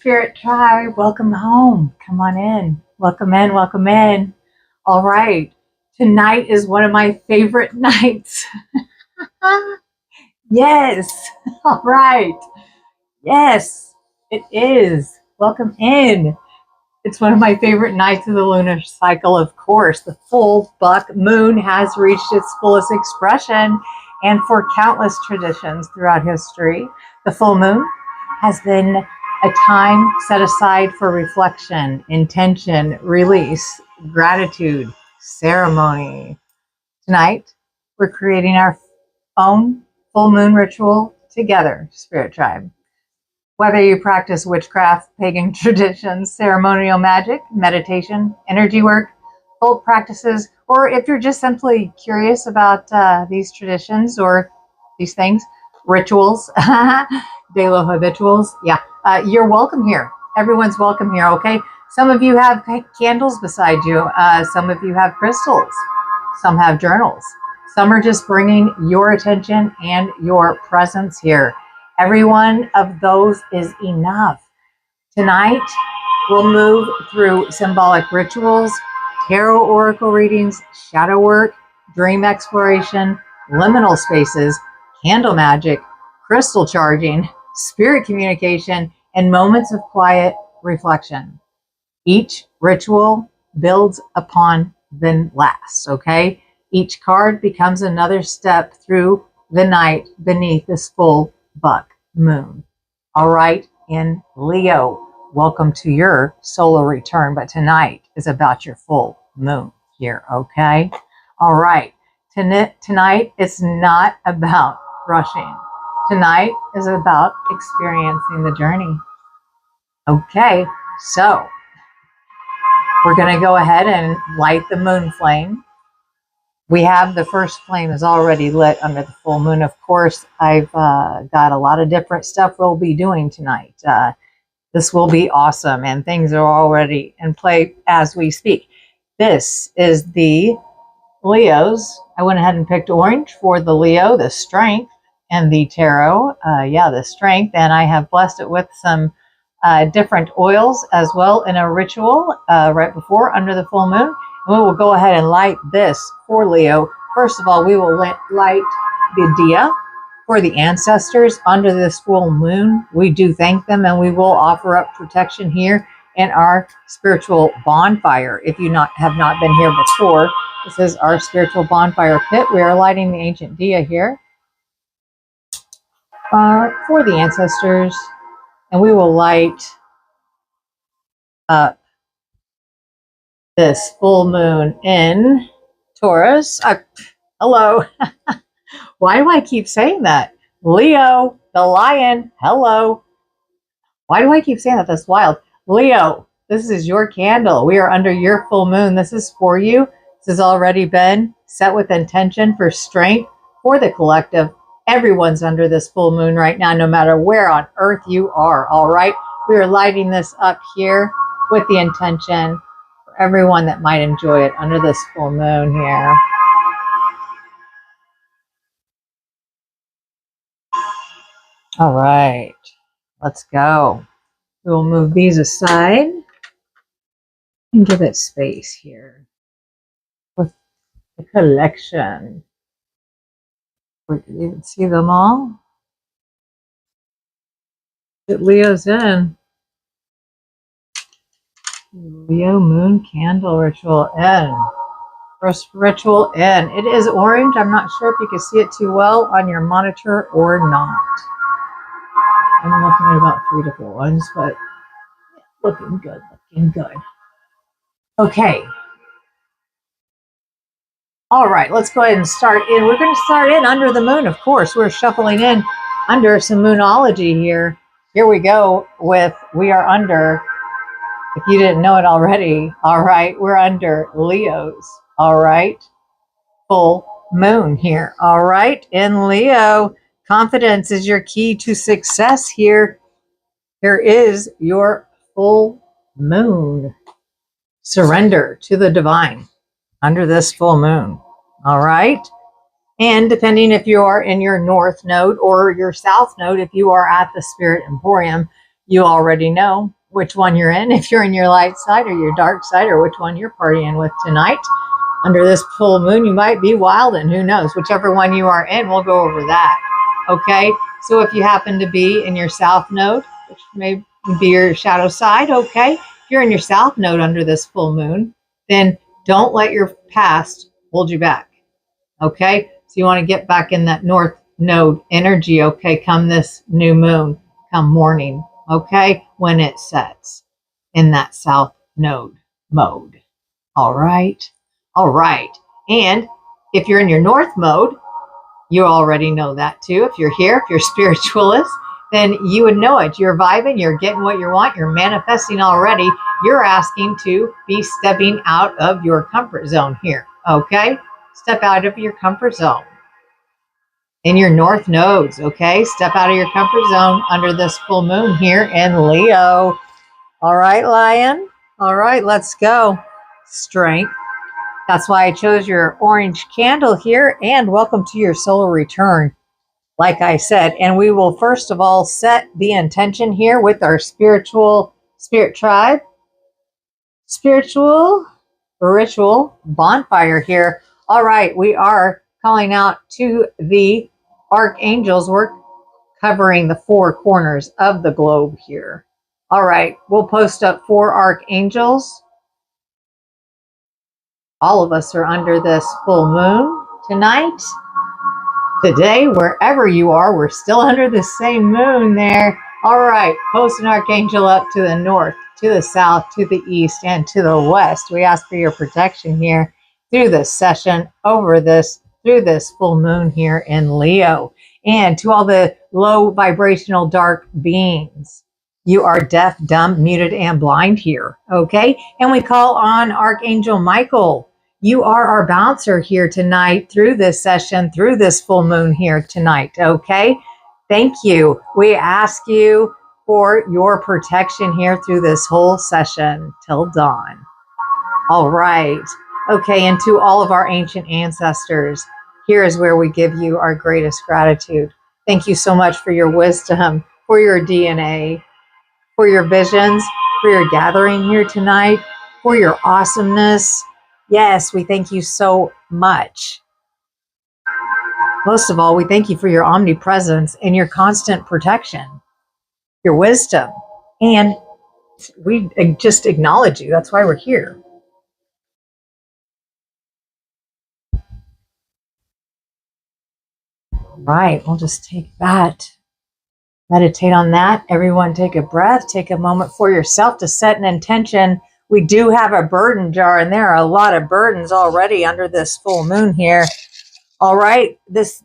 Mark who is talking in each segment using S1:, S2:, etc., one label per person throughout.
S1: Spirit Tribe, welcome home. Come on in. Welcome in, welcome in. All right. Tonight is one of my favorite nights. Yes. All right. Yes, it is. Welcome in. It's one of my favorite nights of the lunar cycle, of course. The full buck moon has reached its fullest expression, and for countless traditions throughout history, the full moon has been a time set aside for reflection, intention, release, gratitude, ceremony. Tonight, we're creating our own full moon ritual together, Spirit Tribe. Whether you practice witchcraft, pagan traditions, ceremonial magic, meditation, energy work, occult practices, or if you're just simply curious about these traditions or these things, rituals, de lo habituals, you're welcome here. Everyone's welcome here, okay? Some of you have candles beside you. Some of you have crystals. Some have journals. Some are just bringing your attention and your presence here. Every one of those is enough. Tonight, we'll move through symbolic rituals, tarot oracle readings, shadow work, dream exploration, liminal spaces, candle magic, crystal charging, spirit communication, and moments of quiet reflection. Each ritual builds upon the last, okay? Each card becomes another step through the night beneath this full buck moon. All right, in Leo, welcome to your solar return, but tonight is about your full moon here, okay? All right, tonight it's not about rushing. Tonight is about experiencing the journey. Okay, so we're going to go ahead and light the moon flame. We have the first flame is already lit under the full moon. Of course, I've got a lot of different stuff we'll be doing tonight. This will be awesome, and things are already in play as we speak. This is the Leos. I went ahead and picked orange for the Leo, the strength, and the tarot. The strength, and I have blessed it with some different oils as well in a ritual right before under the full moon. And we will go ahead and light this for Leo. First of all, we will light the dia for the ancestors under this full moon. We do thank them, and we will offer up protection here in our spiritual bonfire. If you have not been here before, this is our spiritual bonfire pit. We are lighting the ancient dia here for the ancestors, and we will light up this full moon in Taurus. Hello. Why do I keep saying that? Leo, the lion. Hello. Why do I keep saying that? That's wild. Leo, this is your candle. We are under your full moon. This is for you. This has already been set with intention for strength for the collective. Everyone's under this full moon right now, no matter where on earth you are. All right. We are lighting this up here with the intention for everyone that might enjoy it under this full moon here. All right, let's go. We will move these aside and give it space here with the collection. We can even see them all. It Leo's in. Leo moon candle ritual in. First ritual in. It is orange. I'm not sure if you can see it too well on your monitor or not. I'm looking at about 3 different ones, but looking good, looking good. Okay. All right, let's go ahead and start in. We're going to start in under the moon, of course. We're shuffling in under some moonology here. Here we go with, we are under, if you didn't know it already, all right, we're under Leo's, all right, full moon here, all right, in Leo. Confidence is your key to success here. Here is your full moon. Surrender to the divine under this full moon. All right. And depending if you are in your north node or your south node, if you are at the Spirit Emporium, You already know which one you're in, if you're in your light side or your dark side, or which one you're partying with tonight. Under this full moon, you might be wild, and who knows, whichever one you are in, we'll go over that. Okay, so if you happen to be in your south node, which may be your shadow side, okay, if you're in your south node under this full moon, then don't let your past hold you back. Okay, so you want to get back in that north node energy, okay, come this new moon, come morning, okay, when it sets in that south node mode. All right. All right. And if you're in your north mode, you already know that too. If you're here, if you're spiritualist, then you would know it. You're vibing, you're getting what you want, you're manifesting already. You're asking to be stepping out of your comfort zone here. Okay? Step out of your comfort zone. In your north nodes, okay? Step out of your comfort zone under this full moon here in Leo. All right, Lion. All right, let's go. Strength. That's why I chose your orange candle here, and welcome to your solar return, like I said. And we will first of all set the intention here with our spirit tribe, spiritual ritual bonfire here. All right, we are calling out to the archangels. We're covering the four corners of the globe here. All right, we'll post up 4 archangels. All of us are under this full moon tonight. Today, wherever you are, we're still under the same moon there. All right, post an archangel up to the north, to the south, to the east, and to the west. We ask for your protection here through this session, through this full moon here in Leo. And to all the low vibrational dark beings, you are deaf, dumb, muted, and blind here, okay? And we call on Archangel Michael. You are our bouncer here tonight through this session, through this full moon here tonight, okay? Thank you. We ask you for your protection here through this whole session till dawn. All right. Okay, and to all of our ancient ancestors, here is where we give you our greatest gratitude. Thank you so much for your wisdom, for your DNA, for your visions, for your gathering here tonight, for your awesomeness. Yes, we thank you so much. Most of all, we thank you for your omnipresence and your constant protection, your wisdom, and we just acknowledge you. That's why we're here. All right, we'll just take that. Meditate on that. Everyone take a breath. Take a moment for yourself to set an intention. We do have a burden jar, and there are a lot of burdens already under this full moon here. All right,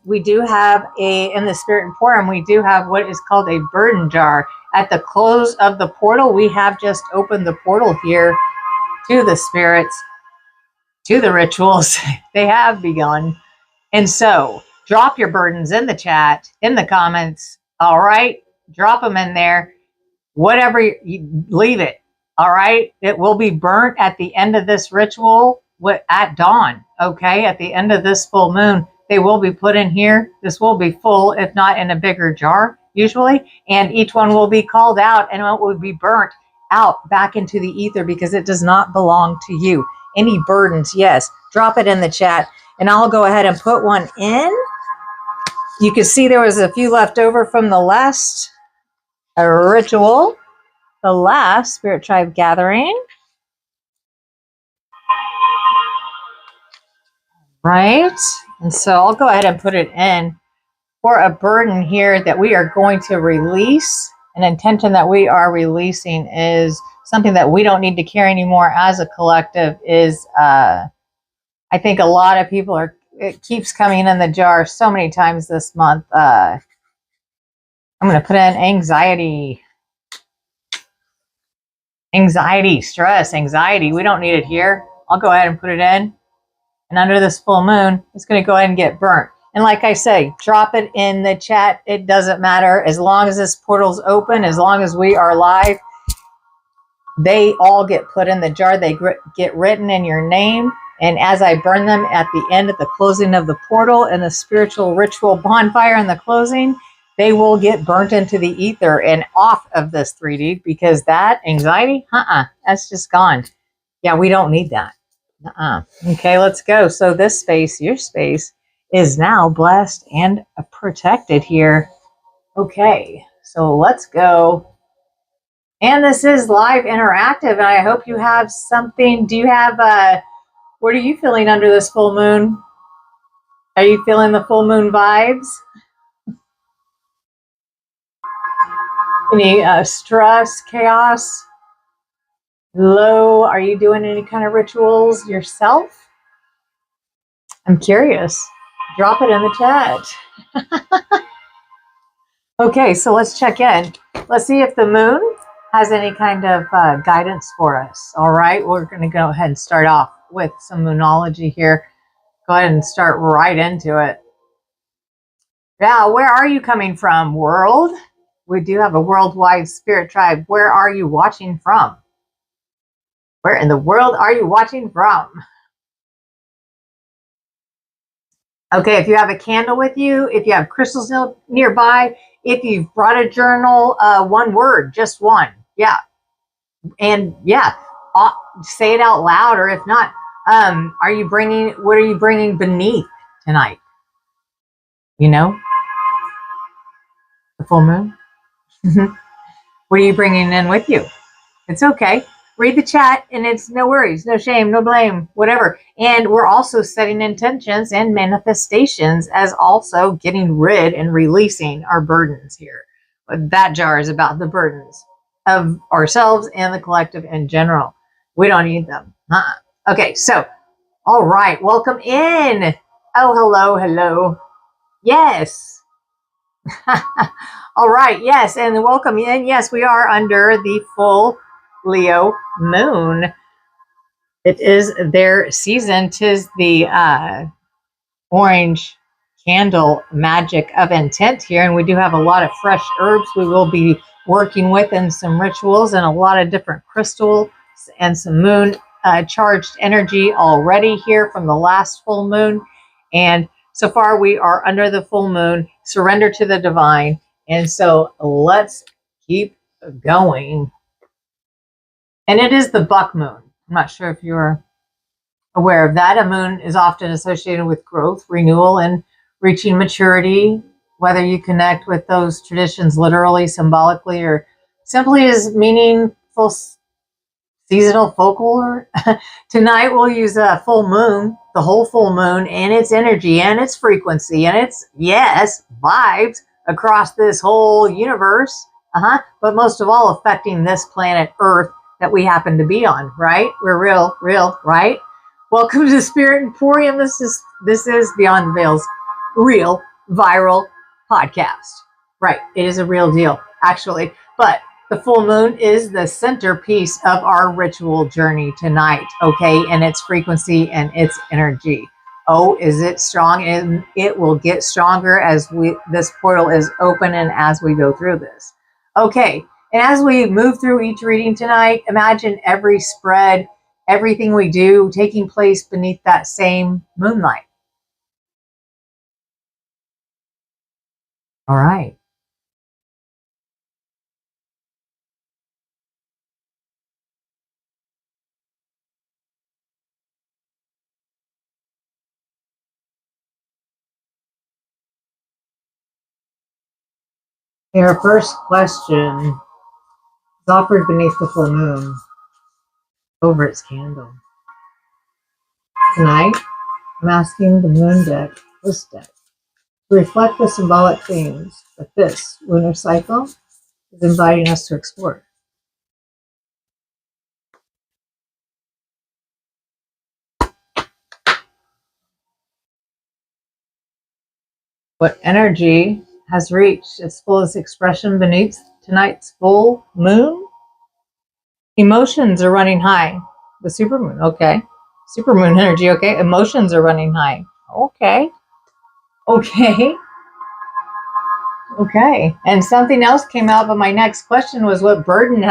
S1: we do have in the Spirit Emporium, we do have what is called a burden jar. At the close of the portal, we have just opened the portal here to the spirits, to the rituals. They have begun. And so drop your burdens in the chat, in the comments. All right, drop them in there. Whatever, you leave it. All right, it will be burnt at the end of this ritual at dawn. Okay, at the end of this full moon, they will be put in here. This will be full, if not in a bigger jar, usually. And each one will be called out, and it will be burnt out back into the ether because it does not belong to you. Any burdens, yes, drop it in the chat, and I'll go ahead and put one in. You can see there was a few left over from the last ritual, the last Spirit Tribe gathering. Right? And so I'll go ahead and put it in for a burden here that we are going to release. An intention that we are releasing is something that we don't need to carry anymore as a collective is, I think a lot of people it keeps coming in the jar so many times this month. I'm going to put in anxiety, stress, anxiety. We don't need it here. I'll go ahead and put it in. And under this full moon, it's going to go ahead and get burnt. And like I say, drop it in the chat. It doesn't matter. As long as this portal's open, as long as we are live, they all get put in the jar. They get written in your name. And as I burn them at the end, at the closing of the portal and the spiritual ritual bonfire in the closing, they will get burnt into the ether and off of this 3D, because that anxiety, that's just gone. Yeah, we don't need that. Okay, let's go. So this space, your space, is now blessed and protected here. Okay, so let's go. And this is live interactive, and I hope you have something. Do you have, what are you feeling under this full moon? Are you feeling the full moon vibes? Any stress, chaos, low? Are you doing any kind of rituals yourself? I'm curious. Drop it in the chat. Okay, so let's check in. Let's see if the moon has any kind of guidance for us. All right, we're going to go ahead and start off with some moonology here. Go ahead and start right into it. Yeah, where are you coming from, world? We do have a worldwide spirit tribe. Where are you watching from? Where in the world are you watching from? Okay, if you have a candle with you, if you have crystals nearby, if you've brought a journal, one word, just one. Yeah. And yeah, say it out loud, or if not, what are you bringing beneath tonight? You know, the full moon. What are you bringing in with you? It's okay. Read the chat, and it's no worries, no shame, no blame, whatever. And we're also setting intentions and manifestations as also getting rid and releasing our burdens here. But that jar is about the burdens of ourselves and the collective in general. We don't need them. Okay, so, all right, welcome in. Oh, hello, hello. Yes. All right, yes, and welcome in. Yes, we are under the full Leo moon. It is their season. 'Tis the orange candle magic of intent here, and we do have a lot of fresh herbs we will be working with, and some rituals, and a lot of different crystals, and some moon charged energy already here from the last full moon. And so far we are under the full moon, surrender to the divine. And so let's keep going. And it is the buck moon. I'm not sure if you're aware of that. A moon is often associated with growth, renewal, and reaching maturity, whether you connect with those traditions literally, symbolically, or simply as meaningful seasonal folklore. Tonight we'll use a full moon, the whole full moon, and its energy and its frequency and its, yes, vibes across this whole universe. But most of all, affecting this planet Earth that we happen to be on, right? We're real, right? Welcome to the Spirit Emporium. This is Beyond the Veil's real viral podcast. Right. It is a real deal, actually. But the full moon is the centerpiece of our ritual journey tonight, okay? And its frequency and its energy. Oh, is it strong? And it will get stronger as this portal is open and as we go through this. Okay, and as we move through each reading tonight, imagine every spread, everything we do taking place beneath that same moonlight. All right. Our first question is offered beneath the full moon over its candle. Tonight, I'm asking the moon deck, this deck, to reflect the symbolic themes that this lunar cycle is inviting us to explore. What energy has reached its fullest expression beneath tonight's full moon? Emotions are running high. The supermoon, okay. Supermoon energy, okay. Emotions are running high. Okay. And something else came out, but my next question was, what burden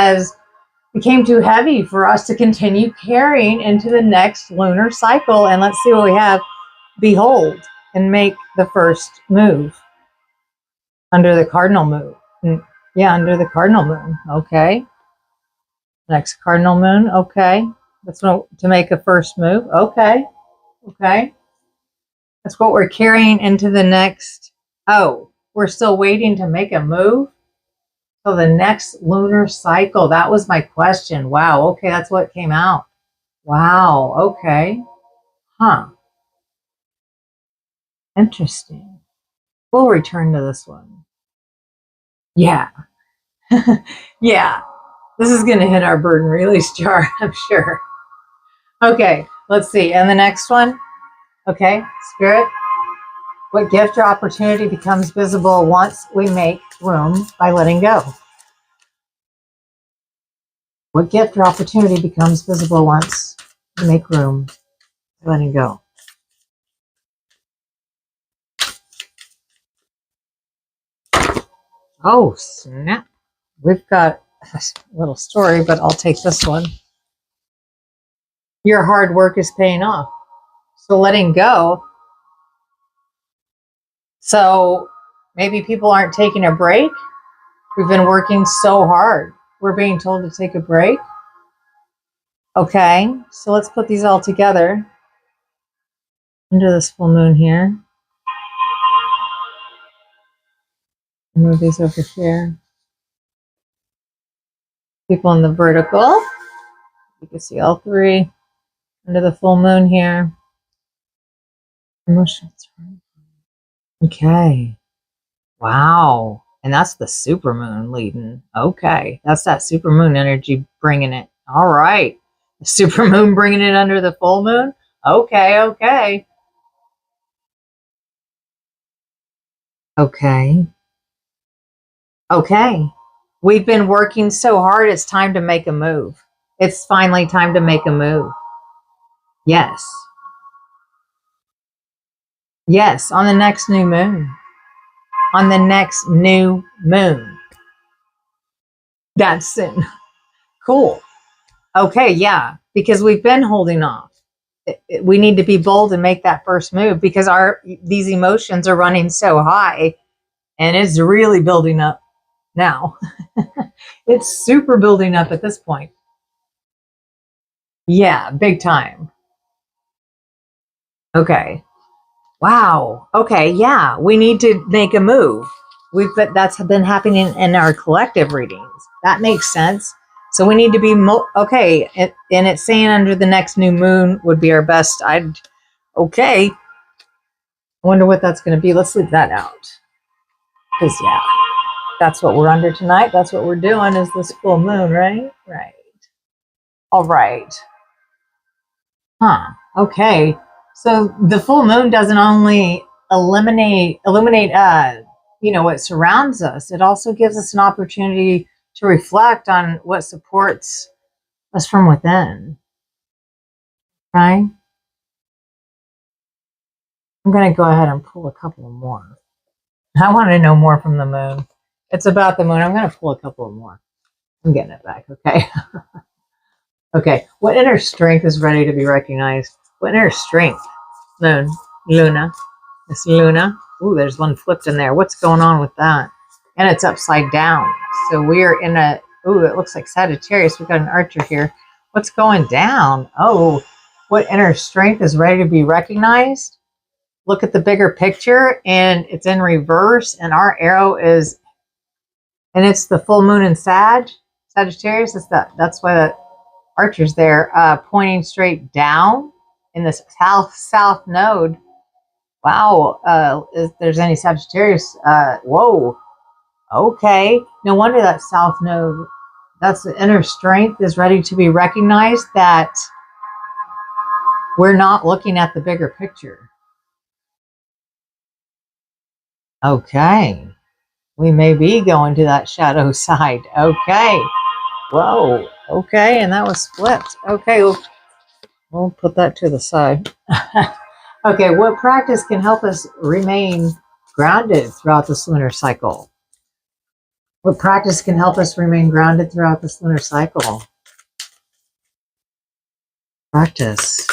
S1: became too heavy for us to continue carrying into the next lunar cycle? And let's see what we have. Behold and make the first move. Under the cardinal moon. Yeah, under the cardinal moon. Okay. Next cardinal moon. Okay. That's what, to make a first move. Okay. Okay. That's what we're carrying into the next. Oh, we're still waiting to make a move. So the next lunar cycle. That was my question. Wow. Okay. That's what came out. Wow. Okay. Huh. Interesting. We'll return to this one. Yeah. Yeah. This is going to hit our burden release jar, I'm sure. Okay. Let's see. And the next one. Okay. Spirit. What gift or opportunity becomes visible once we make room by letting go? What gift or opportunity becomes visible once we make room by letting go? Oh, snap. We've got a little story, but I'll take this one. Your hard work is paying off. So letting go. So maybe people aren't taking a break. We've been working so hard. We're being told to take a break. Okay, so let's put these all together under this full moon here. Move these over here. People in the vertical. You can see all three under the full moon here. Emotions. Okay. Wow. And that's the super moon leading. Okay. That's that super moon energy bringing it. All right. The super moon bringing it under the full moon. Okay. Okay. Okay. Okay. We've been working so hard. It's time to make a move. It's finally time to make a move. Yes. Yes. On the next new moon. On the next new moon. That's it. Cool. Okay. Yeah. Because we've been holding off. We need to be bold and make that first move because these emotions are running so high and it's really building up now. It's super building up at this point. Yeah, big time. Okay. Wow. Okay. Yeah, we need to make a move. That's been happening in our collective readings. That makes sense. So we need to be okay. And it's saying under the next new moon would be our best. Okay. I wonder what that's going to be. Let's leave that out. Because yeah, that's what we're under tonight. That's what we're doing is this full moon, right? Right. All right. Huh. Okay. So the full moon doesn't only illuminate what surrounds us. It also gives us an opportunity to reflect on what supports us from within. Right? I'm going to go ahead and pull a couple more. I want to know more from the moon. It's about the moon. I'm going to pull a couple more. I'm getting it back. Okay. Okay. What inner strength is ready to be recognized? What inner strength? Moon. Luna. It's Luna. Ooh, there's one flipped in there. What's going on with that? And it's upside down. So we're in a, ooh, it looks like Sagittarius. We've got an archer here. What's going down? Oh, what inner strength is ready to be recognized? Look at the bigger picture and it's in reverse and our arrow is, and it's the full moon in Sagittarius. That's why the archer's there, pointing straight down in the south node. Wow, if there's any Sagittarius, whoa, okay. No wonder that south node, that's the inner strength is ready to be recognized that we're not looking at the bigger picture. Okay, we may be going to that shadow side. Okay, whoa, okay, and that was flipped. Okay, we'll put that to the side. Okay, what practice can help us remain grounded throughout this lunar cycle? What practice can help us remain grounded throughout this lunar cycle? Practice.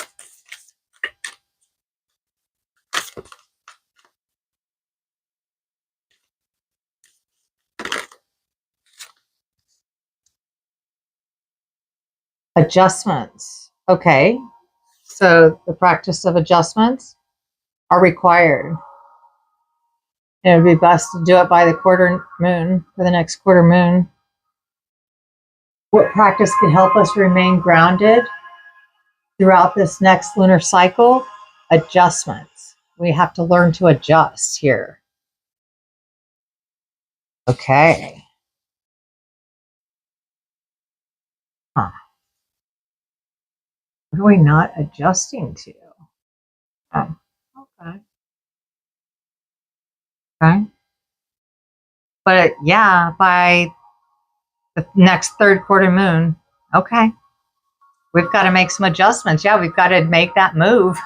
S1: Adjustments. Okay. So the practice of adjustments are required. It would be best to do it by the quarter moon, for the next quarter moon. What practice can help us remain grounded throughout this next lunar cycle? Adjustments. We have to learn to adjust here. Okay. Huh. What are we not adjusting to? Oh, okay. Okay. But yeah, by the next third quarter moon, okay, we've got to make some adjustments. Yeah, we've got to make that move.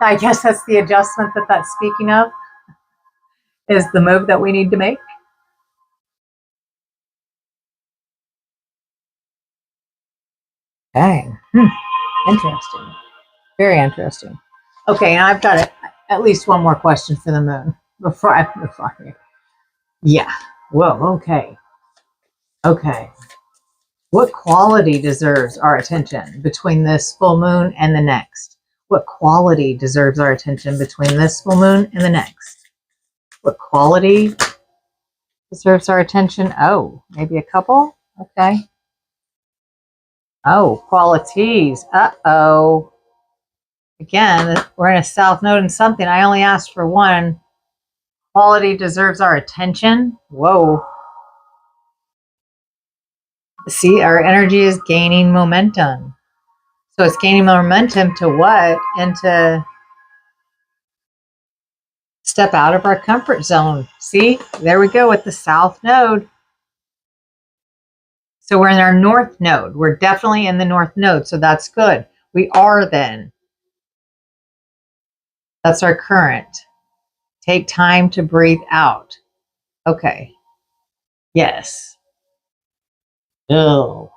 S1: I guess that's the adjustment that that's speaking of, is the move that we need to make. Okay. Interesting. Very interesting. Okay, and I've got at least one more question for the moon before I move on here. Yeah. Whoa, okay. Okay. What quality deserves our attention between this full moon and the next? What quality deserves our attention between this full moon and the next? What quality deserves our attention? Oh, maybe a couple? Okay. Oh, qualities. Uh-oh. Again, we're in a south node and something. I only asked for one. Quality deserves our attention. Whoa. See, our energy is gaining momentum. So it's gaining momentum to what? And to step out of our comfort zone. See, there we go with the south node. So we're in our north node. We're definitely in the north node. So that's good. We are then. That's our current. Take time to breathe out. Okay. Yes. Oh.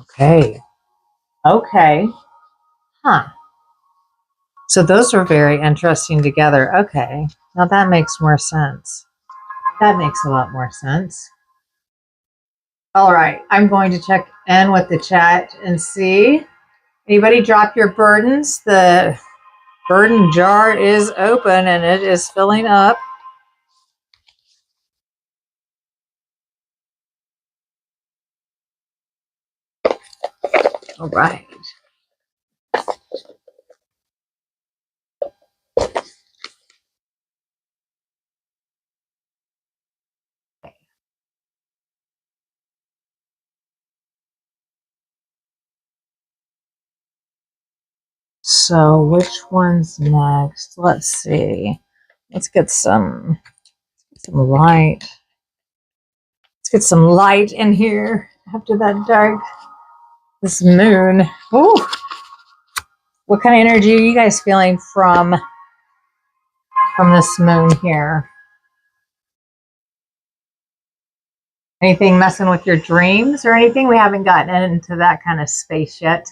S1: Okay. Okay. Huh. So those are very interesting together. Okay. Now that makes more sense. That makes a lot more sense. All right. I'm going to check in with the chat and see. Anybody drop your burdens? The burden jar is open and it is filling up. All right. So which one's next? Let's see. Let's get some light. Let's get some light in here after that dark. This moon. Ooh. What kind of energy are you guys feeling from this moon here? Anything messing with your dreams or anything? We haven't gotten into that kind of space yet.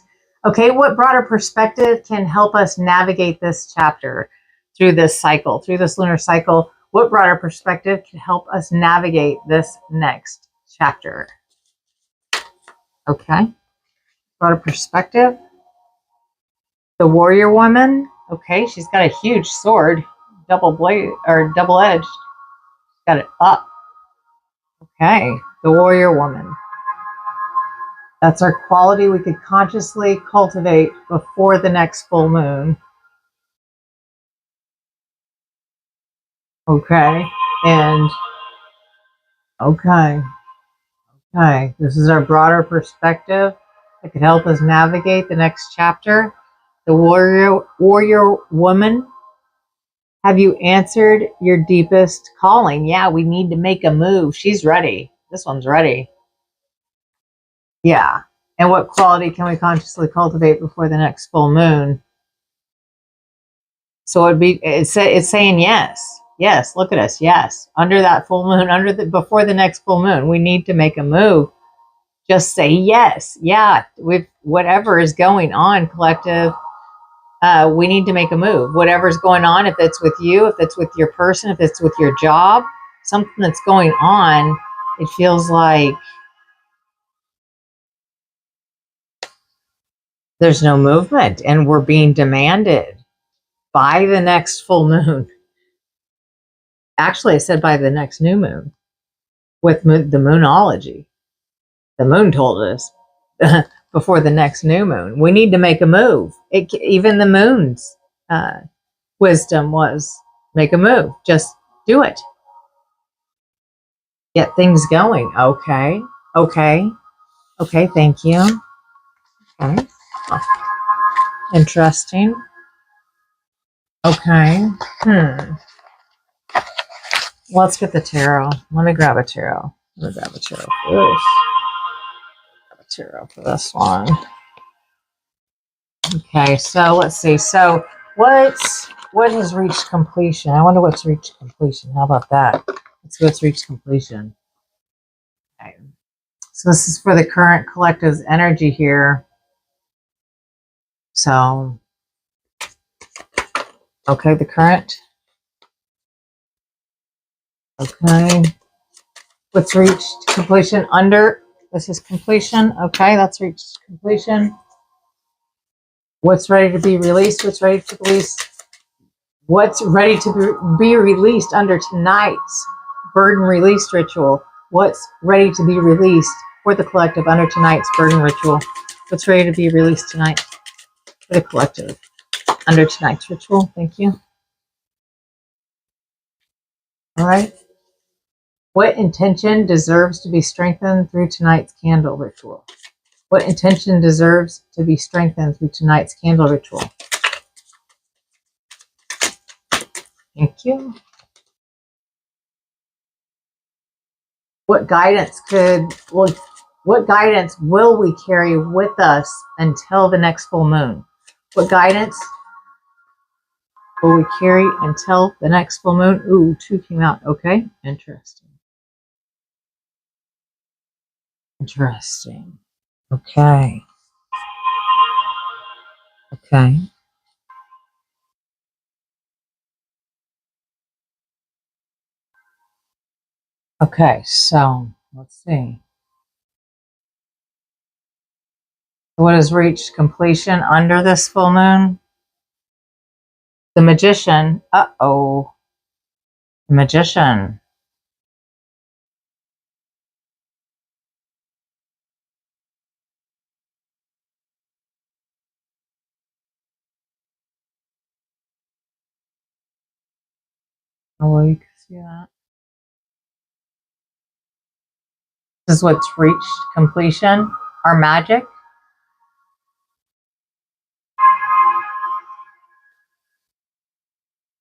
S1: Okay, what broader perspective can help us navigate this chapter through this cycle, through this lunar cycle? What broader perspective can help us navigate this next chapter? Okay, broader perspective. The warrior woman. Okay, she's got a huge sword, double blade or double edged. Got it up. Okay, the warrior woman. That's our quality we could consciously cultivate before the next full moon. Okay, and okay, this is our broader perspective that could help us navigate the next chapter. The warrior woman. Have you answered your deepest calling? Yeah, we need to make a move. She's ready. This one's ready. Yeah. And what quality can we consciously cultivate before the next full moon? So it's saying yes. Yes, look at us. Yes. Under that full moon, before the next full moon, we need to make a move. Just say yes. Yeah. With whatever is going on, collective, we need to make a move. Whatever's going on, if it's with you, if it's with your person, if it's with your job, something that's going on, it feels like There's no movement, and we're being demanded by the next full moon. Actually, I said by the next new moon with the moonology. The moon told us before the next new moon, we need to make a move. Even the moon's wisdom was make a move. Just do it. Get things going. Okay. Okay. Okay. Thank you. Okay. Oh, interesting. Okay. Let's get the tarot. Let me grab a tarot. Let me grab a tarot first. Grab a tarot for this one. Okay, so let's see. So what has reached completion? I wonder what's reached completion. How about that? Let's see what's reached completion. Okay. So this is for the current collective's energy here. So, okay, the current. Okay. What's reached completion under? This is completion. Okay, that's reached completion. What's ready to be released? What's ready to release? What's ready to be released under tonight's burden release ritual? What's ready to be released for the collective under tonight's burden ritual? What's ready to be released tonight for the collective under tonight's ritual? Thank you. All right. What intention deserves to be strengthened through tonight's candle ritual? What intention deserves to be strengthened through tonight's candle ritual? Thank you. What guidance will we carry with us until the next full moon? What guidance will we carry until the next full moon? Ooh, 2 came out. Okay, interesting. Interesting. Okay. Okay. Okay, so let's see. What has reached completion under this full moon? The Magician. Uh-oh. The Magician. Oh, well, you can see that. This is what's reached completion. Our magic.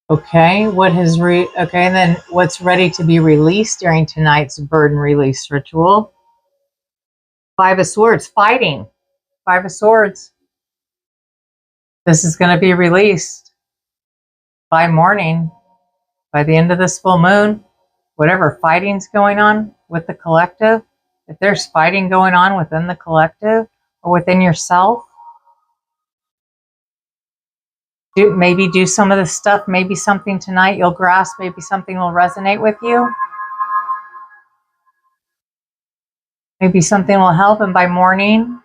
S1: Okay, okay, and then what's ready to be released during tonight's burden release ritual? 5 of Swords, fighting. 5 of Swords. This is going to be released by morning, by the end of this full moon. Whatever fighting's going on with the collective, if there's fighting going on within the collective or within yourself, maybe do some of the stuff. Maybe something tonight you'll grasp. Maybe something will resonate with you. Maybe something will help. And by morning,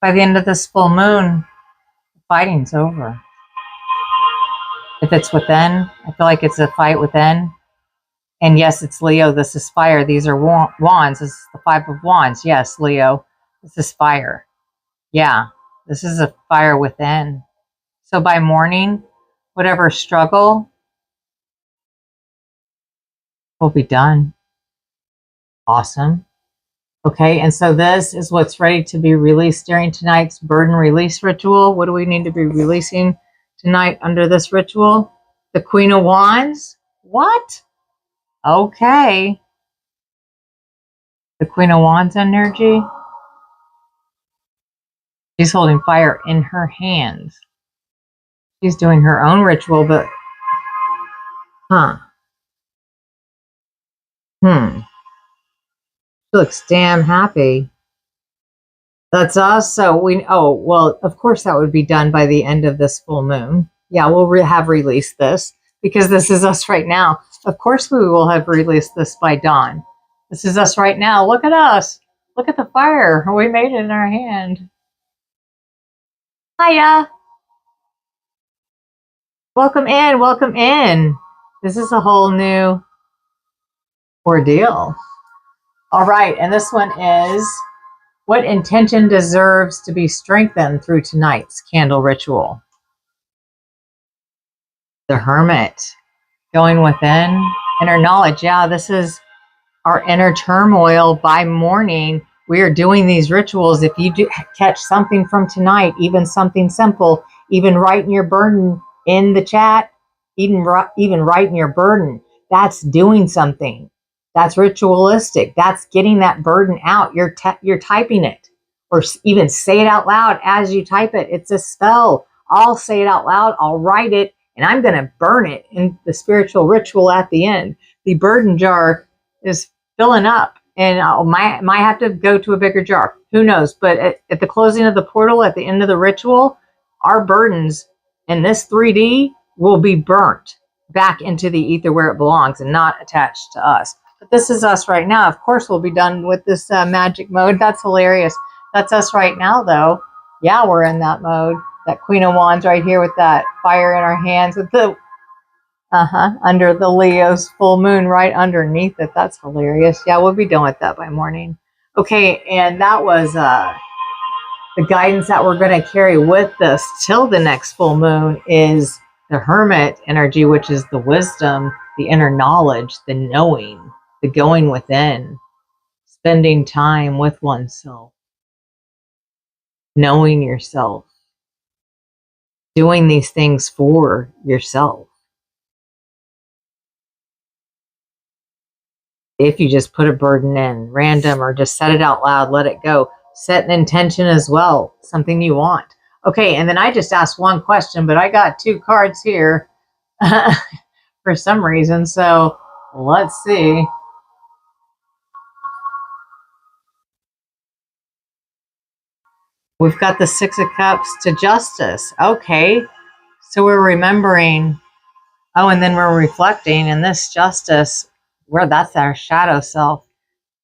S1: by the end of this full moon, the fighting's over. If it's within, I feel like it's a fight within. And yes, it's Leo. This is fire. These are wands. This is the 5 of Wands. Yes, Leo. This is fire. Yeah, this is a fire within. So by morning, whatever struggle will be done. Awesome. Okay, and so this is what's ready to be released during tonight's burden release ritual. What do we need to be releasing tonight under this ritual? The Queen of Wands. What? Okay. The Queen of Wands energy. She's holding fire in her hands. She's doing her own ritual, but she looks damn happy. That's also, well, of course that would be done by the end of this full moon. Yeah, we'll have released this because this is us right now. Of course we will have released this by dawn. This is us right now. Look at us. Look at the fire. We made it in our hand. Hiya. Welcome in. Welcome in. This is a whole new ordeal. All right. And this one is, what intention deserves to be strengthened through tonight's candle ritual? The Hermit. Going within. Inner knowledge. Yeah, this is our inner turmoil. By morning, we are doing these rituals. If you do catch something from tonight, even something simple, even writing your burden in the chat, even writing your burden, that's doing something. That's ritualistic. That's getting that burden out. You're typing it, or even say it out loud as you type it. It's a spell. I'll say it out loud. I'll write it, and I'm going to burn it in the spiritual ritual at the end. The burden jar is filling up, and I might have to go to a bigger jar. Who knows? But at the closing of the portal, at the end of the ritual, our burdens in this 3D will be burnt back into the ether where it belongs and not attached to us. But this is us right now. Of course, we'll be done with this magic mode. That's hilarious. That's us right now, though. Yeah, we're in that mode. That Queen of Wands right here with that fire in our hands with the under the Leo's full moon right underneath it. That's hilarious. Yeah, we'll be done with that by morning. Okay, and that was the guidance that we're going to carry with us till the next full moon is the Hermit energy, which is the wisdom, the inner knowledge, the knowing, the going within, spending time with oneself, knowing yourself, doing these things for yourself. If you just put a burden in random or just set it out loud, let it go. Set an intention as well, something you want. Okay, and then I just asked one question, but I got 2 cards here for some reason. So let's see. We've got the 6 of Cups to Justice. Okay, so we're remembering. Oh, and then we're reflecting in this Justice, where that's our shadow self.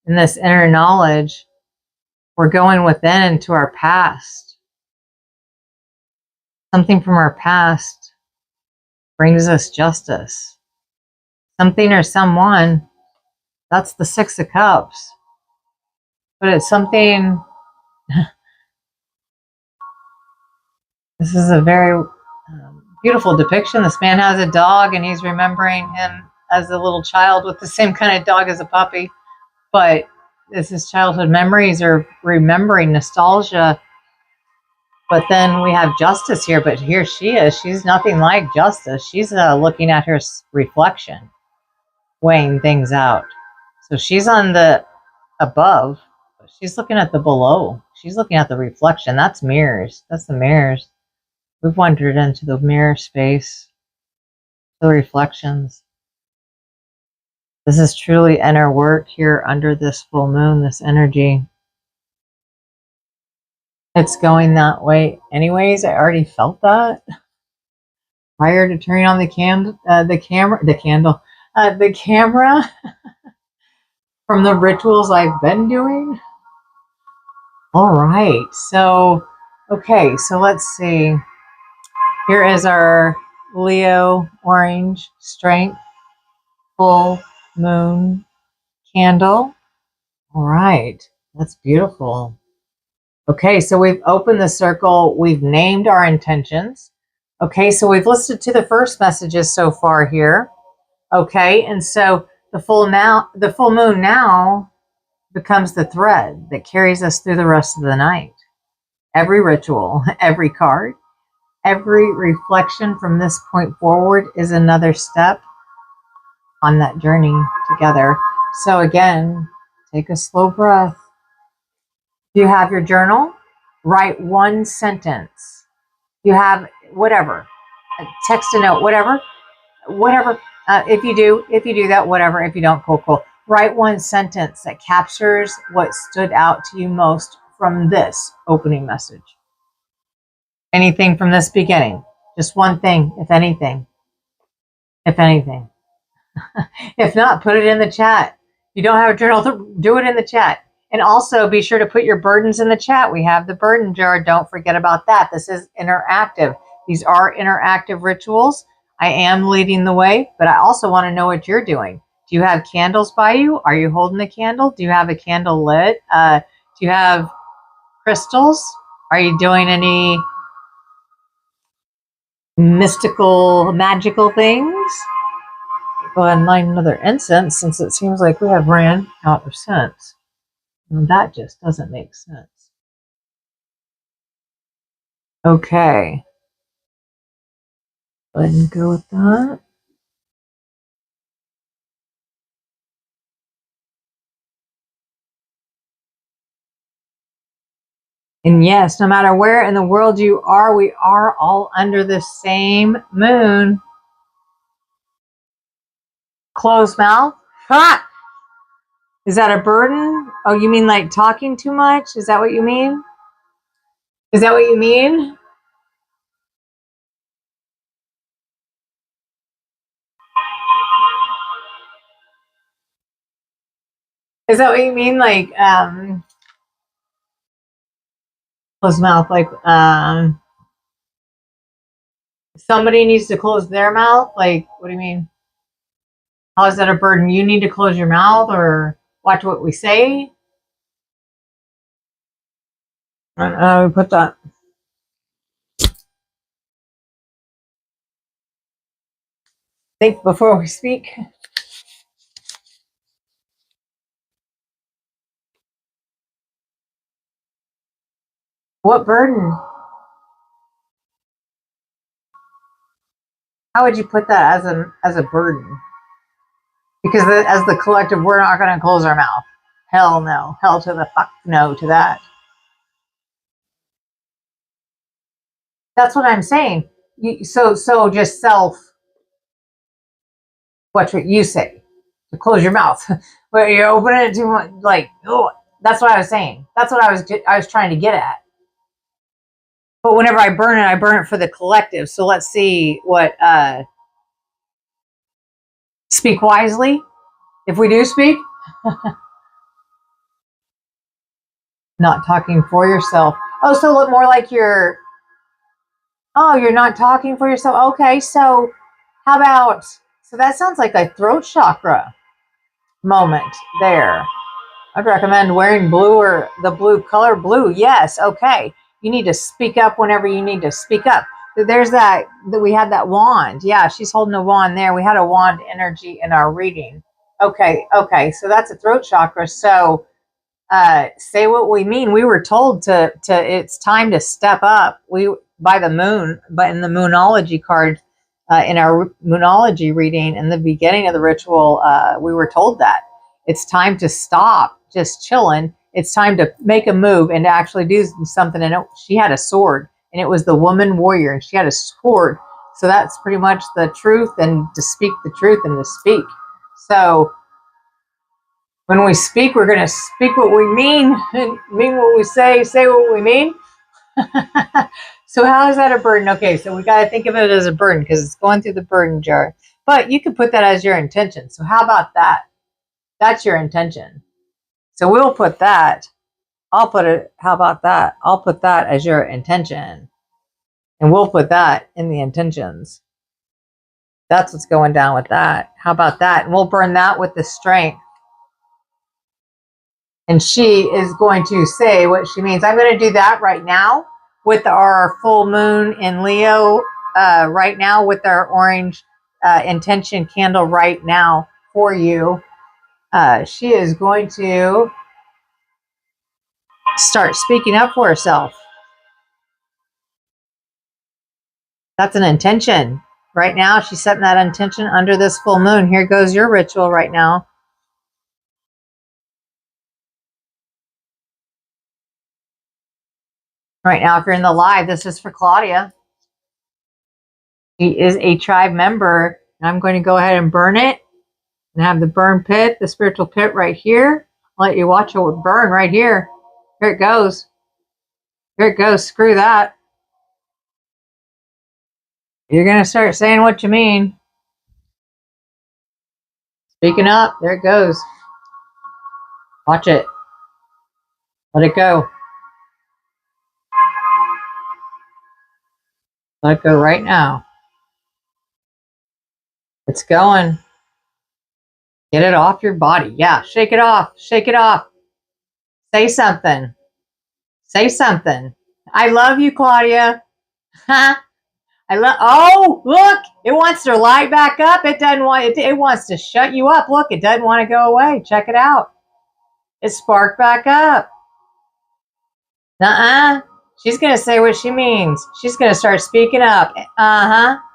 S1: In this inner knowledge, we're going within to our past. Something from our past brings us justice. Something or someone, that's the 6 of Cups. But it's something, this is a very beautiful depiction. This man has a dog and he's remembering him as a little child with the same kind of dog as a puppy. But this is childhood memories or remembering nostalgia. But then we have Justice here, but here she is. She's nothing like Justice. She's looking at her reflection, weighing things out. So she's on the above, but she's looking at the below. She's looking at the reflection. That's mirrors. That's the mirrors. We've wandered into the mirror space, the reflections. This is truly inner work here under this full moon, this energy. It's going that way anyways. I already felt that prior to turning on the camera from the rituals I've been doing. All right, so okay, so let's see. Here is our Leo orange strength full moon candle. All right, that's beautiful. Okay, so we've opened the circle. We've named our intentions. Okay, so we've listened to the first messages so far here. Okay, and so the full moon now becomes the thread that carries us through the rest of the night. Every ritual, every card, every reflection from this point forward is another step on that journey together. So again, take a slow breath. If you have your journal, write 1 sentence. You have whatever, text a note, whatever. If you do that, whatever. If you don't, cool. Write 1 sentence that captures what stood out to you most from this opening message. Anything from this beginning. Just one thing, if anything. If anything. If not, put it in the chat. If you don't have a journal, do it in the chat. And also be sure to put your burdens in the chat. We have the burden jar. Don't forget about that. This is interactive. These are interactive rituals. I am leading the way, but I also want to know what you're doing. Do you have candles by you? Are you holding a candle? Do you have a candle lit? Do you have crystals? Are you doing any mystical, magical things? Go ahead and light another incense since it seems like we have ran out of scents. And that just doesn't make sense. Okay. Go ahead and go with that. And yes, no matter where in the world you are, we are all under the same moon. Closed mouth. Ha! Is that a burden? Oh, you mean like talking too much? Is that what you mean? Is that what you mean? Is that what you mean? Like, closed mouth, like, somebody needs to close their mouth? Like, what do you mean? How is that a burden? You need to close your mouth or watch what we say? We put that. Think before we speak. What burden? How would you put that as a burden? Because as the collective, we're not going to close our mouth. Hell no. Hell to the fuck no to that. That's what I'm saying. So just watch what you say. To close your mouth. But you're opening it too much. Like, oh, that's what I was saying. That's what I was trying to get at. But whenever I burn it for the collective. So let's see what speak wisely. If we do speak, not talking for yourself. Oh, so look more like you're not talking for yourself. Okay, so how about, so that sounds like a throat chakra moment there. I'd recommend wearing blue or the blue color blue. Yes, okay. You need to speak up whenever you need to speak up. There's that we had that wand. Yeah, she's holding a wand there. We had a wand energy in our reading. Okay, so that's a throat chakra. So say what we mean. We were told to it's time to step up. We by the moon, but in the moonology card, in our moonology reading in the beginning of the ritual, we were told that it's time to stop just chilling. It's time to make a move and to actually do something. And she had a sword, and it was the woman warrior, and she had a sword. So that's pretty much the truth, and to speak the truth and to speak. So when we speak, we're going to speak what we mean and mean what we say what we mean. So how is that a burden? Okay, so we got to think of it as a burden because it's going through the burden jar. But you can put that as your intention. So how about that? That's your intention. So we'll put that. I'll put it. How about that? I'll put that as your intention. And we'll put that in the intentions. That's what's going down with that. How about that? And we'll burn that with the strength. And she is going to say what she means. I'm going to do that right now with our full moon in Leo right now with our orange intention candle right now for you. She is going to start speaking up for herself. That's an intention. Right now, she's setting that intention under this full moon. Here goes your ritual right now. Right now, if you're in the live, this is for Claudia. She is a tribe member. And I'm going to go ahead and burn it. And have the burn pit, the spiritual pit right here. I'll let you watch it burn right here. Here it goes. Here it goes. Screw that. You're going to start saying what you mean. Speaking up. There it goes. Watch it. Let it go. Let it go right now. It's going. Get it off your body. Yeah, shake it off. Shake it off. Say something. Say something. I love you, Claudia. I love. Oh, look! It wants to light back up. It doesn't want. It wants to shut you up. Look, it doesn't want to go away. Check it out. It sparked back up. She's gonna say what she means. She's gonna start speaking up.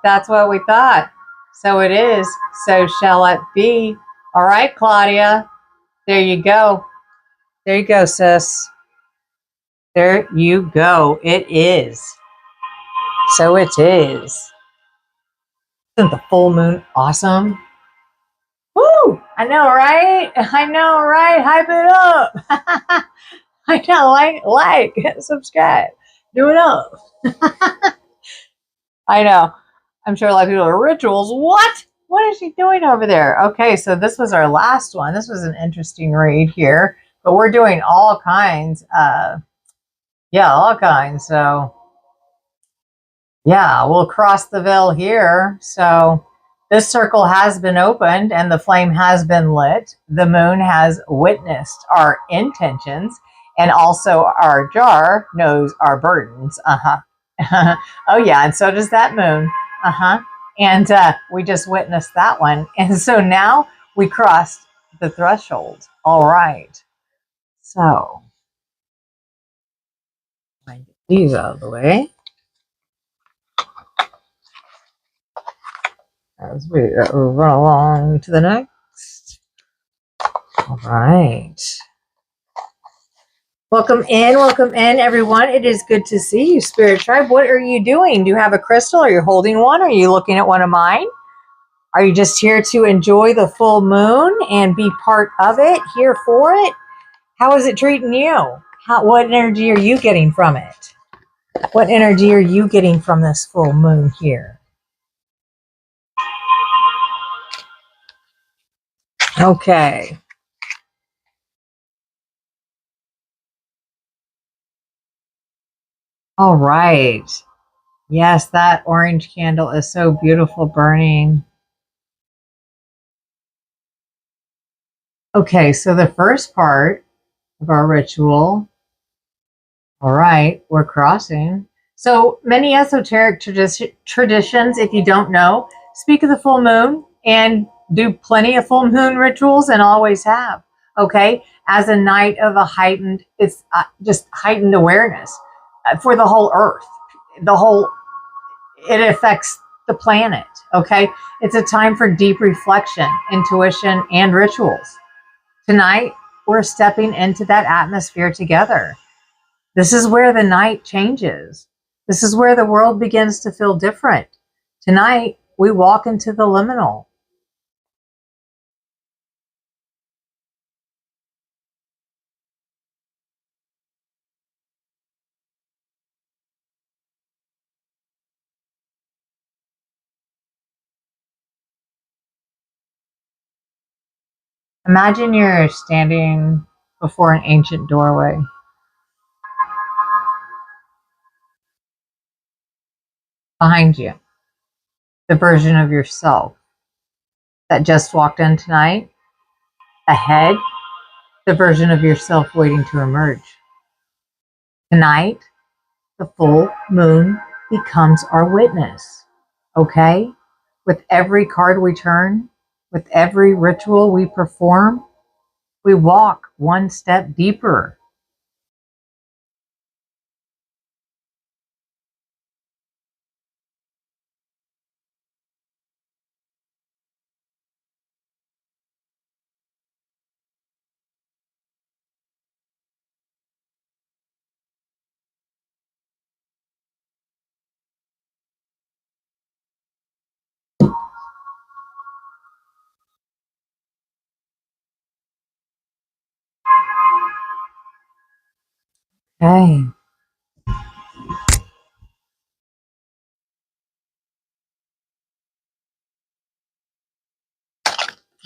S1: That's what we thought. So it is. So shall it be. All right, Claudia. There you go. There you go, sis. There you go. It is. So it is. Isn't the full moon awesome? Woo! I know, right? I know, right? Hype it up. I know, like, subscribe, do it up. I know. I'm sure a lot of people are rituals. What? What is she doing over there? Okay, so this was our last one. This was an interesting read here, but we're doing all kinds. All kinds. So yeah, we'll cross the veil here. So this circle has been opened and the flame has been lit. The moon has witnessed our intentions, and also our jar knows our burdens. Oh yeah, and so does that moon. And we just witnessed that one. And so now we crossed the threshold. All right. So I get these out of the way. As we run along to the next. All right. Welcome in, everyone. It is good to see you, Spirit Tribe. What are you doing? Do you have a crystal? Are you holding one? Are you looking at one of mine? Are you just here to enjoy the full moon and be part of it, here for it? How is it treating you? What energy are you getting from it? What energy are you getting from this full moon here? Okay. All right. Yes, that orange candle is so beautiful burning. Okay, so the first part of our ritual. All right, we're crossing. So many esoteric traditions, if you don't know, speak of the full moon and do plenty of full moon rituals and always have. Okay, as a night of a heightened, it's just heightened awareness for the whole earth. It affects the planet. Okay, it's a time for deep reflection, intuition, and rituals. Tonight, we're stepping into that atmosphere together. This is where the night changes. This is where the world begins to feel different. Tonight, we walk into the liminal. Imagine you're standing before an ancient doorway. Behind you, the version of yourself that just walked in tonight. Ahead, the version of yourself waiting to emerge. Tonight, the full moon becomes our witness. Okay? With every card we turn, with every ritual we perform, we walk one step deeper. Okay.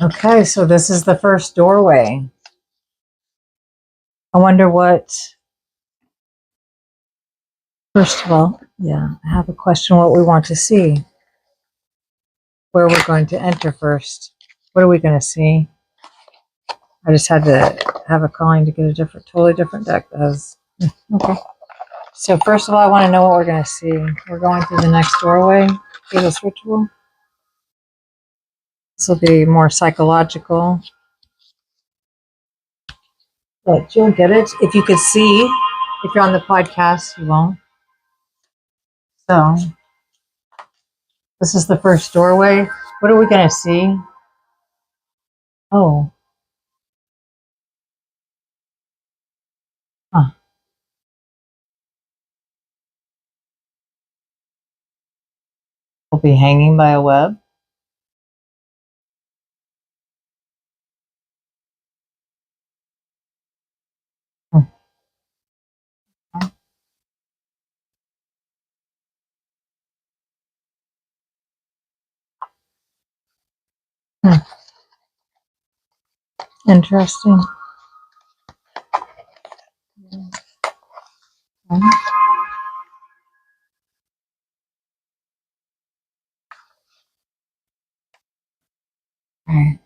S1: Okay, so this is the first doorway. I wonder what, first of all, yeah, I have a question what we want to see. Where we're going to enter first. What are we going to see? I just had to have a calling to get a totally different deck. Okay. So first of all, I want to know what we're going to see. We're going through the next doorway for this ritual. This will be more psychological. But you'll get it. If you could see, if you're on the podcast, you won't. So this is the first doorway. What are we going to see? Oh. Huh. We'll be hanging by a web. Interesting. Okay.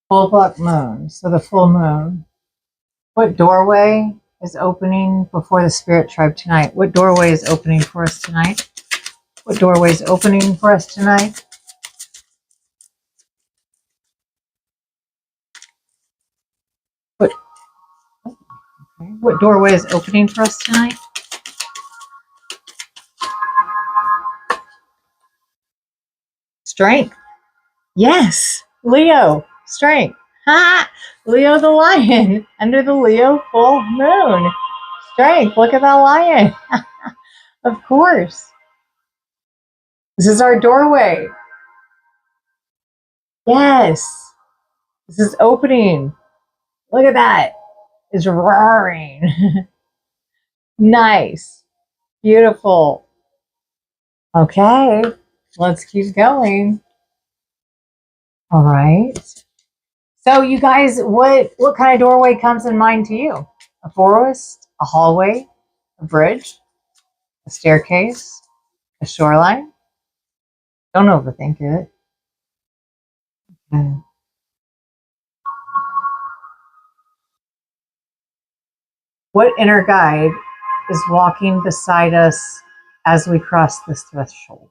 S1: Full buck moon. So the full moon. What doorway is opening before the spirit tribe tonight? What doorway is opening for us tonight? What doorway is opening for us tonight? What doorway is opening for us tonight? Strength. Yes. Leo. Strength. Ha! Leo the lion under the Leo full moon. Strength. Look at that lion. Of course. This is our doorway. Yes. This is opening. Look at that. It's roaring. Nice. Beautiful. Okay. Let's keep going. All right. So you guys, what kind of doorway comes in mind to you? A forest, a hallway, a bridge, a staircase, a shoreline? Don't overthink it. Okay. What inner guide is walking beside us as we cross this threshold?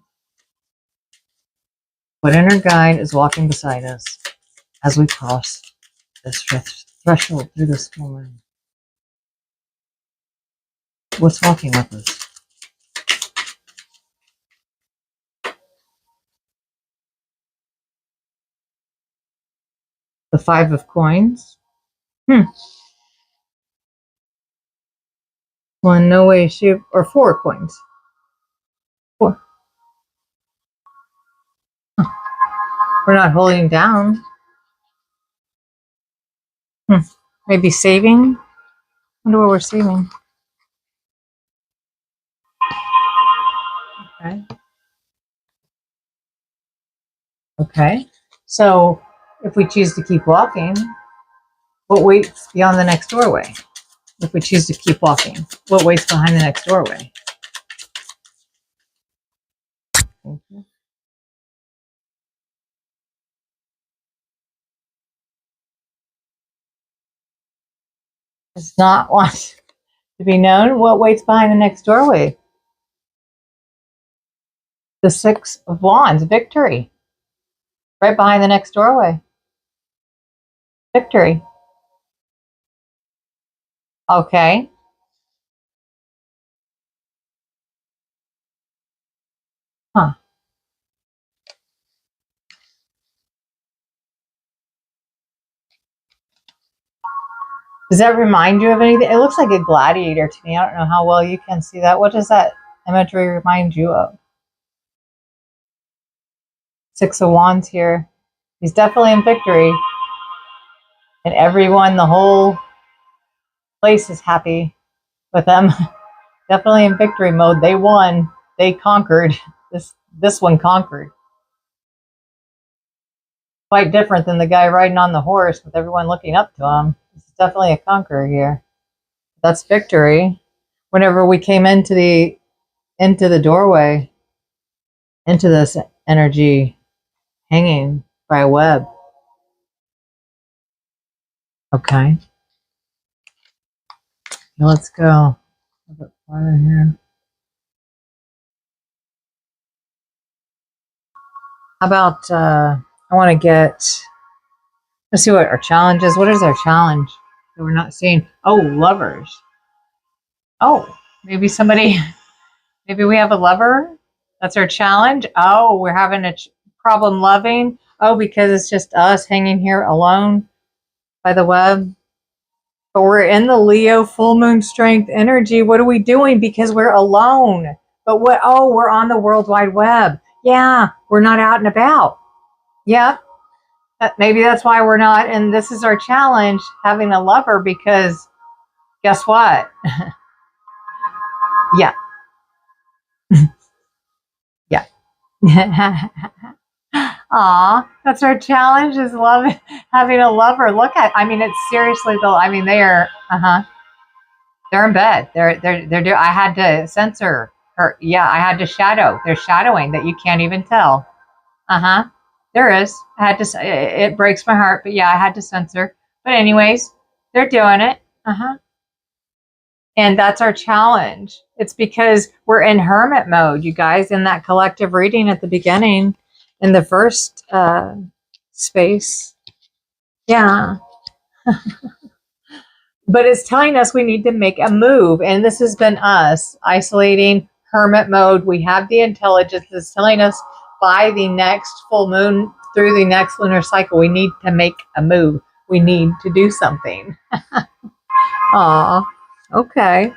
S1: What inner guide is walking beside us as we cross this threshold through this moment? What's walking with us? The 5 of coins. One, no way, shape, or 4 coins. 4. We're not holding down. Maybe saving. Wonder what we're saving. Okay. Okay. So if we choose to keep walking, what waits beyond the next doorway? If we choose to keep walking, what waits behind the next doorway? Thank you. Does not want to be known. What waits behind the next doorway? The 6 of Wands, victory. Right behind the next doorway. Victory. Okay. Huh. Does that remind you of anything? It looks like a gladiator to me. I don't know how well you can see that. What does that imagery remind you of? 6 of Wands here. He's definitely in victory. And everyone, the whole place is happy with them. Definitely in victory mode. They won. They conquered. This one conquered. Quite different than the guy riding on the horse with everyone looking up to him. He's definitely a conqueror here. That's victory. Whenever we came into the doorway, into this energy hanging by a web. Okay. Now let's go a bit farther here. How about I want to get, let's see what our challenge is. What is our challenge that we're not seeing? Oh, lovers. Oh, maybe somebody, maybe we have a lover. That's our challenge. Oh, we're having a problem loving. Oh, because it's just us hanging here alone by the web. But we're in the Leo full moon strength energy. What are we doing? Because we're alone. But what? Oh, we're on the World Wide Web. Yeah, we're not out and about. Yep. Maybe that's why we're not. And this is our challenge, having a lover, because guess what? Yeah. Yeah. Aw, that's our challenge, is having a lover. Look at, I mean, it's seriously though. I mean, they are, they're in bed. I had to censor her. Yeah, I had to shadow. They're shadowing that you can't even tell. There is. I had to, it breaks my heart, but yeah, I had to censor. But anyways, they're doing it. And that's our challenge. It's because we're in hermit mode, you guys, in that collective reading at the beginning, in the first space. Yeah. But it's telling us we need to make a move. And this has been us isolating hermit mode. We have the intelligence that's telling us by the next full moon, through the next lunar cycle, we need to make a move. We need to do something. Aw, okay.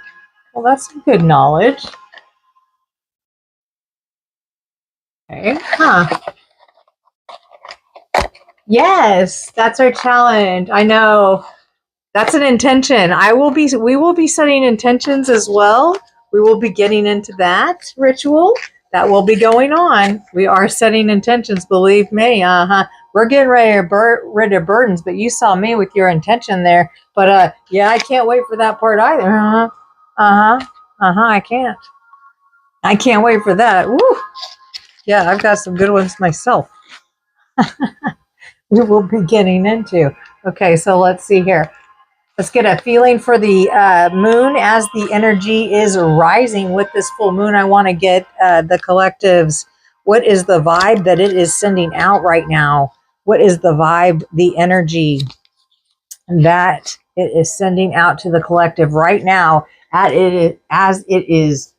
S1: Well, that's some good knowledge. Okay. Yes, that's our challenge. I know. That's an intention. We will be setting intentions as well. We will be getting into that ritual. That will be going on. We are setting intentions, believe me. We're getting ready to rid of burdens, but you saw me with your intention there. But yeah, I can't wait for that part either. I can't. I can't wait for that. Woo. Yeah, I've got some good ones myself. We will be getting into. Okay, so let's see here. Let's get a feeling for the moon as the energy is rising with this full moon. I want to get the collectives. What is the vibe that it is sending out right now? What is the vibe, the energy that it is sending out to the collective right now as it is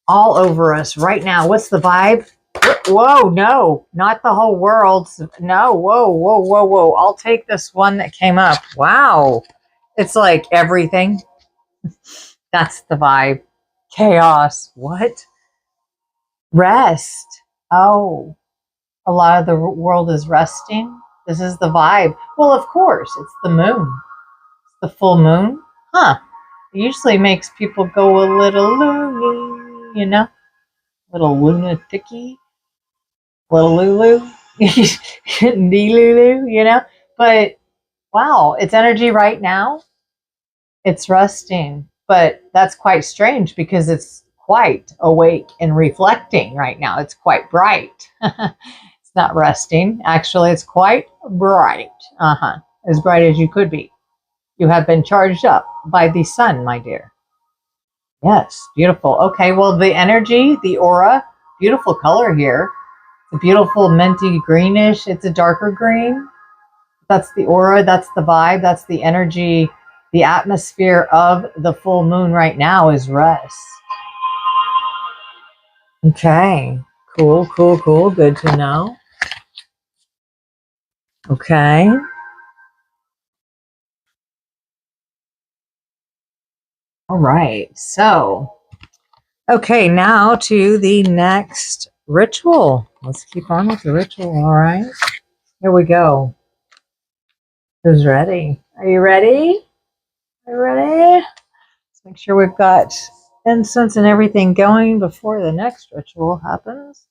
S1: all over us right now? What's the vibe? Whoa, no, not the whole world. No, whoa. I'll take this one that came up. Wow. It's like everything. That's the vibe. Chaos. What? Rest. Oh, a lot of the world is resting. This is the vibe. Well, of course, it's the moon. It's the full moon. Huh. It usually makes people go a little loony, you know? A little lunatic-y. Little Lulu. Lulu, you know? But wow, it's energy right now. It's resting, but that's quite strange because it's quite awake and reflecting right now. It's quite bright. It's not resting. Actually, it's quite bright. As bright as you could be. You have been charged up by the sun, my dear. Yes, beautiful. Okay, well, the energy, the aura, beautiful color here. It's a beautiful minty greenish. It's a darker green. That's the aura. That's the vibe. That's the energy. The atmosphere of the full moon right now is rest. Okay. Cool. Good to know. Okay. All right. So, okay, now to the next ritual. Let's keep on with the ritual. All right. Here we go. Who's ready? Are you ready? Are you ready? Let's make sure we've got incense and everything going before the next ritual happens.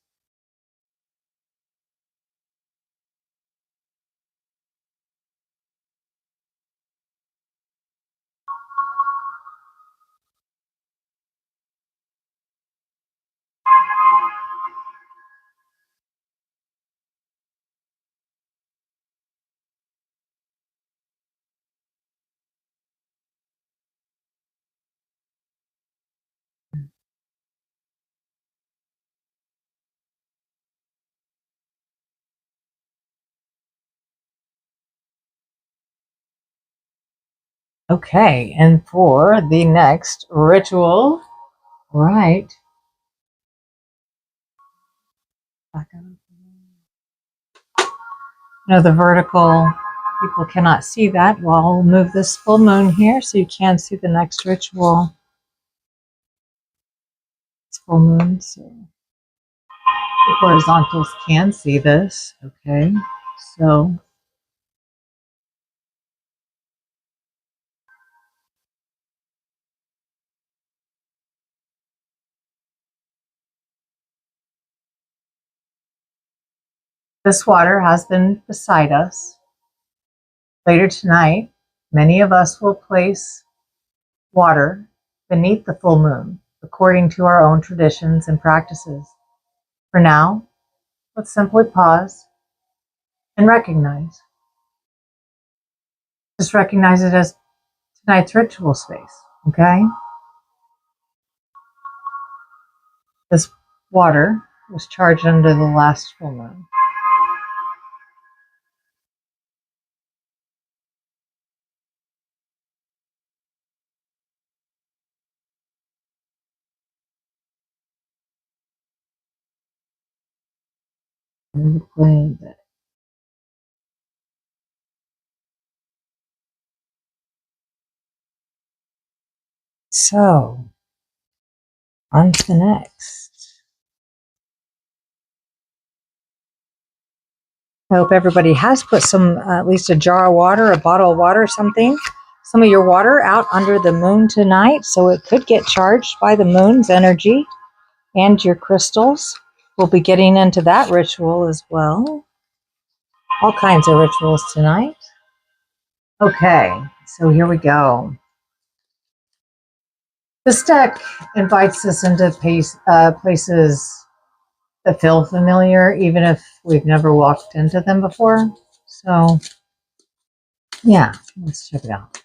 S1: Okay, and for the next ritual, right. No, the vertical, people cannot see that. Well, I'll move this full moon here so you can see the next ritual. It's full moon, so the horizontals can see this. Okay, so this water has been beside us. Later tonight, many of us will place water beneath the full moon, according to our own traditions and practices. For now, let's simply pause and recognize. Just recognize it as tonight's ritual space, okay? This water was charged under the last full moon. So, on to the next. I hope everybody has put some, at least a jar of water, a bottle of water, something, some of your water out under the moon tonight, so it could get charged by the moon's energy, and your crystals. We'll be getting into that ritual as well. All kinds of rituals tonight. Okay, so here we go. This deck invites us into places that feel familiar, even if we've never walked into them before. So, yeah, let's check it out.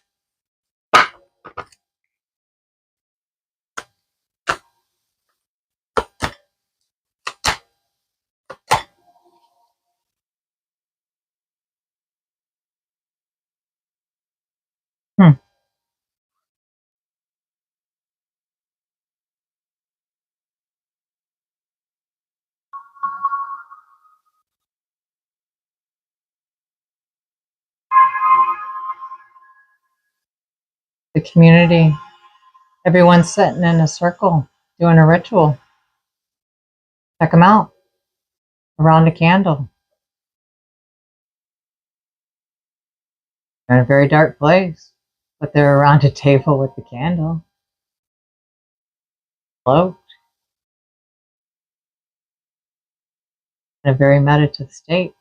S1: The community, everyone's sitting in a circle doing a ritual. Check them out around a candle. They're in a very dark place, but they're around a table with the candle. Float in a very meditative state.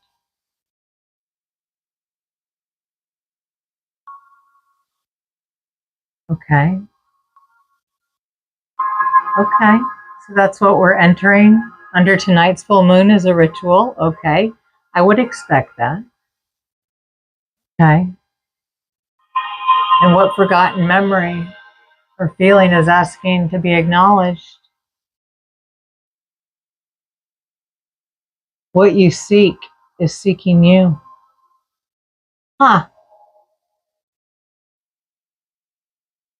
S1: Okay. Okay. So that's what we're entering under tonight's full moon is a ritual. Okay. I would expect that. Okay. And what forgotten memory or feeling is asking to be acknowledged? What you seek is seeking you. Huh.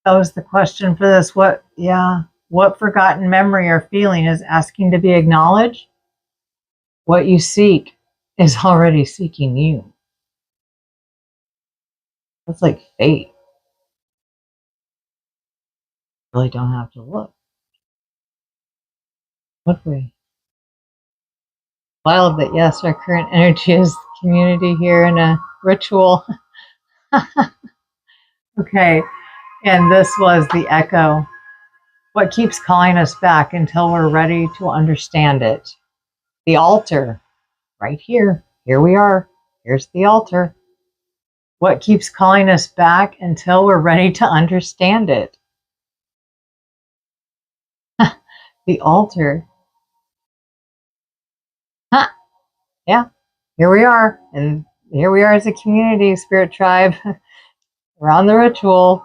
S1: That was the question for this. What forgotten memory or feeling is asking to be acknowledged? What you seek is already seeking you. That's like fate. Really don't have to look, would we? Wild that yes, our current energy is the community here in a ritual. Okay, and this was the echo. What keeps calling us back until we're ready to understand it? The altar, right here. Here we are. Here's the altar. What keeps calling us back until we're ready to understand it? The altar. Huh. Yeah, here we are. And here we are as a community, spirit tribe, around the ritual.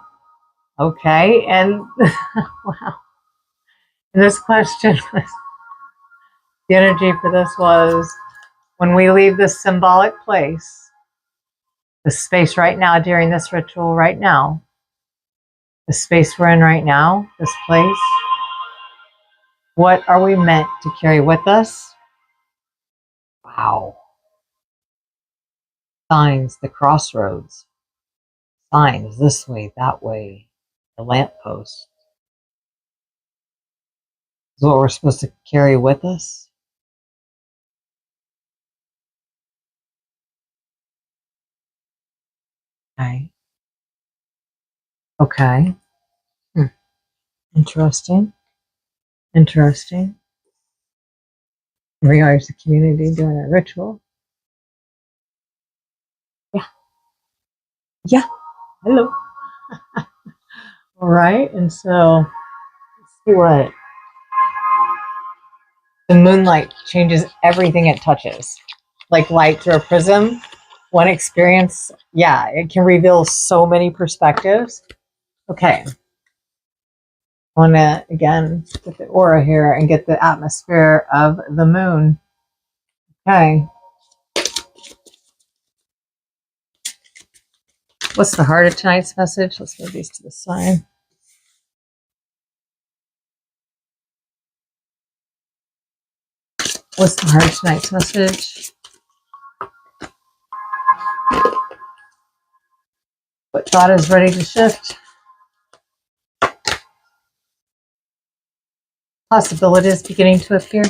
S1: Okay, and wow. And this question was, the energy for this was, when we leave this symbolic place, the space right now during this ritual right now, the space we're in right now, this place. What are we meant to carry with us? Wow. Signs, the crossroads. Signs, this way, that way. The lamppost. Is what we're supposed to carry with us. Okay. Okay. Interesting. Interesting. Here we are as a community doing a ritual. Yeah. Yeah. Hello. All right. And so let's see what the moonlight changes everything it touches. Like light through a prism. One experience, yeah, it can reveal so many perspectives. Okay. I want to, again, get the aura here and get the atmosphere of the moon. Okay. What's the heart of tonight's message? Let's move these to the side. What's the heart of tonight's message? What thought is ready to shift? Possibilities beginning to appear.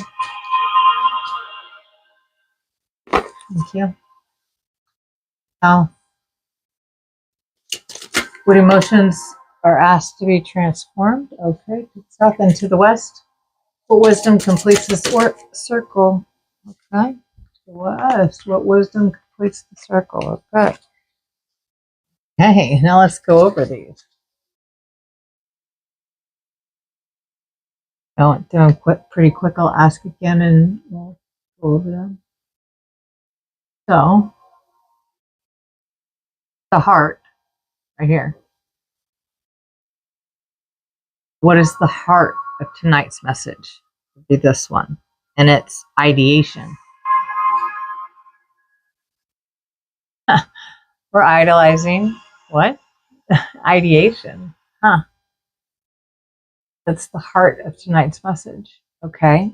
S1: Thank you. Now, what emotions are asked to be transformed? Okay, to the south and to the west. What wisdom completes this circle? Okay, to the west. What wisdom completes the circle? Okay. Hey, now let's go over these. I went through them pretty quick. I'll ask again and we'll go over them. So, the heart, right here. What is the heart of tonight's message? It'll be this one. And it's ideation. We're idolizing what? Ideation. Huh. That's the heart of tonight's message. Okay.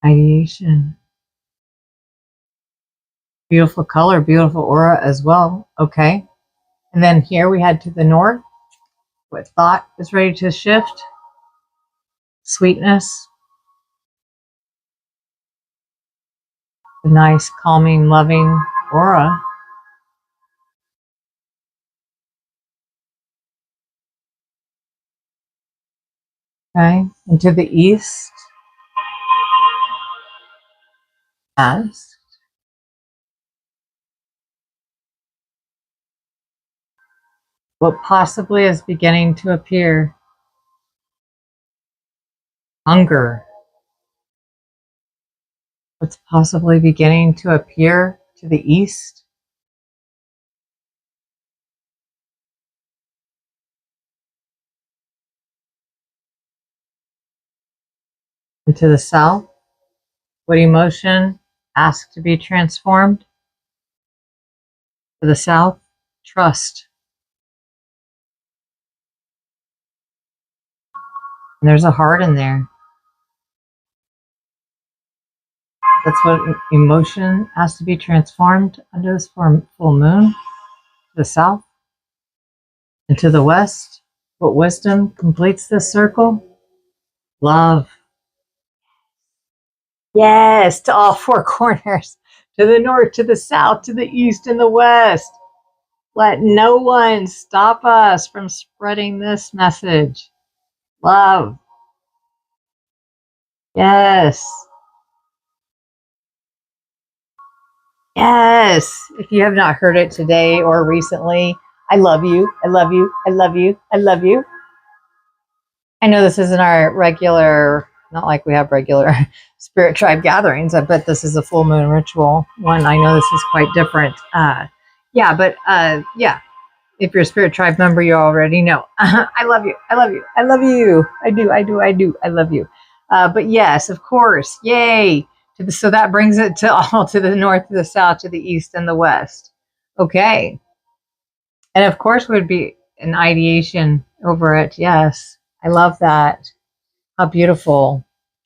S1: Ideation. Beautiful color, beautiful aura as well. Okay. And then here we head to the north. What thought is ready to shift? Sweetness. The nice, calming, loving aura. Okay. And to the east. As what possibly is beginning to appear? Hunger. What's possibly beginning to appear to the east? And to the south? What emotion asked to be transformed? To the south? Trust. And there's a heart in there. That's what emotion has to be transformed under this full moon. To the south and to the west. What wisdom completes this circle? Love. Yes, to all four corners. To the north, to the south, to the east, and the west. Let no one stop us from spreading this message. Love. Yes. Yes. If you have not heard it today or recently, I love you. I love you. I love you. I love you. I know this isn't our regular, not like we have regular spirit tribe gatherings. I bet this is a full moon ritual one. I know this is quite different. Yeah. If you're a spirit tribe member, you already know. I love you. I love you. I love you. I do. I love you. But yes, of course. Yay. So that brings it to all to the north, to the south, to the east, and the west. Okay. And of course would be an ideation over it. Yes. I love that. How beautiful.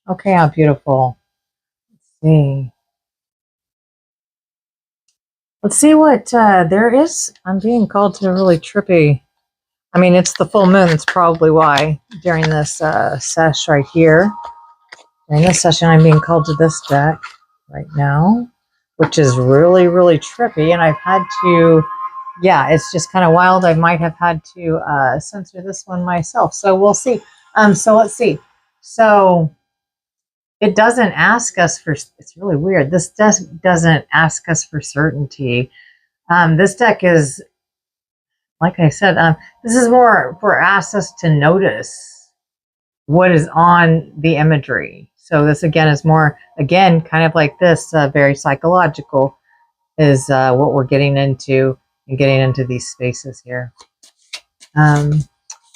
S1: Okay, how beautiful. Let's see. Let's see what there is. I'm being called to a really trippy. I mean, it's the full moon. That's probably why during this sesh right here. During this session, I'm being called to this deck right now, which is really, really trippy. And I've had to, yeah, it's just kind of wild. I might have had to censor this one myself. So we'll see. So let's see. So it doesn't ask us for, it's really weird. This deck doesn't ask us for certainty. This deck is, like I said, this is more for asks us to notice what is on the imagery. So this again is more, again, kind of like this, very psychological is what we're getting into and getting into these spaces here.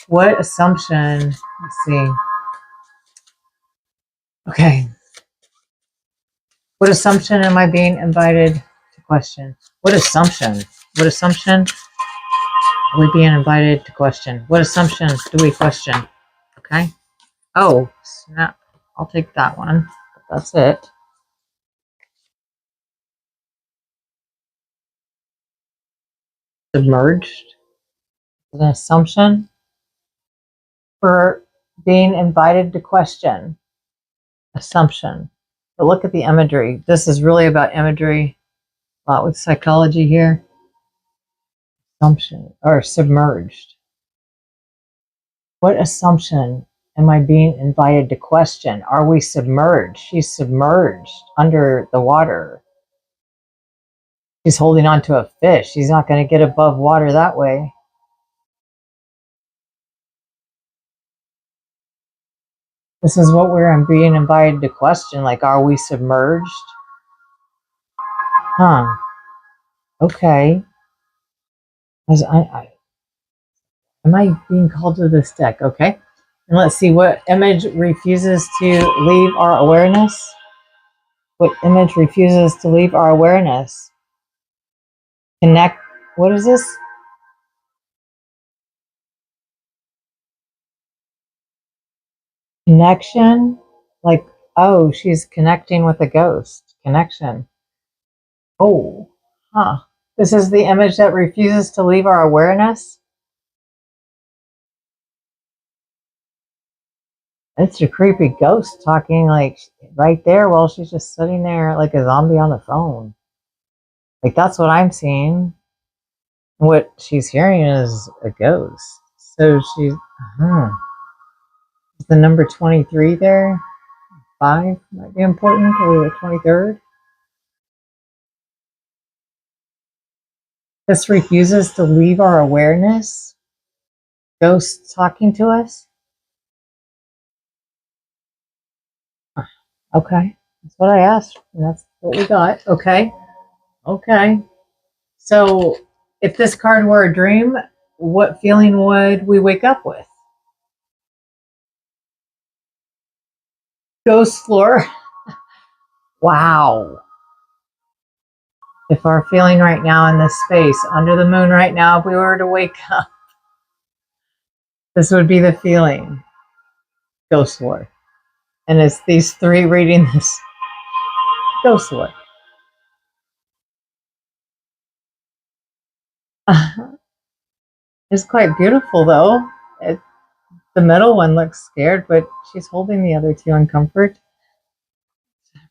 S1: What assumption, let's see. Okay. What assumption am I being invited to question? What assumption? What assumption are we being invited to question? What assumption do we question? Okay. Oh, snap. I'll take that one. That's it. Submerged. An assumption for being invited to question. Assumption. But look at the imagery. This is really about imagery. A lot with psychology here. Assumption or submerged. What assumption am I being invited to question? Are we submerged? She's submerged under the water. She's holding on to a fish. She's not going to get above water that way. This is what we're being invited to question. Like, are we submerged? Huh. Okay. Am I being called to this deck? Okay. And let's see what image refuses to leave our awareness. What image refuses to leave our awareness? Connect. What is this? Connection? Like, oh, she's connecting with a ghost. Connection. Oh, huh. This is the image that refuses to leave our awareness? It's a creepy ghost talking like right there while she's just sitting there like a zombie on the phone. Like that's what I'm seeing. What she's hearing is a ghost. So she's, is the number 23 there? 5 might be important, or the 23rd. This refuses to leave our awareness. Ghosts talking to us. Okay, that's what I asked, and that's what we got. Okay, okay. So, if this card were a dream, what feeling would we wake up with? Ghost floor. Wow. If our feeling right now in this space, under the moon right now, if we were to wake up, this would be the feeling. Ghost floor. And it's these three reading this ghost floor. It's quite beautiful though. The middle one looks scared, but she's holding the other two in comfort.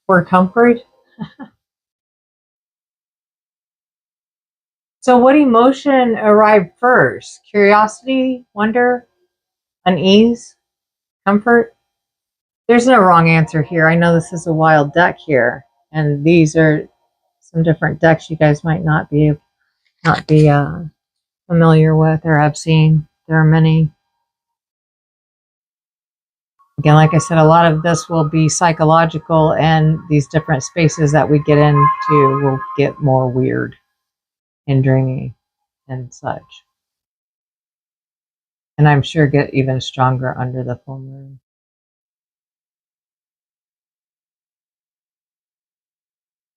S1: For comfort. So what emotion arrived first? Curiosity, wonder, unease, comfort? There's no wrong answer here. I know this is a wild deck here, and these are some different decks you guys might not be familiar with or have seen. There are many. Again, like I said, a lot of this will be psychological, and these different spaces that we get into will get more weird and dreamy and such. And I'm sure get even stronger under the full moon.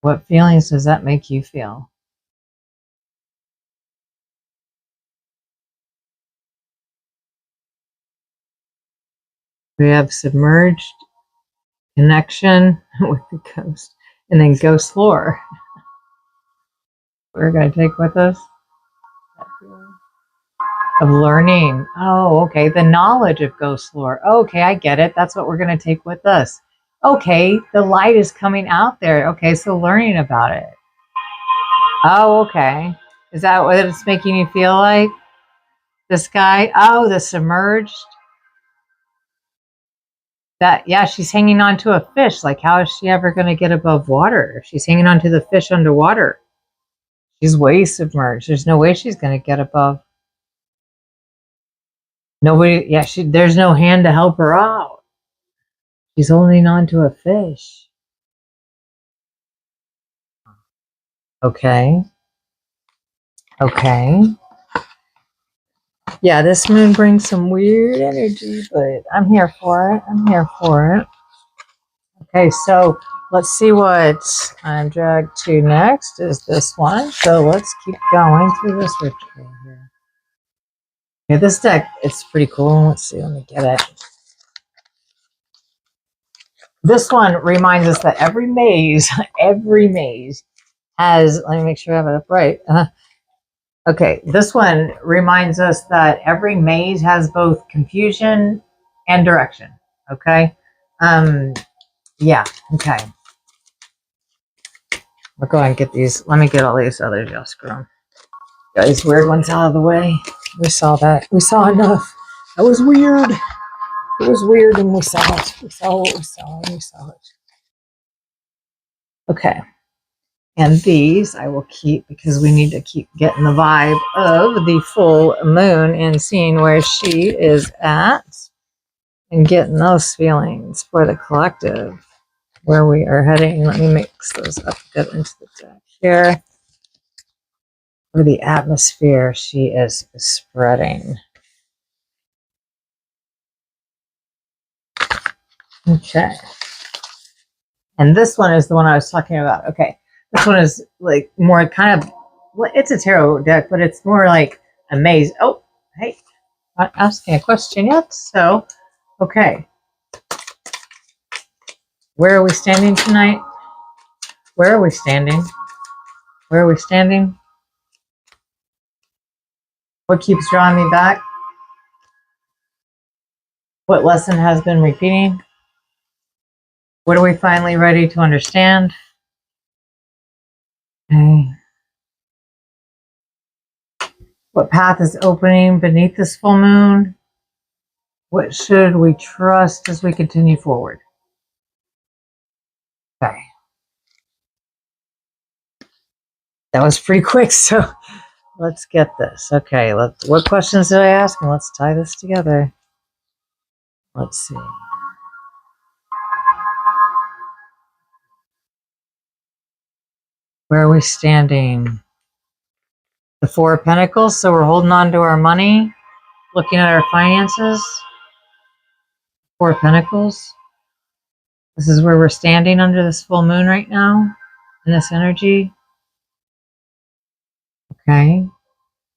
S1: What feelings does that make you feel? We have submerged, connection with the ghost, and then ghost lore. We're going to take with us of learning. Oh, okay. The knowledge of ghost lore. Okay, I get it. That's what we're going to take with us. Okay, the light is coming out there. Okay, so learning about it. Oh, okay. Is that what it's making you feel like? The sky? Oh, the submerged. That, yeah, she's hanging on to a fish. Like, how is she ever going to get above water? If she's hanging on to the fish underwater, she's way submerged. There's no way she's going to get above. Nobody, yeah, there's no hand to help her out. She's holding on to a fish. Okay. Okay. Yeah, this moon brings some weird energy, but I'm here for it. I'm here for it. Okay, so let's see what I'm dragged to next is this one. So let's keep going through this ritual here. Okay, this deck, it's pretty cool. Let's see, let me get it. This one reminds us that every maze has, let me make sure I have it up right. Okay, this one reminds us that every maze has both confusion and direction. Okay. Yeah, okay. We'll go ahead and get these. Let me get all these other just grown. Got these weird ones out of the way. We saw that. We saw enough. That was weird. It was weird and we saw it. We saw what we saw and we saw it. Okay. And these I will keep because we need to keep getting the vibe of the full moon and seeing where she is at and getting those feelings for the collective, where we are heading. Let me mix those up, get into the deck here. For the atmosphere she is spreading. Okay. And this one is the one I was talking about. Okay. This one is like more kind of, it's a tarot deck, but it's more like a maze. Oh, hey, not asking a question yet. So, okay. Where are we standing tonight? Where are we standing? Where are we standing? What keeps drawing me back? What lesson has been repeating? What are we finally ready to understand? Okay. What path is opening beneath this full moon? What should we trust as we continue forward? Okay. That was pretty quick, so let's get this. Okay, what questions did I ask? And let's tie this together. Let's see. Where are we standing? The Four of Pentacles, so we're holding on to our money, looking at our finances. Four of Pentacles. This is where we're standing under this full moon right now, in this energy. Okay.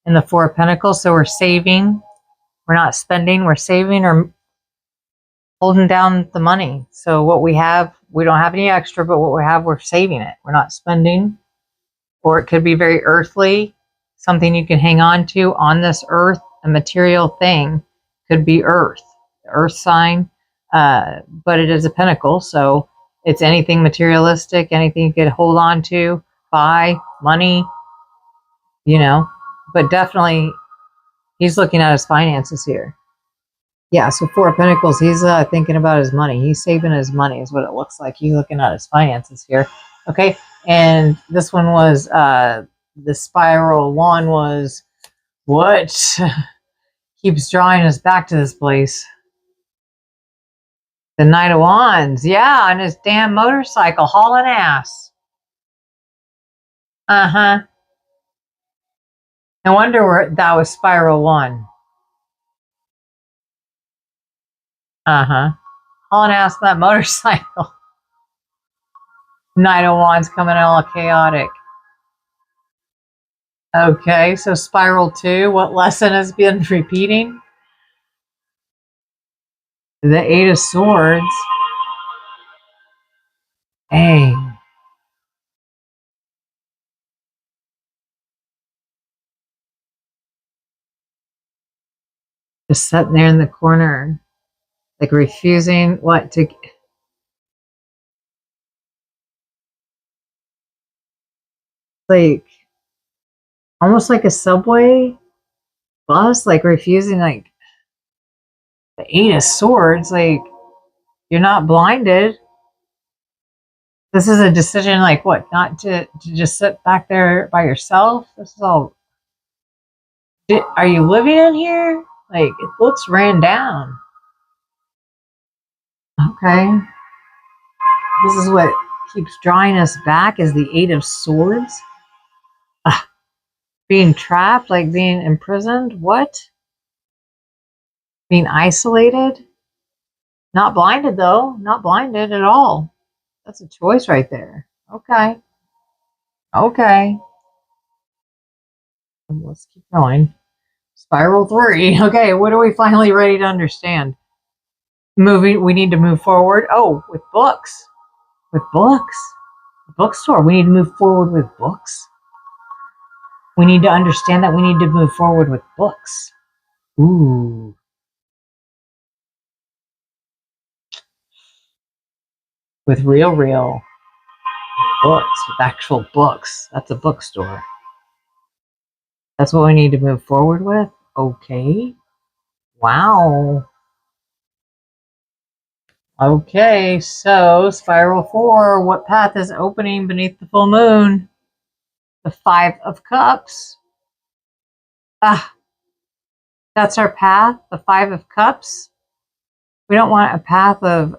S1: And the Four of Pentacles, so we're saving. We're not spending, we're saving or holding down the money. So what we have, we don't have any extra, but what we have, we're saving it. We're not spending. Or it could be very earthly, something you can hang on to on this earth, a material thing. Could be earth, the earth sign, but it is a pentacle, so it's anything materialistic, anything you could hold on to, buy, money, you know. But definitely, he's looking at his finances here. Yeah, so Four of Pentacles, he's thinking about his money. He's saving his money is what it looks like. He's looking at his finances here. Okay, and this one was, the spiral one was, what keeps drawing us back to this place? The Knight of Wands. Yeah, on his damn motorcycle, hauling ass. Uh-huh. No wonder where that was spiral one. Uh-huh. Hauling ass on that motorcycle. Knight of Wands coming all chaotic. Okay, so spiral two, what lesson has been repeating? The Eight of Swords. Dang. Just sitting there in the corner, like refusing what to. Like, almost like a subway bus, like refusing, like the Eight of Swords. Like, you're not blinded. This is a decision, like what? Not to just sit back there by yourself. This is all. Are you living in here? Like, it looks ran down. Okay. This is what keeps drawing us back is the Eight of Swords. Being trapped, like being imprisoned. What? Being isolated. Not blinded, though. Not blinded at all. That's a choice right there. Okay. Okay. Let's keep going. Spiral 3. Okay, what are we finally ready to understand? Moving, we need to move forward. Oh, with books. With books. Bookstore. We need to move forward with books. We need to understand that we need to move forward with books. Ooh. With real books, with actual books. That's a bookstore. That's what we need to move forward with? Okay. Wow. Okay, so Spiral 4, what path is opening beneath the full moon? The Five of Cups. Ah, that's our path, the Five of Cups. We don't want a path of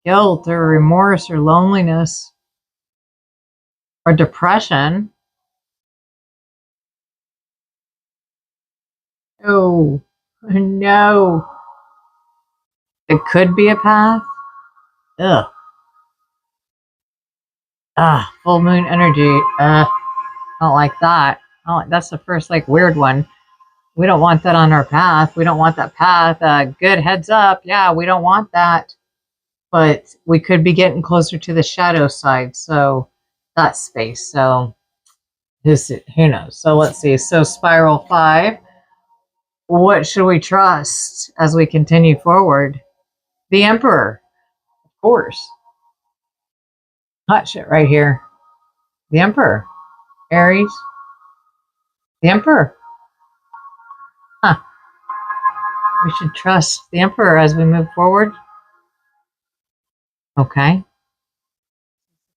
S1: guilt or remorse or loneliness or depression. Oh, no. It could be a path. Ugh. Full moon energy. I don't like that. That's the first like weird one. We don't want that on our path. We don't want that path. Good heads up. Yeah, we don't want that. But we could be getting closer to the shadow side. So that space. So who knows? So let's see. So Spiral 5. What should we trust as we continue forward? The Emperor, of course. Hot shit right here. The Emperor. Aries. The Emperor. Huh. We should trust the Emperor as we move forward. Okay.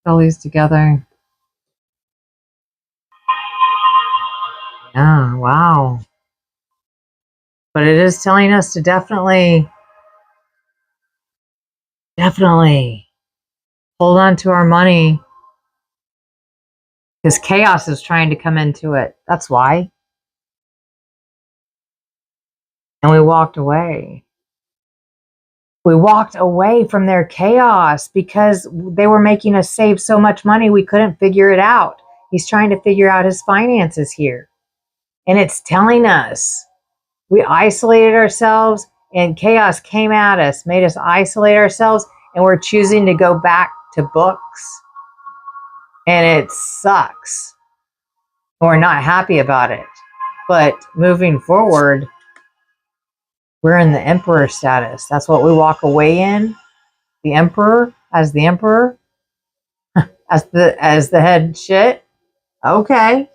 S1: All these together. Yeah, wow. But it is telling us to definitely hold on to our money. Because chaos is trying to come into it. That's why. And we walked away. We walked away from their chaos because they were making us save so much money we couldn't figure it out. He's trying to figure out his finances here. And it's telling us we isolated ourselves and chaos came at us, made us isolate ourselves, and we're choosing to go back to books. And it sucks. We're not happy about it. But moving forward, we're in the Emperor status. That's what we walk away in. The Emperor, as the Emperor, as the head shit. Okay.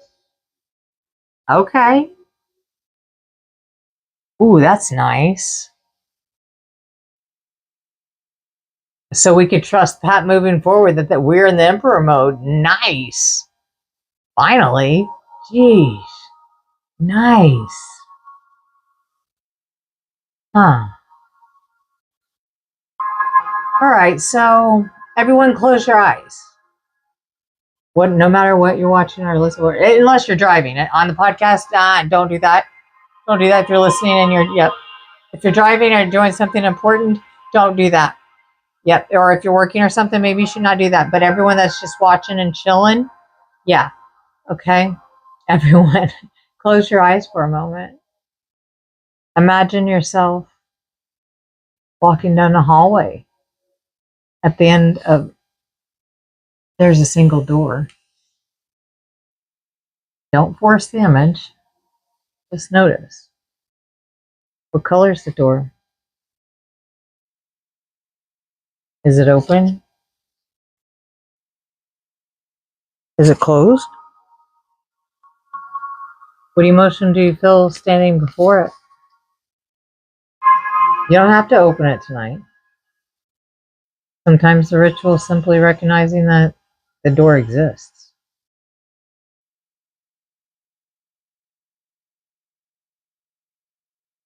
S1: Okay. Ooh, that's nice. So we could trust Pat moving forward that we're in the Emperor mode. Nice. Finally. Jeez. Nice. Huh. All right, so everyone close your eyes. No matter what you're watching or listening, unless you're driving on the podcast, don't do that. Don't do that if you're listening and if you're driving or doing something important, don't do that. Yep. Or if you're working or something, maybe you should not do that. But everyone that's just watching and chilling, yeah. Okay. Everyone, close your eyes for a moment. Imagine yourself walking down the hallway. At the end of, there's a single door. Don't force the image. Just notice. What color is the door? Is it open? Is it closed? What emotion do you feel standing before it? You don't have to open it tonight. Sometimes the ritual is simply recognizing that the door exists.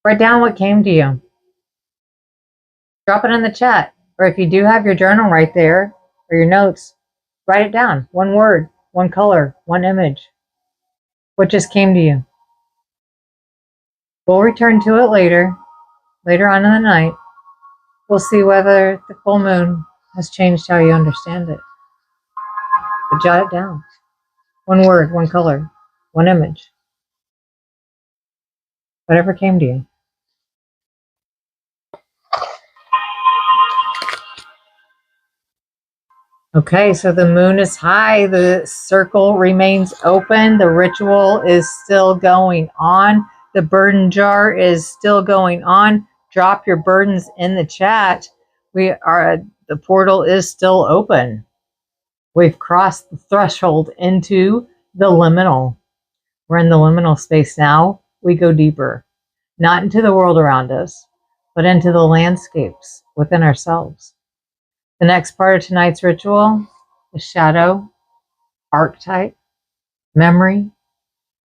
S1: Write down what came to you. Drop it in the chat. Or if you do have your journal right there, or your notes, write it down. One word, one color, one image. What just came to you? We'll return to it later on in the night. We'll see whether the full moon has changed how you understand it. But jot it down. One word, one color, one image. Whatever came to you. Okay, so the moon is high. The circle remains open. The ritual is still going on. The burden jar is still going on. Drop your burdens in the chat. The portal is still open. We've crossed the threshold into the liminal. We're in the liminal space now. We go deeper, not into the world around us, but into the landscapes within ourselves. The next part of tonight's ritual is shadow, archetype, memory,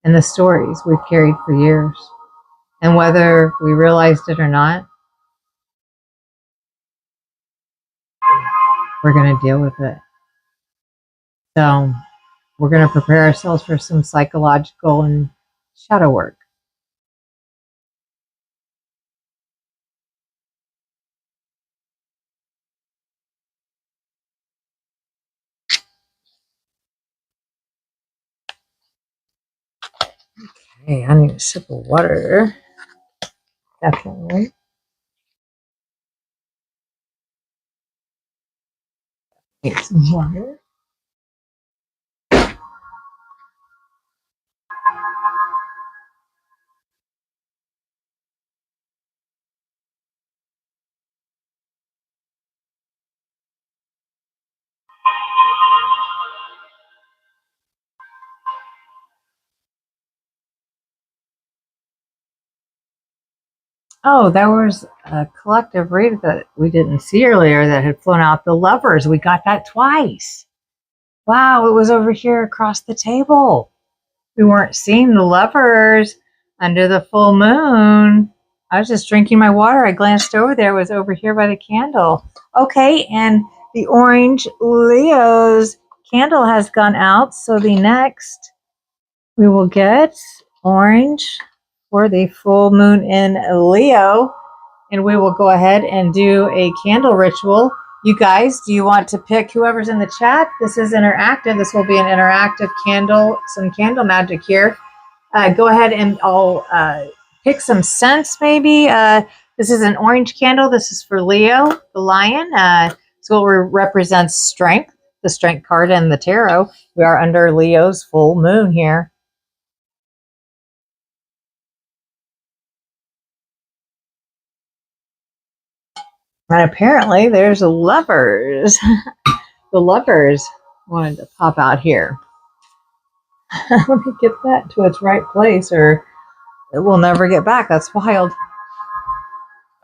S1: and the stories we've carried for years. And whether we realized it or not, we're going to deal with it. So we're going to prepare ourselves for some psychological and shadow work. Okay, I need a sip of water. Definitely. Need some water. Oh, there was a collective read that we didn't see earlier that had flown out. The Lovers. We got that twice. Wow, it was over here across the table. We weren't seeing the Lovers under the full moon. I was just drinking my water. I glanced over there. It was over here by the candle. Okay, and the orange Leo's candle has gone out. So the next we will get orange for the full moon in Leo. And we will go ahead and do a candle ritual. You guys, do you want to pick whoever's in the chat? This is interactive. This will be an interactive candle, some candle magic here. Go ahead and I'll pick some scents maybe. This is an orange candle. This is for Leo, the lion. So it represents strength, the strength card in the tarot. We are under Leo's full moon here. And apparently there's Lovers. The Lovers wanted to pop out here. Let me get that to its right place or it will never get back. That's wild.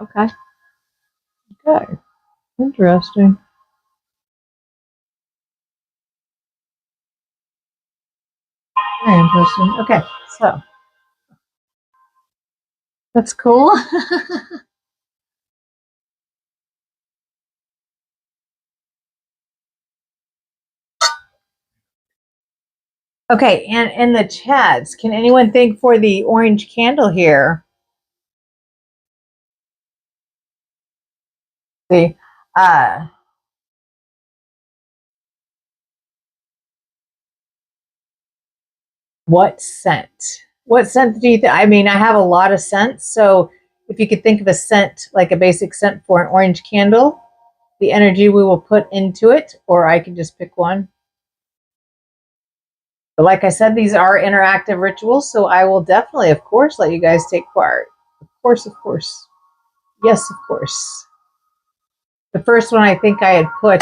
S1: Okay. Okay. Interesting. Very interesting. Okay, so that's cool. Okay, and in the chats, can anyone think for the orange candle here? See, what scent? What scent do you think? I mean, I have a lot of scents, so if you could think of a scent, like a basic scent for an orange candle, the energy we will put into it, or I can just pick one. But like I said, these are interactive rituals, so I will definitely, of course, let you guys take part. Of course, of course. Yes, of course. The first one, I think I had put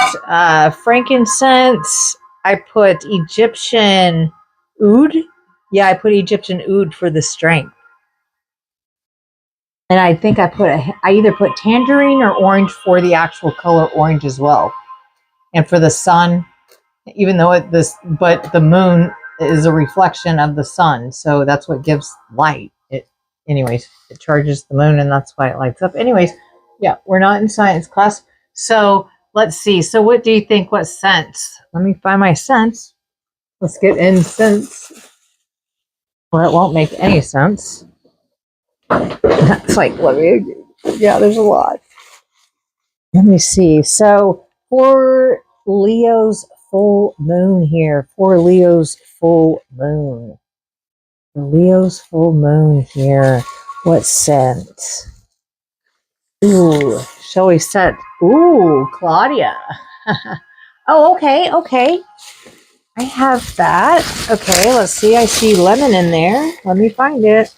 S1: frankincense. I put Egyptian oud. Yeah, I put Egyptian oud for the strength. And I think I either put tangerine or orange for the actual color orange as well. And for the sun, even though but the moon is a reflection of the sun, so that's what gives light. Anyways, it charges the moon, and that's why it lights up. Anyways, yeah, we're not in science class, so let's see. So, what do you think? What sense? Let me find my sense. Let's get in sense. Well, it won't make any sense. That's like yeah, there's a lot. Let me see. So for Leo's full moon here, for Leo's full moon. Leo's full moon here. What scent? Ooh, shall we set? Ooh, Claudia. Oh, okay, okay. I have that. Okay, let's see. I see lemon in there. Let me find it.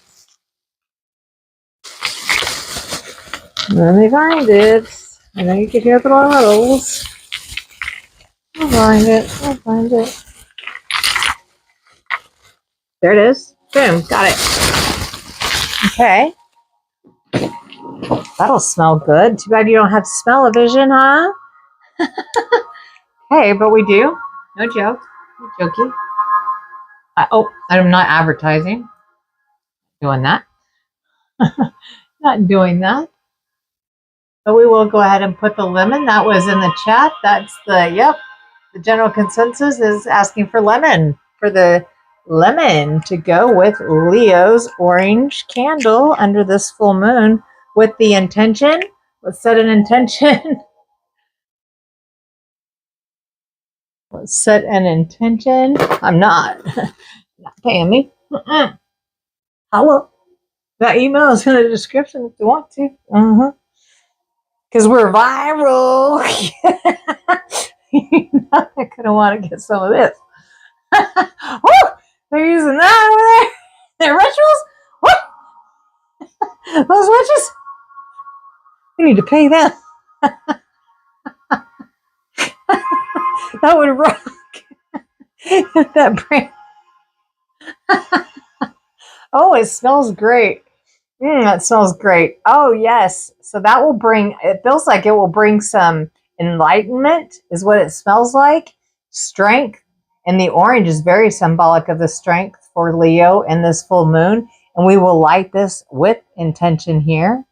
S1: Let me find it. I know you can hear the bottles. I'll find it. I'll find it. There it is. Boom. Got it. Okay. That'll smell good. Too bad you don't have smell-o-vision, huh? Hey, but we do. No joke. No jokey. I'm not advertising. Doing that. Not doing that. But we will go ahead and put the lemon. That was in the chat. That's the general consensus is asking for lemon. For the lemon to go with Leo's orange candle under this full moon with the intention. Let's set an intention. Let's set an intention. I'm not paying me. Hello. That email is in the description if you want to. Because we're viral. You know, I kind of want to get some of this. Woo! They're using that over there. Their rituals. Woo! Those witches. We need to pay them. That would rock. That brand. Oh, it smells great. That smells great. Oh, yes. So that will it feels like it will bring some enlightenment, is what it smells like. Strength. And the orange is very symbolic of the strength for Leo in this full moon. And we will light this with intention here.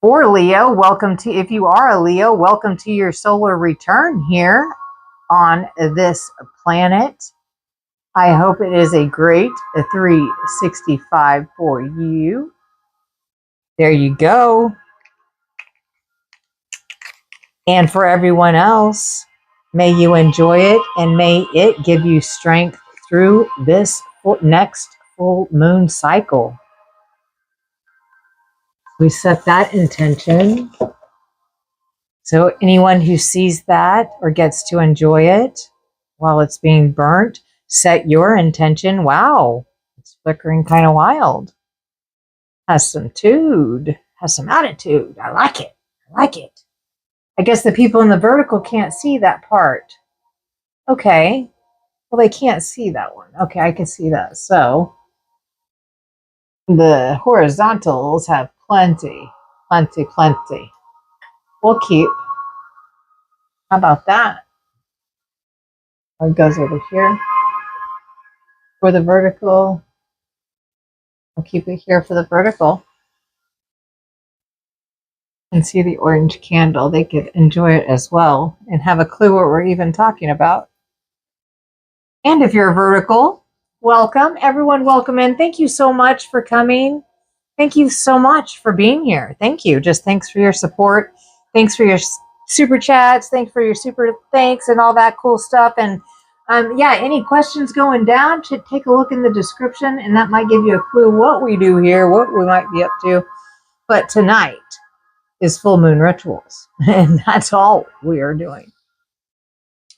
S1: For Leo, if you are a Leo, welcome to your solar return here on this planet. I hope it is a great 365 for you. There you go. And for everyone else, may you enjoy it and may it give you strength through this next full moon cycle. We set that intention. So anyone who sees that or gets to enjoy it while it's being burnt, set your intention. Wow, it's flickering kind of wild. Has some tude, has some attitude. I like it. I like it. I guess the people in the vertical can't see that part. Okay. Well, they can't see that one. Okay, I can see that. So the horizontals have plenty. We'll keep. How about that? It goes over here for the vertical. I'll keep it here for the vertical. And see the orange candle. They could enjoy it as well and have a clue what we're even talking about. And if you're vertical, welcome. Everyone, welcome in. Thank you so much for coming. Thank you so much for being here. Thank you. Just thanks for your support. Thanks for your super chats. Thanks for your super thanks and all that cool stuff. And yeah, any questions going down, take a look in the description, and that might give you a clue what we do here, what we might be up to. But tonight is full moon rituals, and that's all we are doing.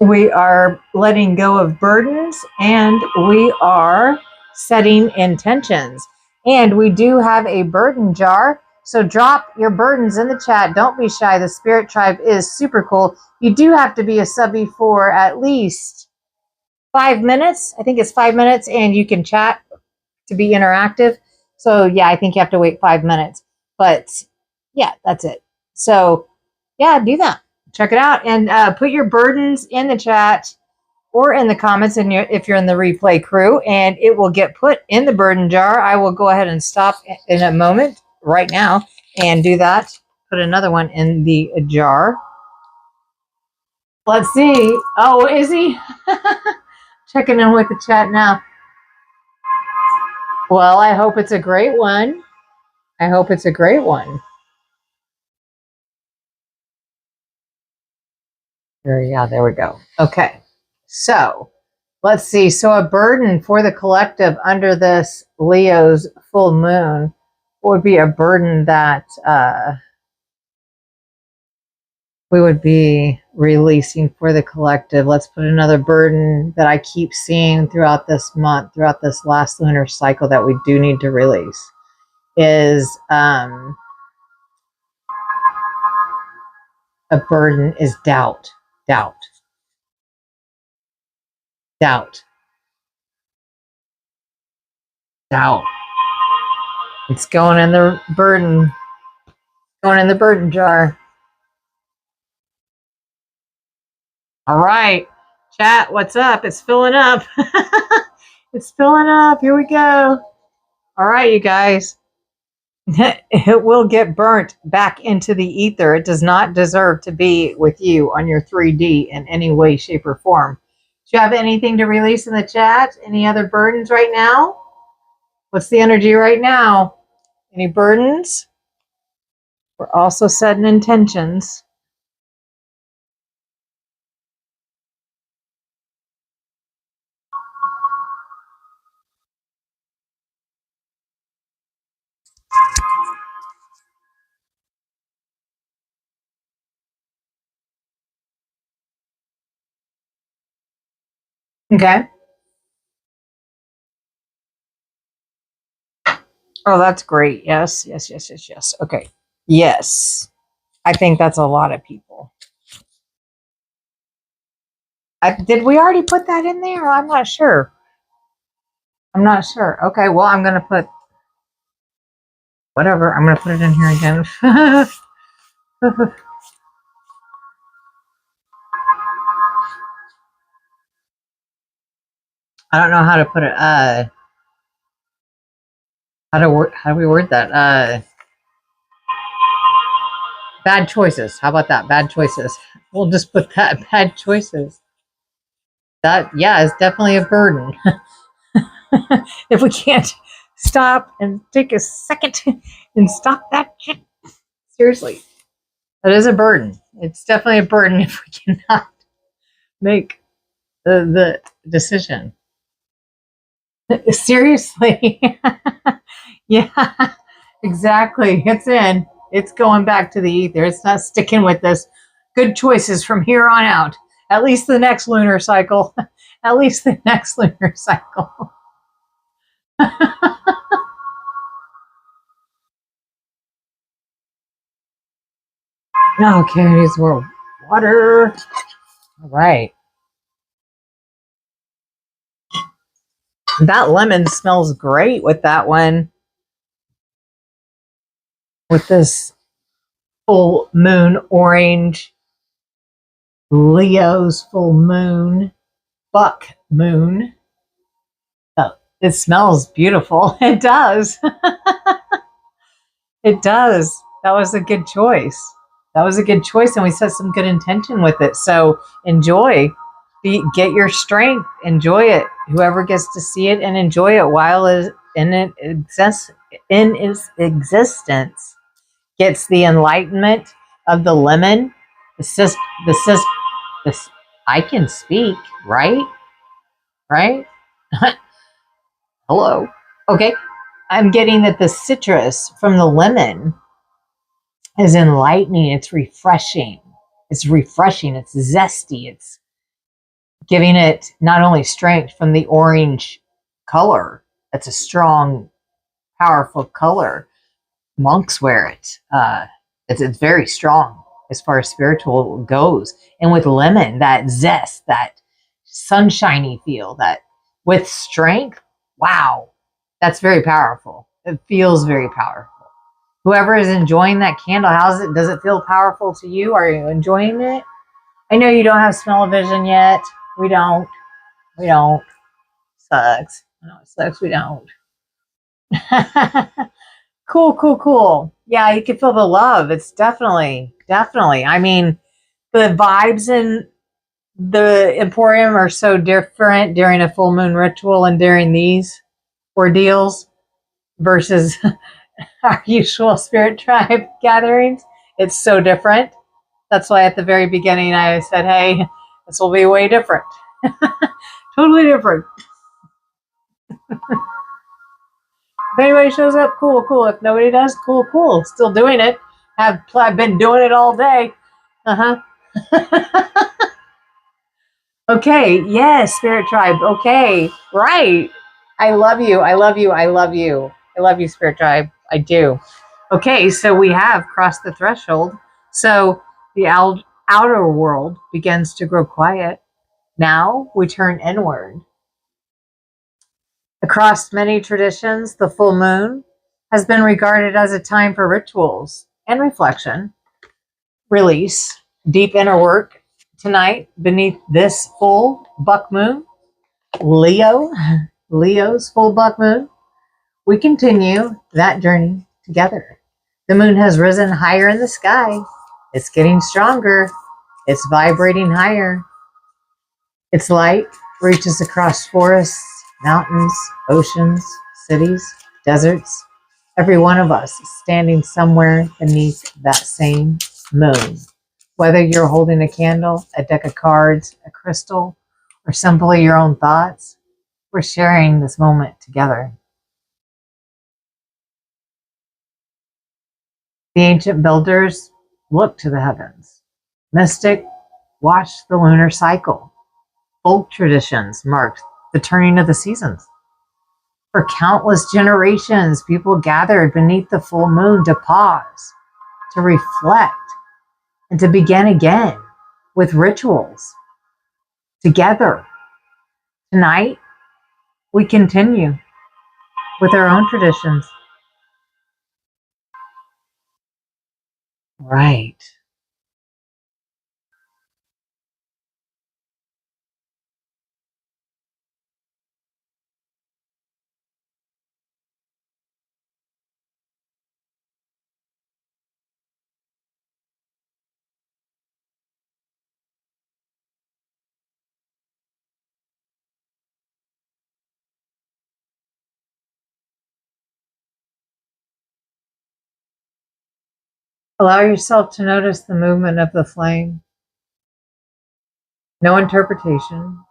S1: We are letting go of burdens, and we are setting intentions. And we do have a burden jar. So drop your burdens in the chat. Don't be shy. The Spirit Tribe is super cool. You do have to be a subby for at least 5 minutes. I think it's 5 minutes, and you can chat to be interactive. So yeah, I think you have to wait 5 minutes. But yeah, that's it. So yeah, do that. Check it out, and put your burdens in the chat or in the comments if you're in the replay crew, and it will get put in the burden jar. I will go ahead and stop in a moment right now and do that. Put another one in the jar. Let's see. Oh, is he? Checking in with the chat now. Well, I hope it's a great one. I hope it's a great one. There we go. Okay. So let's see. So a burden for the collective under this Leo's full moon would be a burden that we would be releasing for the collective. Let's put another burden that I keep seeing throughout this month, throughout this last lunar cycle, that we do need to release is a burden is doubt. It's going in the burden jar. All right, chat, what's up? It's filling up. It's filling up. Here we go. All right, you guys. It will get burnt back into the ether. It does not deserve to be with you on your 3D in any way, shape, or form. Do you have anything to release in the chat? Any other burdens right now? What's the energy right now? Any burdens? We're also setting intentions. Okay. Oh, that's great. Yes. Okay. Yes. I think that's a lot of people. Did we already put that in there? I'm not sure. Okay, well, I'm going to put whatever. I'm going to put it in here again. I don't know how to put it. How do we word that? Bad choices. How about that? Bad choices. We'll just put that. Bad choices. That, yeah, is definitely a burden. If we can't stop and take a second and stop that shit. Seriously. That is a burden. It's definitely a burden if we cannot make the decision. Seriously. Yeah, exactly. It's in. It's going back to the ether. It's not sticking with this. Good choices from here on out. At least the next lunar cycle. At least the next lunar cycle. Okay, needs more water. All right. That lemon smells great with that one. With this full moon orange. Leo's full moon. Buck moon. Oh, it smells beautiful. It does. It does. That was a good choice. And we set some good intention with it. So enjoy. Get your strength. Enjoy it. Whoever gets to see it and enjoy it while is in its existence gets the enlightenment of the lemon. I can speak, right? Right? Hello. Okay. I'm getting that the citrus from the lemon is enlightening. It's refreshing. It's refreshing. It's zesty. It's giving it not only strength from the orange color. That's a strong, powerful color. Monks wear it. It's very strong as far as spiritual goes. And with lemon, that zest, that sunshiny feel, that with strength, wow, that's very powerful. It feels very powerful. Whoever is enjoying that candle, does it feel powerful to you? Are you enjoying it? I know you don't have smell-o-vision yet. We don't. We don't. Sucks. I know it sucks. We don't. Cool, cool, cool. Yeah, you can feel the love. It's definitely. I mean, the vibes in the Emporium are so different during a full moon ritual and during these ordeals versus our usual spirit tribe gatherings. It's so different. That's why at the very beginning I said, hey, this will be way different. Totally different. If anybody shows up, cool, cool. If nobody does, cool, cool. Still doing it. I've been doing it all day. Okay, yes, Spirit Tribe. Okay, right. I love you. I love you. I love you. I love you, Spirit Tribe. I do. Okay, so we have crossed the threshold. So the outer world begins to grow quiet. Now we turn inward. Across many traditions, the full moon has been regarded as a time for rituals and reflection, release, deep inner work. Tonight, beneath this full buck moon, Leo's full buck moon, we continue that journey together. The moon has risen higher in the sky. It's getting stronger. It's vibrating higher. Its light reaches across forests, mountains, oceans, cities, deserts. Every one of us is standing somewhere beneath that same moon. Whether you're holding a candle, a deck of cards, a crystal, or simply your own thoughts, we're sharing this moment together. The ancient builders looked to the heavens. Mystic watched the lunar cycle. Folk traditions marked the turning of the seasons. For countless generations, people gathered beneath the full moon to pause, to reflect, and to begin again with rituals together. Tonight, we continue with our own traditions. Right. Allow yourself to notice the movement of the flame. No interpretation,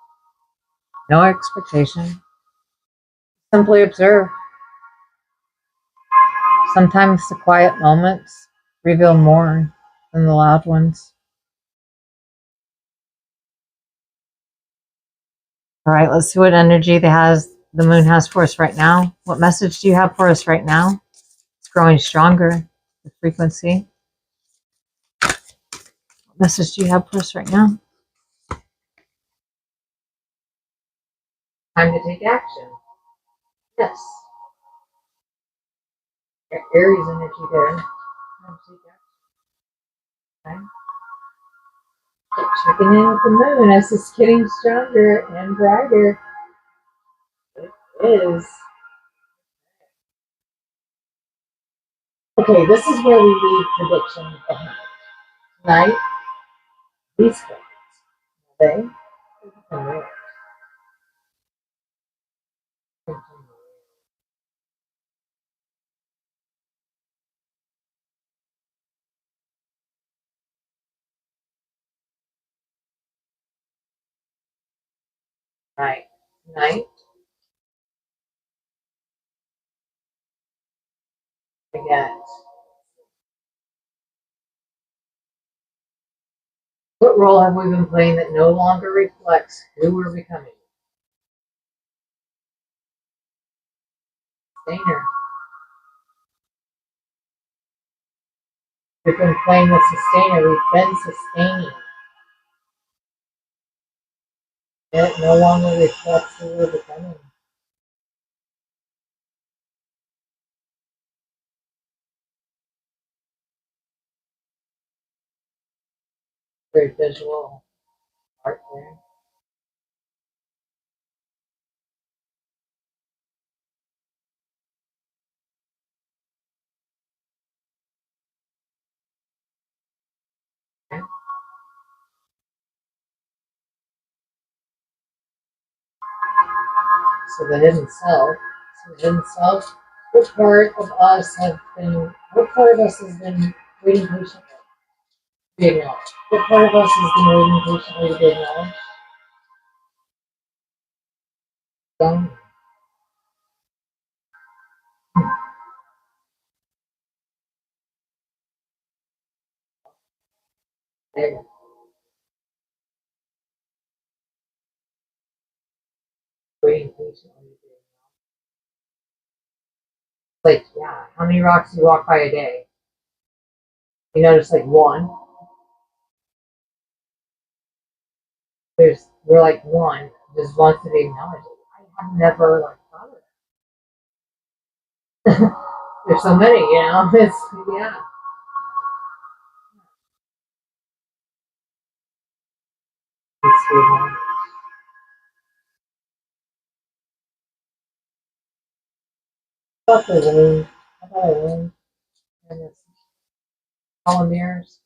S1: no expectation. Simply observe. Sometimes the quiet moments reveal more than the loud ones. All right, let's see what energy the moon has for us right now. What message do you have for us right now? It's growing stronger, the frequency. What message do you have for us right now? Time to take action. Yes. Got Aries energy there. Time to take action. Okay. Checking in with the moon as it's getting stronger and brighter. It is. Okay, this is where we leave predictions behind. Tonight, these things. They continue. Right. Tonight, again. What role have we been playing that no longer reflects who we're becoming? Sustainer. We've been playing the sustainer. We've been sustaining. It no longer reflects who we're becoming. Very visual art there. Okay. So the hidden self. So the hidden self. What part of us have been? What part of us has been waiting patiently to be acknowledged? What part of us has been waiting patiently to be acknowledged? Don't. There. Waiting patiently to be acknowledged. Like, yeah, how many rocks do you walk by a day? You notice like one. We're like one just wants to be acknowledged. I have never like thought of it. There's so many, you know. It's yeah. It's really nice. How about the room? How about a room and this all mirrors?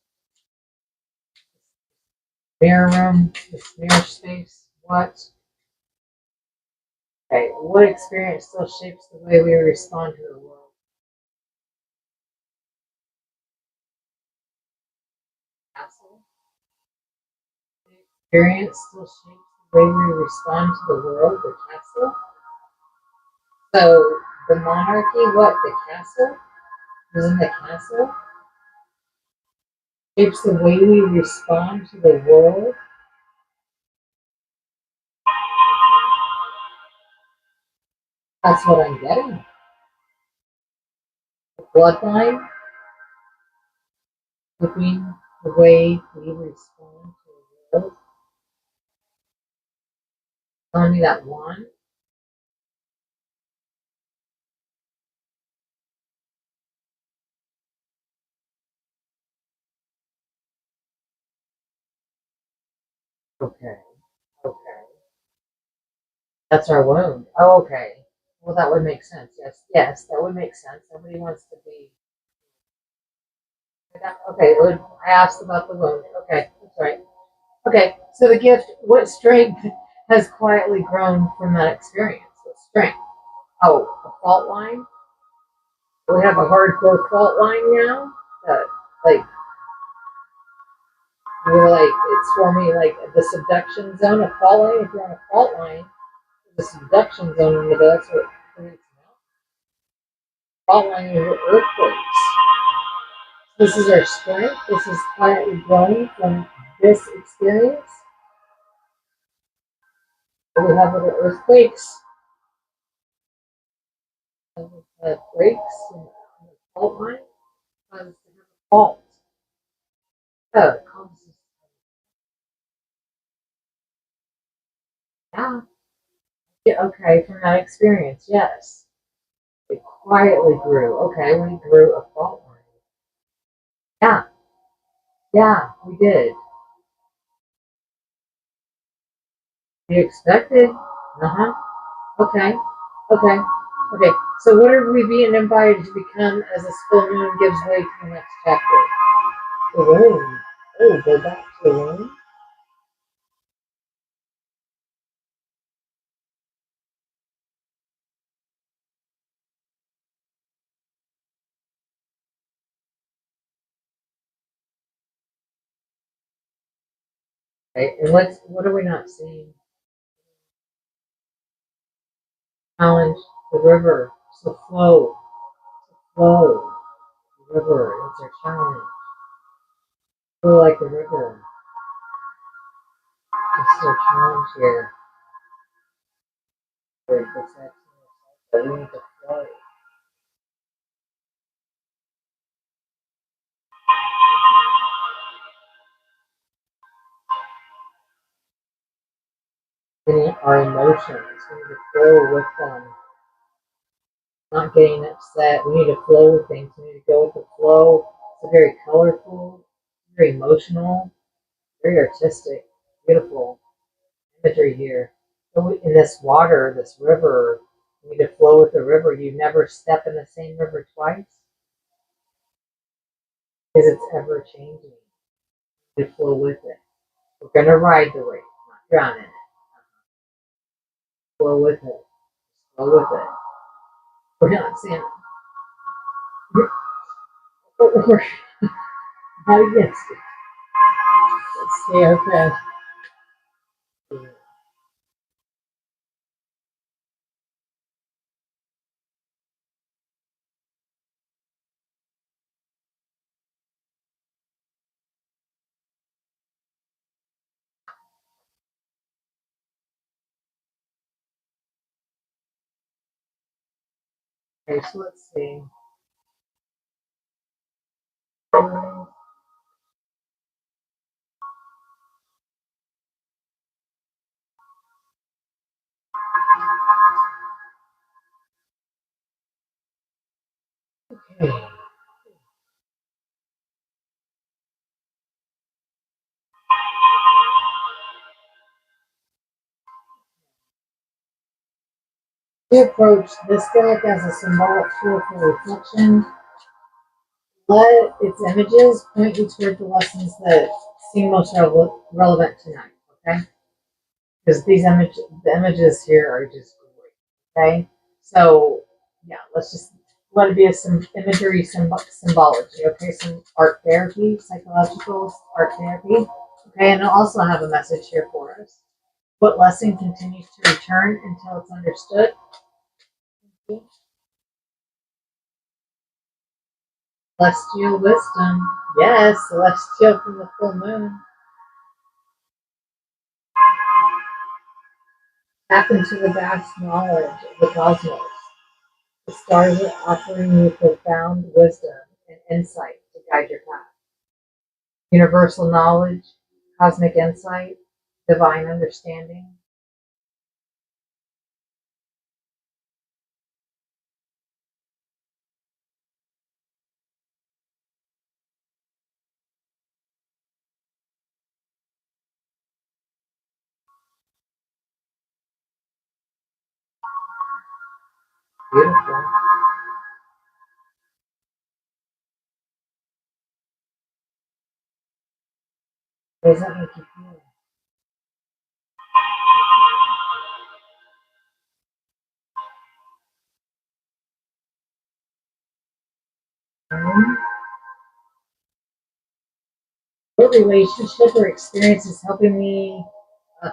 S1: Mirror room, this mirror space. What? Okay, what experience still shapes the way we respond to the world? Castle. The experience still shapes the way we respond to the world. The castle. So the monarchy, what? The castle? Was in the castle? Shapes the way we respond to the world. That's what I'm getting. The bloodline, shaping the way we respond to the world. Telling me that one. Okay. Okay. That's our wound. Oh, okay. Well, that would make sense. Yes. Yes, that would make sense. Nobody wants to be. Okay. I asked about the wound. Okay. That's right. Okay. So the gift. What strength has quietly grown from that experience? What strength? Oh, a fault line. We have a hardcore fault line now. That like we're like it's forming like the subduction zone. A fault line. If you're on a fault line, the subduction zone in the middle. That's what creates fault line is earthquakes. This is our strength. This is quietly growing from this experience. And we have little earthquakes, and we have breaks and fault line causes to have a fault. Oh, it causes yeah. Yeah, okay, from that experience, yes. It quietly grew. Okay, we grew a fault line. Yeah, yeah, we did. You expected. Uh-huh. Okay. Okay. Okay. So what are we being invited to become as this full moon gives way to the next chapter? The room. Oh, go back to the room. Okay. And what are we not seeing? Challenge the river. So flow. Flow. The river. That's our challenge. Flow like the river. This is a challenge here. For protection, but we need to flow. Getting our emotions. We need to flow with them. Not getting upset. We need to flow with things. We need to go with the flow. It's very colorful, very emotional, very artistic, beautiful imagery here. So in this water, this river, you need to flow with the river. You never step in the same river twice because it's ever changing. You flow with it. We're gonna ride the wave, not drown in it. Flow with it. Flow with it. We're not saying we're not against it. Let's stay okay. Okay, so let's see. Okay. We approach this deck as a symbolic tool for reflection. Let its images point you toward the lessons that seem most relevant tonight, okay? Because the images here are just great, okay? So, yeah, let's just let it be some imagery symbology, okay? Some art therapy, psychological art therapy, okay? And I'll also have a message here for us. What lesson continues to return until it's understood? Celestial wisdom. Yes, celestial from the full moon. Tap into the vast knowledge of the cosmos. The stars are offering you profound wisdom and insight to guide your path. Universal knowledge, cosmic insight, divine understanding. Beautiful. What does that make you feel? What relationship or experience is helping me? Uh,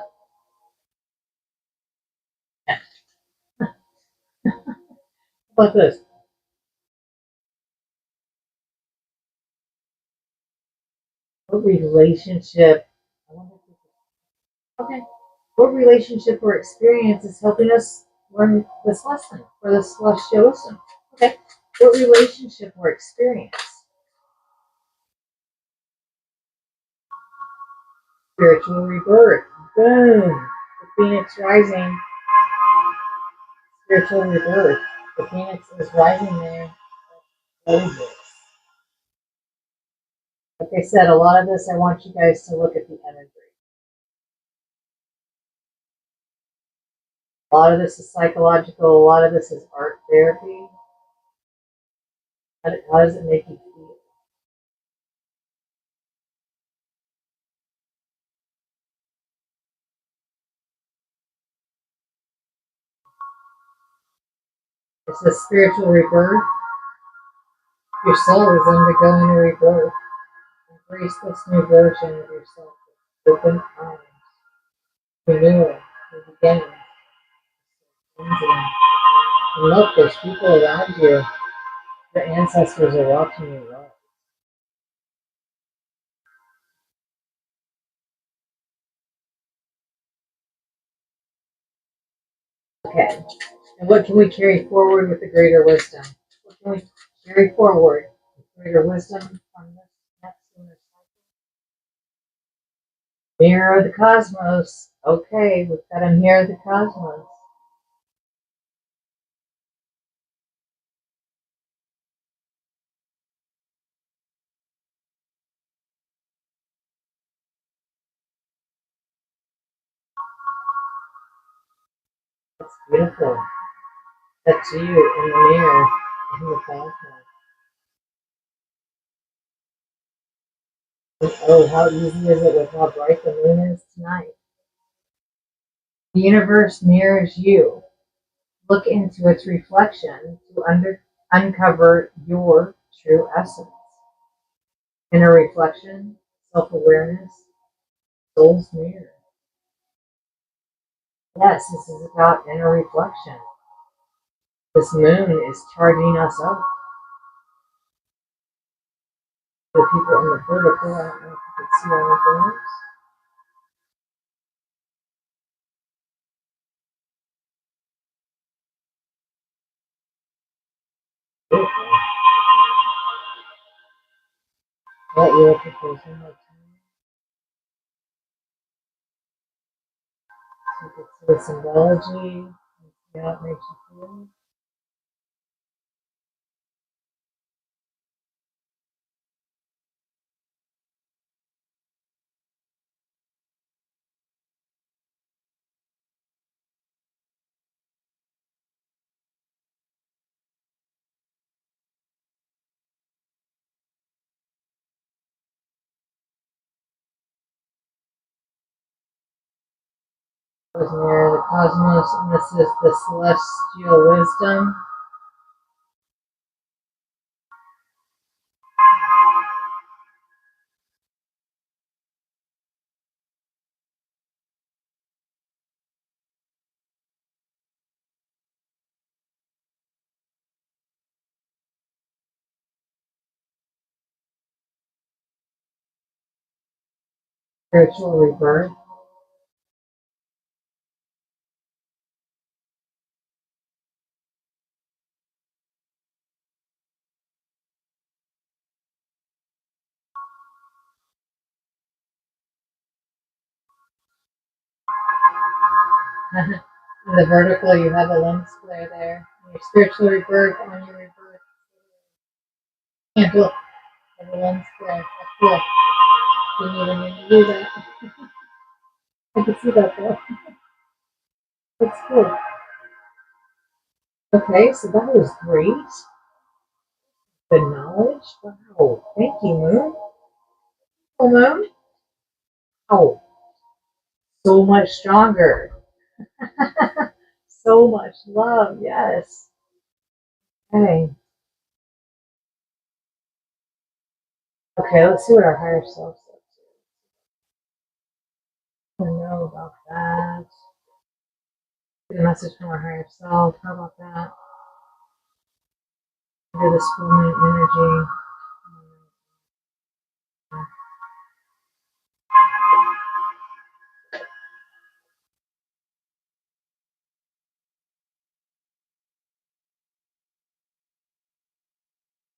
S1: how about this? What relationship? I wonder if this okay. What relationship or experience is helping us learn this lesson for this celestial wisdom? Okay. What relationship or experience? Spiritual rebirth. Boom. The phoenix rising. Spiritual rebirth. The phoenix is rising there. Like I said, a lot of this I want you guys to look at the imagery. A lot of this is psychological. A lot of this is art therapy. How does it make you feel? It's a spiritual rebirth. Your soul is undergoing a rebirth. Embrace this new version of yourself with open arms. Renewal, new beginning, cleansing. And look, there's people around you. Your ancestors are watching you love. Okay. And what can we carry forward with the greater wisdom? What can we carry forward with greater wisdom from this next lunar cycle? Mirror of the cosmos. Okay, we've got a mirror of the cosmos. That's beautiful. That's you in the mirror in the cosmos. And oh, how easy is it with how bright the moon is tonight? The universe mirrors you. Look into its reflection to uncover your true essence. Inner reflection, self-awareness, soul's mirror. Yes, this is about inner reflection. This moon is charging us up. The people in the vertical, I don't know if you can see all of those. Let you look at those one more time. So you can see the symbology and see how it makes you feel. There's the mirror of the cosmos, and this is the celestial wisdom. Spiritual rebirth. In the vertical, you have a lens flare there. And your spiritual rebirth on your rebirth. Can't look at the lens flare. That's cool. Didn't even need to do that. I can see that though. That's cool. Okay, so that was great. Good knowledge. Wow. Thank you, Moon. Oh, Moon. Oh, so much stronger. So much love. Yes. Okay. Okay, let's see what our higher self says. I don't know about that. Get a message from our higher self. How about that? Under the full moon energy.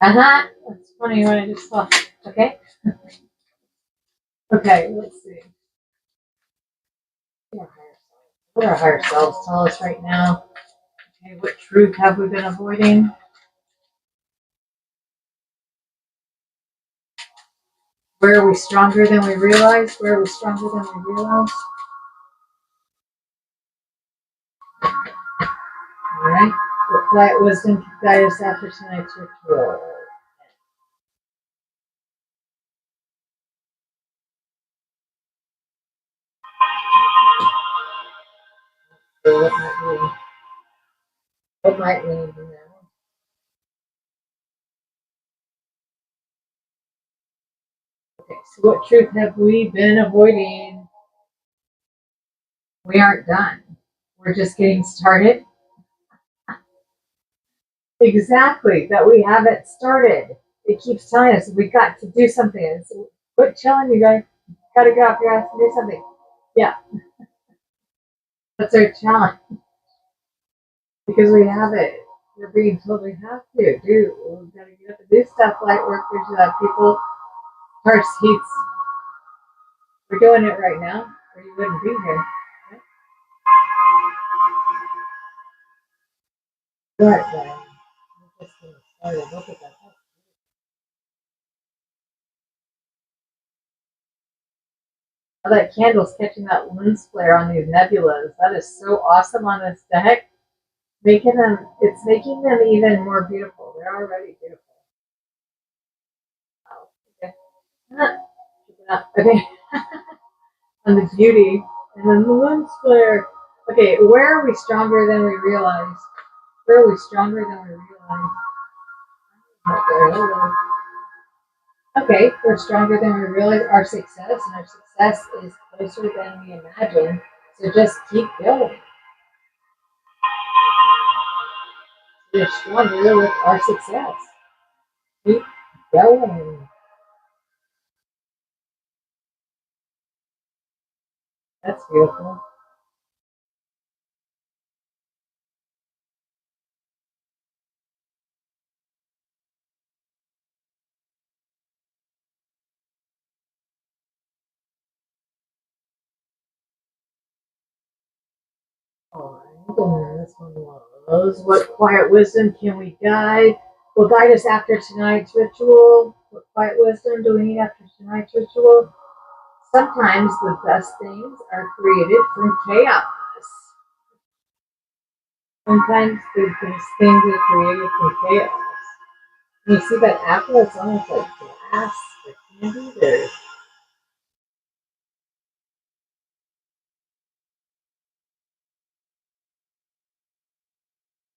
S1: That's funny what I just saw. Okay. Okay, let's see. What our higher selves tell us right now. Okay, what truth have we been avoiding? Where are we stronger than we realize? Where are we stronger than we realize? All right. What quiet wisdom can guide us after tonight's ritual? So what might we need to know? Okay, so what truth have we been avoiding? We aren't done. We're just getting started. Exactly, that we haven't started. It keeps telling us we got to do something. So quit chilling, you guys. Gotta get off your ass and do something. Yeah, that's our challenge. because we have it. We're being told we have to do. We've got to get up and do stuff, light workers, people, car seats. We're doing it right now, or you wouldn't be here. Right, Brian. We're just getting started. Look at that. Oh, that candle's catching that lens flare on these nebulas. That is so awesome on this deck. It's making them even more beautiful. They're already beautiful. Oh, okay. Okay. And the beauty. And then the lens flare. Okay, where are we stronger than we realize? Where are we stronger than we realize? Okay, we're stronger than we realize. Our success, and our success is closer than we imagine. So just keep going. We're stronger with our success. Keep going. That's beautiful. Alright, this one was, what quiet wisdom can we guide? Will guide us after tonight's ritual. What quiet wisdom do we need after tonight's ritual? Sometimes the best things are created from chaos. Sometimes the best things are created from chaos. And you see that apple? It's almost like glass or candy. There's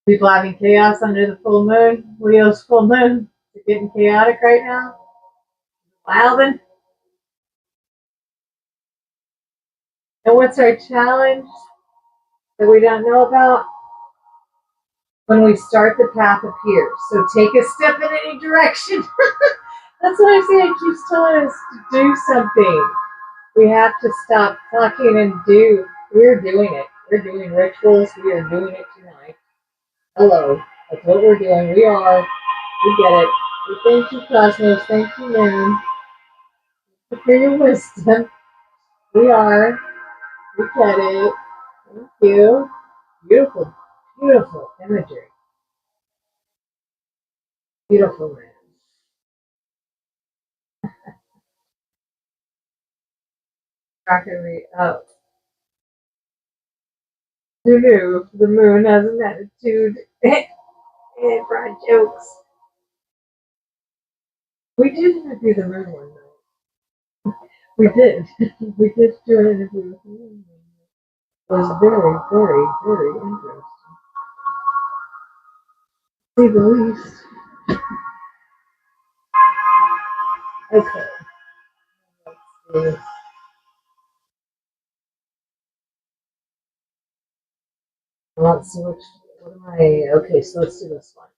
S1: people having chaos under the full moon. Leo's full moon. It's getting chaotic right now. Wildin'. And what's our challenge that we don't know about? When we start, the path appears. So take a step in any direction. That's what I say. It keeps telling us to do something. We have to stop talking and do. We're doing it. We're doing rituals. We are doing it tonight. Hello. That's what we're doing. We are. We get it. We thank you, Cosmos. Thank you, Moon, for your wisdom. We are. We get it. Thank you. Beautiful, beautiful imagery. Beautiful man. Rockery up. Who knew the moon has an attitude? It brought jokes. We did interview the moon one night. We did. We did do an interview with the moon. It was very, very, very interesting. To say the least. Okay. Let's see. Let's see what am I? Okay, so let's do this one.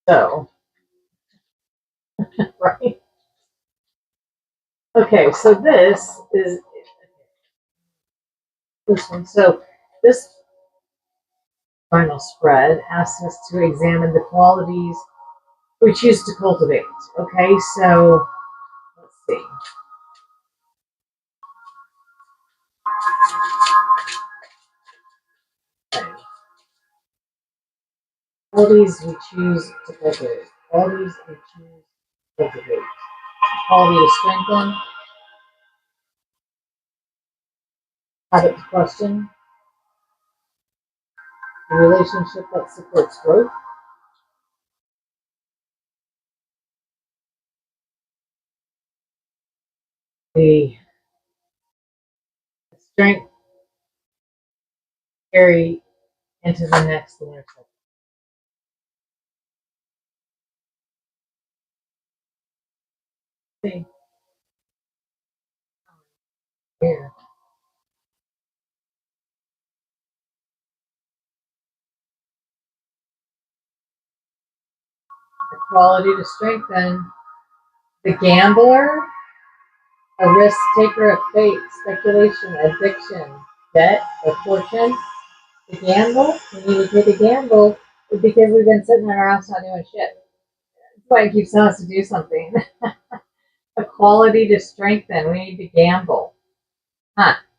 S1: So, right. Okay, so this is this one. So this final spread asks us to examine the qualities we choose to cultivate. Okay, so let's see. Okay. Qualities we choose to cultivate. Qualities we choose to cultivate. Quality to strengthen. Habit to question. A relationship that supports growth. The strength carry into the next lunar cycle. See here. The quality to strengthen. The gambler, a risk taker of fate, speculation, addiction, debt, or fortune. The gamble? We need to take a gamble because we've been sitting in our house not doing shit. That's why it keeps telling us to do something. A quality to strengthen. We need to gamble.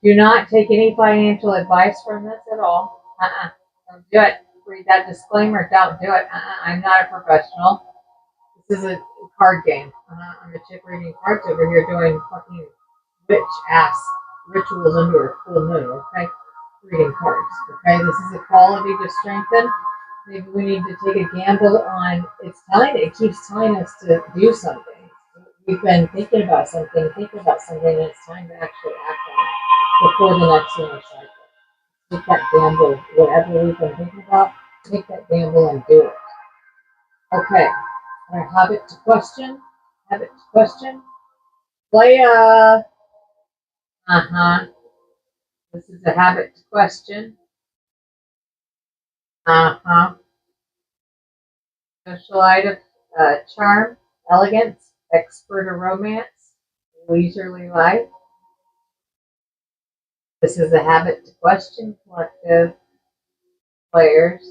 S1: Do not take any financial advice from this at all. Don't do it. Read that disclaimer. Don't do it. I'm not a professional. This is a card game. I'm a chick reading cards over here doing fucking witch ass rituals under a full moon. Okay, reading cards. Okay, this is a quality to strengthen. Maybe we need to take a gamble on. It keeps telling us to do something. We've been thinking about something, and it's time to actually act on it before the next lunar cycle. Take that gamble, whatever we've been thinking about, take that gamble and do it. Okay, our habit to question. Playa. This is a habit to question. Social item, charm, elegance, expert of romance, leisurely life. This is a habit to question, collective players.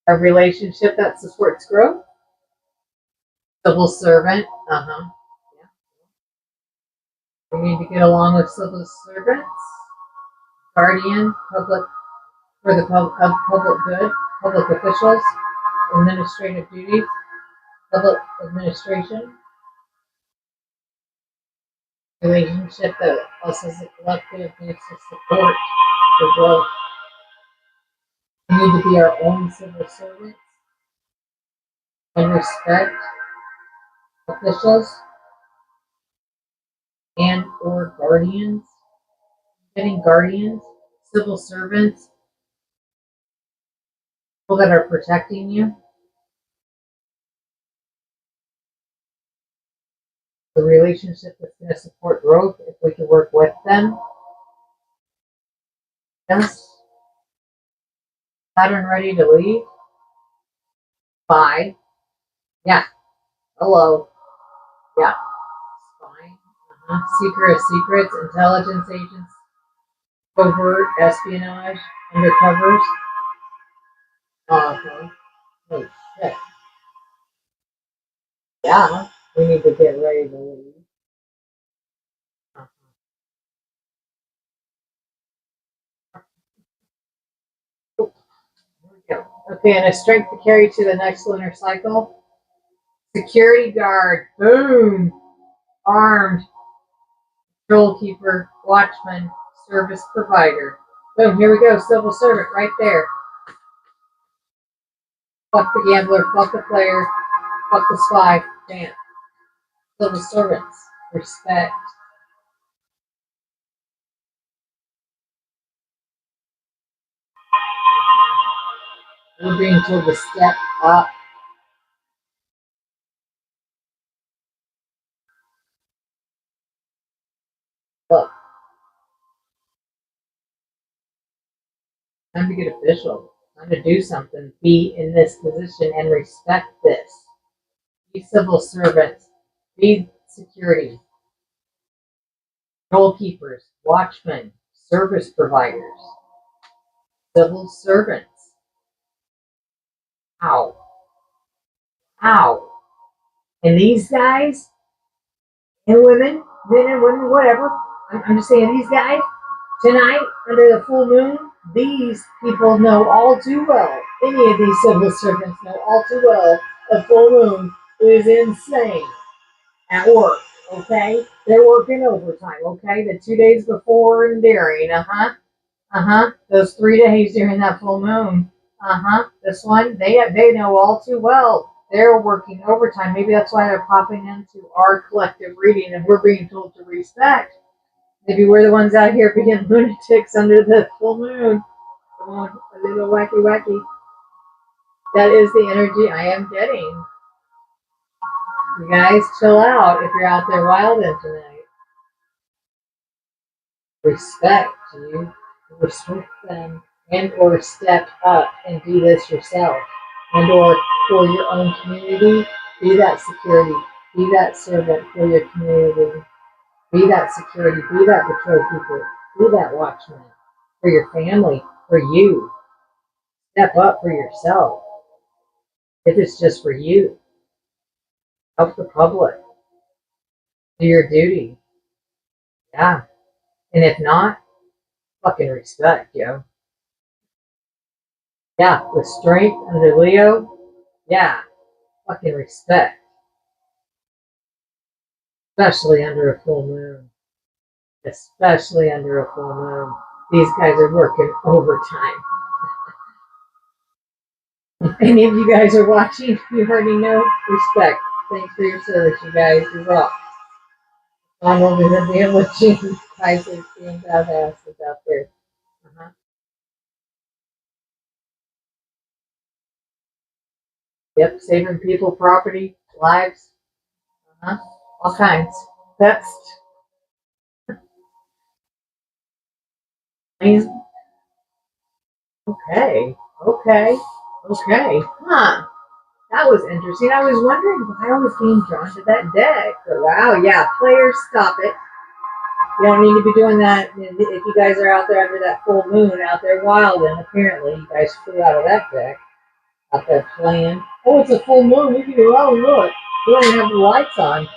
S1: A relationship that supports growth. Civil servant. Yeah. We need to get along with civil servants. Guardian, public for the public good, public officials, administrative duties, public administration. Relationship that also is a collective needs to support for growth. We need to be our own civil servants and respect officials and or guardians. Getting guardians, civil servants, people that are protecting you. The relationship that's going to support growth if we can work with them. Yes. Pattern ready to leave. Spy. Yeah. Hello. Yeah. Spy. Seeker of secrets. Intelligence agents. Covert espionage. Undercovers. Oh shit. Yeah. We need to get ready to leave. Okay, and a strength to carry to the next lunar cycle. Security guard. Boom. Armed. Patrol keeper. Watchman. Service provider. Boom. Here we go. Civil servant right there. Fuck the gambler. Fuck the player. Fuck the spy. Damn. Civil servants. Respect. We're being told to step up. Look. Time to get official. Time to do something. Be in this position and respect this. Be civil servants. Be security. Goalkeepers. Watchmen. Service providers. Civil servants. Ow. Ow. And these guys and women, men and women, whatever. I'm just saying these guys, tonight, under the full moon, these people know all too well. Any of these civil servants know all too well a full moon is insane at work, okay? They're working overtime, okay? The 2 days before and during, those 3 days during that full moon, this one, they know all too well. They're working overtime. Maybe that's why they're popping into our collective reading and we're being told to respect. Maybe we're the ones out here being lunatics under the full moon. Come on, a little wacky. That is the energy I am getting. You guys chill out if you're out there wilding tonight. Respect you. Respect them. And or step up and do this yourself. And or for your own community, be that security. Be that servant for your community. Be that security, be that patrol keeper, be that watchman for your family, for you. Step up for yourself. If it's just for you, help the public. Do your duty. Yeah. And if not, fucking respect, yo. Yeah, with strength under Leo, yeah, fucking respect. Especially under a full moon. Especially under a full moon. These guys are working overtime. If any of you guys are watching, you already know, respect. Thanks for your service, you guys. You rock. I'm over here being watching Pisces being badasses out there. Uh-huh. Yep, saving people, property, lives, all kinds. That's amazing. Okay, okay, okay. Huh. That was interesting. I was wondering why I was being drawn to that deck. But wow, yeah, players, stop it. You don't need to be doing that if you guys are out there under that full moon out there wild, and apparently you guys flew out of that deck out there playing. Oh, it's a full moon. We can do, oh, look. We don't even have the lights on.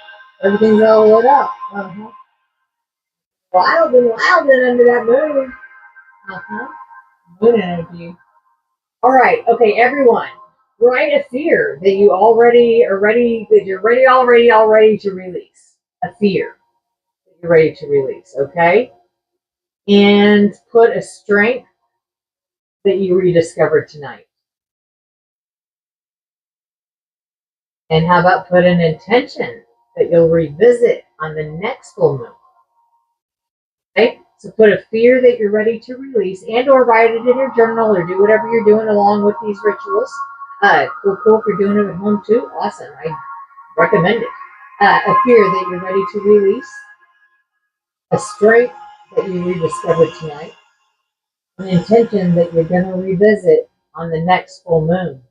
S1: Everything's all lit up. Uh-huh. Wild and under that moon. Uh-huh. Moon energy. All right. Okay, everyone. Write a fear that you already are ready, that you're already to release. A fear that you're ready to release, okay? And put a strength that you rediscovered tonight. And how about put an intention that you'll revisit on the next full moon? Okay? So put a fear that you're ready to release, and or write it in your journal, or do whatever you're doing along with these rituals. Cool. If you're doing it at home too, awesome. I recommend it. A fear that you're ready to release, a strength that you rediscovered tonight, an intention that you're going to revisit on the next full moon.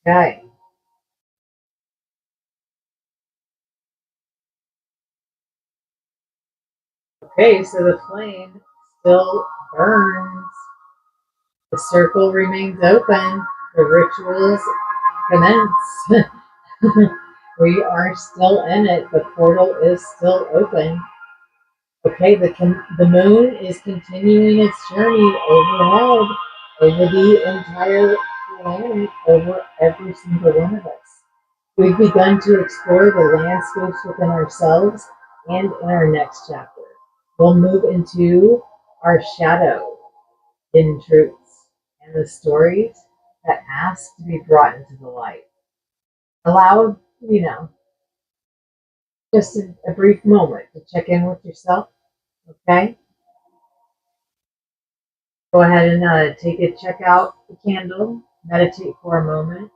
S1: Okay. Okay, so the flame still burns. The circle remains open. The rituals commence. We are still in it. The portal is still open. Okay, the moon is continuing its journey overhead, over the entire planet, over every single one of us. We've begun to explore the landscapes within ourselves, and in our next chapter, we'll move into our shadow, hidden truths, and the stories that ask to be brought into the light. Allow, just a brief moment to check in with yourself, okay? Go ahead and check out the candle, meditate for a moment,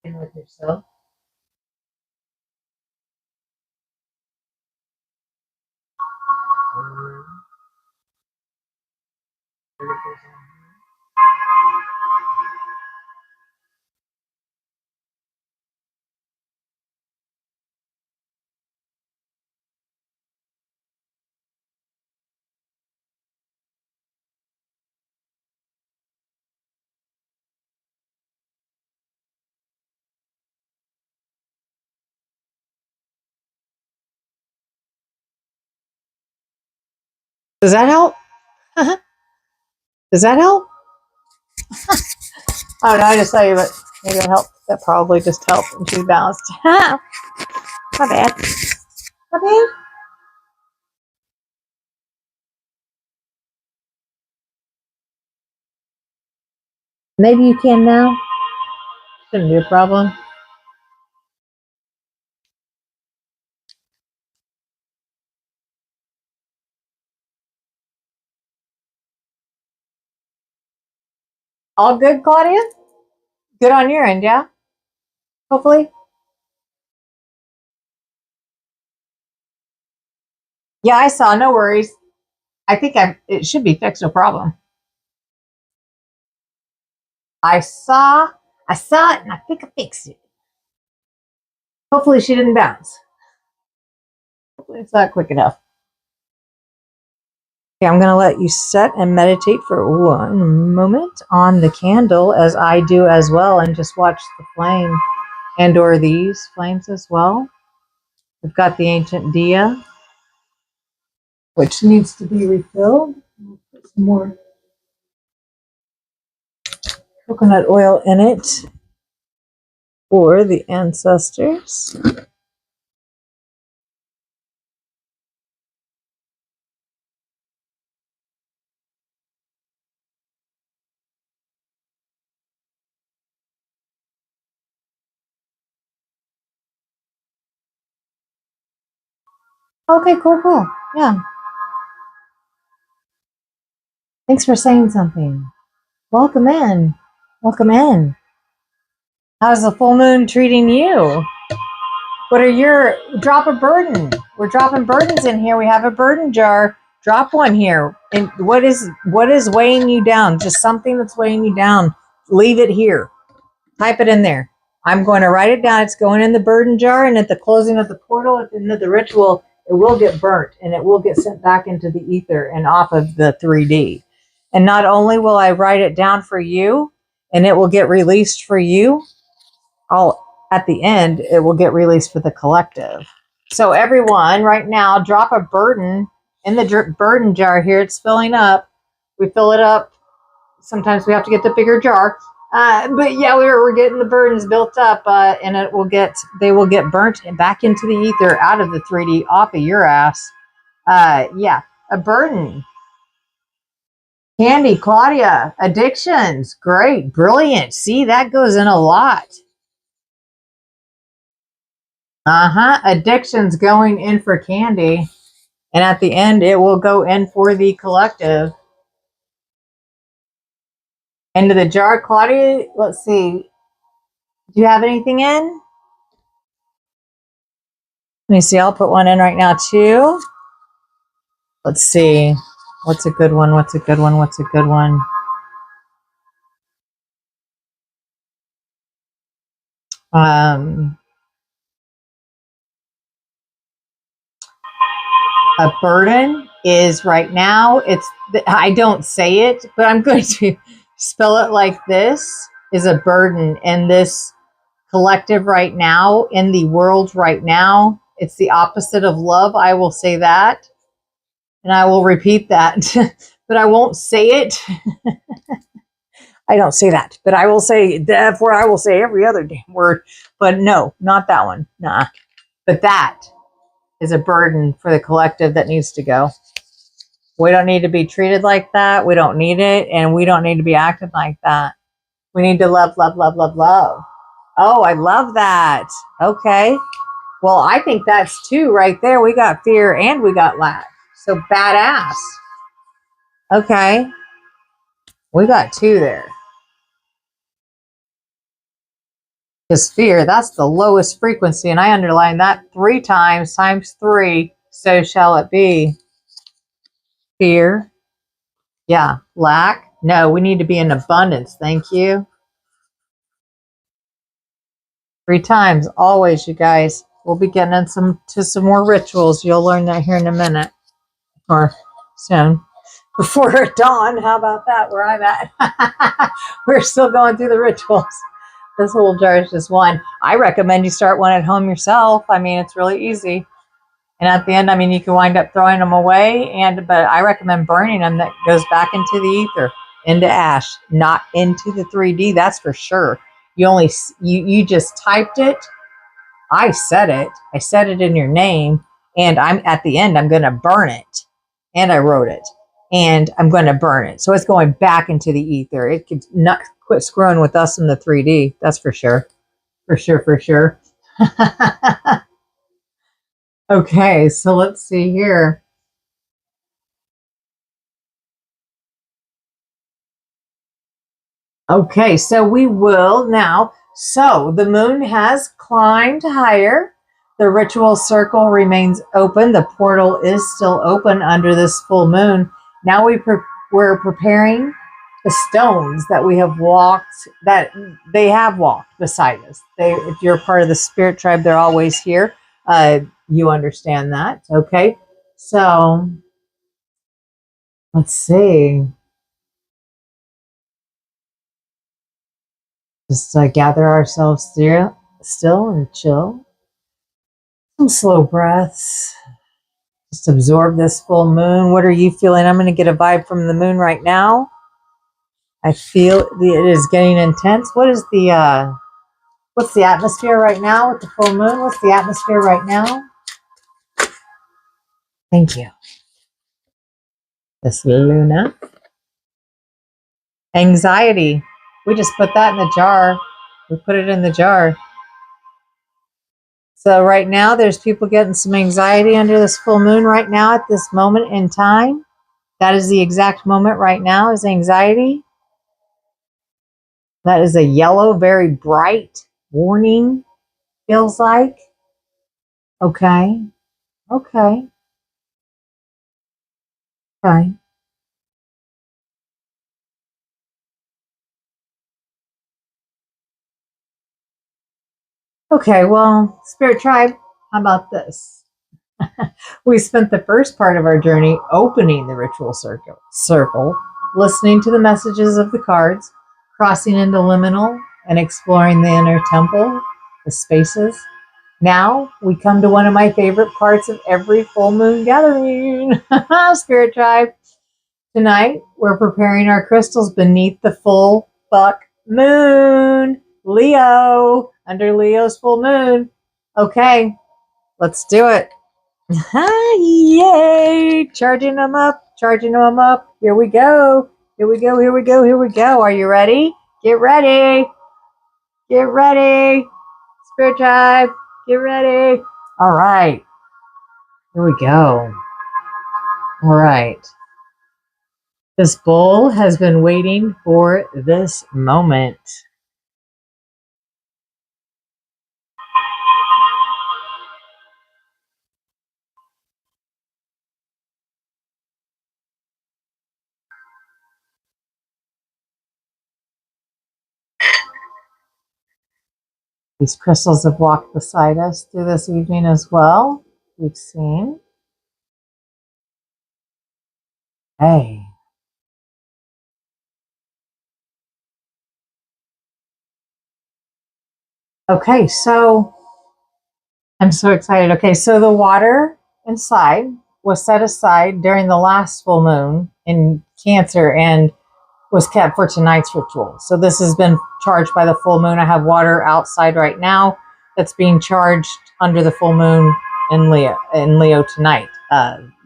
S1: check in with yourself. Does that help? Does that help? Oh, no, I just saw you, but maybe it helped. That probably just helped, and she bounced. My bad. My bad. Maybe you can now. Shouldn't be a problem. All good, Claudia? Good on your end, yeah? Hopefully? Yeah, I saw. No worries. I think it should be fixed, no problem. I saw it, and I think I fixed it. Hopefully she didn't bounce. Hopefully it's not quick enough. Okay, I'm going to let you set and meditate for 1 moment on the candle, as I do as well, and just watch the flame and or these flames as well. We've got the ancient dia, which needs to be refilled. We'll put some more coconut oil in it for the ancestors. Okay, cool. Yeah. Thanks for saying something. Welcome in. Welcome in. How's the full moon treating you? What are your drop a burden? We're dropping burdens in here. We have a burden jar. Drop one here. And what is weighing you down? Just something that's weighing you down. Leave it here. Type it in there. I'm going to write it down. It's going in the burden jar, and at the closing of the portal, at the end of the ritual, it will get burnt and it will get sent back into the ether and off of the 3D. And not only will I write it down for you and it will get released for you, at the end, it will get released for the collective. So everyone, right now, drop a burden in the burden jar here. It's filling up. We fill it up. Sometimes we have to get the bigger jar. But yeah, we're getting the burdens built up, and they will get burnt back into the ether, out of the 3D, off of your ass. Yeah, a burden. Candy, Claudia, addictions, great, brilliant. See, that goes in a lot. Addictions going in for Candy, and at the end, it will go in for the collective. Into the jar, Claudia. Let's see. Do you have anything in? Let me see. I'll put one in right now too. Let's see. What's a good one? What's a good one? What's a good one? A burden is right now. I don't say it, but I'm going to spell it like this: is a burden in this collective right now, in the world right now. It's the opposite of love. I will say that, and I will repeat that, but I won't say it. I don't say that, but I will say, therefore I will say every other damn word, but no, not that one. Nah. But that is a burden for the collective that needs to go. We don't need to be treated like that. We don't need it, and we don't need to be acting like that. We need to love, love, love, love, love. Oh, I love that. Okay. Well, I think that's two right there. We got fear and we got lack. So badass. Okay. We got two there. Because fear, that's the lowest frequency. And I underline that 3 times 3. So shall it be. Fear. Yeah. Lack. No, we need to be in abundance. Thank you. 3 times. Always, you guys. We'll be getting into some more rituals. You'll learn that here in a minute. Or soon. Before dawn. How about that? Where I'm at. We're still going through the rituals. This little jar is just one. I recommend you start one at home yourself. I mean, it's really easy. And at the end, I mean, you can wind up throwing them away. But I recommend burning them. That goes back into the ether, into ash, not into the 3D. That's for sure. You just typed it. I said it. I said it in your name. And I'm at the end, I'm going to burn it. And I wrote it. And I'm going to burn it. So it's going back into the ether. It could not quit screwing with us in the 3D. That's for sure. For sure, for sure. Okay, so let's see here. Okay, so we will now. So the moon has climbed higher. The ritual circle remains open. The portal is still open under this full moon. Now we're preparing the stones that we have walked, that they have walked beside us. If you're part of the spirit tribe, they're always here. You understand that, okay? So let's see. Just gather ourselves still and chill. Some slow breaths. Just absorb this full moon. What are you feeling? I'm going to get a vibe from the moon right now. I feel it is getting intense. What's the atmosphere right now with the full moon? What's the atmosphere right now? Thank you. This Luna. Anxiety. We just put that in the jar. We put it in the jar. So right now there's people getting some anxiety under this full moon right now at this moment in time. That is the exact moment right now is anxiety. That is a yellow, very bright warning, feels like. Okay. Okay. Okay. Okay, well, Spirit Tribe, how about this? We spent the first part of our journey opening the ritual circle, listening to the messages of the cards, crossing into liminal, and exploring the inner temple, the spaces. Now we come to one of my favorite parts of every full moon gathering, Spirit Tribe. Tonight, we're preparing our crystals beneath the full fuck moon. Leo, under Leo's full moon. Okay, let's do it. Yay! Charging them up, charging them up. Here we go. Here we go, here we go, here we go. Are you ready? Get ready. Get ready. Spirit Tribe, get ready. All right. Here we go. All right. This bull has been waiting for this moment. These crystals have walked beside us through this evening as well. We've seen. Hey. Okay, so I'm so excited. Okay, so the water inside was set aside during the last full moon in Cancer and was kept for tonight's ritual. So this has been charged by the full moon. I have water outside right now that's being charged under the full moon in Leo tonight.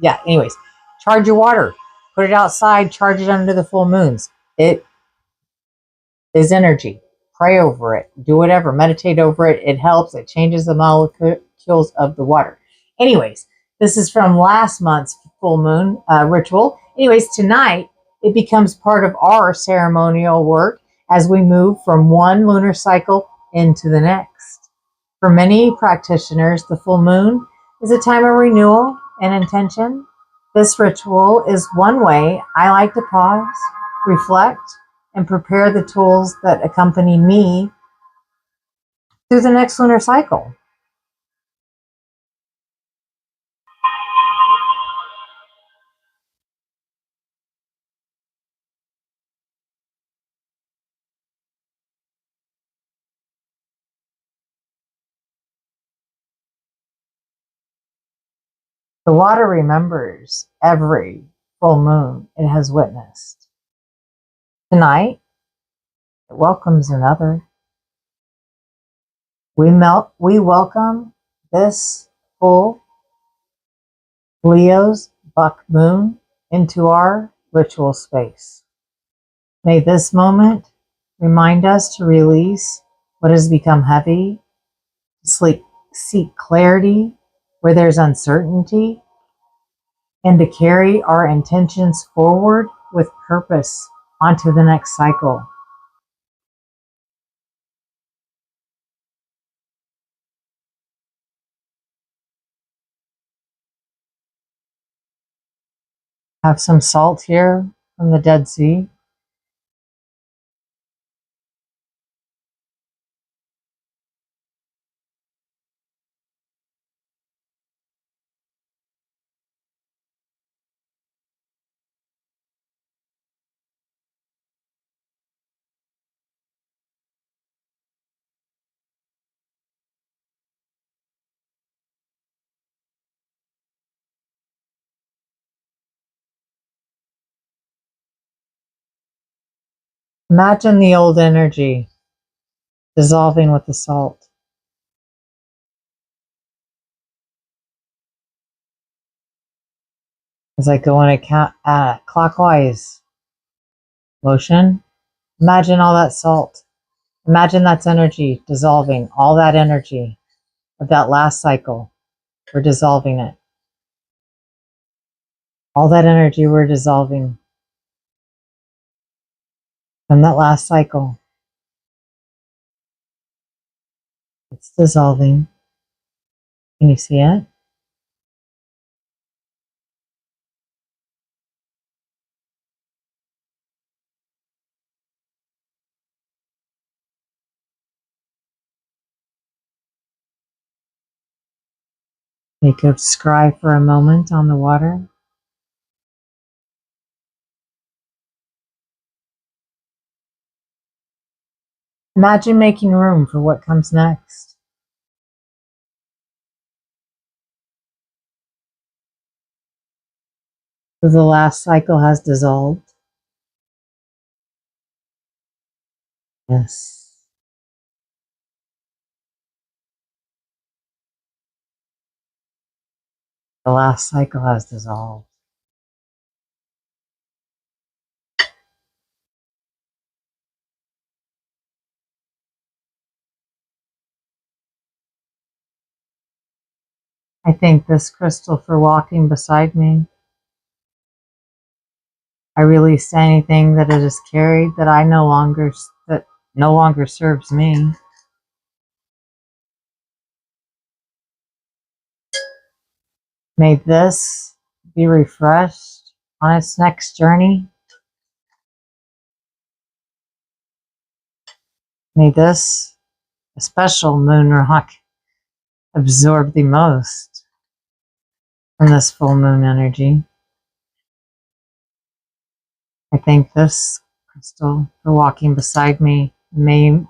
S1: Yeah, anyways, charge your water. Put it outside, charge it under the full moons. It is energy. Pray over it. Do whatever. Meditate over it. It helps. It changes the molecules of the water. Anyways, this is from last month's full moon ritual. Anyways, tonight it becomes part of our ceremonial work as we move from one lunar cycle into the next. For many practitioners, the full moon is a time of renewal and intention. This ritual is one way I like to pause, reflect, and prepare the tools that accompany me through the next lunar cycle. The water remembers every full moon it has witnessed. Tonight, it welcomes another. We welcome this full Leo's buck moon into our ritual space. May this moment remind us to release what has become heavy, to seek clarity where there's uncertainty, and to carry our intentions forward with purpose onto the next cycle. Have some salt here from the Dead Sea. Imagine the old energy dissolving with the salt. As I go in a clockwise motion, imagine all that salt. Imagine that's energy dissolving, all that energy of that last cycle. We're dissolving it. All that energy we're dissolving from that last cycle. It's dissolving. Can you see it? Make a scry for a moment on the water. Imagine making room for what comes next. So the last cycle has dissolved. Yes. The last cycle has dissolved. I thank this crystal for walking beside me. I release anything that it has carried that no longer serves me. May this be refreshed on its next journey. May this, a special moon rock, absorb the most from this full moon energy. I thank this crystal for walking beside me. May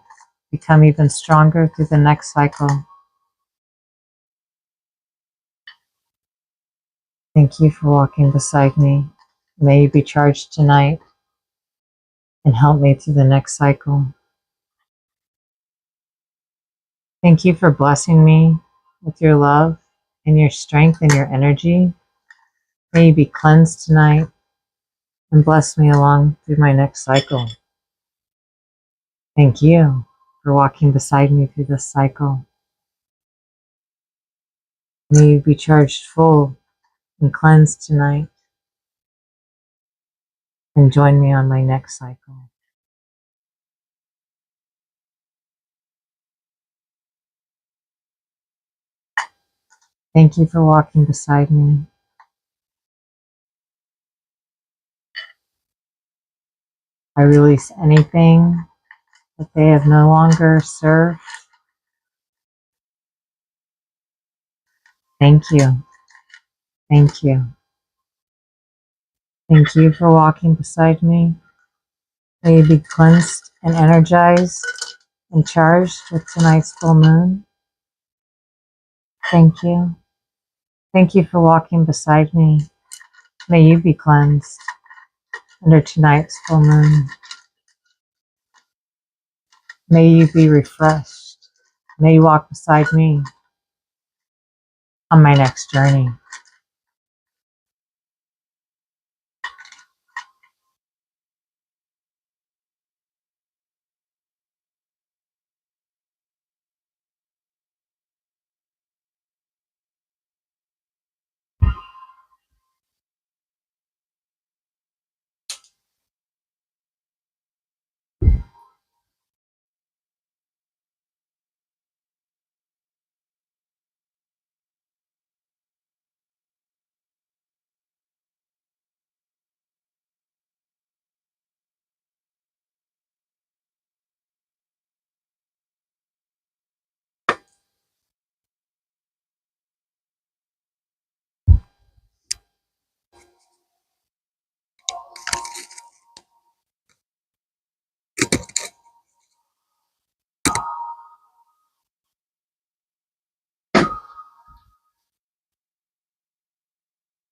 S1: become even stronger through the next cycle. Thank you for walking beside me. May you be charged tonight and help me through the next cycle. Thank you for blessing me with your love and your strength and your energy. May you be cleansed tonight and bless me along through my next cycle. Thank you for walking beside me through this cycle. May you be charged full and cleansed tonight and join me on my next cycle. Thank you for walking beside me. I release anything that they have no longer served. Thank you. Thank you. Thank you for walking beside me. May you be cleansed and energized and charged with tonight's full moon. Thank you. Thank you for walking beside me. May you be cleansed under tonight's full moon. May you be refreshed. May you walk beside me on my next journey.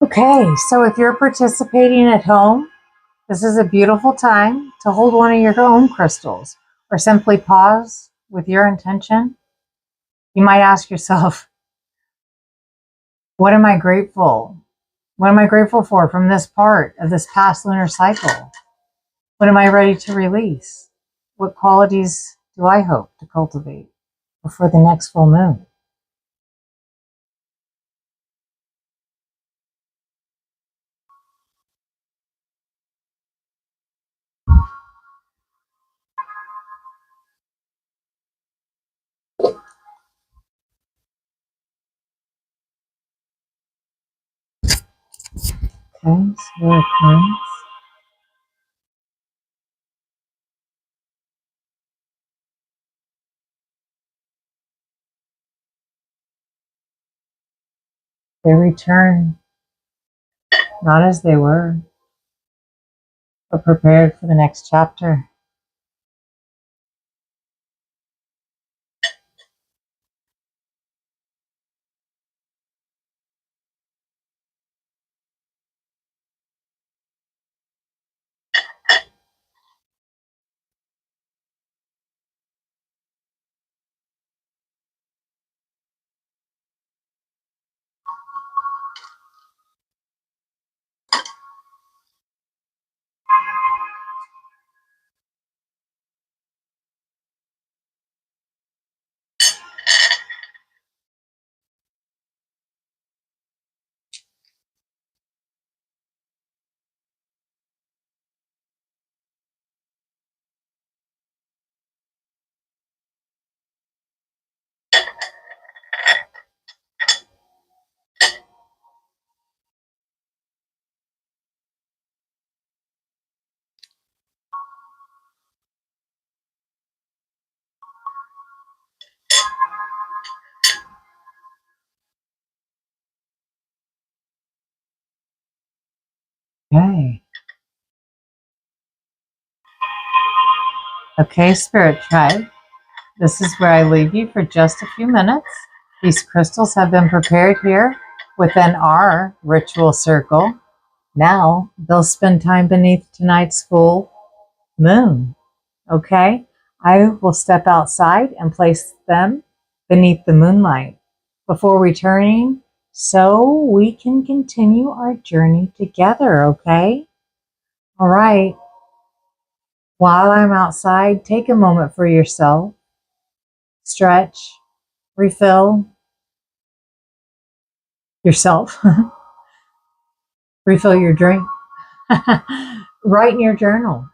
S1: Okay, so if you're participating at home, This is a beautiful time to hold one of your own crystals or simply pause with your intention. You might ask yourself, what am I grateful? What am I grateful for from this part of this past lunar cycle? What am I ready to release? What qualities do I hope to cultivate before the next full moon? Okay, so here it comes. They return not as they were, but prepared for the next chapter. Okay. Okay, Spirit Tribe. This is where I leave you for just a few minutes. These crystals have been prepared here within our ritual circle. Now they'll spend time beneath tonight's full moon. Okay? I will step outside and place them beneath the moonlight before returning so we can continue our journey together. Okay? All right. While I'm outside, take a moment for yourself. Stretch, refill yourself, refill your drink, write in your journal,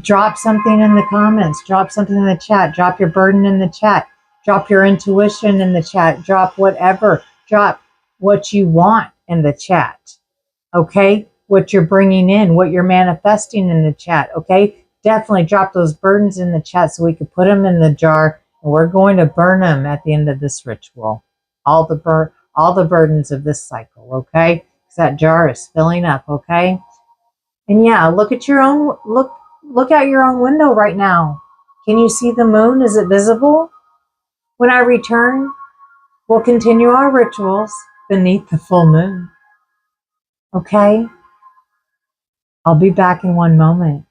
S1: drop something in the comments, drop something in the chat, drop your burden in the chat, drop your intuition in the chat, drop whatever, drop what you want in the chat. Okay? What you're bringing in, what you're manifesting in the chat. Okay? Definitely drop those burdens in the chat so we can put them in the jar, and we're going to burn them at the end of this ritual. All the burdens of this cycle. Okay? Because that jar is filling up. Okay? And yeah, look at your own look out your own window right now. Can you see the moon? Is it visible? When I return, we'll continue our rituals beneath the full moon. Okay? I'll be back in one moment.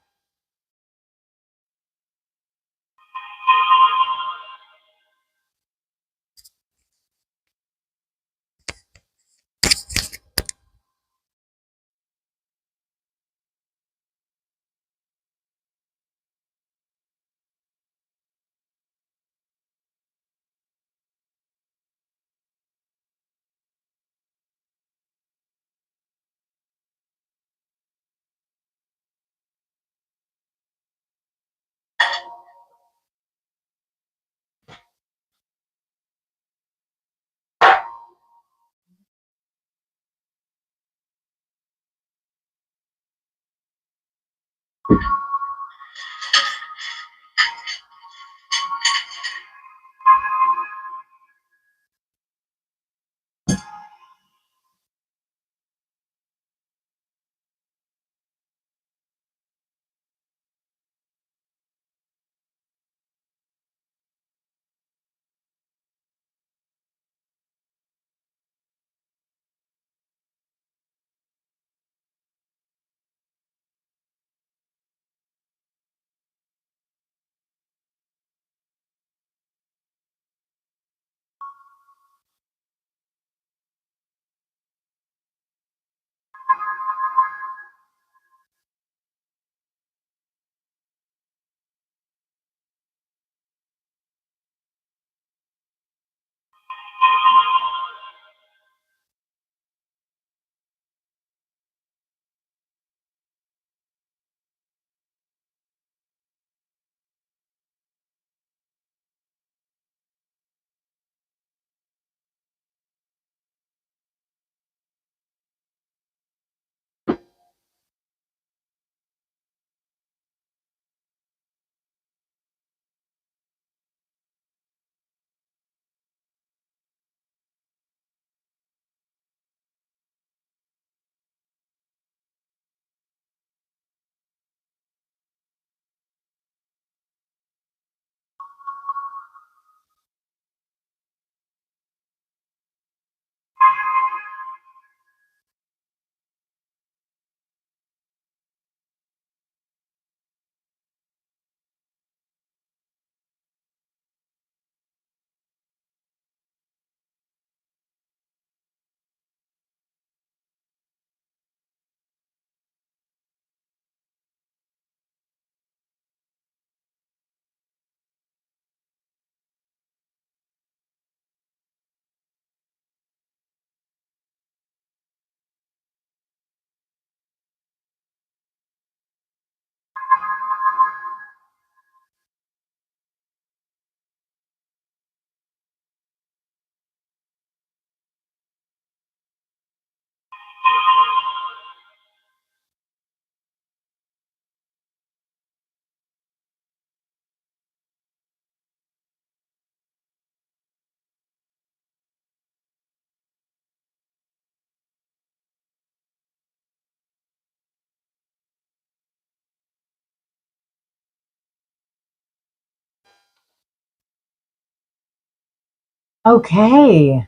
S1: Okay.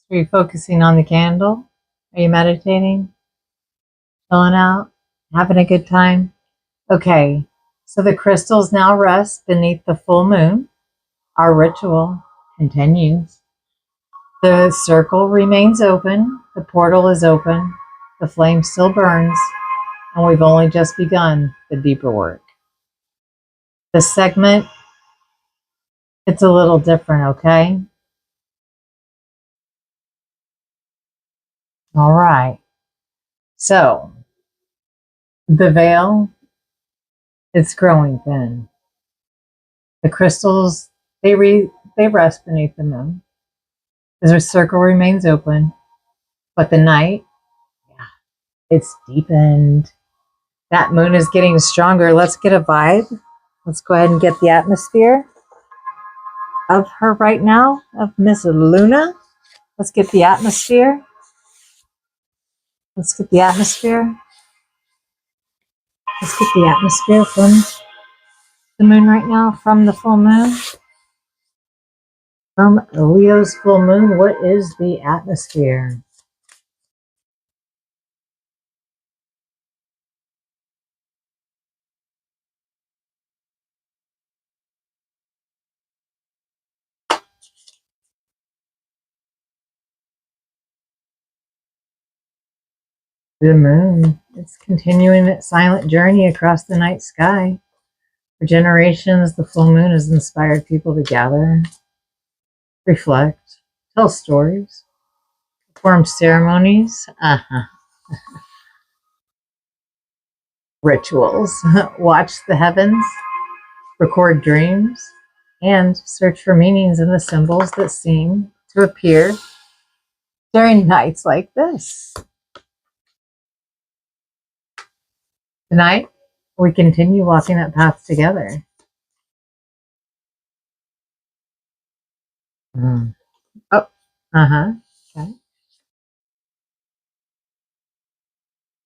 S1: Are you focusing on the candle? Are you meditating? Chilling out? Having a good time? Okay. So the crystals now rest beneath the full moon. Our ritual continues. The circle remains open. The portal is open. The flame still burns. And we've only just begun the deeper work. This segment, it's a little different, okay? All right. So the veil, it's growing thin. The crystals, they rest beneath the moon. The circle remains open, but the night, yeah, it's deepened. That moon is getting stronger. Let's get a vibe. Let's go ahead and get the atmosphere of her right now, of Miss Luna. Let's get the atmosphere. Let's get the atmosphere. Let's get the atmosphere from the moon right now, from the full moon. From Leo's full moon, what is the atmosphere? The moon. It's continuing its silent journey across the night sky. For generations, the full moon has inspired people to gather, reflect, tell stories, perform ceremonies, rituals, watch the heavens, record dreams, and search for meanings in the symbols that seem to appear during nights like this. Tonight, we continue walking that path together. Oh, okay.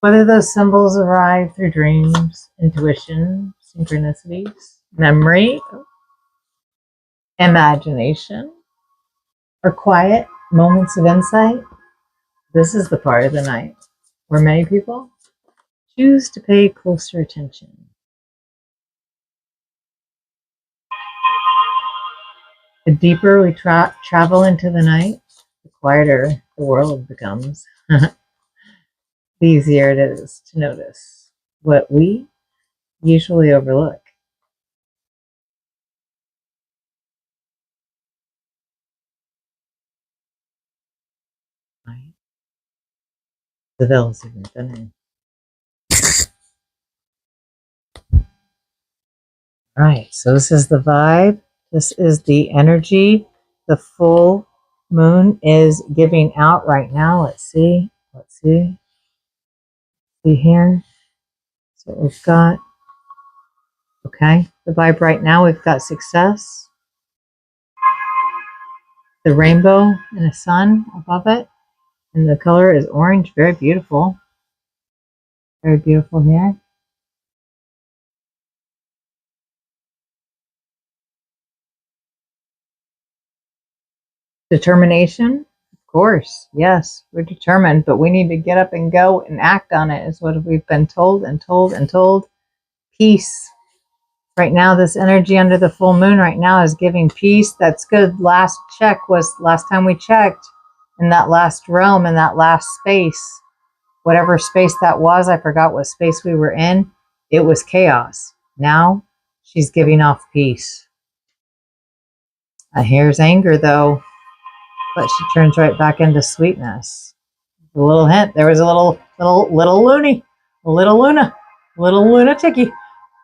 S1: Whether those symbols arrive through dreams, intuition, synchronicities, memory, imagination, or quiet moments of insight, this is the part of the night where many people choose to pay closer attention. The deeper we travel into the night, the quieter the world becomes. The easier it is to notice what we usually overlook. Right? The veil's even thinner. Right, so this is the vibe. This is the energy the full moon is giving out right now. Let's see. See here. So we've got, okay, the vibe right now, we've got success, the rainbow and a sun above it, and the color is orange. Very beautiful. Very beautiful here. Determination, of course, yes, we're determined, but we need to get up and go and act on it, is what we've been told and told and told. Peace. Right now, this energy under the full moon right now is giving peace. That's good. Last time we checked in that last realm, in that last space, whatever space that was, I forgot what space we were in, it was chaos. Now she's giving off peace. Here's anger though, but she turns right back into sweetness. A little hint, there was a little loony, a little lunaticky.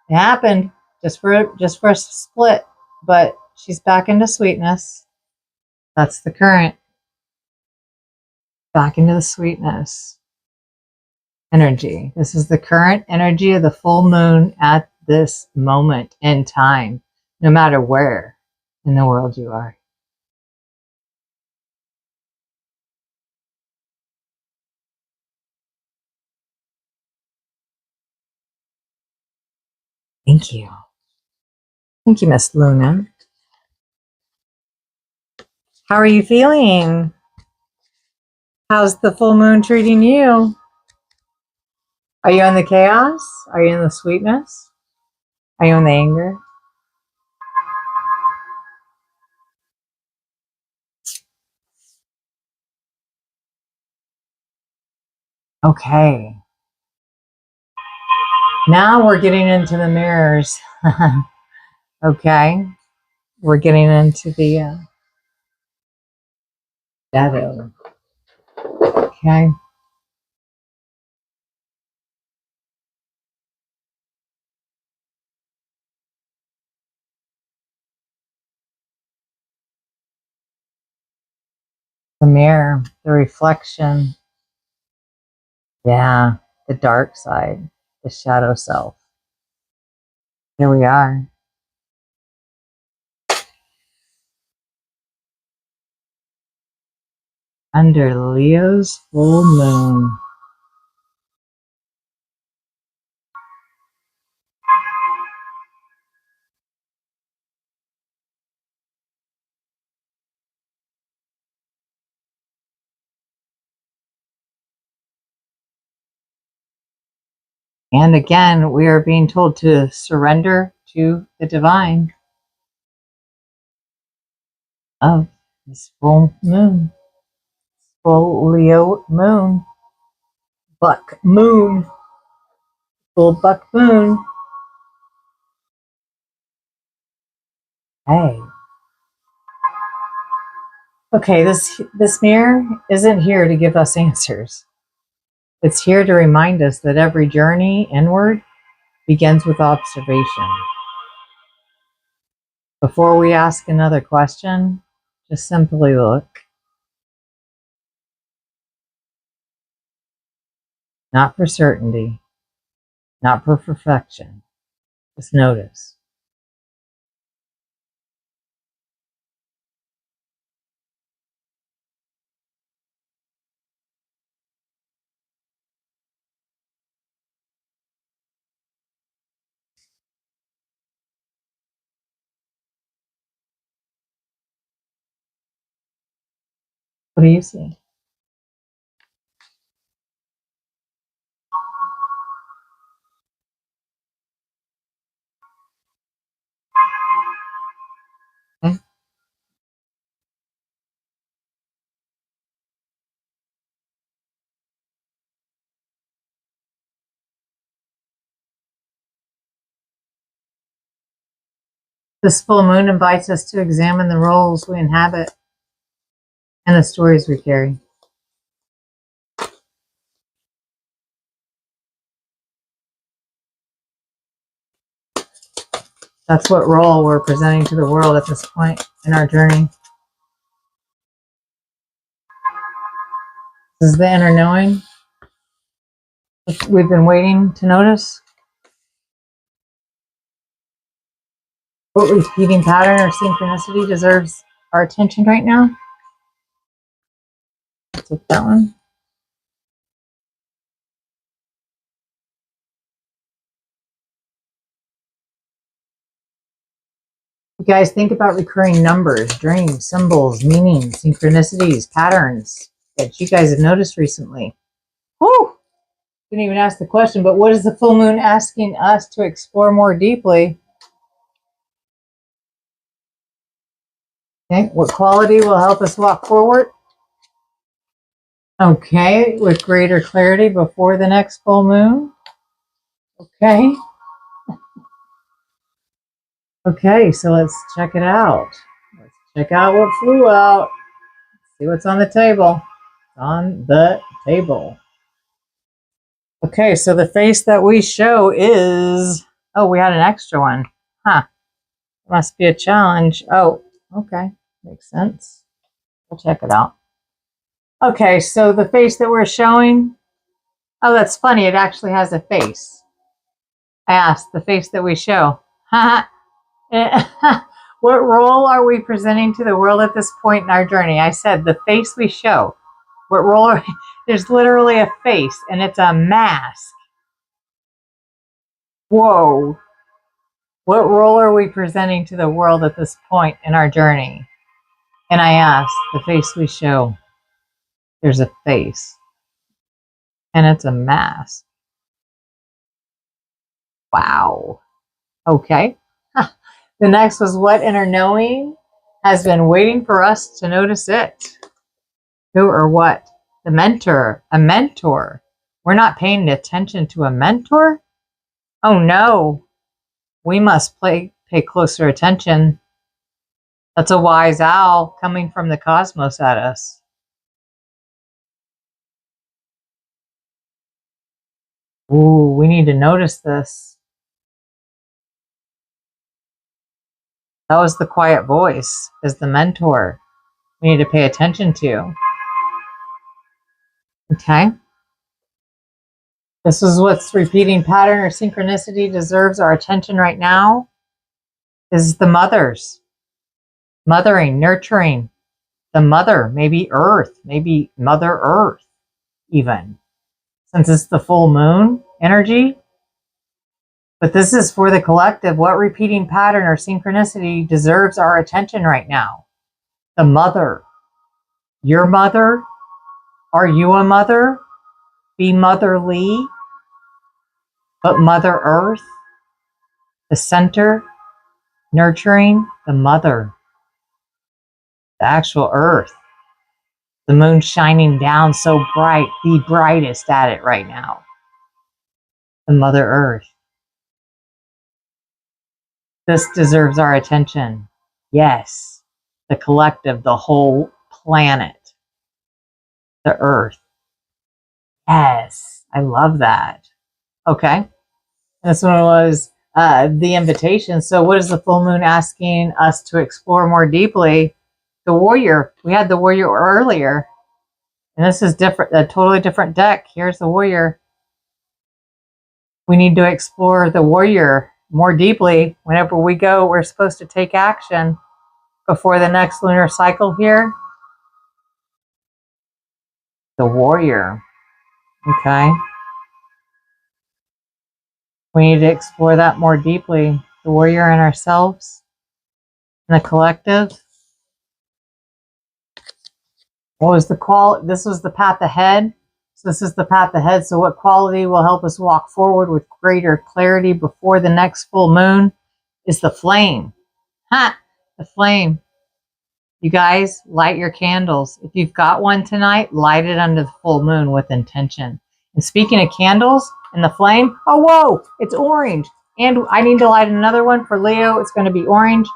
S1: It happened just for a split, but she's back into sweetness. That's the current. Back into the sweetness energy. This is the current energy of the full moon at this moment in time, no matter where in the world you are. Thank you. Thank you, Miss Luna. How are you feeling? How's the full moon treating you? Are you in the chaos? Are you in the sweetness? Are you in the anger? Okay. Now we're getting into the mirrors. Okay. We're getting into the shadow. Okay. The mirror, the reflection. Yeah. The dark side, the shadow self. Here we are. Under Leo's full moon. And again, we are being told to surrender to the divine of this full moon, full Leo moon, buck moon, full buck moon. Hey. Okay, this mirror isn't here to give us answers. It's here to remind us that every journey inward begins with observation. Before we ask another question, just simply look. Not for certainty, not for perfection. Just notice. What do you see? Okay. This full moon invites us to examine the roles we inhabit and the stories we carry. That's what role we're presenting to the world at this point in our journey. This is the inner knowing we've been waiting to notice. What repeating pattern or synchronicity deserves our attention right now? I'll take that one. You guys think about recurring numbers, dreams, symbols, meanings, synchronicities, patterns that you guys have noticed recently. Whew! Didn't even ask the question, but what is the full moon asking us to explore more deeply? Okay, what quality will help us walk forward? Okay, with greater clarity before the next full moon. Okay. Okay, so let's check it out. Let's check out what flew out. See what's on the table. On the table. Okay, so the face that we show is... Oh, we had an extra one. Huh. Must be a challenge. Oh, okay. Makes sense. We'll check it out. Okay, so the face that we're showing... Oh, that's funny. It actually has a face. I asked, the face that we show. What role are we presenting to the world at this point in our journey? I said, the face we show. What role are we... There's literally a face, and it's a mask. Whoa. What role are we presenting to the world at this point in our journey? And I ask, the face we show, there's a face. And it's a mask. Wow. Okay. The next was, what inner knowing has been waiting for us to notice it? Who or what? The mentor. A mentor. We're not paying attention to a mentor? Oh no. We must pay closer attention. That's a wise owl coming from the cosmos at us. Ooh, we need to notice this. That was the quiet voice as the mentor we need to pay attention to. Okay. This is what's repeating pattern or synchronicity deserves our attention right now. Is the mothers. Mothering, nurturing. The mother, maybe Earth, maybe Mother Earth even. Since it's the full moon energy. But this is for the collective. What repeating pattern or synchronicity deserves our attention right now? The mother. Your mother? Are you a mother? Be motherly. But Mother Earth, the center, nurturing, the mother, the actual Earth, the moon shining down so bright, the brightest at it right now, the Mother Earth. This deserves our attention. Yes, the collective, the whole planet, the Earth. Yes, I love that. Okay, this one was the invitation. So what is the full moon asking us to explore more deeply? The warrior. We had the warrior earlier. And this is different, a totally different deck. Here's the warrior. We need to explore the warrior more deeply. Whenever we go, we're supposed to take action before the next lunar cycle here. The warrior. Okay. We need to explore that more deeply. The warrior in ourselves, in the collective. What was the quality? This was the path ahead. So this is the path ahead. So what quality will help us walk forward with greater clarity before the next full moon is the flame. Ha! The flame. You guys, light your candles. If you've got one tonight, light it under the full moon with intention. And speaking of candles and the flame, oh, whoa, it's orange. And I need to light another one for Leo. It's going to be orange.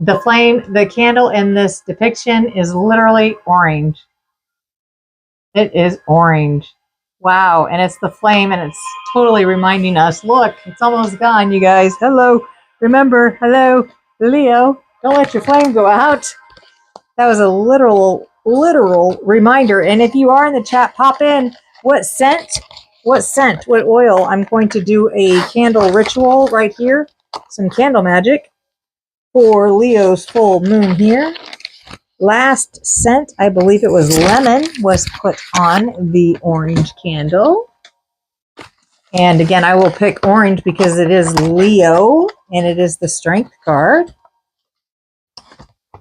S1: The flame, the candle in this depiction is literally orange. It is orange. Wow. And it's the flame, and it's totally reminding us, look, it's almost gone, you guys. Hello. Remember, hello, Leo. Don't let your flame go out. That was a literal reminder. And if you are in the chat, pop in what scent, what oil. I'm going to do a candle ritual right here. Some candle magic for Leo's full moon here. Last scent, I believe it was lemon, was put on the orange candle. And again, I will pick orange because it is Leo and it is the strength card.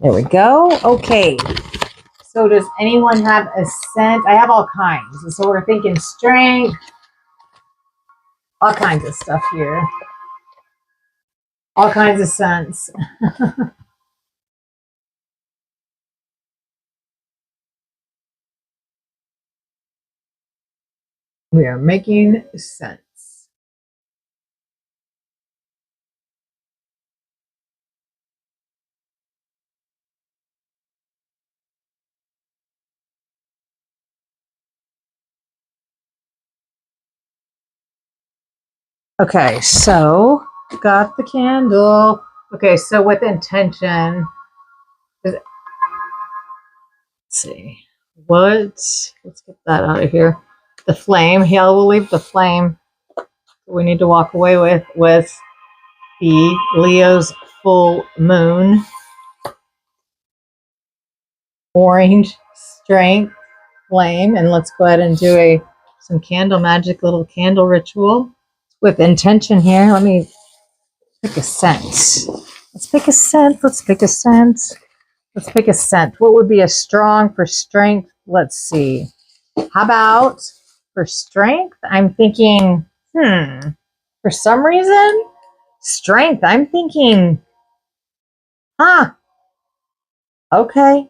S1: There we go. Okay. So does anyone have a scent? I have all kinds. So we're thinking strength, all kinds of stuff here. All kinds of scents. We are making sense. Okay, so got the candle. Okay, so with intention, let's see. Let's get that out of here. The flame. Yeah, we'll leave the flame. We need to walk away with the Leo's full moon. Orange strength flame. And let's go ahead and do some candle magic, little candle ritual with intention here. Let me pick a scent. Let's pick a scent. Let's pick a scent. What would be a strong for strength? Let's see. How about for strength? I'm thinking, for some reason, strength. I'm thinking, okay.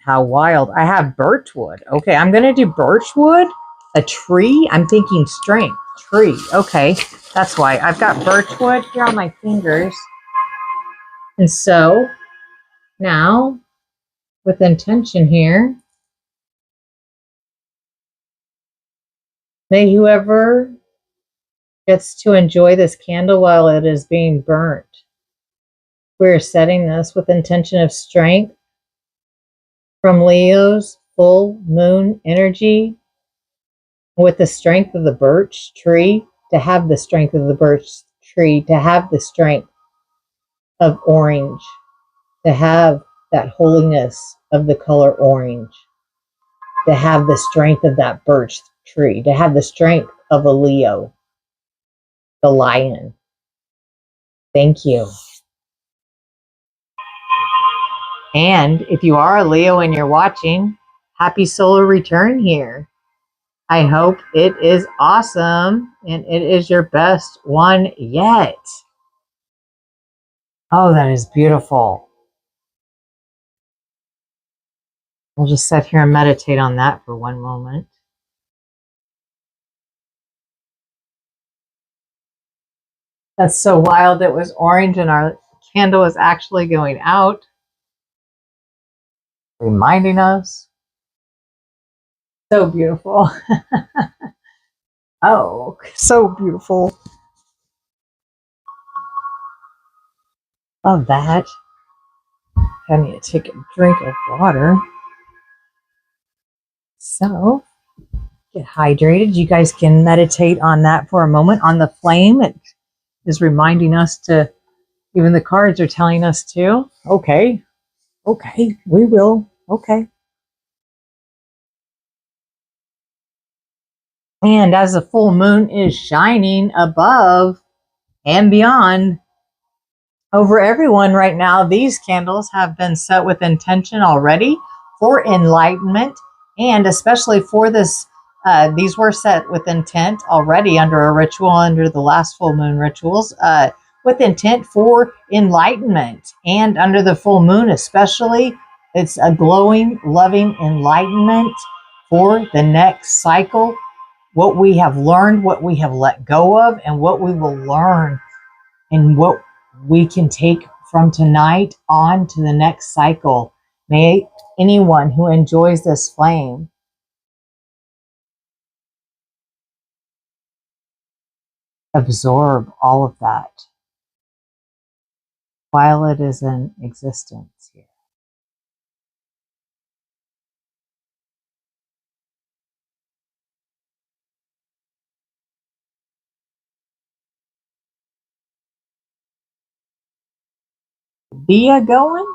S1: How wild. I have birchwood. Okay, I'm going to do birchwood. A tree. I'm thinking strength. Tree. Okay, that's why. I've got birchwood here on my fingers. And so, now, with intention here, may whoever gets to enjoy this candle while it is being burnt. We're setting this with intention of strength from Leo's full moon energy with the strength of the birch tree, to have the strength of the birch tree, to have the strength of orange, to have that holiness of the color orange, to have the strength of that birch tree, to have the strength of a Leo, the lion. Thank you. And if you are a Leo and you're watching, happy solar return here. I hope it is awesome and it is your best one yet. Oh, that is beautiful. We'll just sit here and meditate on that for one moment. That's so wild. It was orange and our candle is actually going out, reminding us. So beautiful. Oh, so beautiful. Love that. I need to take a drink of water. So, get hydrated. You guys can meditate on that for a moment. On the flame, it is reminding us to, even the cards are telling us to. Okay, we will. Okay. And as the full moon is shining above and beyond over everyone right now, these candles have been set with intention already for enlightenment, and especially for this, these were set with intent already under a ritual, under the last full moon rituals, with intent for enlightenment. And under the full moon especially, it's a glowing, loving enlightenment for the next cycle. What we have learned, what we have let go of, and what we will learn, and what we can take from tonight on to the next cycle. May anyone who enjoys this flame absorb all of that while it is in existence here. Bia going?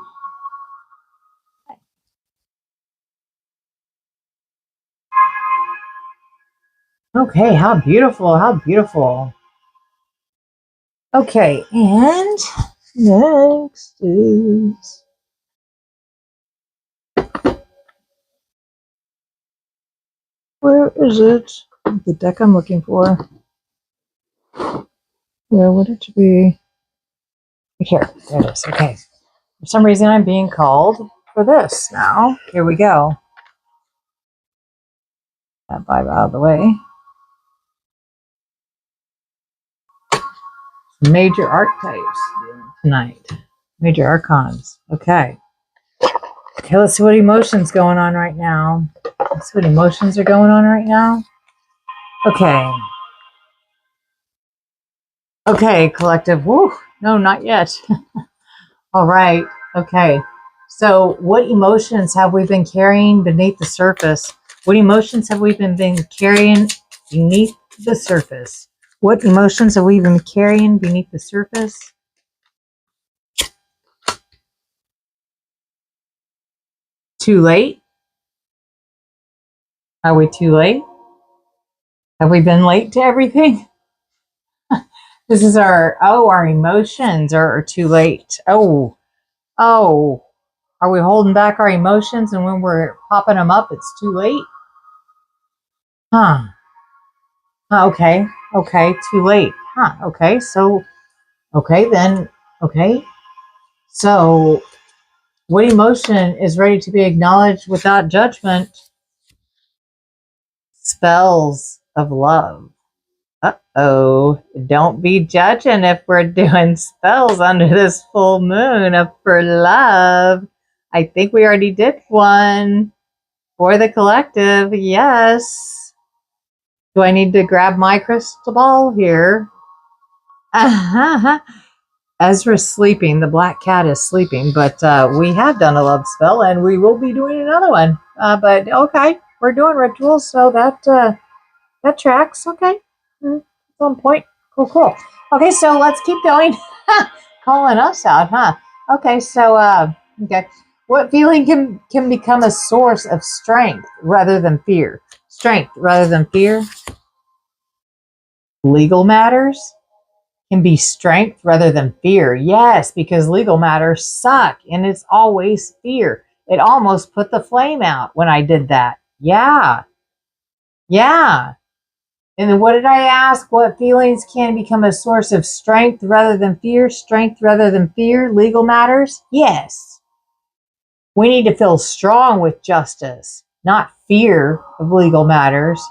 S1: Okay, how beautiful, how beautiful. Okay, and next is, where is it? The deck I'm looking for. Where would it be? Here, there it is. Okay. For some reason, I'm being called for this now. Here we go. That vibe out of the way. Major archetypes tonight. Major archons. Okay. Okay, let's see what emotions going on right now. Let's see what emotions are going on right now. Okay. Okay, collective. Woo. No, not yet. All right. Okay. So what emotions have we been carrying beneath the surface? What emotions have we been carrying beneath the surface? What emotions have we been carrying beneath the surface? Too late? Are we too late? Have we been late to everything? This is our emotions are too late. Oh, Are we holding back our emotions, and when we're popping them up, it's too late? Huh. Okay. Okay. Too late. Huh. Okay. So, okay, then, okay. So, what emotion is ready to be acknowledged without judgment? Spells of love. Uh-oh. Don't be judging if we're doing spells under this full moon of for love. I think we already did one for the collective. Yes. Do I need to grab my crystal ball here? Ezra's sleeping. The black cat is sleeping, but we have done a love spell, and we will be doing another one. But okay, we're doing rituals, so that tracks. Okay, it's on point. Cool. Okay, so let's keep going. Calling us out, huh? Okay, so okay, what feeling can become a source of strength rather than fear? Strength rather than fear. Legal matters can be strength rather than fear. Yes, because legal matters suck, and it's always fear. It almost put the flame out when I did that. Yeah. And then what did I ask? What feelings can become a source of strength rather than fear? Strength rather than fear? Legal matters? Yes. We need to feel strong with justice, not fear of legal matters.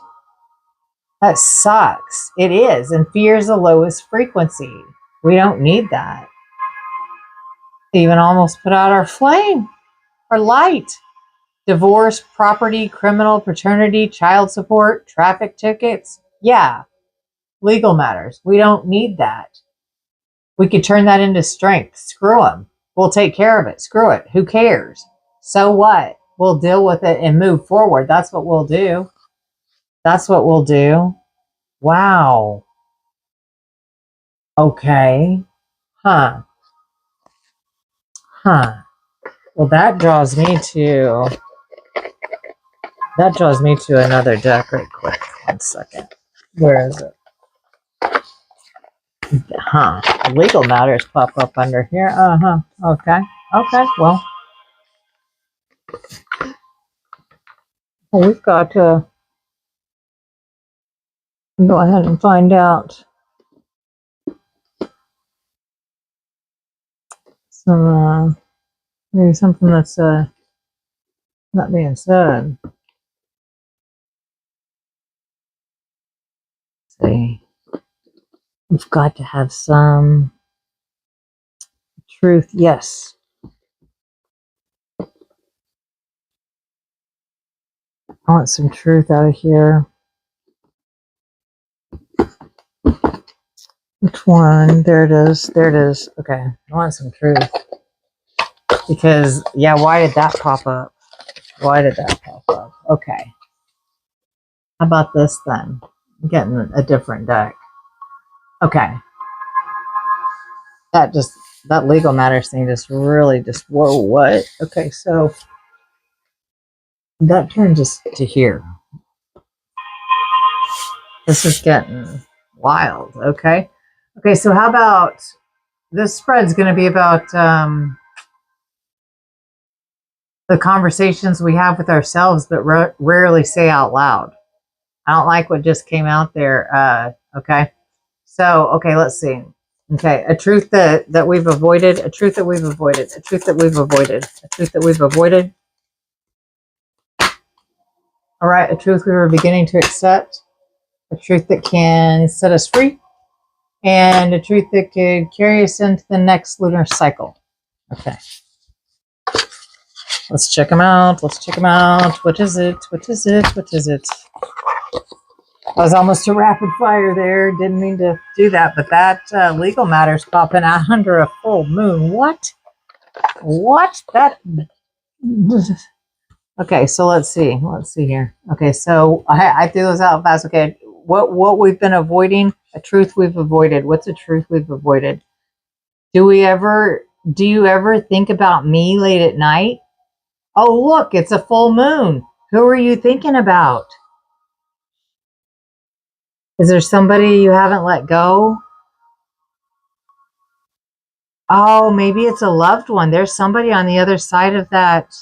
S1: That sucks. It is. And fear is the lowest frequency. We don't need that. Even almost put out our flame, our light. Divorce, property, criminal, paternity, child support, traffic tickets. Yeah. Legal matters. We don't need that. We could turn that into strength. Screw them. We'll take care of it. Screw it. Who cares? So what? We'll deal with it and move forward. That's what we'll do. That's what we'll do. Wow. Okay. Huh. Well, that draws me to another deck right quick. 1 second. Where is it? Legal matters pop up under here. Okay. Well, we've got to go ahead and find out some maybe something that's not being said. Let's see, we've got to have some truth. Yes. I want some truth out of here. Which one? There it is. Okay. I want some truth. Because, yeah, why did that pop up? Okay. How about this then? I'm getting a different deck. Okay. That legal matters thing whoa, what? Okay, so that turns us to here. This is getting wild, okay? Okay, so how about this spread's going to be about the conversations we have with ourselves but rarely say out loud. I don't like what just came out there. Okay. So, okay, let's see. Okay, a truth that we've avoided, a truth that we've avoided, a truth that we've avoided, a truth that we've avoided. All right, a truth we were beginning to accept, a truth that can set us free, and a truth that could carry us into the next lunar cycle. Okay. Let's check them out. What is it? I was almost a rapid fire there. Didn't mean to do that, but that legal matter's popping out under a full moon. What? That... Okay, so let's see here. Okay, so I threw those out fast. Okay, what we've been avoiding, a truth we've avoided. What's a truth we've avoided? Do you ever think about me late at night? Oh, look, it's a full moon. Who are you thinking about? Is there somebody you haven't let go? Oh, maybe it's a loved one. There's somebody on the other side of that.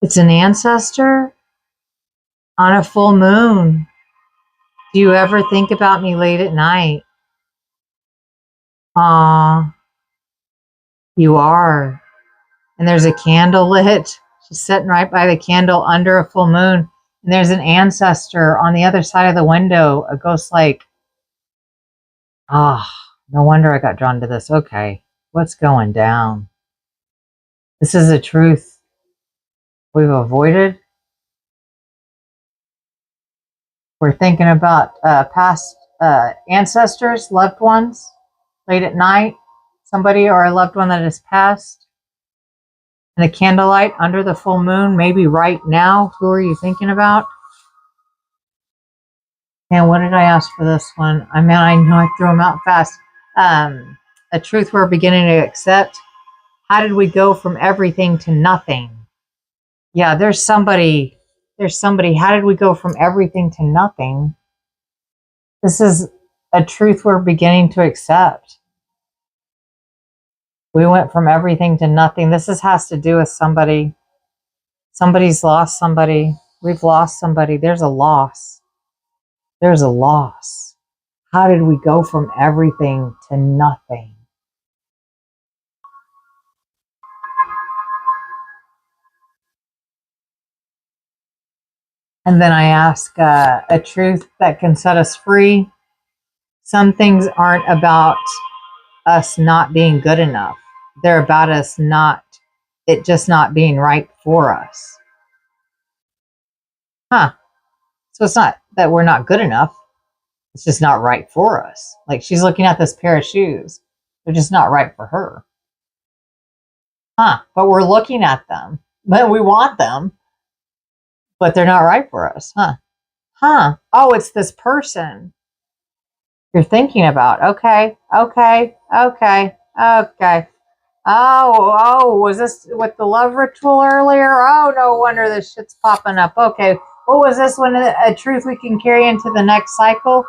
S1: It's an ancestor on a full moon. Do you ever think about me late at night? Aw, you are. And there's a candle lit. She's sitting right by the candle under a full moon. And there's an ancestor on the other side of the window. A ghost like, no wonder I got drawn to this. Okay, what's going down? This is a truth we've avoided. We're thinking about past ancestors, loved ones, late at night, somebody or a loved one that has passed. And the candlelight under the full moon, maybe right now. Who are you thinking about? And what did I ask for this one? I mean, I know I threw them out fast. A truth we're beginning to accept. How did we go from everything to nothing? Yeah, there's somebody. How did we go from everything to nothing? This is a truth we're beginning to accept. We went from everything to nothing. Has to do with somebody. Somebody's lost somebody. We've lost somebody. There's a loss. There's a loss. How did we go from everything to nothing? And then I ask a truth that can set us free. Some things aren't about us not being good enough. They're about us it just not being right for us. Huh. So it's not that we're not good enough. It's just not right for us. Like she's looking at this pair of shoes. They're just not right for her. Huh. But we're looking at them. But we want them. But they're not right for us. Huh. Huh. Oh, it's this person you're thinking about. Okay. Okay. Okay. Okay. Oh, was this with the love ritual earlier? Oh, no wonder this shit's popping up. Okay. What was this one? A truth we can carry into the next cycle?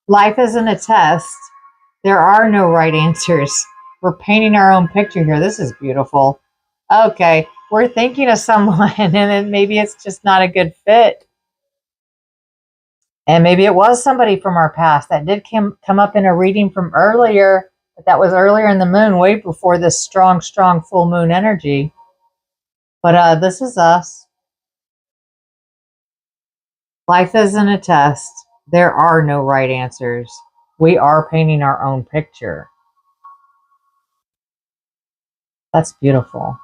S1: Life isn't a test. There are no right answers. We're painting our own picture here. This is beautiful. Okay. We're thinking of someone and then maybe it's just not a good fit. And maybe it was somebody from our past that did come up in a reading from earlier, but that was earlier in the moon, way before this strong, strong full moon energy. But this is us. Life isn't a test. There are no right answers. We are painting our own picture. That's beautiful.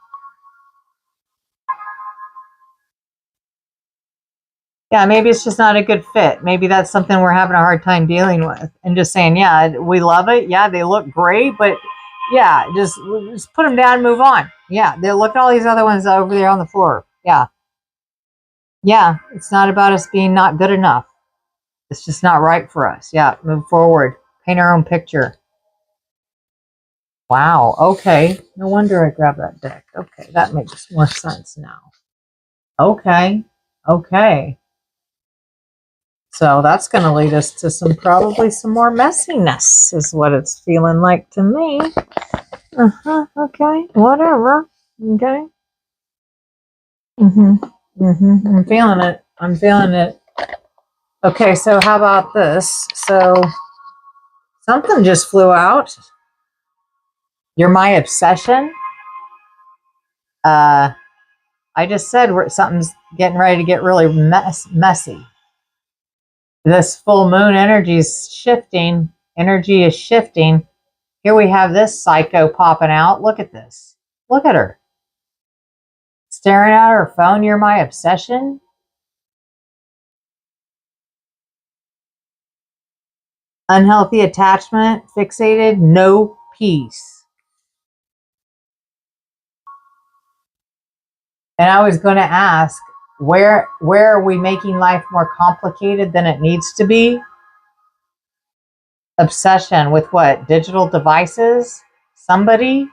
S1: Yeah, maybe it's just not a good fit. Maybe that's something we're having a hard time dealing with. And just saying, yeah, we love it. Yeah, they look great, but yeah, just put them down and move on. Yeah, they look at all these other ones over there on the floor. Yeah. Yeah, it's not about us being not good enough. It's just not right for us. Yeah, move forward. Paint our own picture. Wow, okay. No wonder I grabbed that deck. Okay, that makes more sense now. Okay, okay. So that's going to lead us to probably some more messiness is what it's feeling like to me. Okay, whatever. Okay. I'm feeling it. I'm feeling it. Okay, so how about this? So something just flew out. You're my obsession. I just said something's getting ready to get really messy. This full moon energy is shifting. Energy is shifting. Here we have this psycho popping out. Look at this. Look at her. Staring at her phone. You're my obsession. Unhealthy attachment. Fixated. No peace. And I was going to ask, where are we making life more complicated than it needs to be? Obsession with what? Digital devices? Somebody?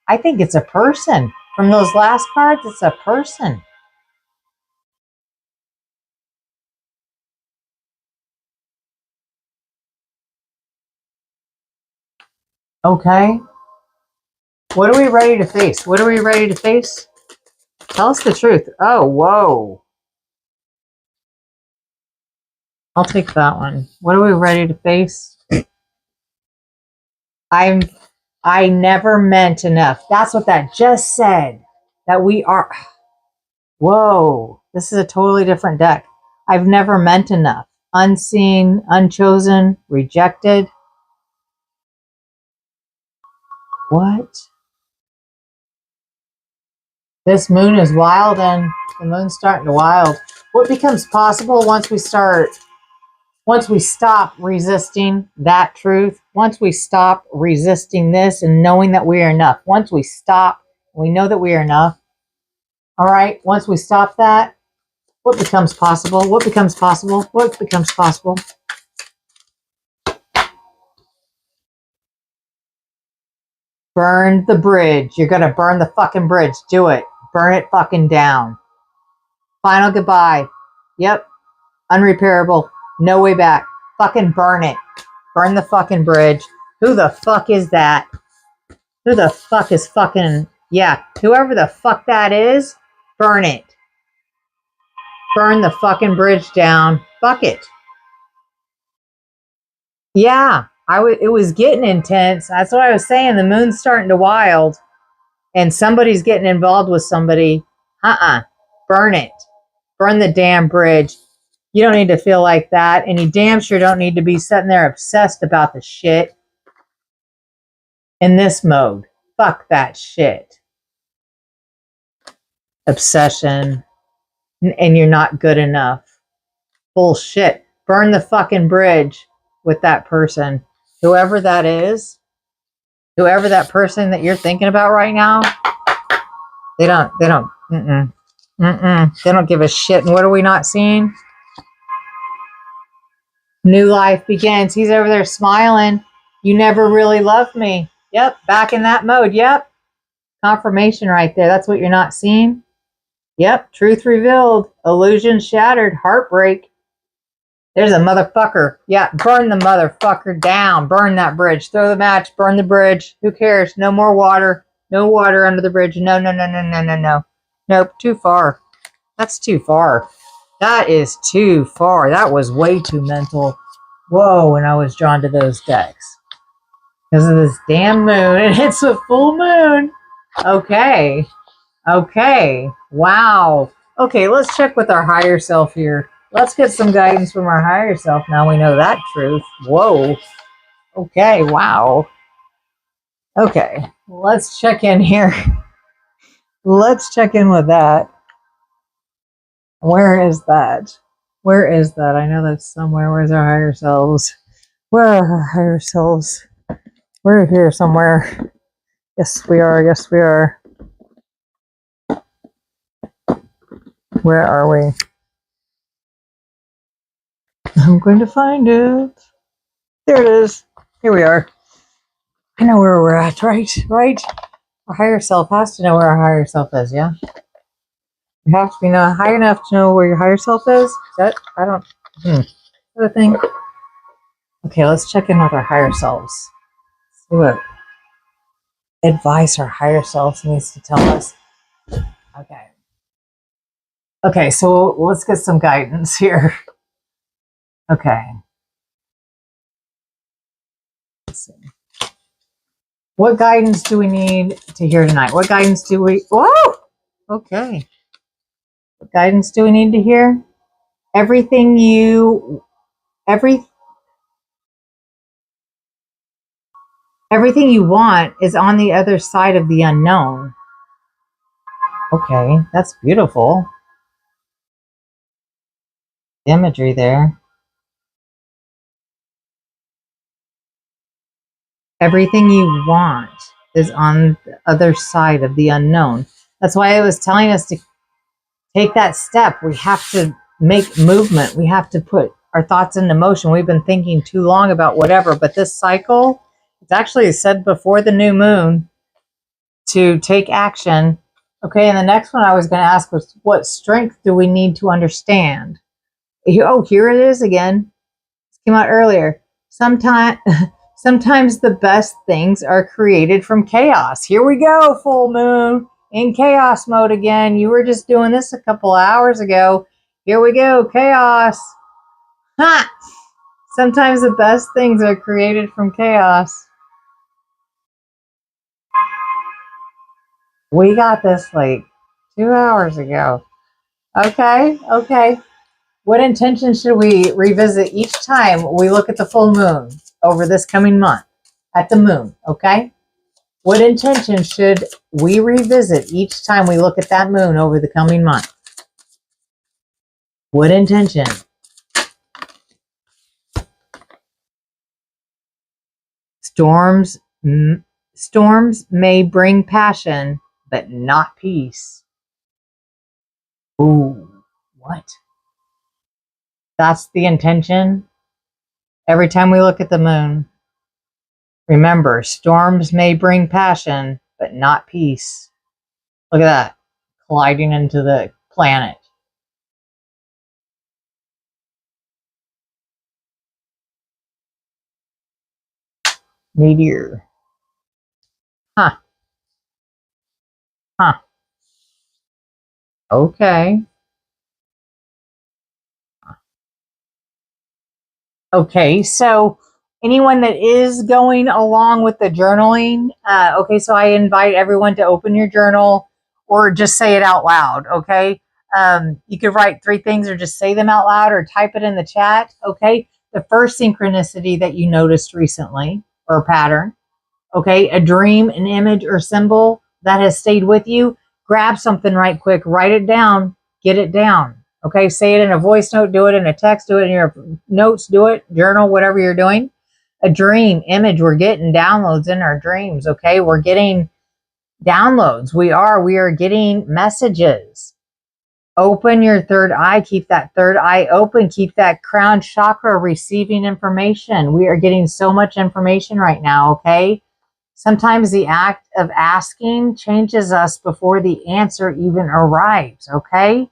S1: I think it's a person. From those last cards, it's a person. Okay. What are we ready to face? What are we ready to face? Tell us the truth. Oh, whoa. I'll take that one. What are we ready to face? I never meant enough. That's what that just said. That we are. Whoa. This is a totally different deck. I've never meant enough. Unseen, unchosen, rejected. What? This moon is wild and the moon's starting to wild. What becomes possible once we stop resisting that truth, once we stop resisting this and knowing that we are enough, once we stop, we know that we are enough. All right, once we stop that, what becomes possible? What becomes possible? What becomes possible? Burn the bridge. You're going to burn the fucking bridge. Do it. Burn it fucking down. Final goodbye. Yep. Unrepairable. No way back. Fucking burn it. Burn the fucking bridge. Who the fuck is that? Who the fuck is fucking... Yeah, whoever the fuck that is, burn it. Burn the fucking bridge down. Fuck it. Yeah, it was getting intense. That's what I was saying. The moon's starting to wild. And somebody's getting involved with somebody. Burn it. Burn the damn bridge. You don't need to feel like that. And you damn sure don't need to be sitting there obsessed about the shit in this mode. Fuck that shit. Obsession. And you're not good enough. Bullshit. Burn the fucking bridge with that person. Whoever that is, whoever that person that you're thinking about right now, they don't give a shit. And what are we not seeing? New life begins. He's over there smiling. You never really loved me. Yep, back in that mode. Yep. Confirmation right there. That's what you're not seeing. Yep, truth revealed. Illusion shattered. Heartbreak. There's a motherfucker. Yeah, burn the motherfucker down. Burn that bridge. Throw the match. Burn the bridge. Who cares? No more water. No water under the bridge. No. Nope, too far. That's too far. That is too far. That was way too mental. Whoa, when I was drawn to those decks. Because of this damn moon. And it's a full moon. Okay. Wow. Okay, let's check with our higher self here. Let's get some guidance from our higher self. Now we know that truth. Whoa. Okay, wow. Okay, let's check in here. Let's check in with that. Where is that? Where is that? I know that's somewhere. Where's our higher selves? Where are our higher selves? We're here somewhere. Yes, we are. Yes, we are. Where are we? I'm going to find it. There it is. Here we are. I know where we're at, right? Right? Our higher self has to know where our higher self is, yeah? You have to be high enough to know where your higher self is? Is that? I don't... Is that a thing? Okay, let's check in with our higher selves. See what advice our higher selves needs to tell us. Okay. Okay, so let's get some guidance here. Okay. Let's see. What guidance do we need to hear tonight? What guidance do we... Whoa! Okay. What guidance do we need to hear? Everything you want is on the other side of the unknown. Okay, that's beautiful. Imagery there. Everything you want is on the other side of the unknown. That's why I was telling us to take that step. We have to make movement. We have to put our thoughts into motion. We've been thinking too long about whatever, but this cycle, it's actually said before the new moon to take action. Okay, and the next one I was going to ask was, what strength do we need to understand? Oh, here it is again. This came out earlier. Sometimes the best things are created from chaos. Here we go, full moon in chaos mode again. You were just doing this a couple hours ago. Here we go, chaos. Ha! Sometimes the best things are created from chaos. We got this like 2 hours ago. Okay, okay. What intention should we revisit each time we look at the full moon over this coming month at the moon, okay? What intention should we revisit each time we look at that moon over the coming month? What intention? Storms may bring passion, but not peace. Ooh, what? That's the intention. Every time we look at the moon, remember, storms may bring passion, but not peace. Look at that, colliding into the planet. Meteor. Huh. Huh. Okay. Okay, so anyone that is going along with the journaling, okay, so I invite everyone to open your journal or just say it out loud, okay? You could write 3 things or just say them out loud or type it in the chat, okay? The first synchronicity that you noticed recently or pattern, okay? A dream, an image, or symbol that has stayed with you, grab something right quick, write it down, get it down. Okay, say it in a voice note, do it in a text, do it in your notes, do it, journal, whatever you're doing. A dream, image, we're getting downloads in our dreams, okay? We're getting downloads. We are getting messages. Open your third eye, keep that third eye open, keep that crown chakra receiving information. We are getting so much information right now, okay? Sometimes the act of asking changes us before the answer even arrives, okay?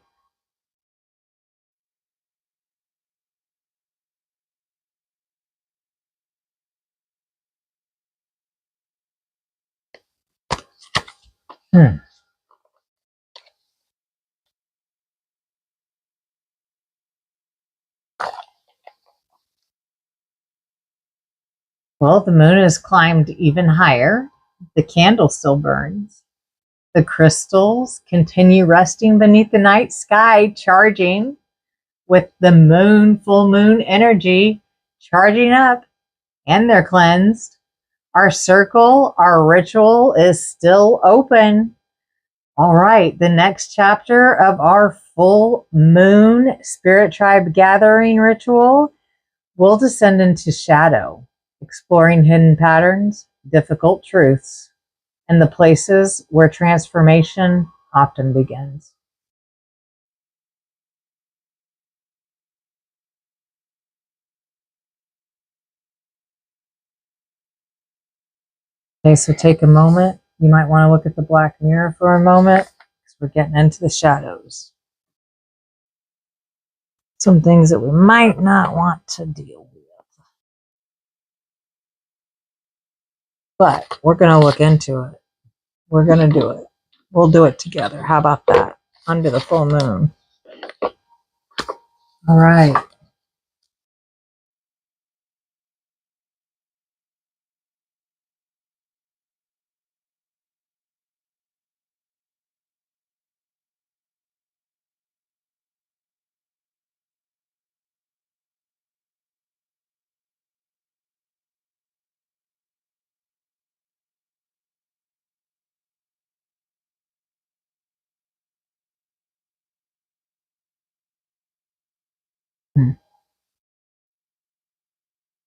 S1: Well, the moon has climbed even higher. The candle still burns. The crystals continue resting beneath the night sky, charging with the moon, full moon energy, charging up, and they're cleansed. Our circle, our ritual is still open. All right, the next chapter of our full moon spirit tribe gathering ritual will descend into shadow, exploring hidden patterns, difficult truths, and the places where transformation often begins. Okay, so take a moment. You might want to look at the black mirror for a moment because we're getting into the shadows. Some things that we might not want to deal with. But we're going to look into it. We're going to do it. We'll do it together. How about that? Under the full moon. All right.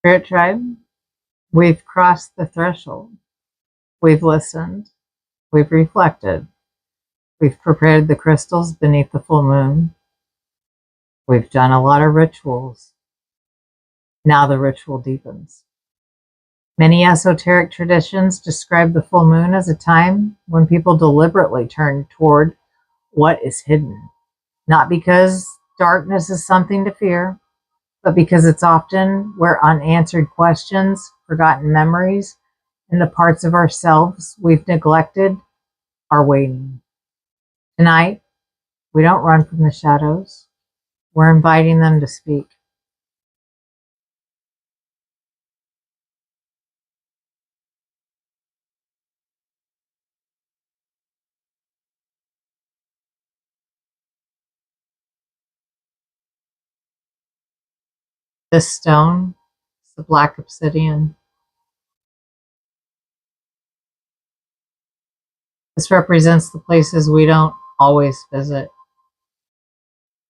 S1: Spirit tribe, we've crossed the threshold. We've listened. We've reflected. We've prepared the crystals beneath the full moon. We've done a lot of rituals. Now the ritual deepens. Many esoteric traditions describe the full moon as a time when people deliberately turn toward what is hidden. Not because darkness is something to fear, but because it's often where unanswered questions, forgotten memories, and the parts of ourselves we've neglected are waiting. Tonight, we don't run from the shadows. We're inviting them to speak. This stone is the black obsidian. This represents the places we don't always visit.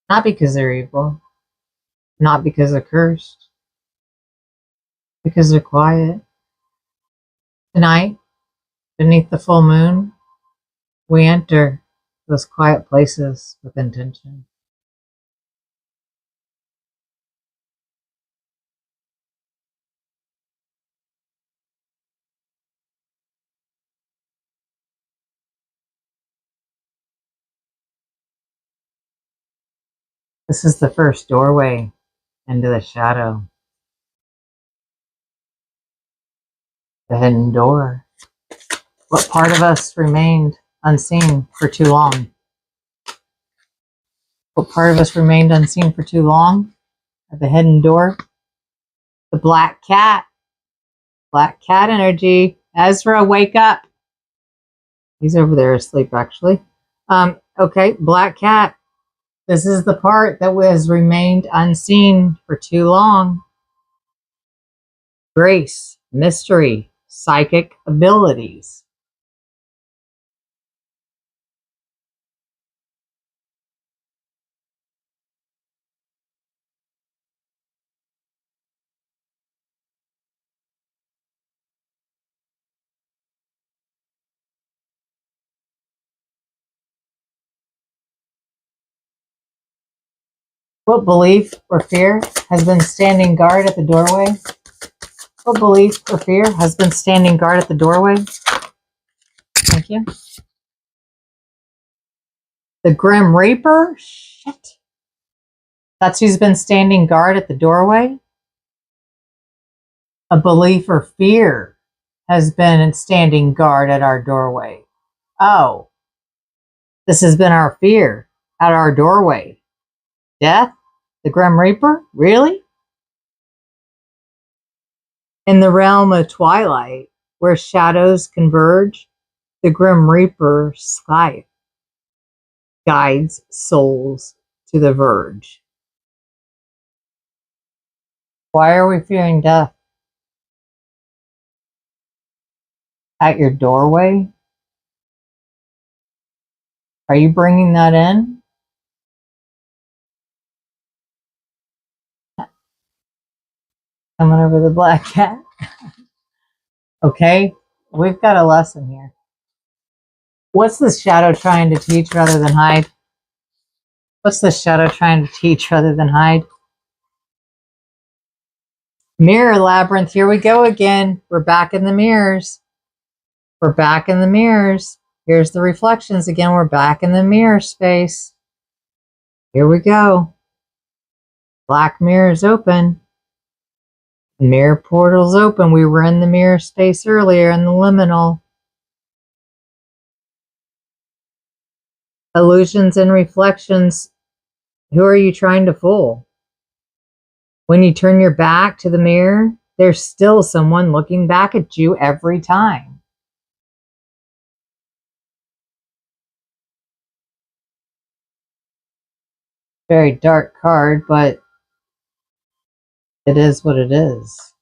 S1: Not because they're evil, not because they're cursed, because they're quiet. Tonight, beneath the full moon, we enter those quiet places with intention. This is the first doorway into the shadow, the hidden door. What part of us remained unseen for too long? What part of us remained unseen for too long? At the hidden door, the black cat. Black cat energy. Ezra, wake up. He's over there asleep, actually. Okay, black cat. This is the part that has remained unseen for too long. Grace, mystery, psychic abilities. What belief or fear has been standing guard at the doorway? What belief or fear has been standing guard at the doorway? Thank you. The Grim Reaper? Shit. That's who's been standing guard at the doorway? A belief or fear has been standing guard at our doorway. Oh, this has been our fear at our doorway. Death? The Grim Reaper? Really? In the realm of twilight, where shadows converge, the Grim Reaper Skype guides souls to the verge. Why are we fearing death? At your doorway? Are you bringing that in? Coming over the black cat? Okay, we've got a lesson here. What's the shadow trying to teach rather than hide? What's the shadow trying to teach rather than hide? Mirror labyrinth, here we go again. We're back in the mirrors. We're back in the mirrors. Here's the reflections again. We're back in the mirror space. Here we go. Black mirrors open. Mirror portals open. We were in the mirror space earlier in the liminal. Illusions and reflections. Who are you trying to fool? When you turn your back to the mirror, there's still someone looking back at you every time. Very dark card, but it is what it is.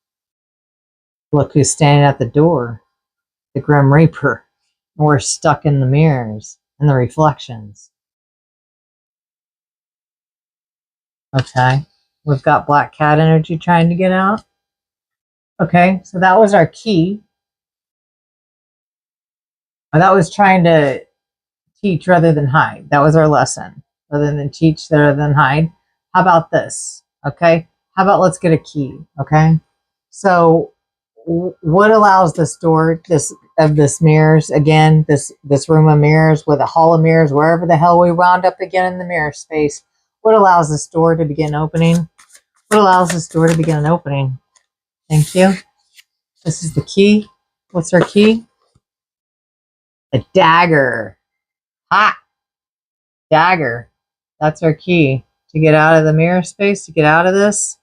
S1: Look who's standing at the door. The Grim Reaper. We're stuck in the mirrors and the reflections. Okay. We've got black cat energy trying to get out. Okay, so that was our key. That was trying to teach rather than hide. That was our lesson. Rather than teach, rather than hide. How about this? Okay. How about let's get a key? Okay. So what allows this door, this mirrors, again, this room of mirrors with a hall of mirrors, wherever the hell we wound up again in the mirror space, what allows this door to begin opening? What allows this door to begin an opening? Thank you. This is the key. What's our key? A dagger. Ha! Dagger. That's our key. To get out of the mirror space, to get out of this.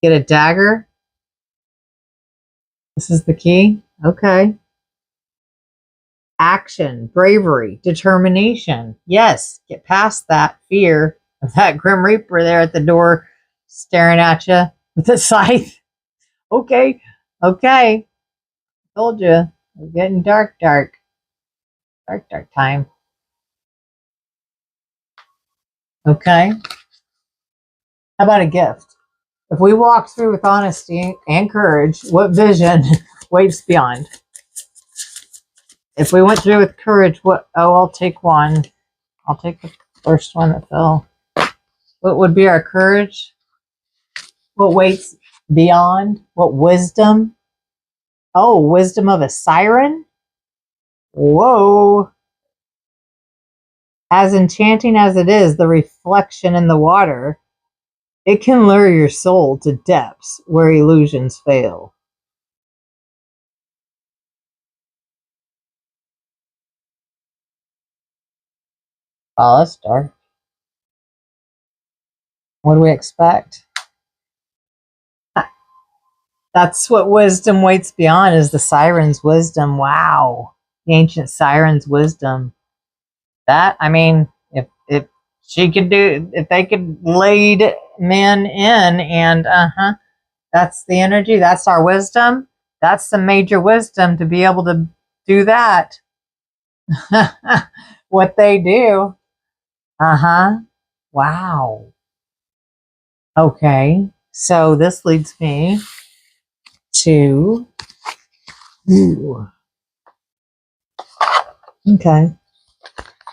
S1: Get a dagger. This is the key. Okay. Action, bravery, determination. Yes, get past that fear of that Grim Reaper there at the door staring at you with a scythe. Okay, okay. Told you. We're getting dark time. Okay. How about a gift? If we walk through with honesty and courage, what vision waits beyond? If we went through with courage, what? Oh, I'll take one. I'll take the first one that fell. What would be our courage? What waits beyond? What wisdom? Oh, wisdom of a siren? Whoa. As enchanting as it is, the reflection in the water, it can lure your soul to depths where illusions fail. Oh, that's dark. What do we expect? That's what wisdom waits beyond, is the siren's wisdom. Wow. The ancient siren's wisdom. That, I mean, if she could do, if they could lead men in, and that's the energy, that's our wisdom. That's some major wisdom to be able to do that. What they do. Wow. Okay. So this leads me to, ooh. Okay.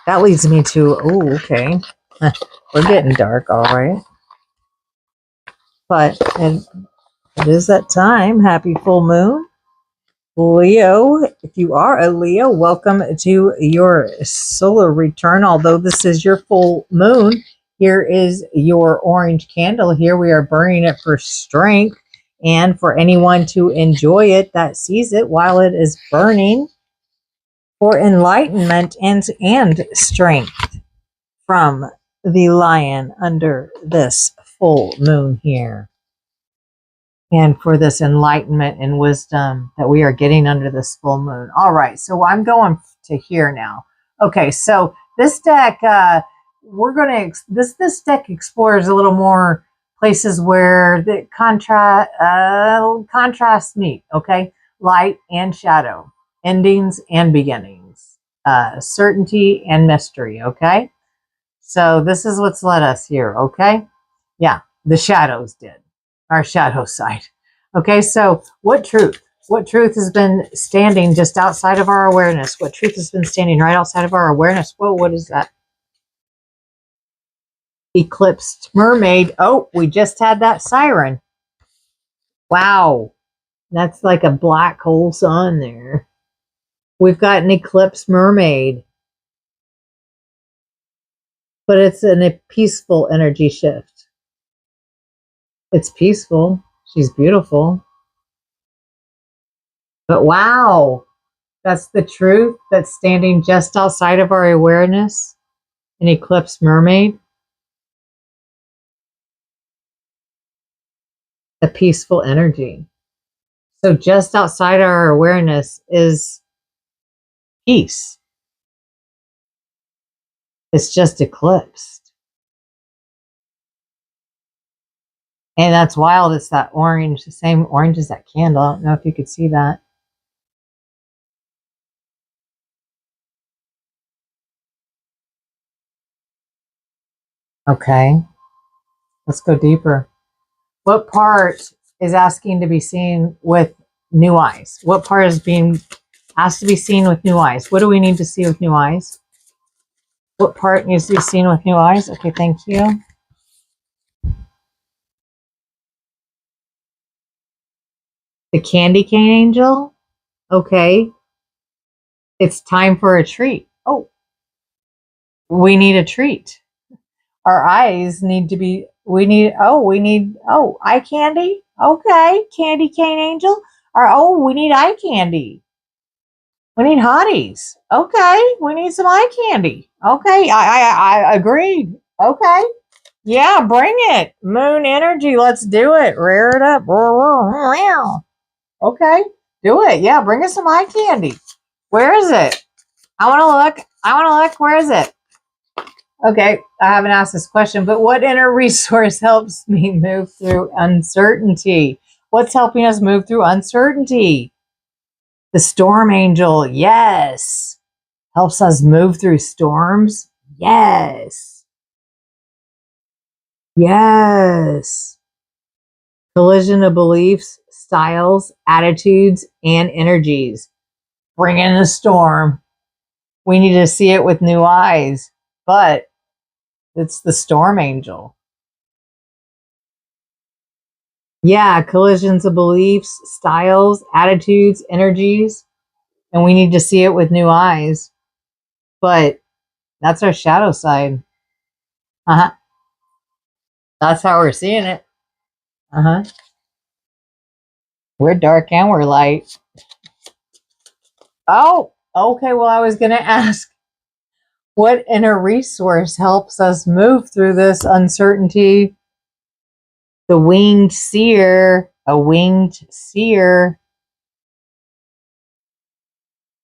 S1: That leads me to, oh, okay. We're getting dark, all right. But it is that time. Happy full moon. Leo, if you are a Leo, welcome to your solar return. Although this is your full moon, here is your orange candle. Here we are burning it for strength and for anyone to enjoy it that sees it while it is burning, for enlightenment and strength from the lion under this full moon here. And for this enlightenment and wisdom that we are getting under this full moon. All right, so I'm going to here now. Okay, so this deck, this deck explores a little more places where the contrasts meet. Okay, light and shadow, endings and beginnings, certainty and mystery. Okay, so this is what's led us here. Okay, yeah, the shadows did. Our shadow side. Okay, so what truth? What truth has been standing just outside of our awareness? What truth has been standing right outside of our awareness? Whoa, what is that? Eclipsed mermaid. Oh, we just had that siren. Wow. That's like a black hole sun there. We've got an eclipsed mermaid. But it's in a peaceful energy shift. It's peaceful. She's beautiful. But wow, that's the truth that's standing just outside of our awareness. An eclipsed mermaid. A peaceful energy. So just outside our awareness is peace. It's just eclipsed. And that's wild. It's that orange, the same orange as that candle. I don't know if you could see that. Okay. Let's go deeper. What part is asking to be seen with new eyes? What part is being asked to be seen with new eyes? What do we need to see with new eyes? What part needs to be seen with new eyes? Okay, thank you. The candy cane angel. Okay. It's time for a treat. Oh, we need a treat. Our eyes need to be, we need eye candy. Okay, candy cane angel. Or, we need eye candy. We need hotties. Okay, we need some eye candy. Okay, I agreed. Okay, yeah, bring it. Moon energy, let's do it. Rear it up. Okay, do it. Yeah, bring us some eye candy. Where is it? I want to look. Where is it? Okay, I haven't asked this question, but what inner resource helps me move through uncertainty? What's helping us move through uncertainty? The storm angel, yes. Helps us move through storms? Yes. Yes. Collision of beliefs, styles, attitudes, and energies. Bring in the storm. We need to see it with new eyes, but it's the storm angel. Yeah, collisions of beliefs, styles, attitudes, energies, and we need to see it with new eyes. But that's our shadow side. Uh-huh. That's how we're seeing it. Uh-huh. We're dark and we're light. Oh, okay. Well, I was going to ask, what inner resource helps us move through this uncertainty? The winged seer, a winged seer.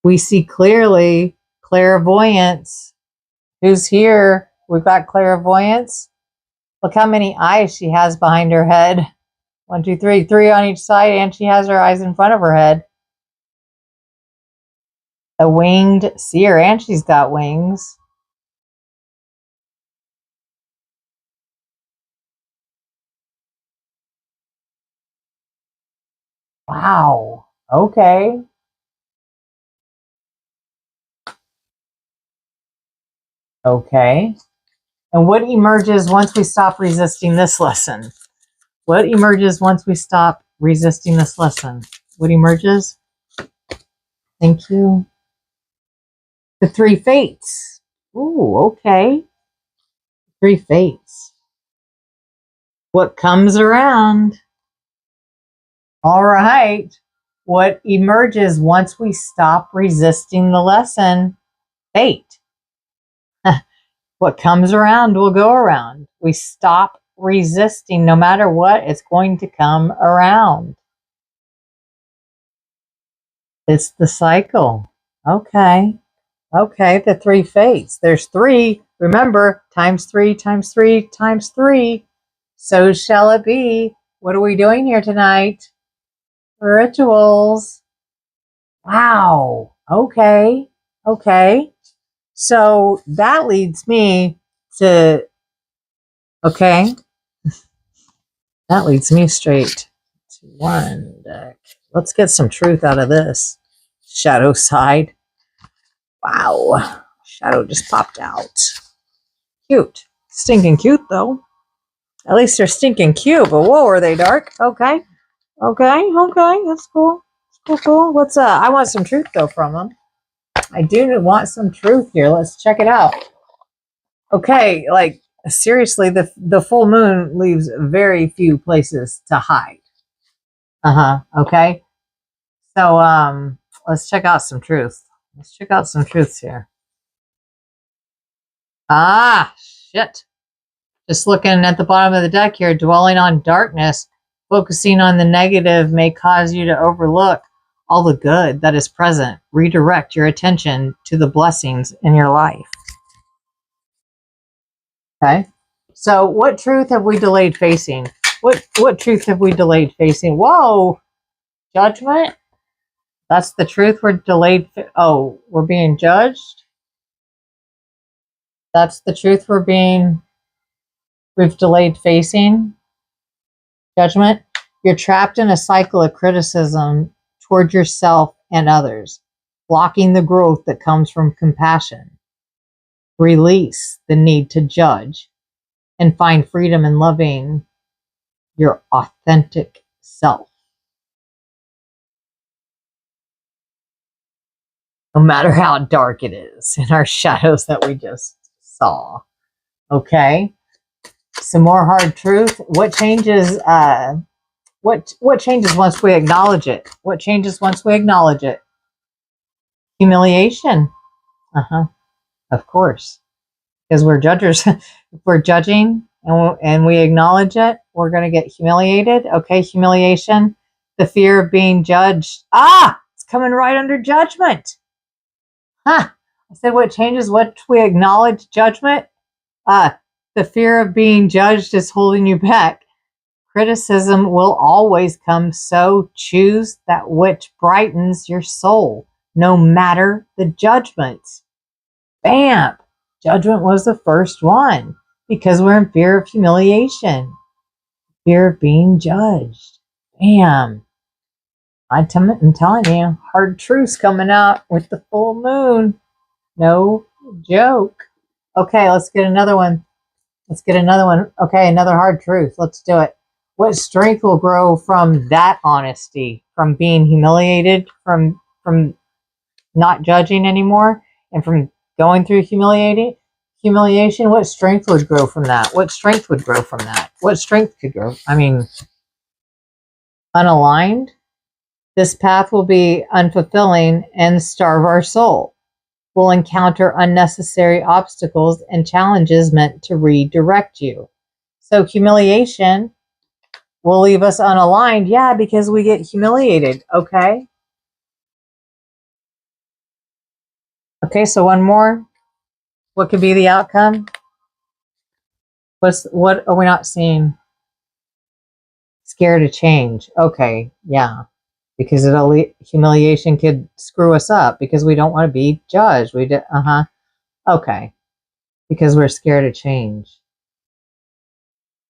S1: We see clearly, clairvoyance. Who's here? We've got clairvoyance. Look how many eyes she has behind her head. 1, 2, 3, 3 on each side, and she has her eyes in front of her head. A winged seer, and she's got wings. Wow. Okay. Okay. And what emerges once we stop resisting this lesson? What emerges once we stop resisting this lesson? What emerges? Thank you. The 3 fates. Ooh, okay. 3 fates. What comes around? All right. What emerges once we stop resisting the lesson? Fate. What comes around will go around. We stop resisting. No matter what, it's going to come around. It's the cycle. Okay. Okay, the 3 fates. There's 3. Remember, times 3, times 3, times 3. So shall it be. What are we doing here tonight? Rituals. Wow. Okay. Okay. So that leads me to, okay, that leads me straight to one deck. Let's get some truth out of this. Shadow side. Wow. Shadow just popped out. Cute. Stinking cute, though. At least they're stinking cute, but whoa, are they dark? Okay. Okay. Okay. That's cool. Cool, cool. What's I want some truth, though, from them. I do want some truth here. Let's check it out. Okay, like, seriously, the full moon leaves very few places to hide. Okay. So, let's check out some truth. Let's check out some truths here. Ah, shit. Just looking at the bottom of the deck here, dwelling on darkness, focusing on the negative may cause you to overlook all the good that is present. Redirect your attention to the blessings in your life. Okay. So what truth have we delayed facing? What truth have we delayed facing? Whoa. Judgment? That's the truth we're delayed. We're being judged? That's the truth we've delayed facing? Judgment? You're trapped in a cycle of criticism toward yourself and others, blocking the growth that comes from compassion. Release the need to judge and find freedom in loving your authentic self. No matter how dark it is in our shadows that we just saw. Okay? Some more hard truth. What changes? What changes once we acknowledge it? What changes once we acknowledge it? Humiliation. Of course, because we're judges. If we're judging and we acknowledge it, we're going to get humiliated. Okay, humiliation. The fear of being judged. It's coming right under judgment. I said what changes once we acknowledge judgment? The fear of being judged is holding you back. Criticism will always come, so choose that which brightens your soul, no matter the judgment. Bam! Judgment was the first one because we're in fear of humiliation, fear of being judged. Bam! I'm telling you, hard truths coming out with the full moon. No joke. Okay, let's get another one. Okay, another hard truth. Let's do it. What strength will grow from that honesty, from being humiliated, from not judging anymore, and from going through humiliation? What strength would grow from that? What strength would grow from that? What strength could grow? I mean, unaligned. This path will be unfulfilling and starve our soul. We'll encounter unnecessary obstacles and challenges meant to redirect you. So humiliation will leave us unaligned. Yeah, because we get humiliated. Okay. Okay, so one more. What could be the outcome? What are we not seeing? Scared to change. Okay, yeah. Because humiliation could screw us up because we don't want to be judged. Okay. Because we're scared to change.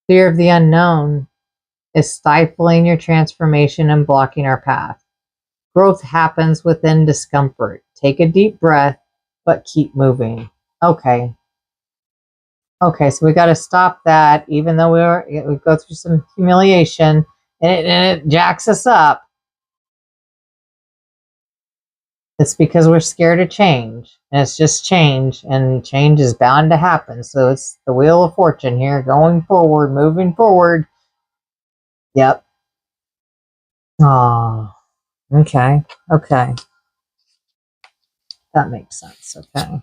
S1: Fear of the unknown is stifling your transformation and blocking our path. Growth happens within discomfort. Take a deep breath, but keep moving. Okay. Okay, so we got to stop that, even though we go through some humiliation and it jacks us up. It's because we're scared of change, and it's just change, and change is bound to happen. So it's the wheel of fortune here, going forward, moving forward. Yep. Oh, okay. Okay. That makes sense. Okay.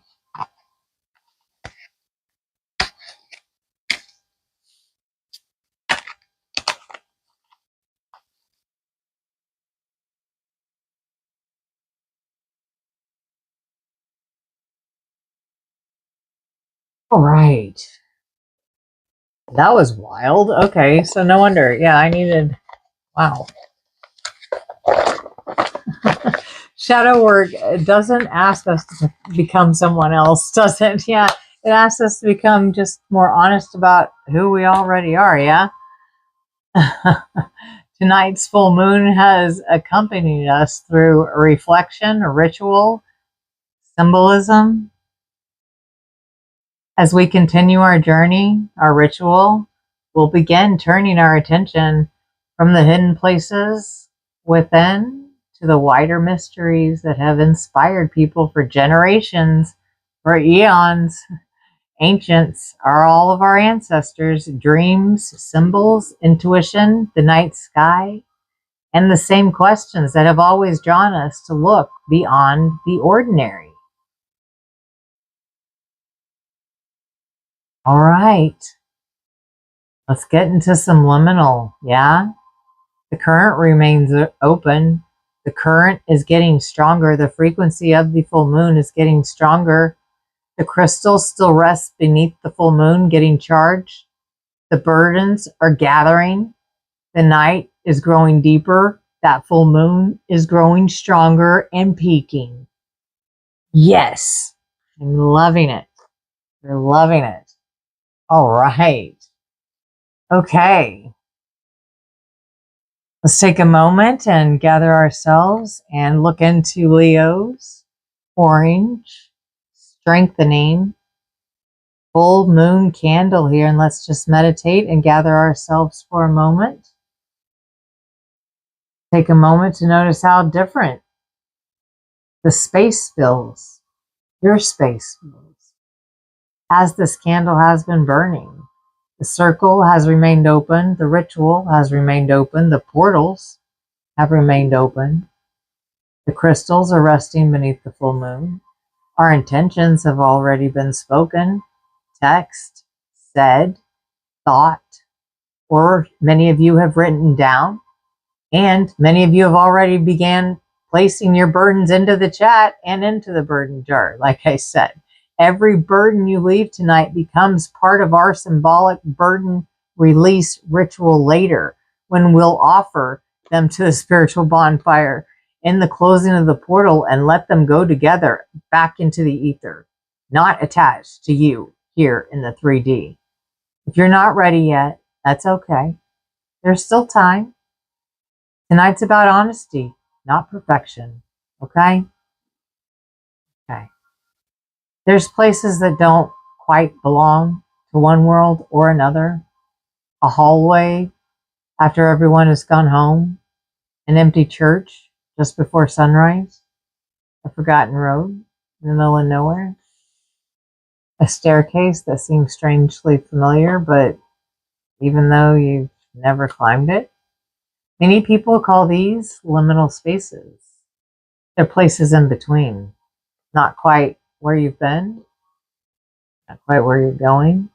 S1: All right. That was wild. Okay, so no wonder. Yeah, I needed. Wow. Shadow work doesn't ask us to become someone else, does it? Yeah, it asks us to become just more honest about who we already are. Yeah. Tonight's full moon has accompanied us through a reflection, a ritual, symbolism. As we continue our journey, our ritual, we'll begin turning our attention from the hidden places within to the wider mysteries that have inspired people for generations, for eons. Ancients are all of our ancestors, dreams, symbols, intuition, the night sky, and the same questions that have always drawn us to look beyond the ordinary. All right, let's get into some liminal, yeah? The current remains open. The current is getting stronger. The frequency of the full moon is getting stronger. The crystal still rests beneath the full moon, getting charged. The burdens are gathering. The night is growing deeper. That full moon is growing stronger and peaking. Yes, I'm loving it. You're loving it. All right. Okay. Let's take a moment and gather ourselves and look into Leo's orange, strengthening, full moon candle here. And let's just meditate and gather ourselves for a moment. Take a moment to notice how different the space feels, your space feels, as this candle has been burning. The circle has remained open. The ritual has remained open. The portals have remained open. The crystals are resting beneath the full moon. Our intentions have already been spoken, text, said, thought, or many of you have written down, and many of you have already began placing your burdens into the chat and into the burden jar. Like I said, every burden you leave tonight becomes part of our symbolic burden release ritual later, when we'll offer them to the spiritual bonfire in the closing of the portal and let them go together back into the ether, not attached to you here in the 3D. If you're not ready yet, that's okay. There's still time. Tonight's about honesty, not perfection. Okay? Okay. There's places that don't quite belong to one world or another. A hallway after everyone has gone home. An empty church just before sunrise. A forgotten road in the middle of nowhere. A staircase that seems strangely familiar, but even though you've never climbed it. Many people call these liminal spaces. They're places in between. Not quite where you've been, not quite where you're going.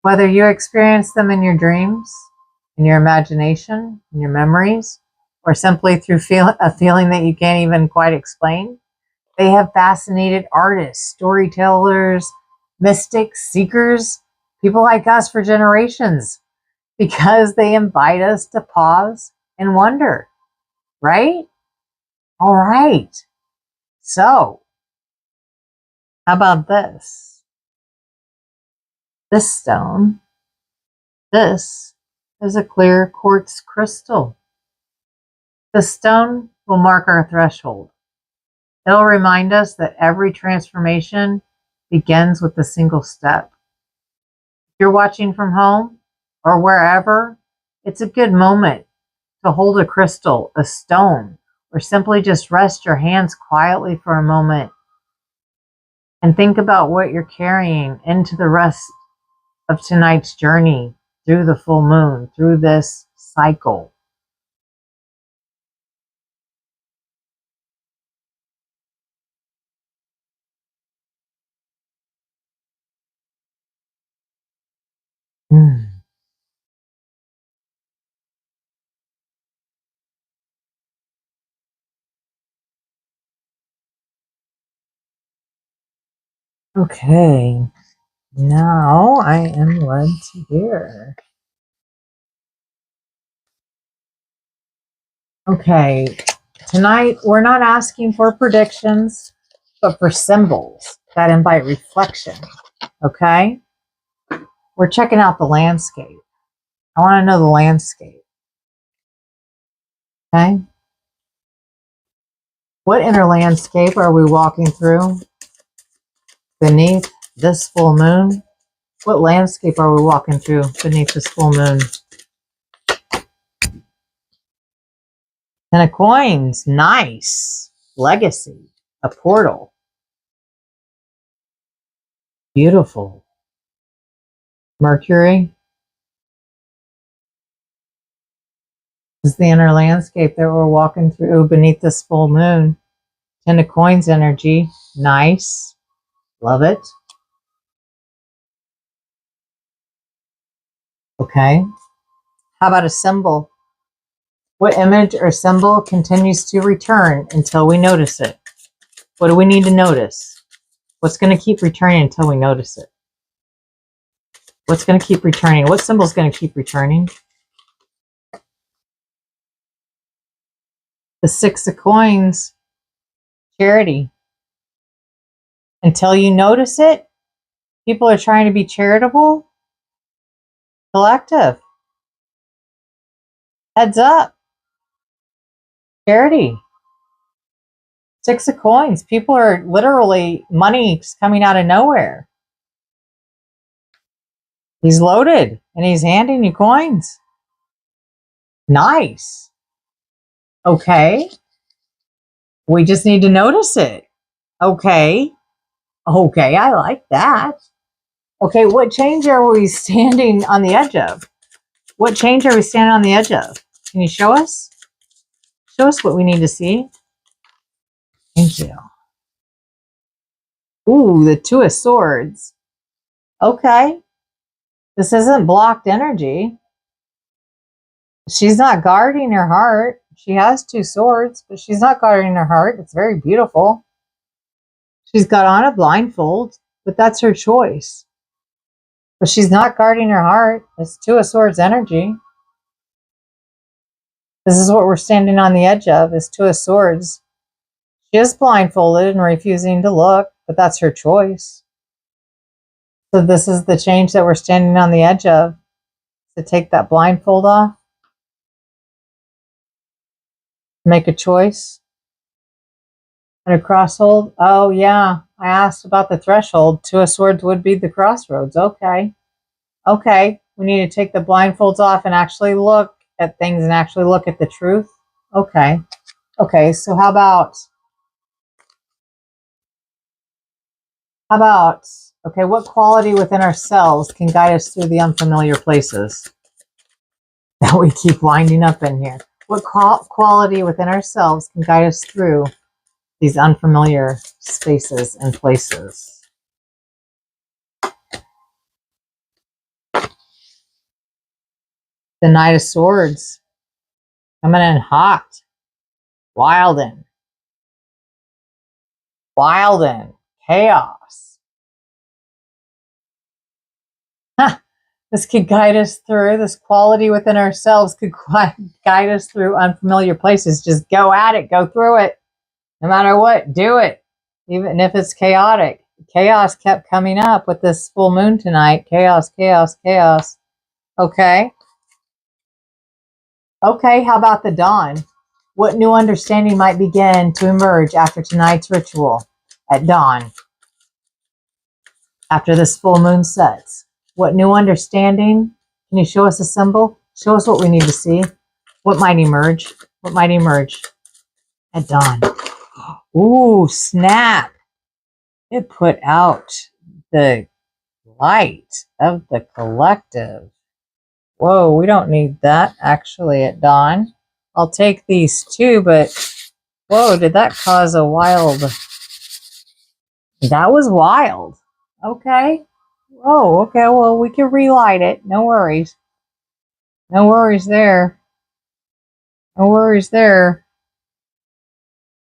S1: Whether you experience them in your dreams, in your imagination, in your memories, or simply through a feeling that you can't even quite explain, they have fascinated artists, storytellers, mystics, seekers, people like us for generations, because they invite us to pause and wonder, right? All right. So, how about this? This stone, this is a clear quartz crystal. The stone will mark our threshold. It'll remind us that every transformation begins with a single step. If you're watching from home or wherever, it's a good moment to hold a crystal, a stone, or simply just rest your hands quietly for a moment and think about what you're carrying into the rest of tonight's journey through the full moon, through this cycle. Okay, now I am led to here. Okay, tonight we're not asking for predictions, but for symbols that invite reflection. Okay, we're checking out the landscape. I want to know the landscape. Okay, what inner landscape are we walking through beneath this full moon? What landscape are we walking through beneath this full moon? Ten of coins, nice. Legacy, a portal. Beautiful. Mercury. This is the inner landscape that we're walking through beneath this full moon. Ten of coins energy, nice. Love it. Okay. How about a symbol? What image or symbol continues to return until we notice it? What do we need to notice? What's going to keep returning until we notice it? What's going to keep returning? What symbol is going to keep returning? The Six of Coins, charity. Until you notice it, people are trying to be charitable. Collective. Heads up. Charity. Six of Coins. People are literally, money's coming out of nowhere. He's loaded and he's handing you coins. Nice. Okay. We just need to notice it. Okay. Okay, I like that. Okay, what change are we standing on the edge of? What change are we standing on the edge of? Can you show us? Show us what we need to see. Thank you. Ooh, the Two of Swords. Okay. This isn't blocked energy. She's not guarding her heart. She has two swords, but she's not guarding her heart. It's very beautiful. She's got on a blindfold, but that's her choice. But she's not guarding her heart. It's Two of Swords energy. This is what we're standing on the edge of, is Two of Swords. She is blindfolded and refusing to look, but that's her choice. So this is the change that we're standing on the edge of, to take that blindfold off. Make a choice. And a crossroad. Oh, yeah. I asked about the threshold. Two of Swords would be the crossroads. Okay. Okay. We need to take the blindfolds off and actually look at things and actually look at the truth. Okay. Okay. So how about, okay, what quality within ourselves can guide us through the unfamiliar places that we keep winding up in here? What quality within ourselves can guide us through these unfamiliar spaces and places? The Knight of Swords coming in hot. Wildin'. Chaos. This could guide us through, this quality within ourselves could guide us through unfamiliar places. Just go at it. Go through it. No matter what, do it. Even if it's chaotic. Chaos kept coming up with this full moon tonight. Chaos, chaos, chaos. Okay. Okay, how about the dawn? What new understanding might begin to emerge after tonight's ritual at dawn? After this full moon sets. What new understanding? Can you show us a symbol? Show us what we need to see. What might emerge? What might emerge at dawn? Ooh, snap. It put out the light of the collective. Whoa, we don't need that actually at dawn. I'll take these two, but whoa, did that cause a wild... That was wild. Okay. Oh, okay, well, we can relight it. No worries. No worries there. No worries there.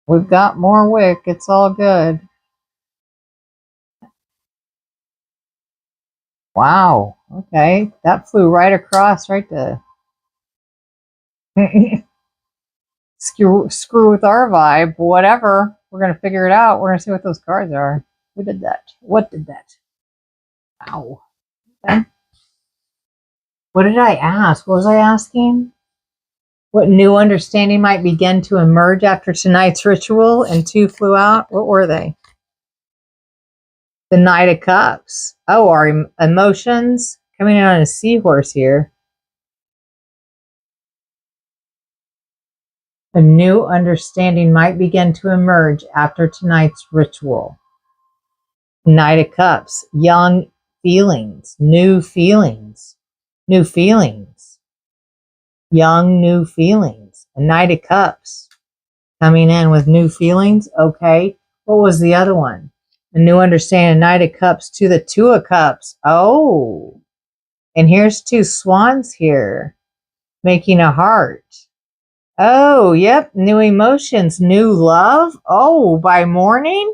S1: We've got more wick. It's all good. Wow. Okay. That flew right across, right to... screw with our vibe. Whatever. We're going to figure it out. We're going to see what those cards are. Who did that? What did that? Ow. Okay. What did I ask? What was I asking? What new understanding might begin to emerge after tonight's ritual? And two flew out. What were they? The Knight of Cups. Oh, our emotions coming in on a seahorse here. A new understanding might begin to emerge after tonight's ritual. Knight of Cups. Young feelings. New feelings. New feelings. Young new feelings. A Knight of Cups. Coming in with new feelings. Okay. What was the other one? A new understanding. Knight of Cups to the Two of Cups. Oh. And here's two swans here. Making a heart. Oh, yep. New emotions. New love. Oh, by morning?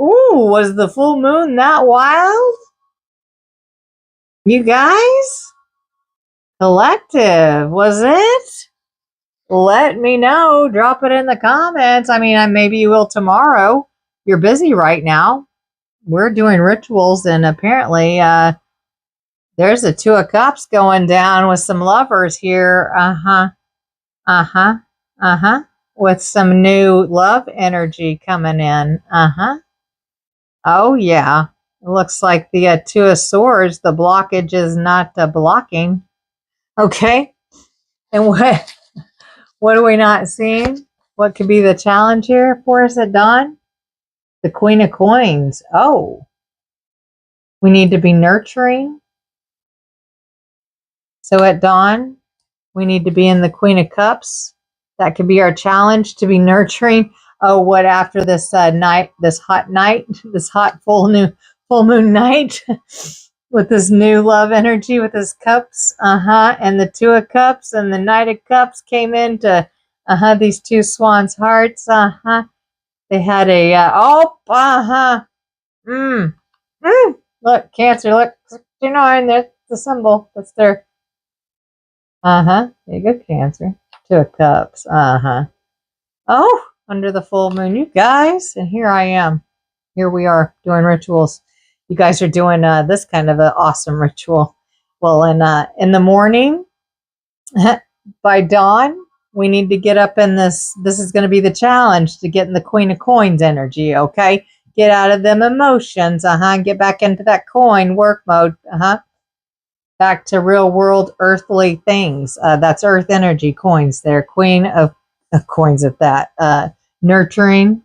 S1: Ooh, was the full moon that wild? You guys? Collective, was it? Let me know. Drop it in the comments. I mean, maybe you will tomorrow. You're busy right now. We're doing rituals, and apparently there's a Two of Cups going down with some lovers here. With some new love energy coming in. Oh, yeah. It looks like the Two of Swords, the blockage is not blocking. Okay. And what are we not seeing? What could be the challenge here for us at dawn? The Queen of Coins. Oh. We need to be nurturing. So at dawn, we need to be in the Queen of Cups. That could be our challenge, to be nurturing. Oh, what after this night, this hot full moon night, with this new love energy, with this cups, and the Two of Cups and the Knight of Cups came into, these two swans' hearts, They had a, look, Cancer, look, 69, that's the symbol, that's their, there you go, Cancer, Two of Cups, oh, under the full moon, you guys, and here I am. Here we are doing rituals. You guys are doing this kind of an awesome ritual. Well, in the morning, by dawn, we need to get up in this. This is going to be the challenge, to get in the Queen of Coins energy, okay? Get out of them emotions, and get back into that coin work mode, back to real world earthly things. That's earth energy coins there. Queen of coins at that. Nurturing.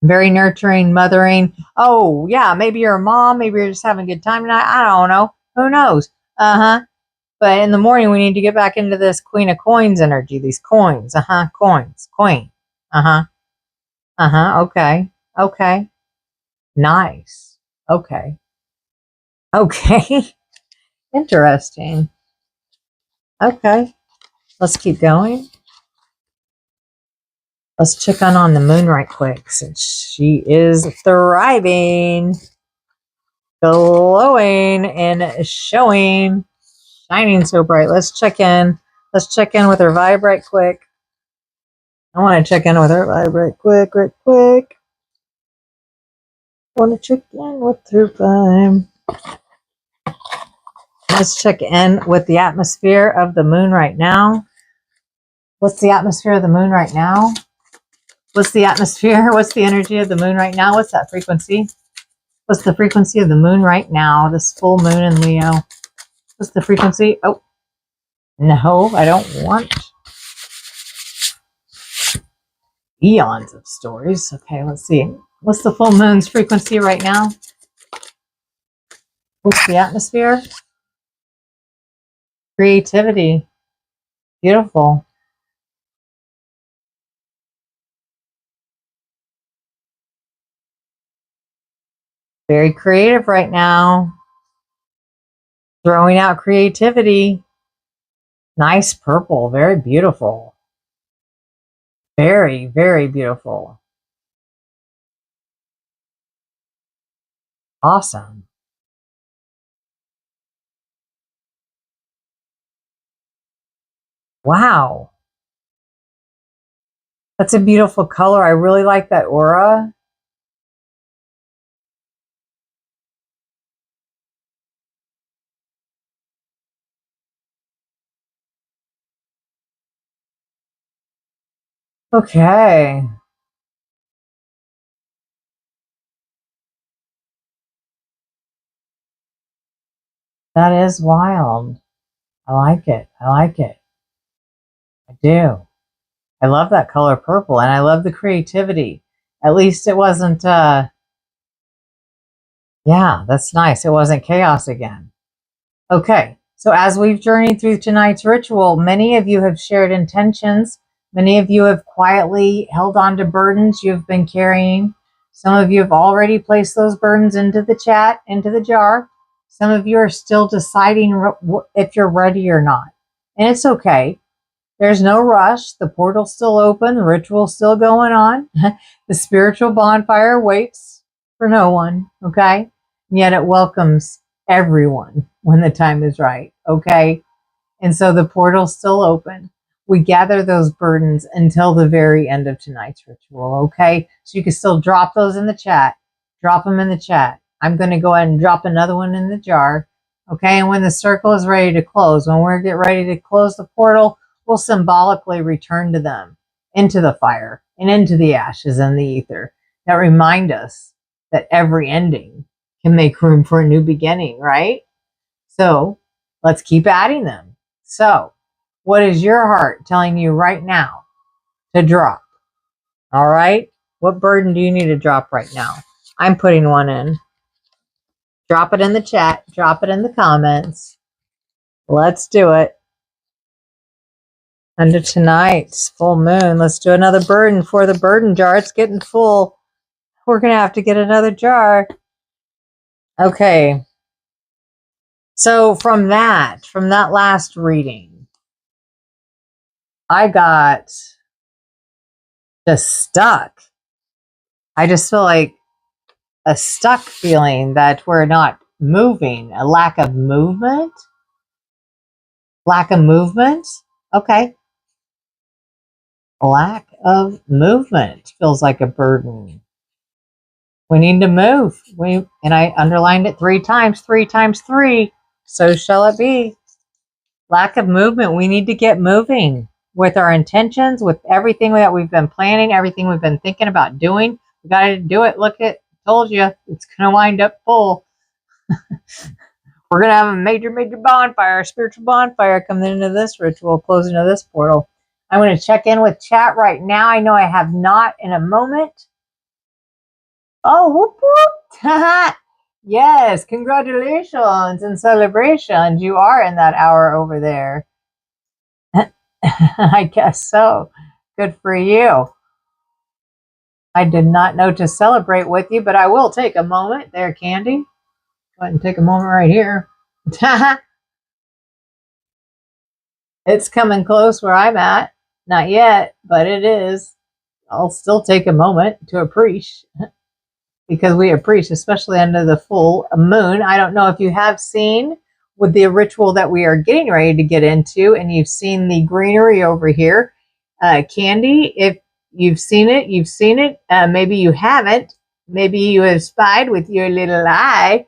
S1: Very nurturing, mothering. Oh, yeah, maybe you're a mom. Maybe you're just having a good time tonight. I don't know. Who knows? But in the morning, we need to get back into this Queen of Coins energy. These coins. Coins. Queen. Okay. Okay. Nice. Okay. Okay. Interesting. Okay. Let's keep going. Let's check on the moon right quick, since she is thriving, glowing, and showing, shining so bright. Let's check in. Let's check in with her vibe right quick. I want to check in with her vibe right quick. I want to check in with her vibe. Let's check in with the atmosphere of the moon right now. What's the atmosphere of the moon right now? What's the atmosphere? What's the energy of the moon right now? What's that frequency? What's the frequency of the moon right now? This full moon in Leo. What's the frequency? Oh, no, I don't want eons of stories. Okay, let's see. What's the full moon's frequency right now? What's the atmosphere? Creativity. Beautiful. Very creative right now. Throwing out creativity. Nice purple. Very beautiful. Very, very beautiful. Awesome. Wow. That's a beautiful color. I really like that aura. Okay. That is wild. I like it. I like it. I do. I love that color purple, and I love the creativity. At least it wasn't, yeah, that's nice. It wasn't chaos again. Okay, so as we've journeyed through tonight's ritual, many of you have shared intentions. Many of you have quietly held on to burdens you've been carrying. Some of you have already placed those burdens into the chat, into the jar. Some of you are still deciding if you're ready or not. And it's okay. There's no rush. The portal's still open. The ritual's still going on. The spiritual bonfire waits for no one, okay? And yet it welcomes everyone when the time is right, okay? And so the portal's still open. We gather those burdens until the very end of tonight's ritual, okay? So you can still drop those in the chat. Drop them in the chat. I'm going to go ahead and drop another one in the jar, okay? And when the circle is ready to close, when we get ready to close the portal, we'll symbolically return to them, into the fire and into the ashes and the ether, that remind us that every ending can make room for a new beginning, right? So let's keep adding them. So what is your heart telling you right now to drop? All right. What burden do you need to drop right now? I'm putting one in. Drop it in the chat. Drop it in the comments. Let's do it. Under tonight's full moon, let's do another burden for the burden jar. It's getting full. We're going to have to get another jar. Okay. So from that last reading, I got just stuck. I just feel like a stuck feeling that we're not moving, a lack of movement. Lack of movement? Okay. Lack of movement feels like a burden. We need to move. And I underlined it 3 times, 3 times 3. So shall it be. Lack of movement. We need to get moving with our intentions, with everything that we've been planning, everything we've been thinking about doing. We got to do it. Look at, told you, it's going to wind up full. We're going to have a major bonfire, spiritual bonfire coming into this ritual, closing of this portal. I'm going to check in with chat right now. I know I have not in a moment. Oh, whoop, whoop. Yes, congratulations and celebrations. You are in that hour over there. I guess so. Good for you. I did not know to celebrate with you, but I will take a moment there, Candy. Go ahead and take a moment right here. It's coming close where I'm at. Not yet, but it is. I'll still take a moment to appreciate, because we appreciate, especially under the full moon. I don't know if you have seen with the ritual that we are getting ready to get into, and you've seen the greenery over here. Candy, if you've seen it, you've seen it. Maybe you haven't. Maybe you have spied with your little eye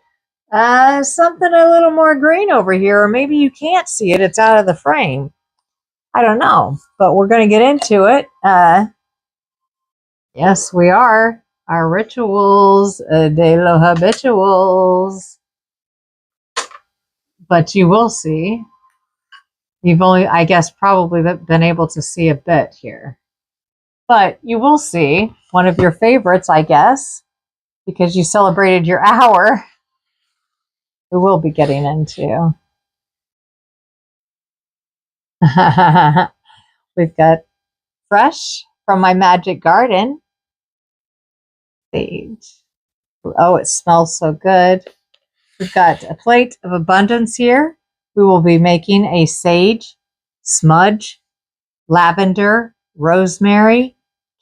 S1: something a little more green over here, or maybe you can't see it. It's out of the frame. I don't know, but we're going to get into it. Yes, we are. Our rituals, de los habituals. But you will see. You've only, I guess, probably been able to see a bit here. But you will see one of your favorites, I guess, because you celebrated your hour. We will be getting into. We've got fresh from my magic garden. Sage. Oh, it smells so good. We've got a plate of abundance here. We will be making a sage, smudge, lavender, rosemary,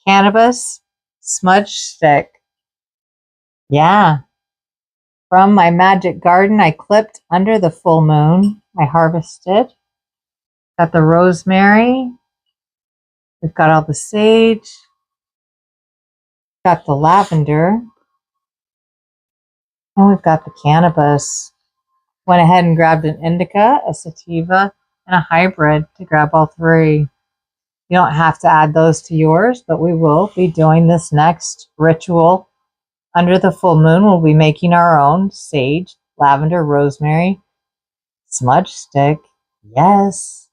S1: cannabis, smudge stick. Yeah. From my magic garden, I clipped under the full moon. I harvested. Got the rosemary. We've got all the sage. Got the lavender. And we've got the cannabis. Went ahead and grabbed an indica, a sativa, and a hybrid to grab all 3. You don't have to add those to yours, but we will be doing this next ritual. Under the full moon, we'll be making our own sage, lavender, rosemary, smudge stick. Yes.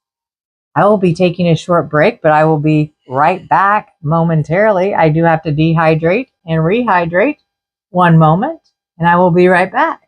S1: I will be taking a short break, but I will be right back momentarily. I do have to dehydrate and rehydrate. One moment, and I will be right back.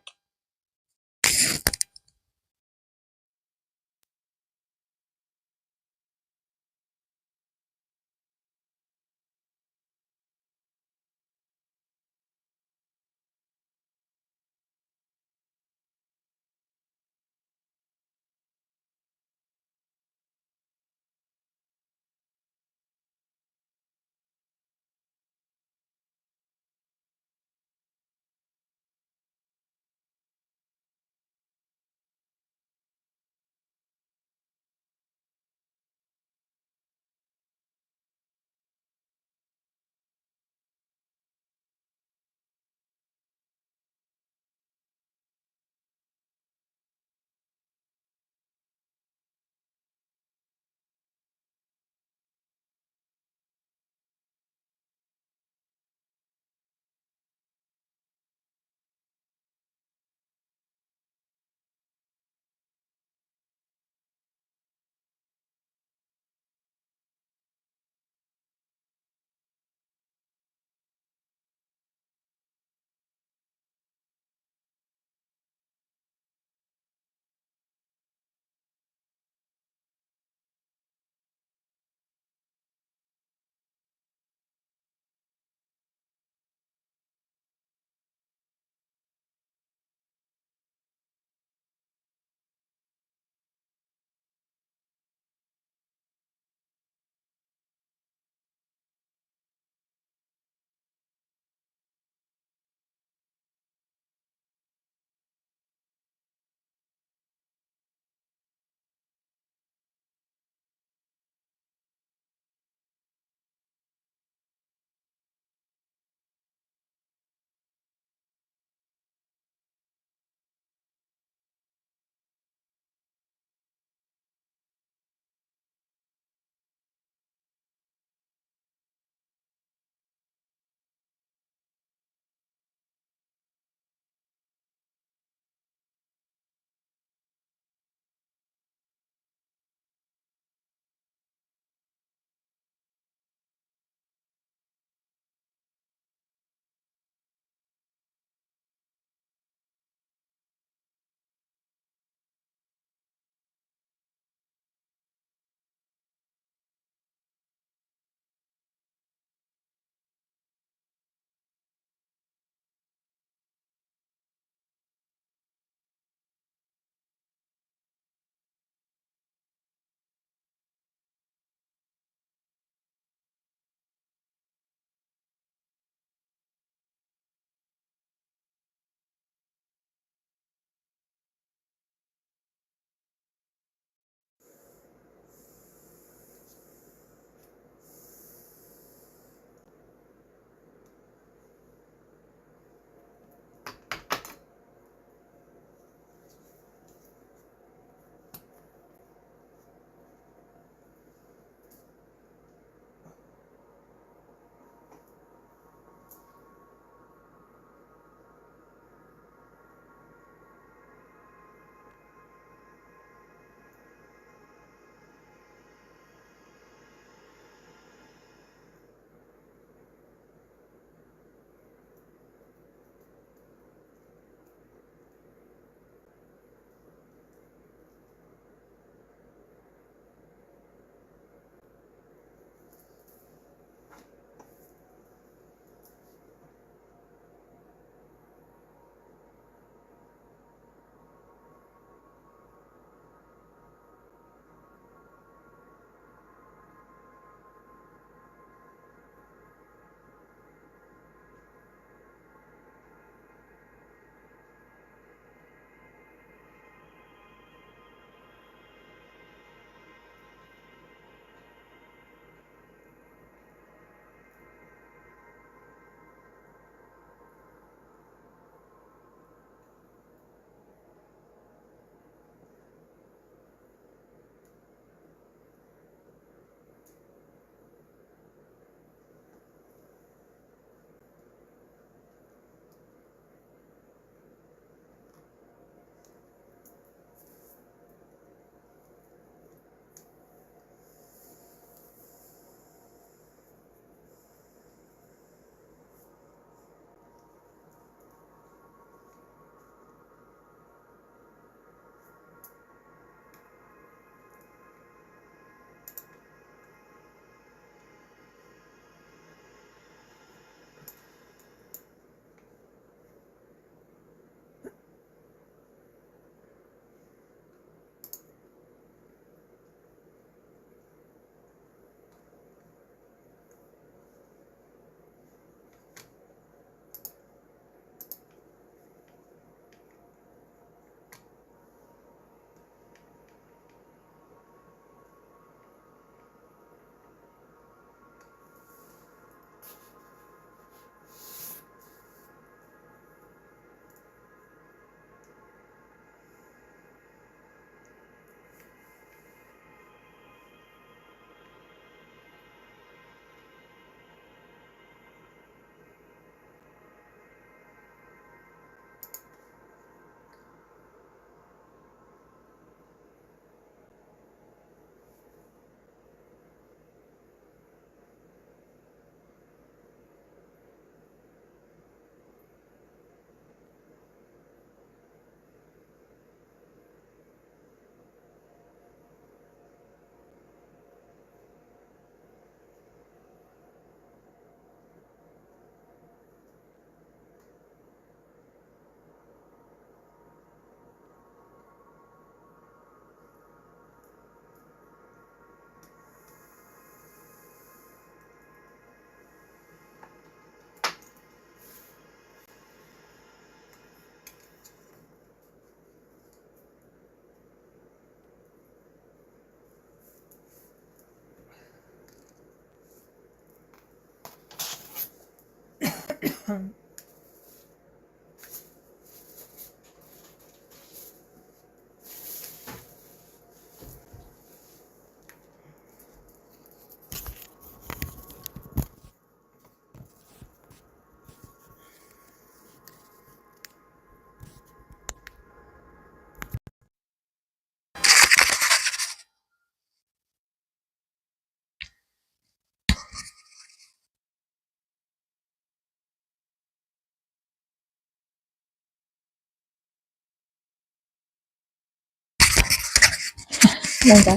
S1: Okay.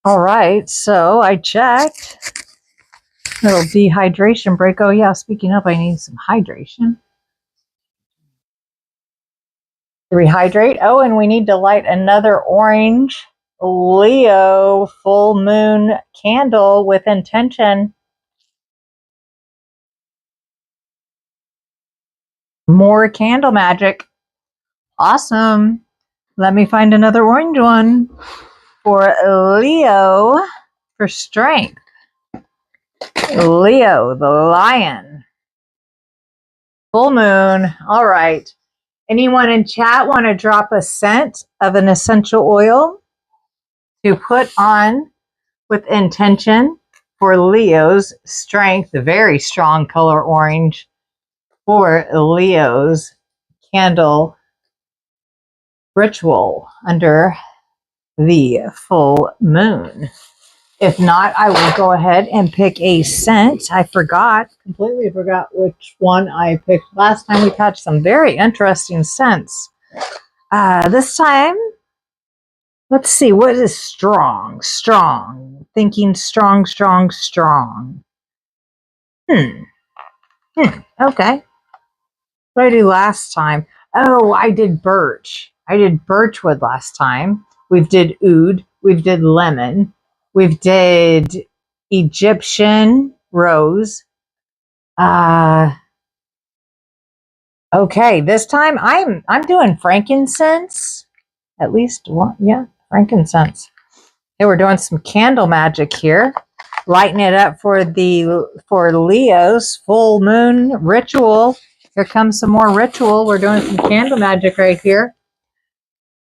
S1: All right. So I checked. Little dehydration break. Oh yeah. Speaking of, I need some hydration. Rehydrate. Oh, and we need to light another orange Leo full moon candle with intention. More candle magic. Awesome. Let me find another orange one for Leo for strength. Leo, the lion. Full moon. All right. Anyone in chat want to drop a scent of an essential oil to put on with intention for Leo's strength? The very strong color orange for Leo's candle ritual under the full moon. If not, I will go ahead and pick a scent. I completely forgot which one I picked last time. We touched some very interesting scents. This time, let's see, what is strong? Strong. Thinking strong, strong, strong. Okay. What did I do last time? Oh, I did birch. I did birchwood last time. We've did oud. We've did lemon. We've did Egyptian rose. Okay, this time I'm doing frankincense. At least one, yeah, frankincense. Okay, we're doing some candle magic here. Lighting it up for Leo's full moon ritual. Here comes some more ritual. We're doing some candle magic right here.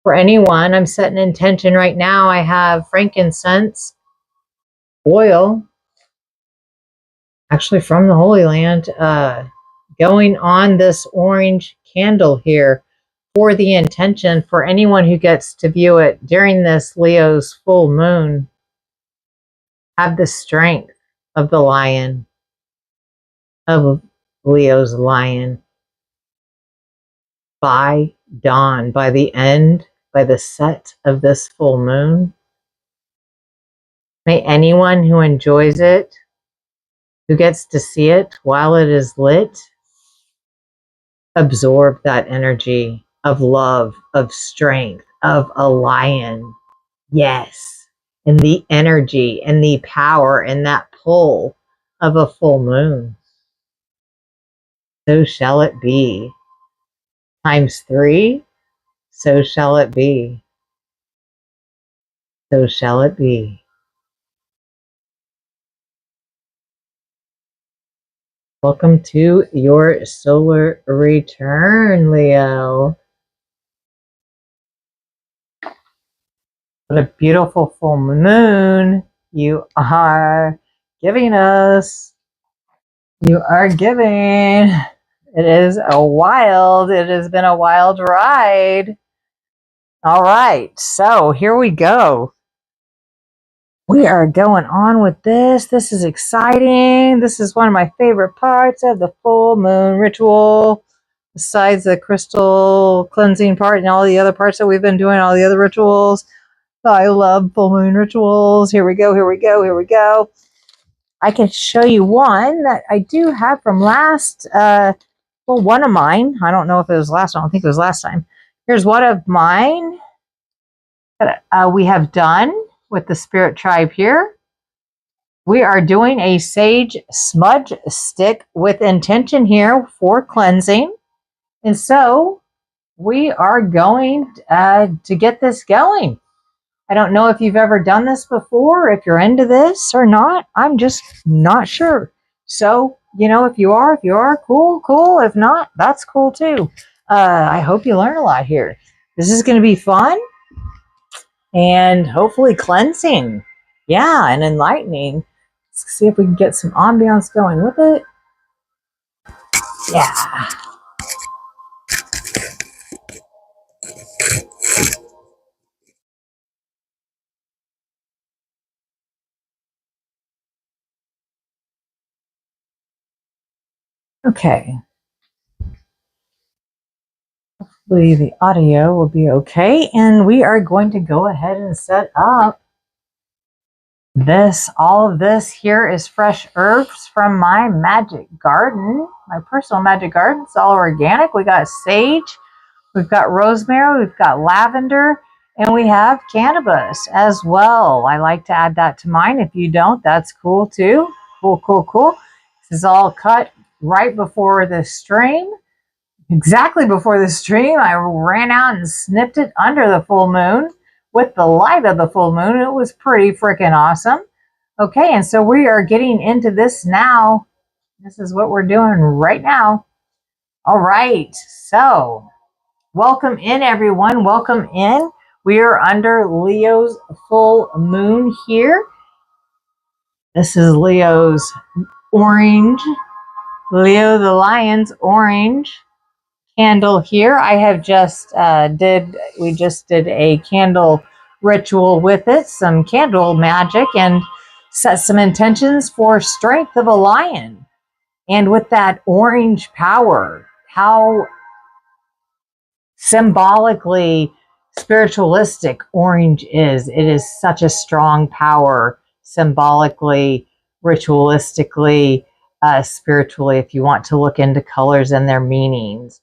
S1: For anyone, I'm setting intention right now. I have frankincense oil, actually from the Holy Land, going on this orange candle here for the intention for anyone who gets to view it during this Leo's full moon. Have the strength of the lion, of Leo's lion. By dawn, by the end, by the set of this full moon, may anyone who enjoys it, who gets to see it while it is lit, absorb that energy of love, of strength, of a lion. Yes, and the energy and the power and that pull of a full moon. So shall it be. Times 3, so shall it be. So shall it be. Welcome to your solar return, Leo. What a beautiful full moon you are giving us. You are giving. It has been a wild ride. All right, so here we go. We are going on with this. This is exciting. This is one of my favorite parts of the full moon ritual. Besides the crystal cleansing part and all the other parts that we've been doing, all the other rituals. I love full moon rituals. Here we go, here we go, here we go. I can show you one that I do have from last, one of mine. I don't know if it was last, I don't think it was last time. Here's one of mine that we have done with the Spirit Tribe here. We are doing a sage smudge stick with intention here for cleansing. And so we are going to get this going. I don't know if you've ever done this before, if you're into this or not. I'm just not sure. So, if you are, cool, cool. If not, that's cool too. I hope you learn a lot here. This is going to be fun and hopefully cleansing. Yeah, and enlightening. Let's see if we can get some ambiance going with it. Yeah. Okay. Hopefully the audio will be okay. And we are going to go ahead and set up this. All of this here is fresh herbs from my magic garden, my personal magic garden. It's all organic. We got sage, we've got rosemary, we've got lavender, and we have cannabis as well. I like to add that to mine. If you don't, that's cool too. Cool, cool, cool. This is all cut right before the stream. Exactly before the stream, I ran out and snipped it under the full moon with the light of the full moon. It was pretty freaking awesome. Okay, and so we are getting into this now. This is what we're doing right now. All right, so welcome in, everyone. Welcome in. We are under Leo's full moon here. This is Leo's orange, Leo the Lion's orange candle here. I have we just did a candle ritual with it, some candle magic, and set some intentions for strength of a lion. And with that orange power, how symbolically spiritualistic orange is. It is such a strong power, symbolically, ritualistically, spiritually, if you want to look into colors and their meanings.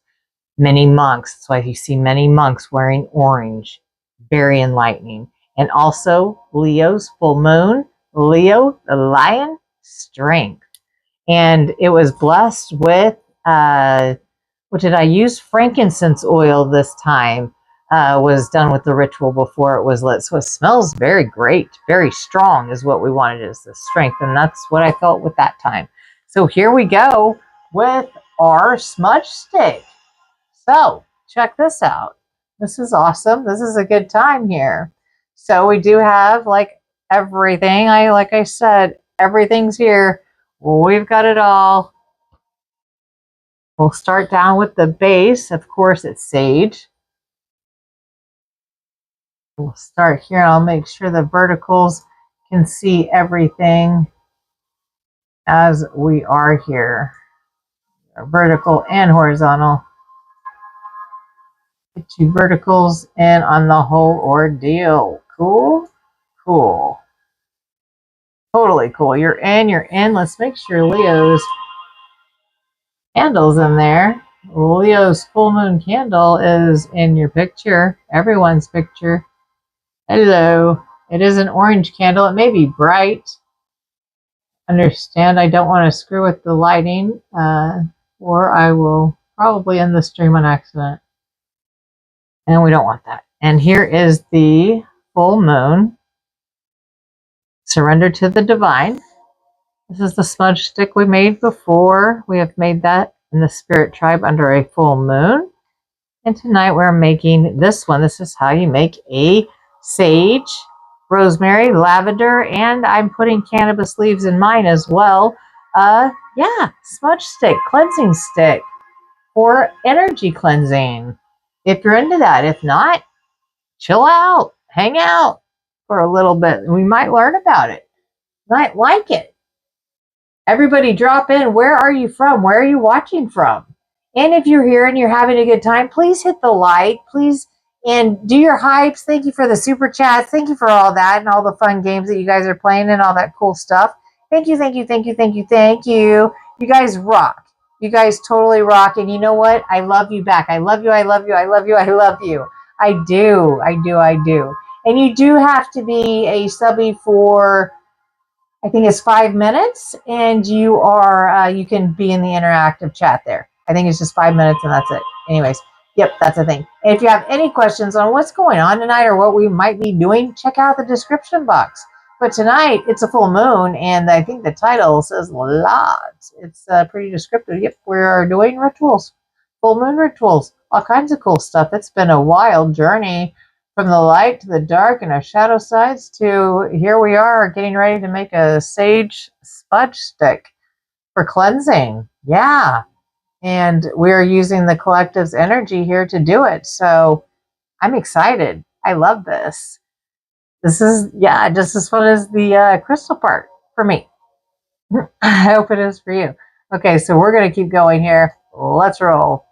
S1: Many monks, that's why you see many monks wearing orange, very enlightening. And also Leo's full moon, Leo the lion, strength. And it was blessed with, what did I use? Frankincense oil this time. Was done with the ritual before it was lit. So it smells very great, very strong is what we wanted, is the strength. And that's what I felt with that time. So here we go with our smudge stick. So check this out. This is awesome. This is a good time here. So we do have like everything. Like I said, everything's here. We've got it all. We'll start down with the base. Of course, it's sage. We'll start here. I'll make sure the verticals can see everything as we are here. Vertical and horizontal. Get 2 verticals in on the whole ordeal. Cool? Cool. Totally cool. You're in. Let's make sure Leo's candle's in there. Leo's full moon candle is in your picture. Everyone's picture. Hello. It is an orange candle. It may be bright. Understand, I don't want to screw with the lighting, or I will probably end the stream on accident. And we don't want that. And here is the full moon. Surrender to the divine. This is the smudge stick we made before. We have made that in the spirit tribe under a full moon. And tonight we're making this one. This is how you make a sage, rosemary, lavender, and I'm putting cannabis leaves in mine as well. Yeah, smudge stick, cleansing stick for energy cleansing. If you're into that. If not, chill out, hang out for a little bit. We might learn about it. Might like it. Everybody drop in. Where are you from? Where are you watching from? And if you're here and you're having a good time, please hit the like, please, and do your hypes. Thank you for the super chats. Thank you for all that and all the fun games that you guys are playing and all that cool stuff. Thank you, thank you, thank you, thank you, thank you. You guys rock. You guys totally rock. And you know what? I love you back. I love you, I love you, I love you, I love you. I do, I do, I do. And you do have to be a subby for, I think it's 5 minutes, and you can be in the interactive chat there. I think it's just 5 minutes and that's it. Anyways, Yep, that's a thing. If you have any questions on what's going on tonight or what we might be doing, check out the description box. But tonight, it's a full moon, and I think the title says a lot. It's pretty descriptive. Yep, we are doing rituals, full moon rituals, all kinds of cool stuff. It's been a wild journey from the light to the dark and our shadow sides to here we are getting ready to make a sage smudge stick for cleansing. Yeah. And we're using the collective's energy here to do it. So I'm excited. I love this. This is, yeah, just as fun as the crystal part for me. I hope it is for you. Okay, so we're going to keep going here. Let's roll.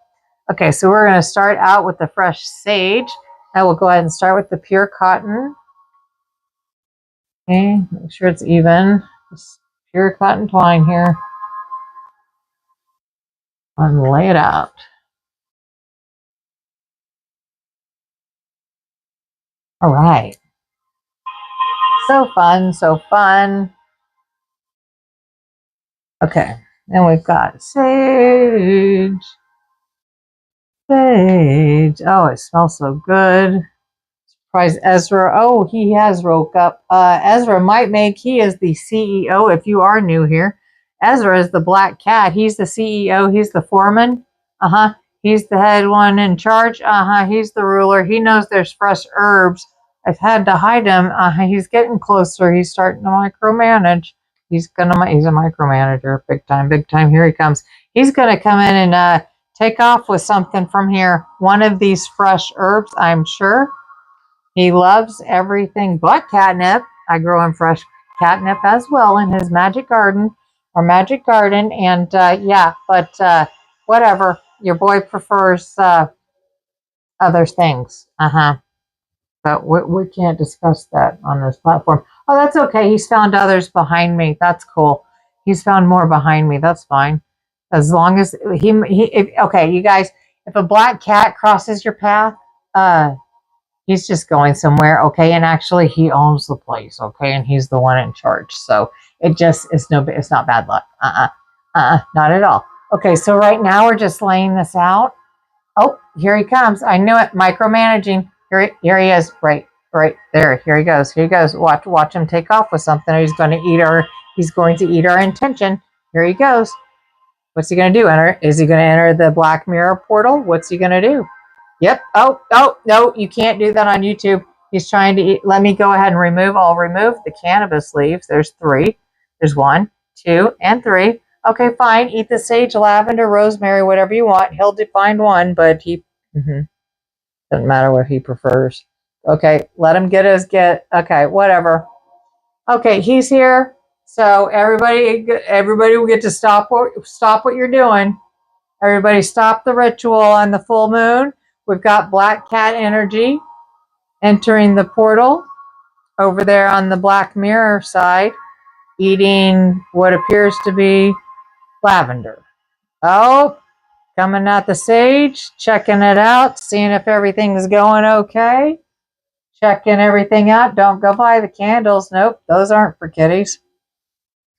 S1: Okay, so we're going to start out with the fresh sage. I will go ahead and start with the pure cotton. Okay, make sure it's even. Just pure cotton twine here. And lay it out. All right. So fun, so fun. Okay, then we've got sage. Sage. Oh, it smells so good. Surprise Ezra. Oh, he has woke up. Ezra might make, he is the CEO if you are new here. Ezra is the black cat. He's the CEO. He's the foreman. Uh-huh. He's the head one in charge. Uh-huh. He's the ruler. He knows there's fresh herbs. I've had to hide him. He's getting closer. He's starting to micromanage. He's a micromanager. Big time, big time. Here he comes. He's going to come in and take off with something from here. One of these fresh herbs, I'm sure. He loves everything but catnip. I grow him fresh catnip as well in his magic garden or magic garden. And yeah, but whatever. Your boy prefers other things. But we can't discuss that on this platform. Oh, that's okay. He's found others behind me. That's cool. He's found more behind me. That's fine. As long as okay, you guys, if a black cat crosses your path, he's just going somewhere, okay? And actually, he owns the place, okay? And he's the one in charge. So it's not bad luck. Not at all. Okay, so right now we're just laying this out. Oh, here he comes. I knew it. Micromanaging. Here he is. Right there. Here he goes. Here he goes. Watch him take off with something. He's going to eat our intention. Here he goes. What's he going to do? Is he going to enter the Black Mirror portal? What's he going to do? Yep. Oh, no, you can't do that on YouTube. He's trying to eat. Let me go ahead and remove. I'll remove the cannabis leaves. There's 3. There's 1, 2, and 3. Okay, fine. Eat the sage, lavender, rosemary, whatever you want. He'll find one, but he doesn't matter what he prefers. Okay, let him okay, whatever. Okay, he's here. So everybody will get to stop what you're doing. Everybody stop the ritual on the full moon. We've got black cat energy entering the portal over there on the black mirror side, eating what appears to be lavender. Oh, coming out the sage, checking it out, seeing if everything's going okay. Checking everything out. Don't go by the candles. Nope, those aren't for kitties.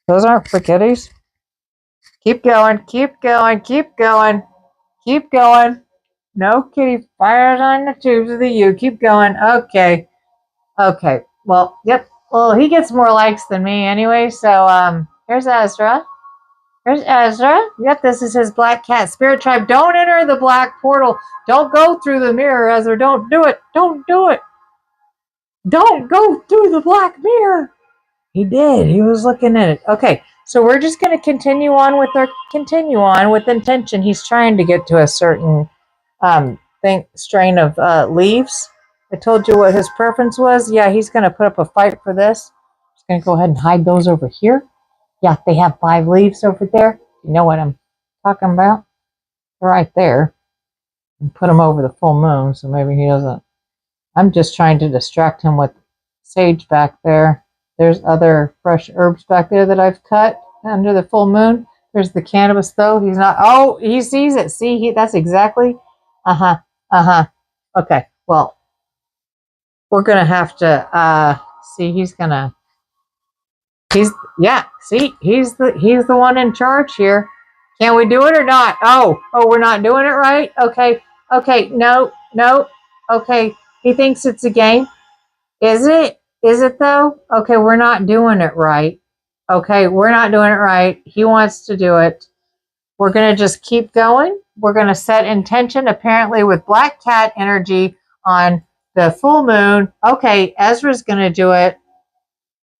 S1: Those aren't for kitties. Keep going, keep going, keep going, keep going. No kitty fires on the tubes of the U. Keep going. Okay. Okay. Well, yep. Well, he gets more likes than me anyway. So here's Ezra. Here's Ezra. Yep, this is his black cat spirit tribe. Don't enter the black portal. Don't go through the mirror, Ezra. Don't do it. Don't do it. Don't go through the black mirror. He did. He was looking at it. Okay. So we're just going to continue on with intention. He's trying to get to a certain strain of leaves. I told you what his preference was. Yeah, he's going to put up a fight for this. Just going to go ahead and hide those over here. Yeah, they have 5 leaves over there. You know what I'm talking about? Right there. And put them over the full moon, so maybe he doesn't. I'm just trying to distract him with sage back there. There's other fresh herbs back there that I've cut under the full moon. There's the cannabis, though. He's not. Oh, he sees it. See, that's exactly. Okay. Well, we're gonna have to see. He's the one in charge here. Can we do it or not? Oh, we're not doing it right. Okay. Okay, no, no. Okay, he thinks it's a game. Is it? Is it though? Okay, we're not doing it right. Okay, we're not doing it right. He wants to do it. We're going to just keep going. We're going to set intention, apparently with black cat energy on the full moon. Okay, Ezra's going to do it.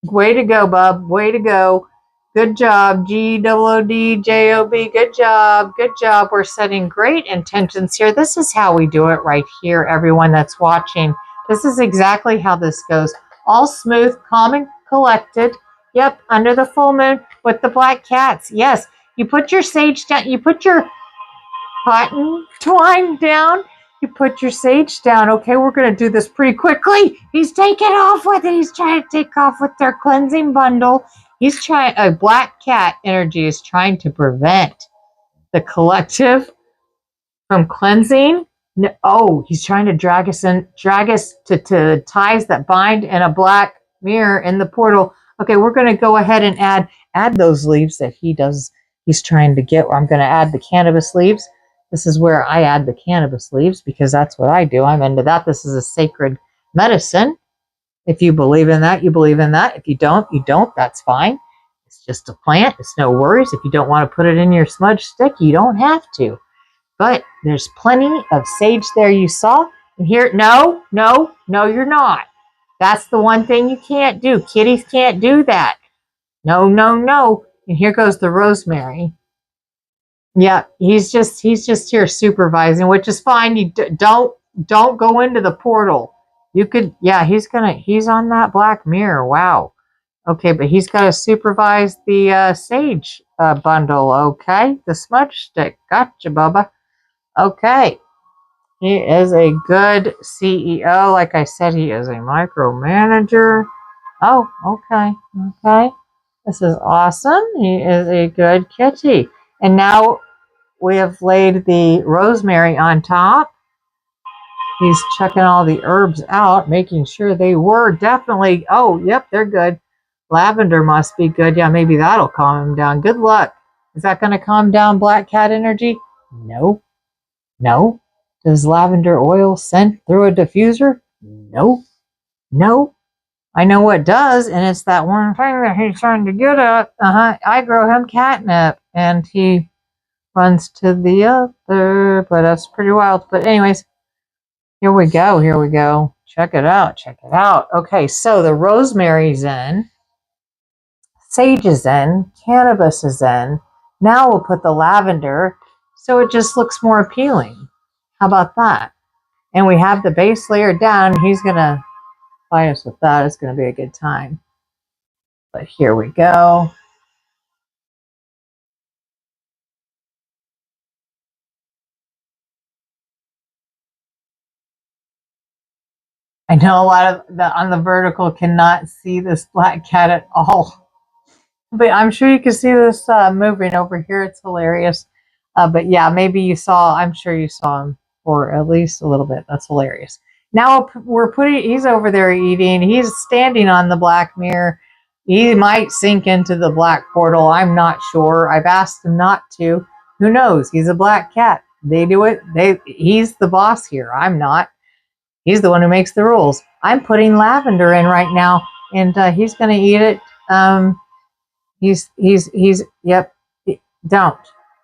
S1: Way to go, bub. Way to go. Good job. GOODJOB. Good job. Good job. We're setting great intentions here. This is how we do it right here, everyone that's watching. This is exactly how this goes. All smooth, calm, and collected. Yep, under the full moon with the black cats. Yes, you put your sage down. You put your cotton twine down. You put your sage down. Okay, we're going to do this pretty quickly. He's taking off with it. He's trying to take off with their cleansing bundle. He's trying, a black cat energy is trying to prevent the collective from cleansing. No, oh, he's trying to drag us to ties that bind in a black mirror in the portal. Okay, we're going to go ahead and add those leaves that he's trying to get. I'm going to add the cannabis leaves. This is where I add the cannabis leaves because that's what I do. I'm into that. This is a sacred medicine. If you believe in that, you believe in that. If you don't, you don't. That's fine. It's just a plant. It's no worries. If you don't want to put it in your smudge stick, you don't have to. But there's plenty of sage there you saw. And here, no, you're not. That's the one thing you can't do. Kitties can't do that. No. And here goes the rosemary. Yeah, he's just here supervising, which is fine. You don't go into the portal. You could, yeah, he's on that black mirror. Wow. Okay, but he's got to supervise the sage bundle. Okay, the smudge stick. Gotcha, Bubba. Okay, he is a good CEO. Like I said, he is a micromanager. Oh, okay. This is awesome. He is a good kitty. And now we have laid the rosemary on top. He's checking all the herbs out, making sure they were definitely, oh, yep, they're good. Lavender must be good. Yeah, maybe that'll calm him down. Good luck. Is that going to calm down black cat energy? No. Does lavender oil scent through a diffuser? No. I know what does, and it's that one thing that he's trying to get at. I grow him catnip, and he runs to the other, but that's pretty wild. But anyways, here we go. Check it out. Okay, so the rosemary's in, sage is in, cannabis is in. Now we'll put the lavender, so it just looks more appealing. How about that? And we have the base layer down. He's going to fight us with that. It's going to be a good time. But here we go. I know a lot of on the vertical cannot see this black cat at all. But I'm sure you can see this moving over here. It's hilarious. But yeah, maybe you saw, I'm sure you saw him for at least a little bit. That's hilarious. Now he's over there eating. He's standing on the black mirror. He might sink into the black portal. I'm not sure. I've asked him not to. Who knows? He's a black cat. They do it. He's the boss here. I'm not. He's the one who makes the rules. I'm putting lavender in right now, and he's going to eat it. Yep. Don't.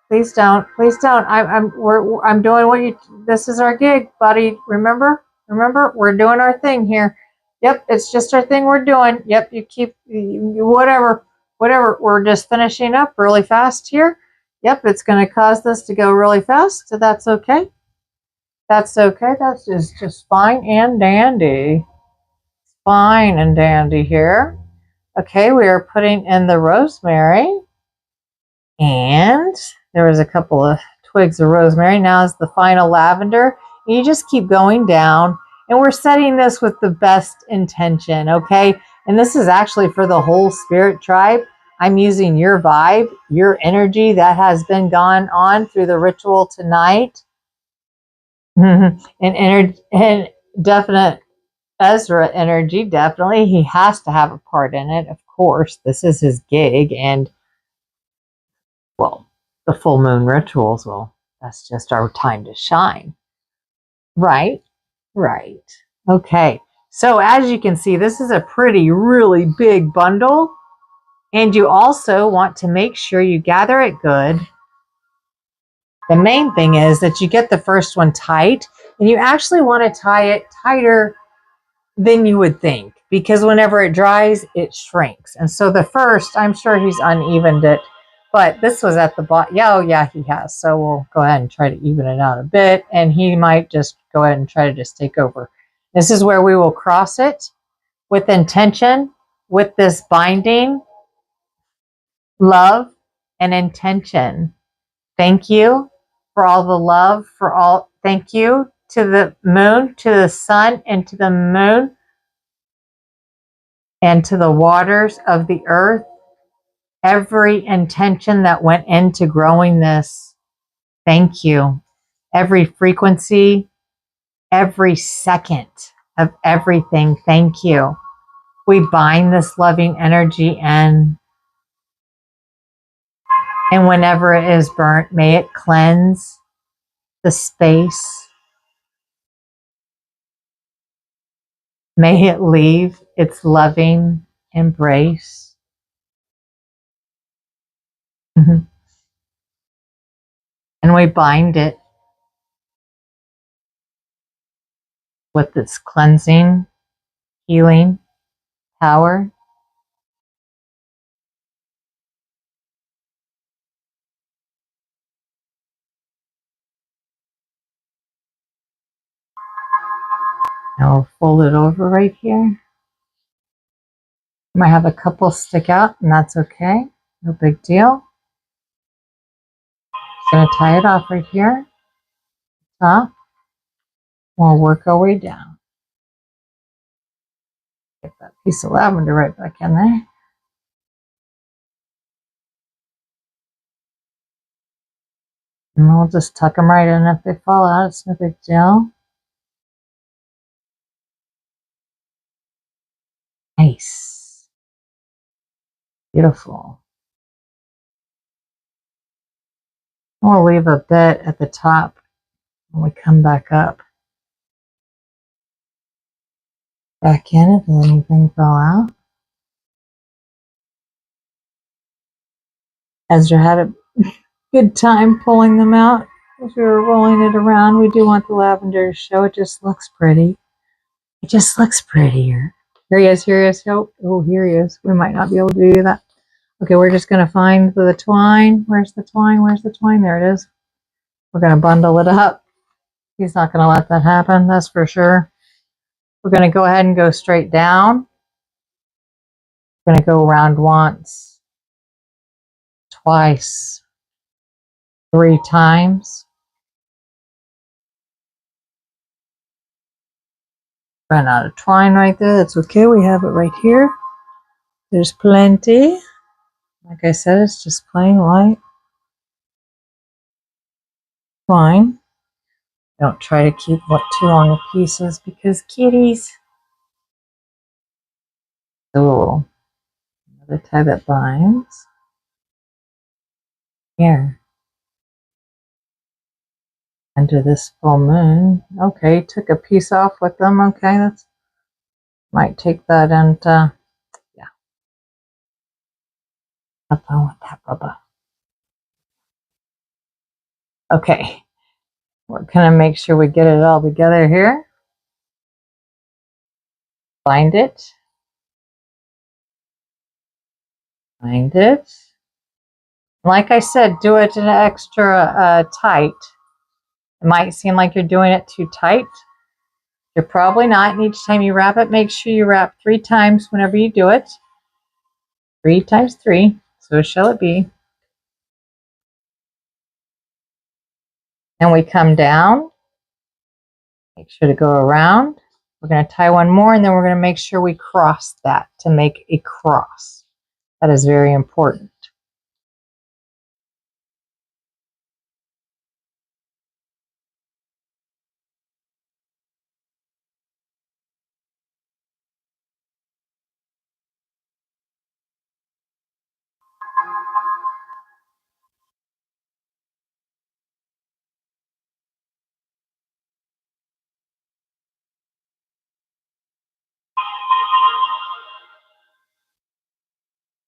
S1: Please don't. I'm doing what you, this is our gig, buddy. Remember, we're doing our thing here. Yep. It's just our thing we're doing. Yep. You keep, whatever. We're just finishing up really fast here. Yep. It's going to cause this to go really fast. So that's okay. That's just fine and dandy. Fine and dandy here. Okay, we are putting in the rosemary. And there was a couple of twigs of rosemary. Now is the final lavender. And you just keep going down. And we're setting this with the best intention, okay? And this is actually for the whole spirit tribe. I'm using your vibe, your energy that has been gone on through the ritual tonight. And definite Ezra energy, definitely. He has to have a part in it, of course. This is his gig, and, well, the full moon rituals, well, that's just our time to shine. Right, right. Okay. So as you can see, this is a really big bundle. And you also want to make sure you gather it good. The main thing is that you get the first one tight, and you actually want to tie it tighter than you would think, because whenever it dries, it shrinks. And so the first, I'm sure he's unevened it, but this was at the bottom. Yeah, oh yeah, he has. So we'll go ahead and try to even it out a bit, and he might just go ahead and try to just take over. This is where we will cross it with intention, with this binding, love, and intention. Thank you for all the love, thank you to the moon, to the sun, and to the moon, and to the waters of the earth. Every intention that went into growing this, thank you. Every frequency, every second of everything, thank you. We bind this loving energy in, and whenever it is burnt, may it cleanse the space. May it leave its loving embrace. And we bind it with its cleansing, healing power. Now we'll fold it over right here. Might have a couple stick out, and that's okay. No big deal. Just gonna tie it off right here. Top. We'll work our way down. Get that piece of lavender right back in there. And we'll just tuck them right in. If they fall out, it's no big deal. Nice. Beautiful. We'll leave a bit at the top when we come back up. Back in if anything fell out. Ezra had a good time pulling them out as we were rolling it around. We do want the lavender to show. It just looks pretty. It just looks prettier. Here he is, here he is. Oh, here he is. We might not be able to do that. Okay, we're just going to find the twine. Where's the twine? Where's the twine? There it is. We're going to bundle it up. He's not going to let that happen, that's for sure. We're going to go ahead and go straight down. We're going to go around once, twice, 3 times. Ran out of twine right there. That's okay. We have it right here. There's plenty. Like I said, it's just plain white twine. Don't try to keep too long of pieces because kitties. So another tie that binds. Here. Under this full moon. Okay, took a piece off with them. Okay, that's might take that and yeah. Have fun with that, Bubba. Okay. We're gonna make sure we get it all together here. Bind it. Bind it. Like I said, do it an extra tight. It might seem like you're doing it too tight. You're probably not. And each time you wrap it, make sure you wrap 3 times whenever you do it. 3 times 3. So shall it be. And we come down. Make sure to go around. We're going to tie one more, and then we're going to make sure we cross that to make a cross. That is very important.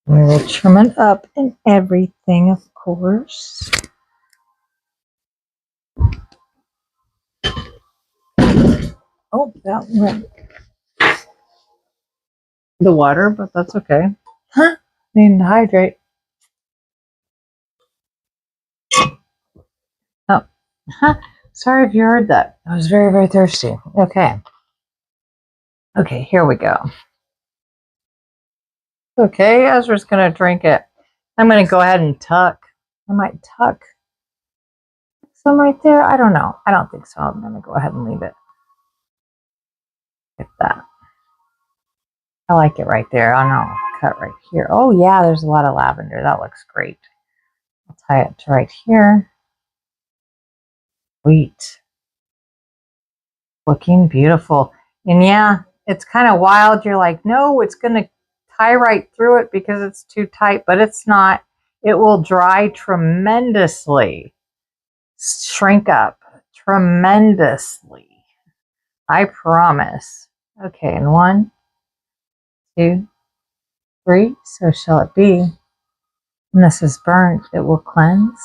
S1: We will trim it up and everything, of course. Oh, that went the water, but that's okay. Huh? Need to hydrate. Oh, huh. Sorry if you heard that. I was very, very thirsty. Okay. Okay, here we go. Okay, Ezra's going to drink it. I'm going to go ahead and tuck. I might tuck some right there. I don't know. I don't think so. I'm going to go ahead and leave it like that. I like it right there. I'll cut right here. Oh, yeah, there's a lot of lavender. That looks great. I'll tie it to right here. Sweet. Looking beautiful. And yeah, it's kind of wild. You're like, no, it's going to tie right through it because it's too tight, but it's not. It will dry tremendously. Shrink up tremendously. I promise. Okay, and 1, 2, 3. So shall it be. When this is burnt, it will cleanse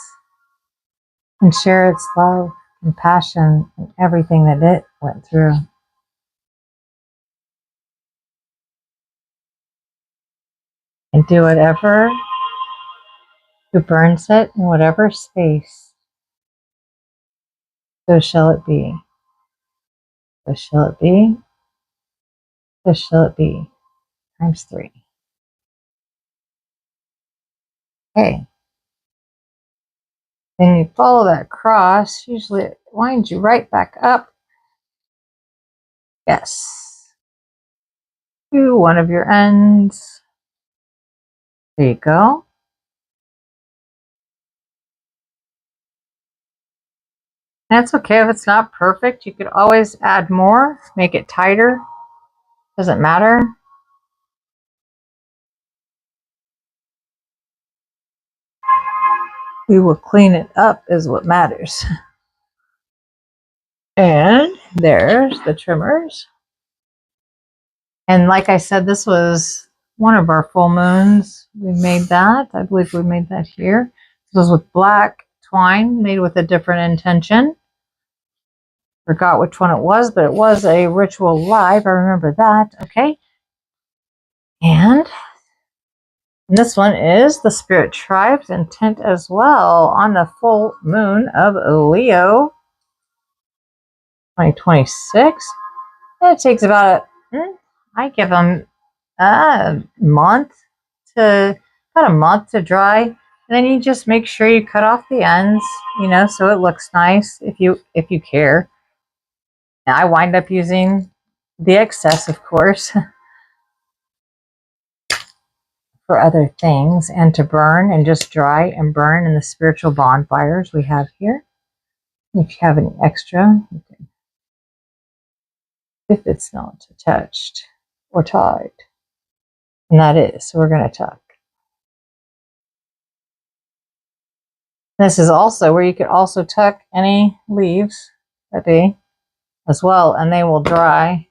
S1: and share its love, compassion, and everything that it went through. And do whatever who burns it in whatever space. So shall it be. So shall it be. So shall it be. Times 3. Okay. Then you follow that cross. Usually it winds you right back up. Yes. To one of your ends. There you go. That's okay if it's not perfect. You could always add more, make it tighter. Doesn't matter. We will clean it up is what matters. And there's the trimmers. And like I said, this was one of our full moons. We made that. I believe we made that here. This was with black twine made with a different intention. Forgot which one it was, but it was a ritual live. I remember that. Okay. And this one is the Spirit Tribe's intent as well on the full moon of Leo 2026. It takes about, I give them a month to, about a month to dry. And then you just make sure you cut off the ends, so it looks nice if you care. And I wind up using the excess, of course, for other things and to burn and just dry and burn in the spiritual bonfires we have here. If you have any extra, you can, if it's not attached or tied. And that is, so we're going to tuck. This is also where you could also tuck any leaves that be as well, and they will dry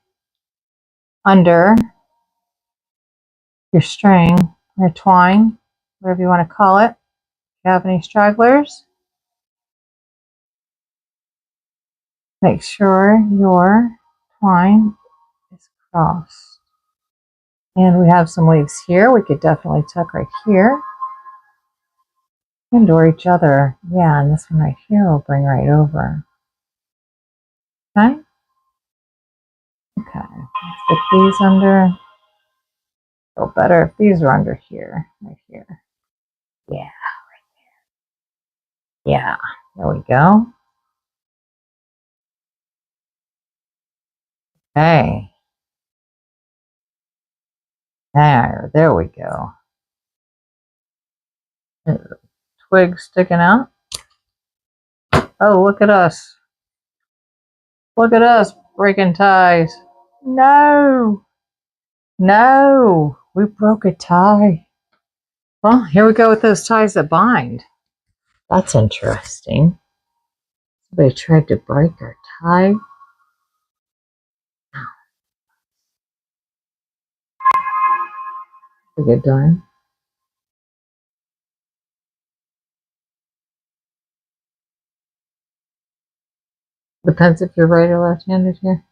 S1: under your string, your twine, whatever you want to call it. If you have any stragglers, make sure your twine is crossed. And we have some leaves here. We could definitely tuck right here. And or each other. Yeah, and this one right here will bring right over. Okay? Okay. Let's get these under. Feel better if these are under here. Right here. Yeah, right there. Yeah. There we go. Okay. There we go. Twig sticking out. Oh, look at us. Look at us breaking ties. No. No. We broke a tie. Well, here we go with those ties that bind. That's interesting. Somebody tried to break our tie. We get done. Depends if you're right or left-handed here.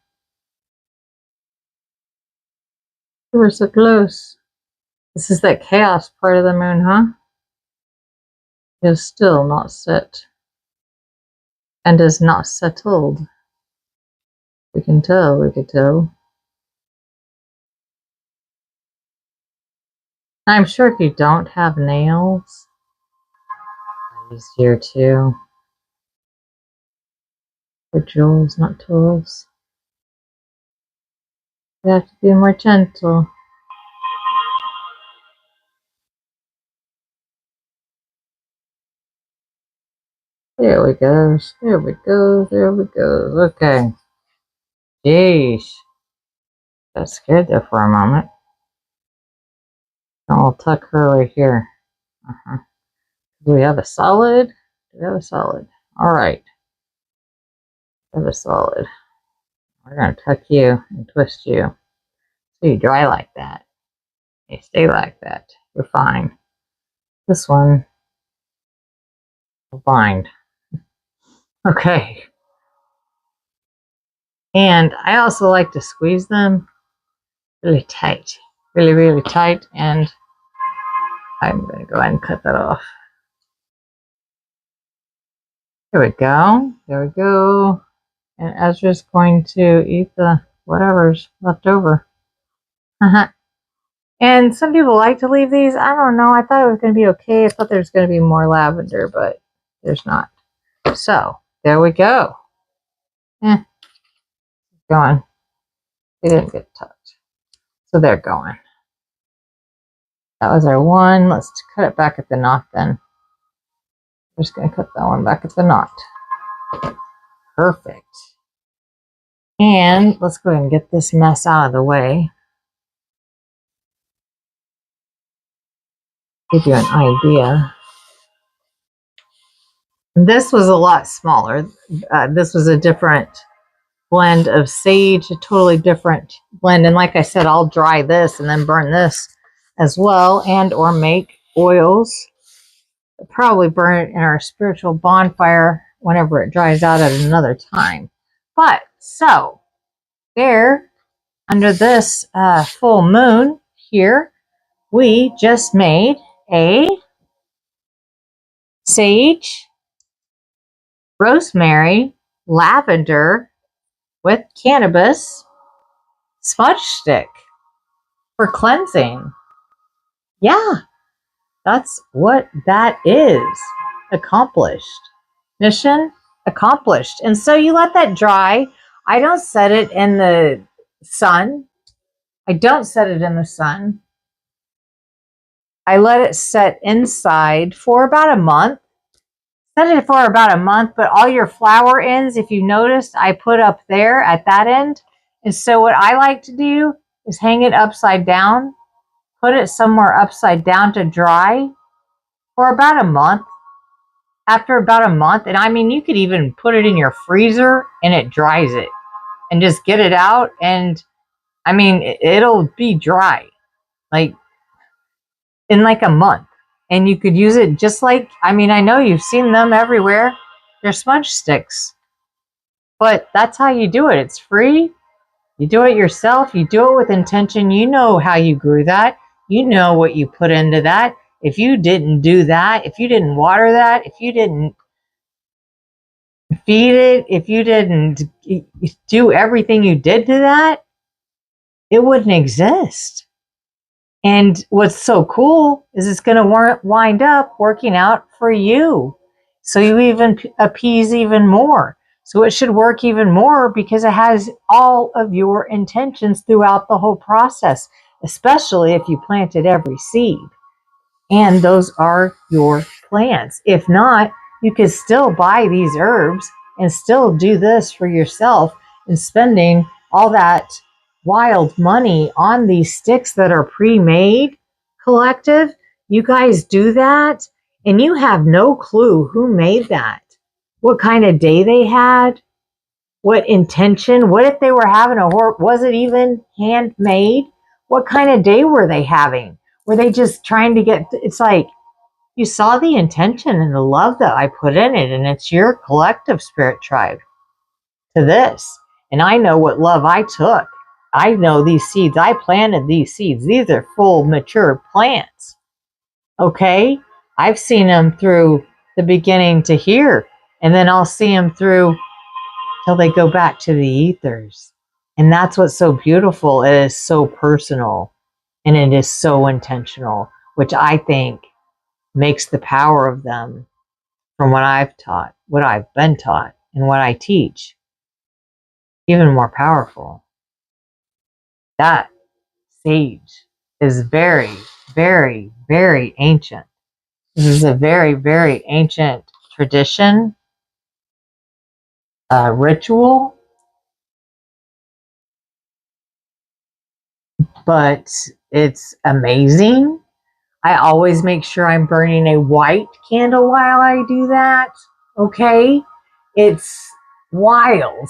S1: We're so close. This is that chaos part of the moon, huh? Is still not set and is not settled. We can tell, we could tell. I'm sure if you don't have nails, easier too. For jewels, not tools. You have to be more gentle. There we go. There we go. There we go. Okay. Jeez. Got scared there for a moment. And we'll tuck her right here. Do we have a solid? Do we have a solid? Alright. We have a solid. We're going to tuck you and twist you. So you dry like that. You stay like that. You're fine. This one will bind. Okay. And I also like to squeeze them really tight. Really, really tight. And I'm going to go ahead and cut that off. There we go. There we go. And Ezra's going to eat the whatever's left over. And some people like to leave these. I don't know. I thought it was going to be okay. I thought there was going to be more lavender, but there's not. So, there we go. Going. They didn't get touched. So they're going. That was our one. Let's cut it back at the knot then. We're just going to cut that one back at the knot. Perfect. And let's go ahead and get this mess out of the way. Give you an idea. This was a lot smaller. This was a different blend of sage, a totally different blend. And like I said, I'll dry this and then burn this as well, and or make oils. I'll probably burn it in our spiritual bonfire whenever it dries out at another time. But so there, under this full moon here, we just made a sage, rosemary, lavender with cannabis smudge stick for cleansing. Yeah, that's what that is. Accomplished. Mission accomplished. And so you let that dry. I don't set it in the sun. I don't set it in the sun. I let it set inside for about a month. Set it for about a month, but all your flower ends, if you noticed, I put up there at that end. And so what I like to do is hang it upside down, put it somewhere upside down to dry for about a month. After about a month, and I mean, you could even put it in your freezer and it dries it. And just get it out, and I mean, it'll be dry. Like, in like a month. And you could use it just like, I mean, I know you've seen them everywhere. They're smudge sticks. But that's how you do it. It's free. You do it yourself. You do it with intention. You know how you grew that. You know what you put into that. If you didn't do that, if you didn't water that, if you didn't feed it, if you didn't do everything you did to that, it wouldn't exist. And what's so cool is it's going to wind up working out for you. So you even appease even more. So it should work even more because it has all of your intentions throughout the whole process, especially if you planted every seed. And those are your plants. If not, you could still buy these herbs and still do this for yourself, and spending all that wild money on these sticks that are pre-made. Collective, you guys do that and you have no clue who made that, what kind of day they had, what intention, what if they were having was it even handmade? What kind of day were they having? Were they just trying to get, it's like, you saw the intention and the love that I put in it, and it's your collective spirit tribe. to this. And I know what love I took. I know these seeds. I planted these seeds. These are full, mature plants. Okay? I've seen them through the beginning to here. And then I'll see them through till they go back to the ethers. And that's what's so beautiful. It is so personal. And it is so intentional, which I think makes the power of them, from what I've taught, what I've been taught, and what I teach, even more powerful. That sage is very, very, very ancient. This is a very, very ancient tradition, ritual, but it's amazing. I always make sure I'm burning a white candle while I do that. Okay? It's wild.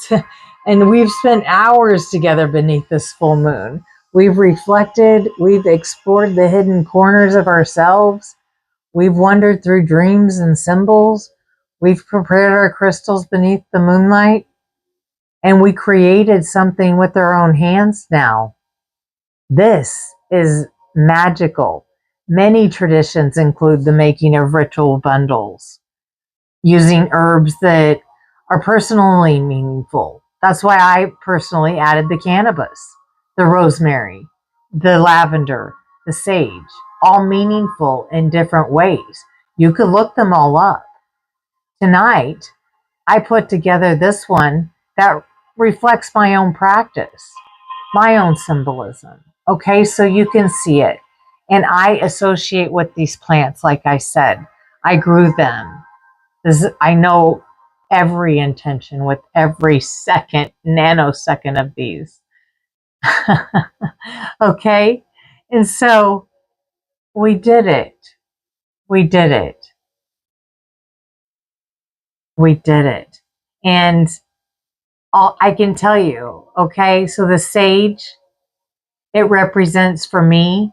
S1: And we've spent hours together beneath this full moon. We've reflected, we've explored the hidden corners of ourselves. We've wandered through dreams and symbols. We've prepared our crystals beneath the moonlight. And we created something with our own hands now. This is magical. Many traditions include the making of ritual bundles, using herbs that are personally meaningful. That's why I personally added the cannabis, the rosemary, the lavender, the sage, all meaningful in different ways. You could look them all up. Tonight, I put together this one that reflects my own practice, my own symbolism. Okay, so you can see it. And I associate with these plants, like I said. I grew them. I know every intention with every second, nanosecond of these. Okay? And so we did it. We did it. We did it. And I can tell you, okay, so the sage, it represents for me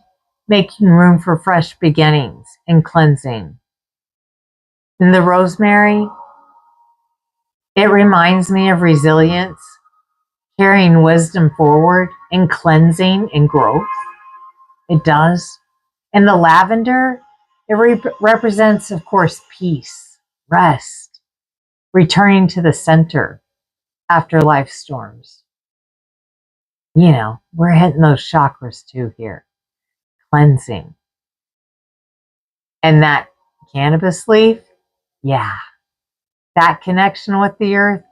S1: making room for fresh beginnings and cleansing. And the rosemary, it reminds me of resilience, carrying wisdom forward, and cleansing and growth. It does. And the lavender, it represents, of course, peace, rest, returning to the center after life storms. You know, we're hitting those chakras too here. Cleansing. And that cannabis leaf, yeah, that connection with the earth,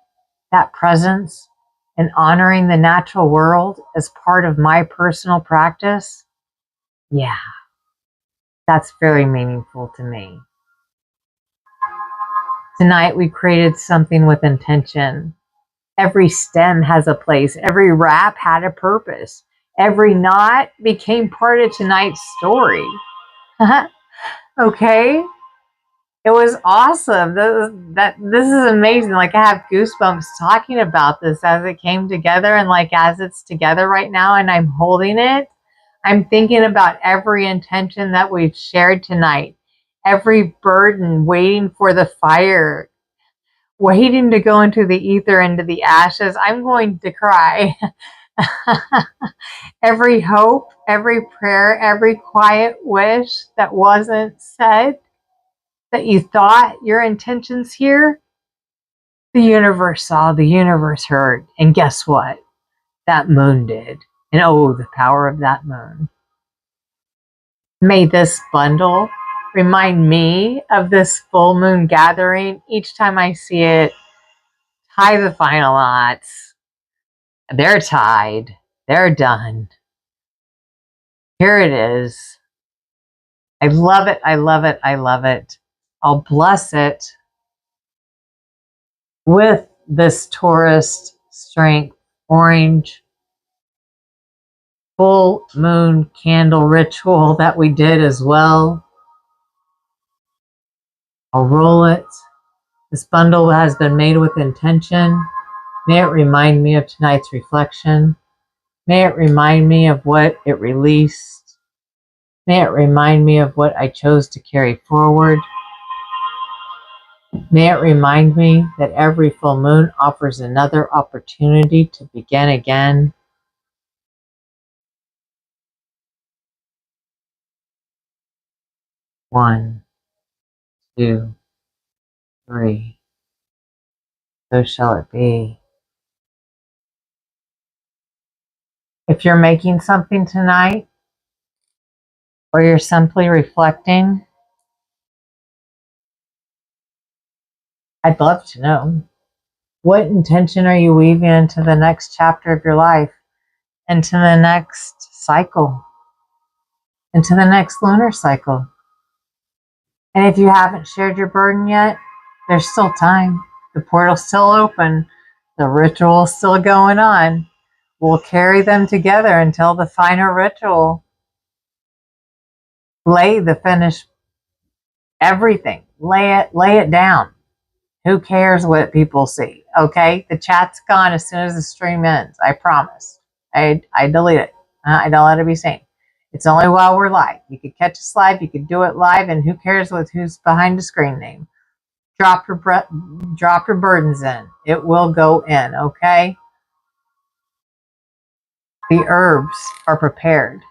S1: that presence, and honoring the natural world as part of my personal practice, yeah, that's very meaningful to me. Tonight we created something with intention. Every stem has a place. Every wrap had a purpose. Every knot became part of tonight's story. Okay? It was awesome. This is amazing. Like, I have goosebumps talking about this as it came together, and like as it's together right now and I'm holding it, I'm thinking about every intention that we've shared tonight, every burden waiting for the fire, waiting to go into the ether, into the ashes. I'm going to cry. Every hope, every prayer, every quiet wish that wasn't said, that you thought your intentions here, the universe saw, the universe heard, and guess what? That moon did. And oh, the power of that moon. May this bundle remind me of this full moon gathering. Each time I see it, tie the final knots. They're tied. They're done. Here it is. I love it. I love it. I love it. I'll bless it with this Taurus strength orange full moon candle ritual that we did as well. I'll roll it. This bundle has been made with intention. May it remind me of tonight's reflection. May it remind me of what it released. May it remind me of what I chose to carry forward. May it remind me that every full moon offers another opportunity to begin again. One, two, three. So shall it be. If you're making something tonight, or you're simply reflecting, I'd love to know. What intention are you weaving into the next chapter of your life, into the next cycle, into the next lunar cycle? And if you haven't shared your burden yet, there's still time. The portal's still open. The ritual's still going on. We'll carry them together until the final ritual. Lay the finished everything. Lay it down. Who cares what people see? Okay, the chat's gone as soon as the stream ends. I promise. I delete it. I don't let it be seen. It's only while we're live. You could catch us live. You could do it live, and who cares who's behind the screen name? Drop your burdens in. It will go in. Okay. The herbs are prepared.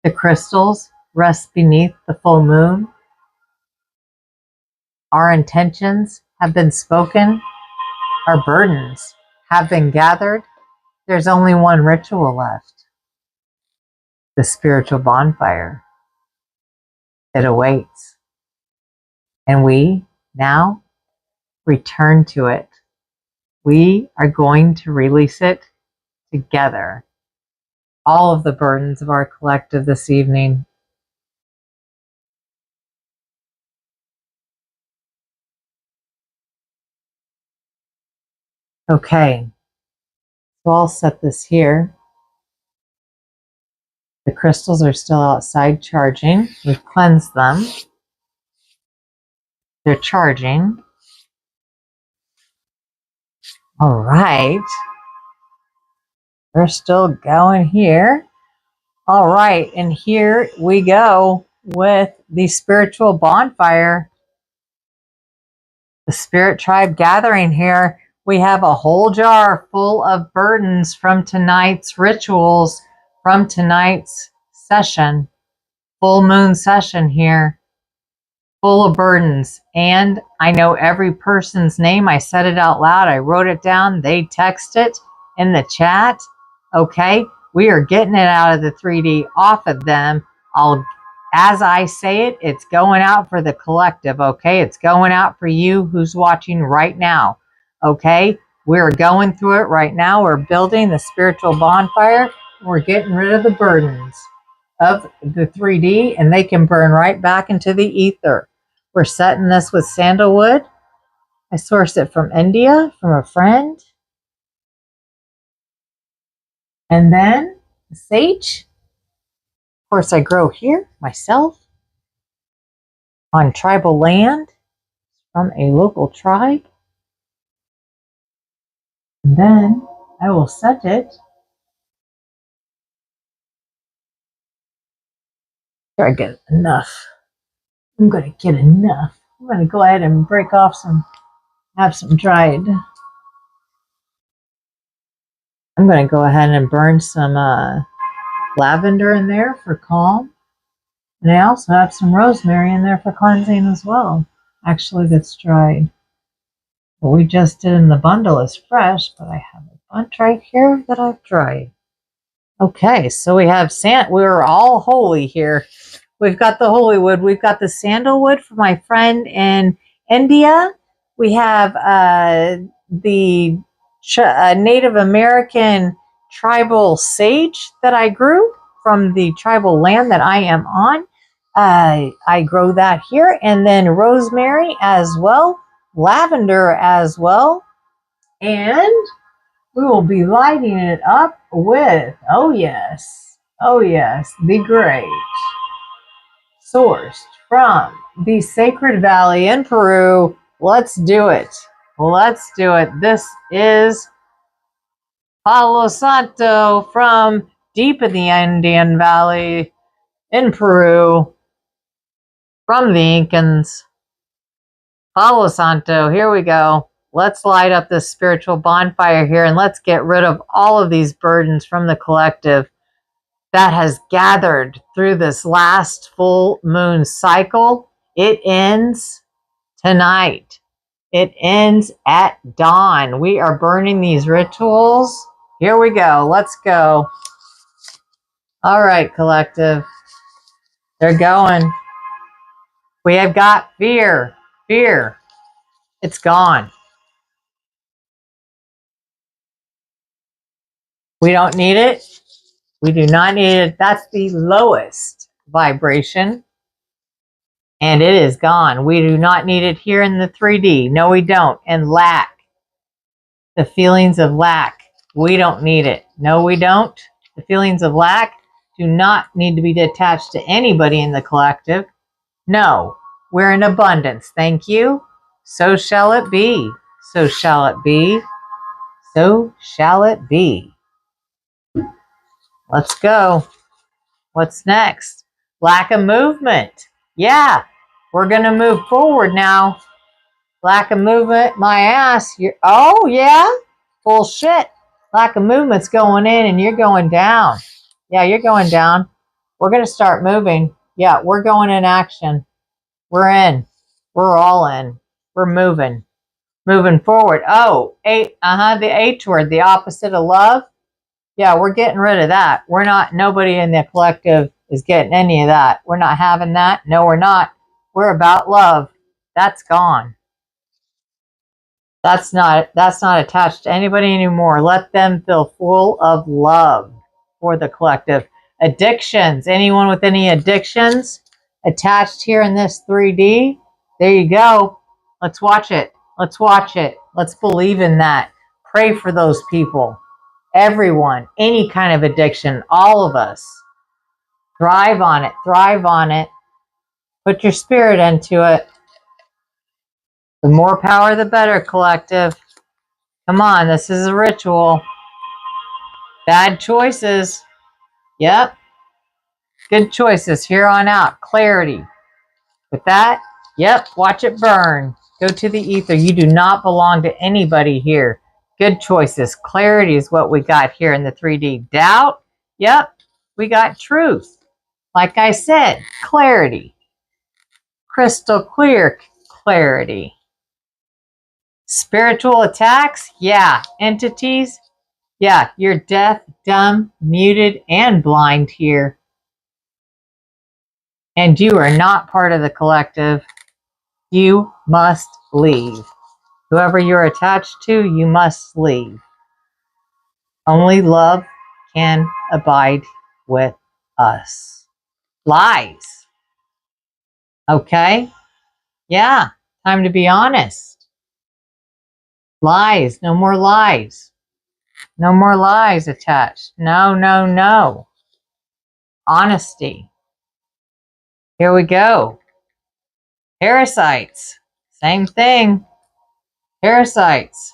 S1: The crystals rest beneath the full moon. Our intentions have been spoken. Our burdens have been gathered. There's only one ritual left. The spiritual bonfire. It awaits. And we now return to it. We are going to release it together. All of the burdens of our collective this evening. Okay, so I'll set this here. The crystals are still outside charging. We've cleansed them. They're charging. All right. We're still going here. All right, and here we go with the spiritual bonfire. The spirit tribe gathering here. We have a whole jar full of burdens from tonight's rituals, from tonight's session, full moon session here, full of burdens. And I know every person's name. I said it out loud. I wrote it down. They text it in the chat. Okay, we are getting it out of the 3D, off of them. As I say it, it's going out for the collective, okay? It's going out for you who's watching right now, okay? We're going through it right now. We're building the spiritual bonfire. We're getting rid of the burdens of the 3D, and they can burn right back into the ether. We're setting this with sandalwood. I sourced it from India, from a friend. And then the sage. Of course, I grow here myself on tribal land from a local tribe. And then I will set it. Here I get enough. I'm going to get enough. I'm going to go ahead and break off have some dried. I'm going to go ahead and burn some lavender in there for calm. And I also have some rosemary in there for cleansing as well. Actually, that's dried. What we just did in the bundle is fresh, but I have a bunch right here that I've dried. Okay, so we have we're all holy here. We've got the holy wood. We've got the sandalwood for my friend in India. We have the Native American tribal sage that I grew from the tribal land that I am on. I grow that here. And then rosemary as well. Lavender as well. And we will be lighting it up with, oh yes, the great, sourced from the Sacred Valley in Peru. Let's do it. Let's do it. This is Palo Santo from deep in the Andean Valley in Peru, from the Incans. Palo Santo, here we go. Let's light up this spiritual bonfire here and let's get rid of all of these burdens from the collective that has gathered through this last full moon cycle. It ends tonight. It ends at dawn. We are burning these rituals. Here we go. Let's go. All right, collective. They're going. We have got fear. Fear. It's gone. We don't need it. We do not need it. That's the lowest vibration. And it is gone. We do not need it here in the 3D. No, we don't. And lack. The feelings of lack. We don't need it. No, we don't. The feelings of lack do not need to be attached to anybody in the collective. No, we're in abundance. Thank you. So shall it be. So shall it be. So shall it be. Let's go. What's next? Lack of movement. Yeah, we're going to move forward now. Lack of movement, my ass. Oh, yeah? Bullshit. Lack of movement's going in and you're going down. Yeah, you're going down. We're going to start moving. Yeah, we're going in action. We're in. We're all in. We're moving. Moving forward. Oh, the H word, the opposite of love. Yeah, we're getting rid of that. We're not, nobody in the collective is getting any of that. We're not having that. No, we're not. We're about love. That's gone. That's not attached to anybody anymore. Let them feel full of love for the collective. Addictions. Anyone with any addictions attached here in this 3D? There you go. Let's watch it. Let's watch it. Let's believe in that. Pray for those people. Everyone, any kind of addiction, all of us. Thrive on it. Thrive on it. Put your spirit into it. The more power, the better, collective. Come on, this is a ritual. Bad choices. Yep. Good choices here on out. Clarity. With that, yep, watch it burn. Go to the ether. You do not belong to anybody here. Good choices. Clarity is what we got here in the 3D. Doubt? Yep. We got truth. Like I said, clarity. Crystal clear clarity. Spiritual attacks? Yeah. Entities? Yeah. You're deaf, dumb, muted, and blind here. And you are not part of the collective. You must leave. Whoever you're attached to, you must leave. Only love can abide with us. Lies. Okay? Yeah, time to be honest. Lies. No more lies. No more lies attached. No, no, no. Honesty. Here we go. Parasites. Same thing. Parasites.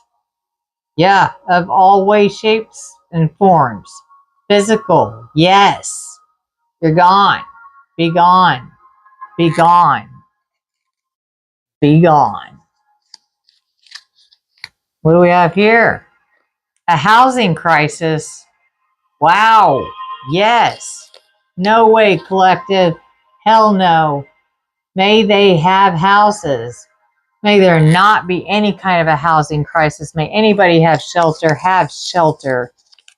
S1: Yeah, of all ways, shapes, and forms. Physical. Yes. You're gone. Be gone. Be gone. Be gone. What do we have here? A housing crisis. Wow. Yes. No way, collective. Hell no. May they have houses. May there not be any kind of a housing crisis. May anybody have shelter,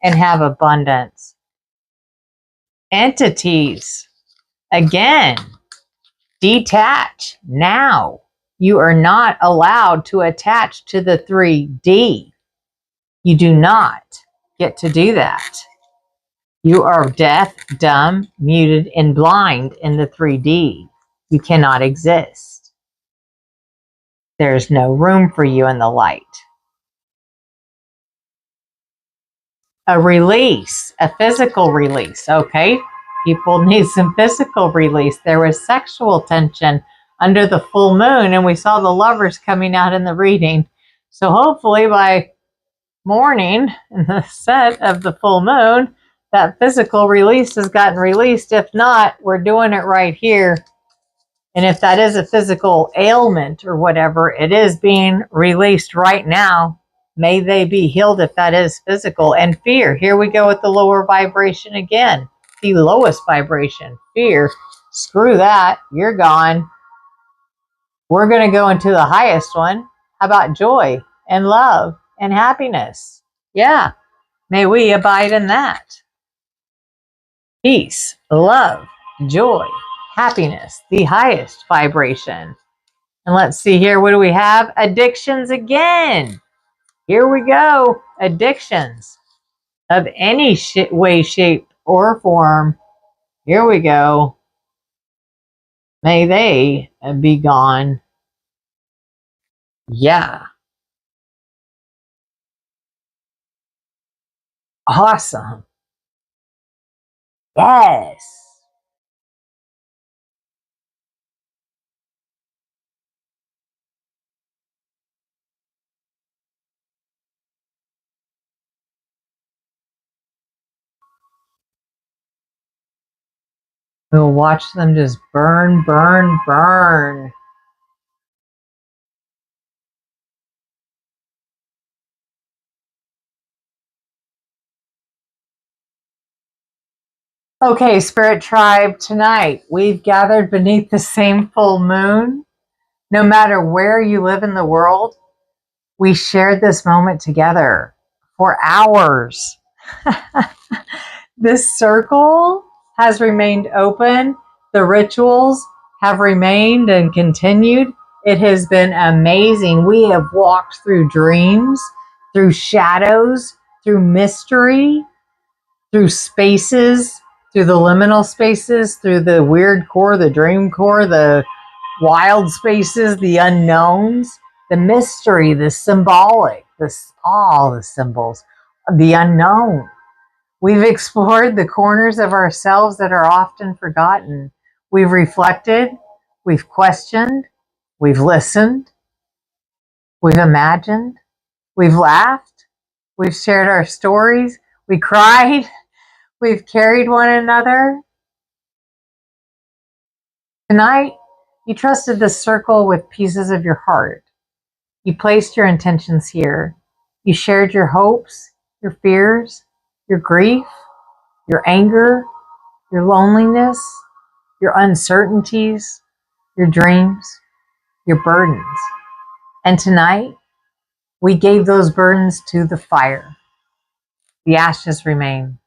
S1: and have abundance. Entities. Again, detach now. You are not allowed to attach to the 3D. You do not get to do that. You are deaf, dumb, muted, and blind in the 3D. You cannot exist. There's no room for you in the light. A release, a physical release, okay? People need some physical release. There was sexual tension under the full moon, and we saw the lovers coming out in the reading. So hopefully by morning, in the set of the full moon, that physical release has gotten released. If not, we're doing it right here. And if that is a physical ailment or whatever, it is being released right now. May they be healed if that is physical. And fear, here we go with the lower vibration again. The lowest vibration, fear. Screw that, you're gone. We're going to go into the highest one. How about joy and love and happiness? Yeah, may we abide in that. Peace, love, joy, happiness, the highest vibration. And let's see here, what do we have? Addictions again. Here we go. Addictions of any way, shape, or form. Here we go. May they be gone. Yeah. Awesome. Yes. We'll watch them just burn, burn, burn. Okay, Spirit Tribe, tonight we've gathered beneath the same full moon. No matter where you live in the world, we shared this moment together for hours. This circle has remained open. The rituals have remained and continued. It has been amazing. We have walked through dreams, through shadows, through mystery, through spaces, through the liminal spaces, through the weird core, the dream core, the wild spaces, the unknowns, the mystery, the symbolic, all the symbols, the unknown. We've explored the corners of ourselves that are often forgotten. We've reflected, we've questioned, we've listened, we've imagined, we've laughed, we've shared our stories, we cried, we've carried one another. Tonight, you trusted the circle with pieces of your heart. You placed your intentions here. You shared your hopes, your fears, your grief, your anger, your loneliness, your uncertainties, your dreams, your burdens. And tonight, we gave those burdens to the fire. The ashes remain,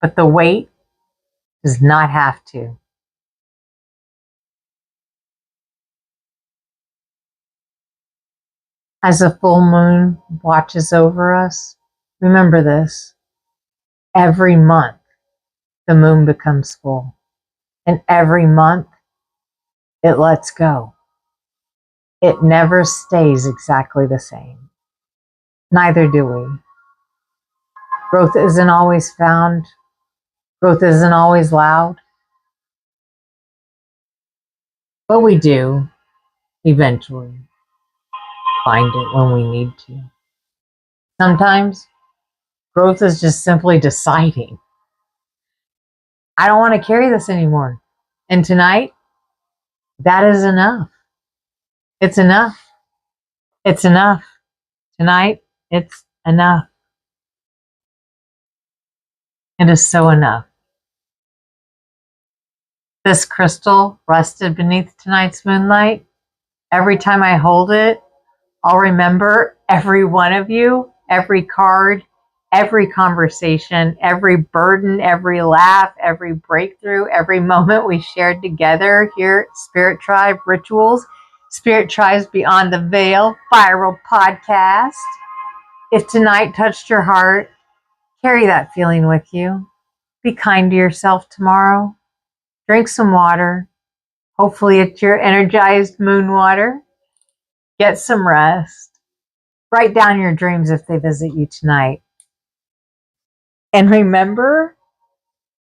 S1: but the weight does not have to. As the full moon watches over us, remember this. Every month, the moon becomes full. And every month, it lets go. It never stays exactly the same. Neither do we. Growth isn't always found. Growth isn't always loud. But we do eventually find it when we need to. Sometimes growth is just simply deciding, I don't want to carry this anymore. And tonight, that is enough. It's enough. It's enough. Tonight, it's enough. It is so enough. This crystal rested beneath tonight's moonlight. Every time I hold it, I'll remember every one of you, every card, every conversation, every burden, every laugh, every breakthrough, every moment we shared together here at Spirit Tribe Rituals, Spirit Tribes Beyond the Veil, Viral Podcast. If tonight touched your heart, carry that feeling with you. Be kind to yourself tomorrow. Drink some water. Hopefully it's your energized moon water. Get some rest. Write down your dreams if they visit you tonight. And remember,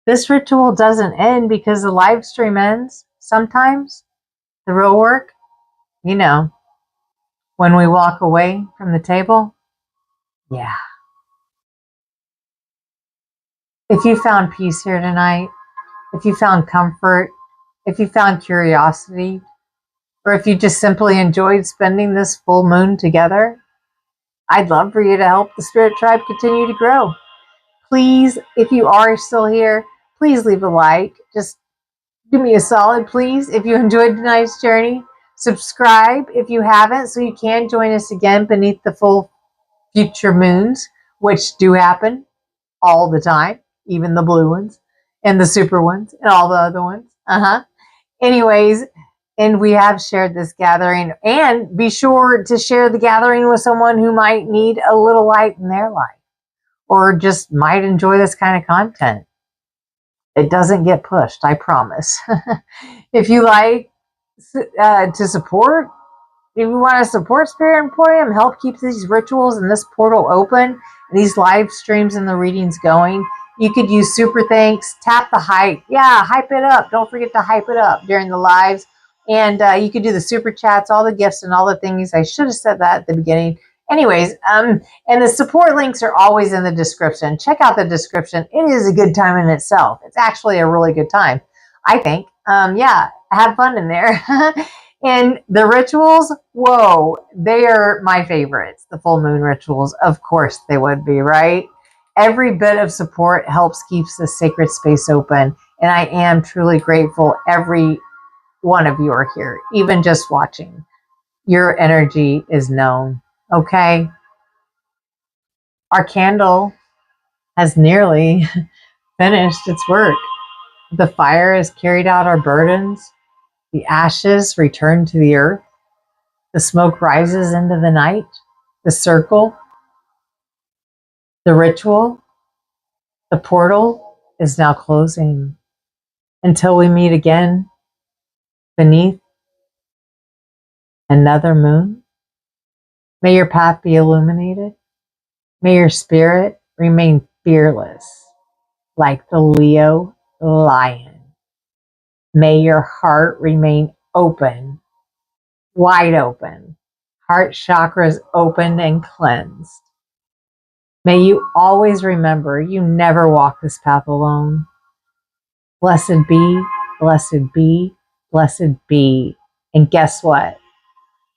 S1: this ritual doesn't end because the live stream ends. Sometimes the real work, when we walk away from the table, yeah. If you found peace here tonight, if you found comfort, if you found curiosity, or if you just simply enjoyed spending this full moon together, I'd love for you to help the Spirit Tribe continue to grow. Please, if you are still here, please leave a like. Just do me a solid, please. If you enjoyed tonight's journey, subscribe if you haven't, so you can join us again beneath the full future moons, which do happen all the time, even the blue ones and the super ones and all the other ones. Anyways, and we have shared this gathering, and be sure to share the gathering with someone who might need a little light in their life or just might enjoy this kind of content. It doesn't get pushed, I promise. If you like to support, if you want to support Spirit Emporium, help keep these rituals and this portal open, these live streams and the readings going, you could use super thanks, tap the hype. Yeah, hype it up. Don't forget to hype it up during the lives. And you could do the super chats, all the gifts and all the things. I should have said that at the beginning. Anyways, and the support links are always in the description. Check out the description. It is a good time in itself. It's actually a really good time, I think. Yeah, have fun in there. And the rituals, whoa, they are my favorites. The full moon rituals, of course they would be, right? Every bit of support helps keeps the sacred space open. And I am truly grateful every one of you are here, even just watching. Your energy is known, okay? Our candle has nearly finished its work. The fire has carried out our burdens. The ashes return to the earth. The smoke rises into the night. The circle, the ritual, the portal is now closing. Until we meet again beneath another moon, may your path be illuminated. May your spirit remain fearless like the Leo lion. May your heart remain open, wide open, heart chakras opened and cleansed. May you always remember you never walk this path alone. Blessed be, blessed be, blessed be. And guess what?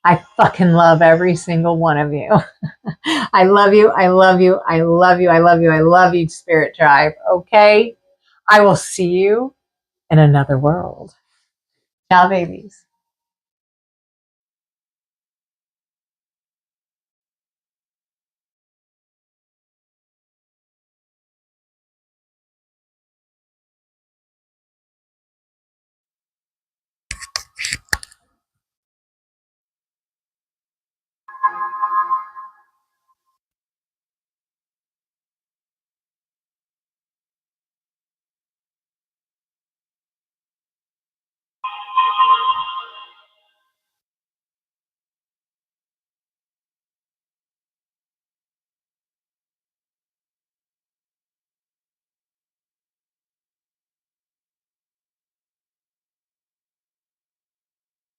S1: I fucking love every single one of you. I love you. I love you. I love you. I love you. I love you, Spirit Tribe. Okay? I will see you in another world. Ciao, babies.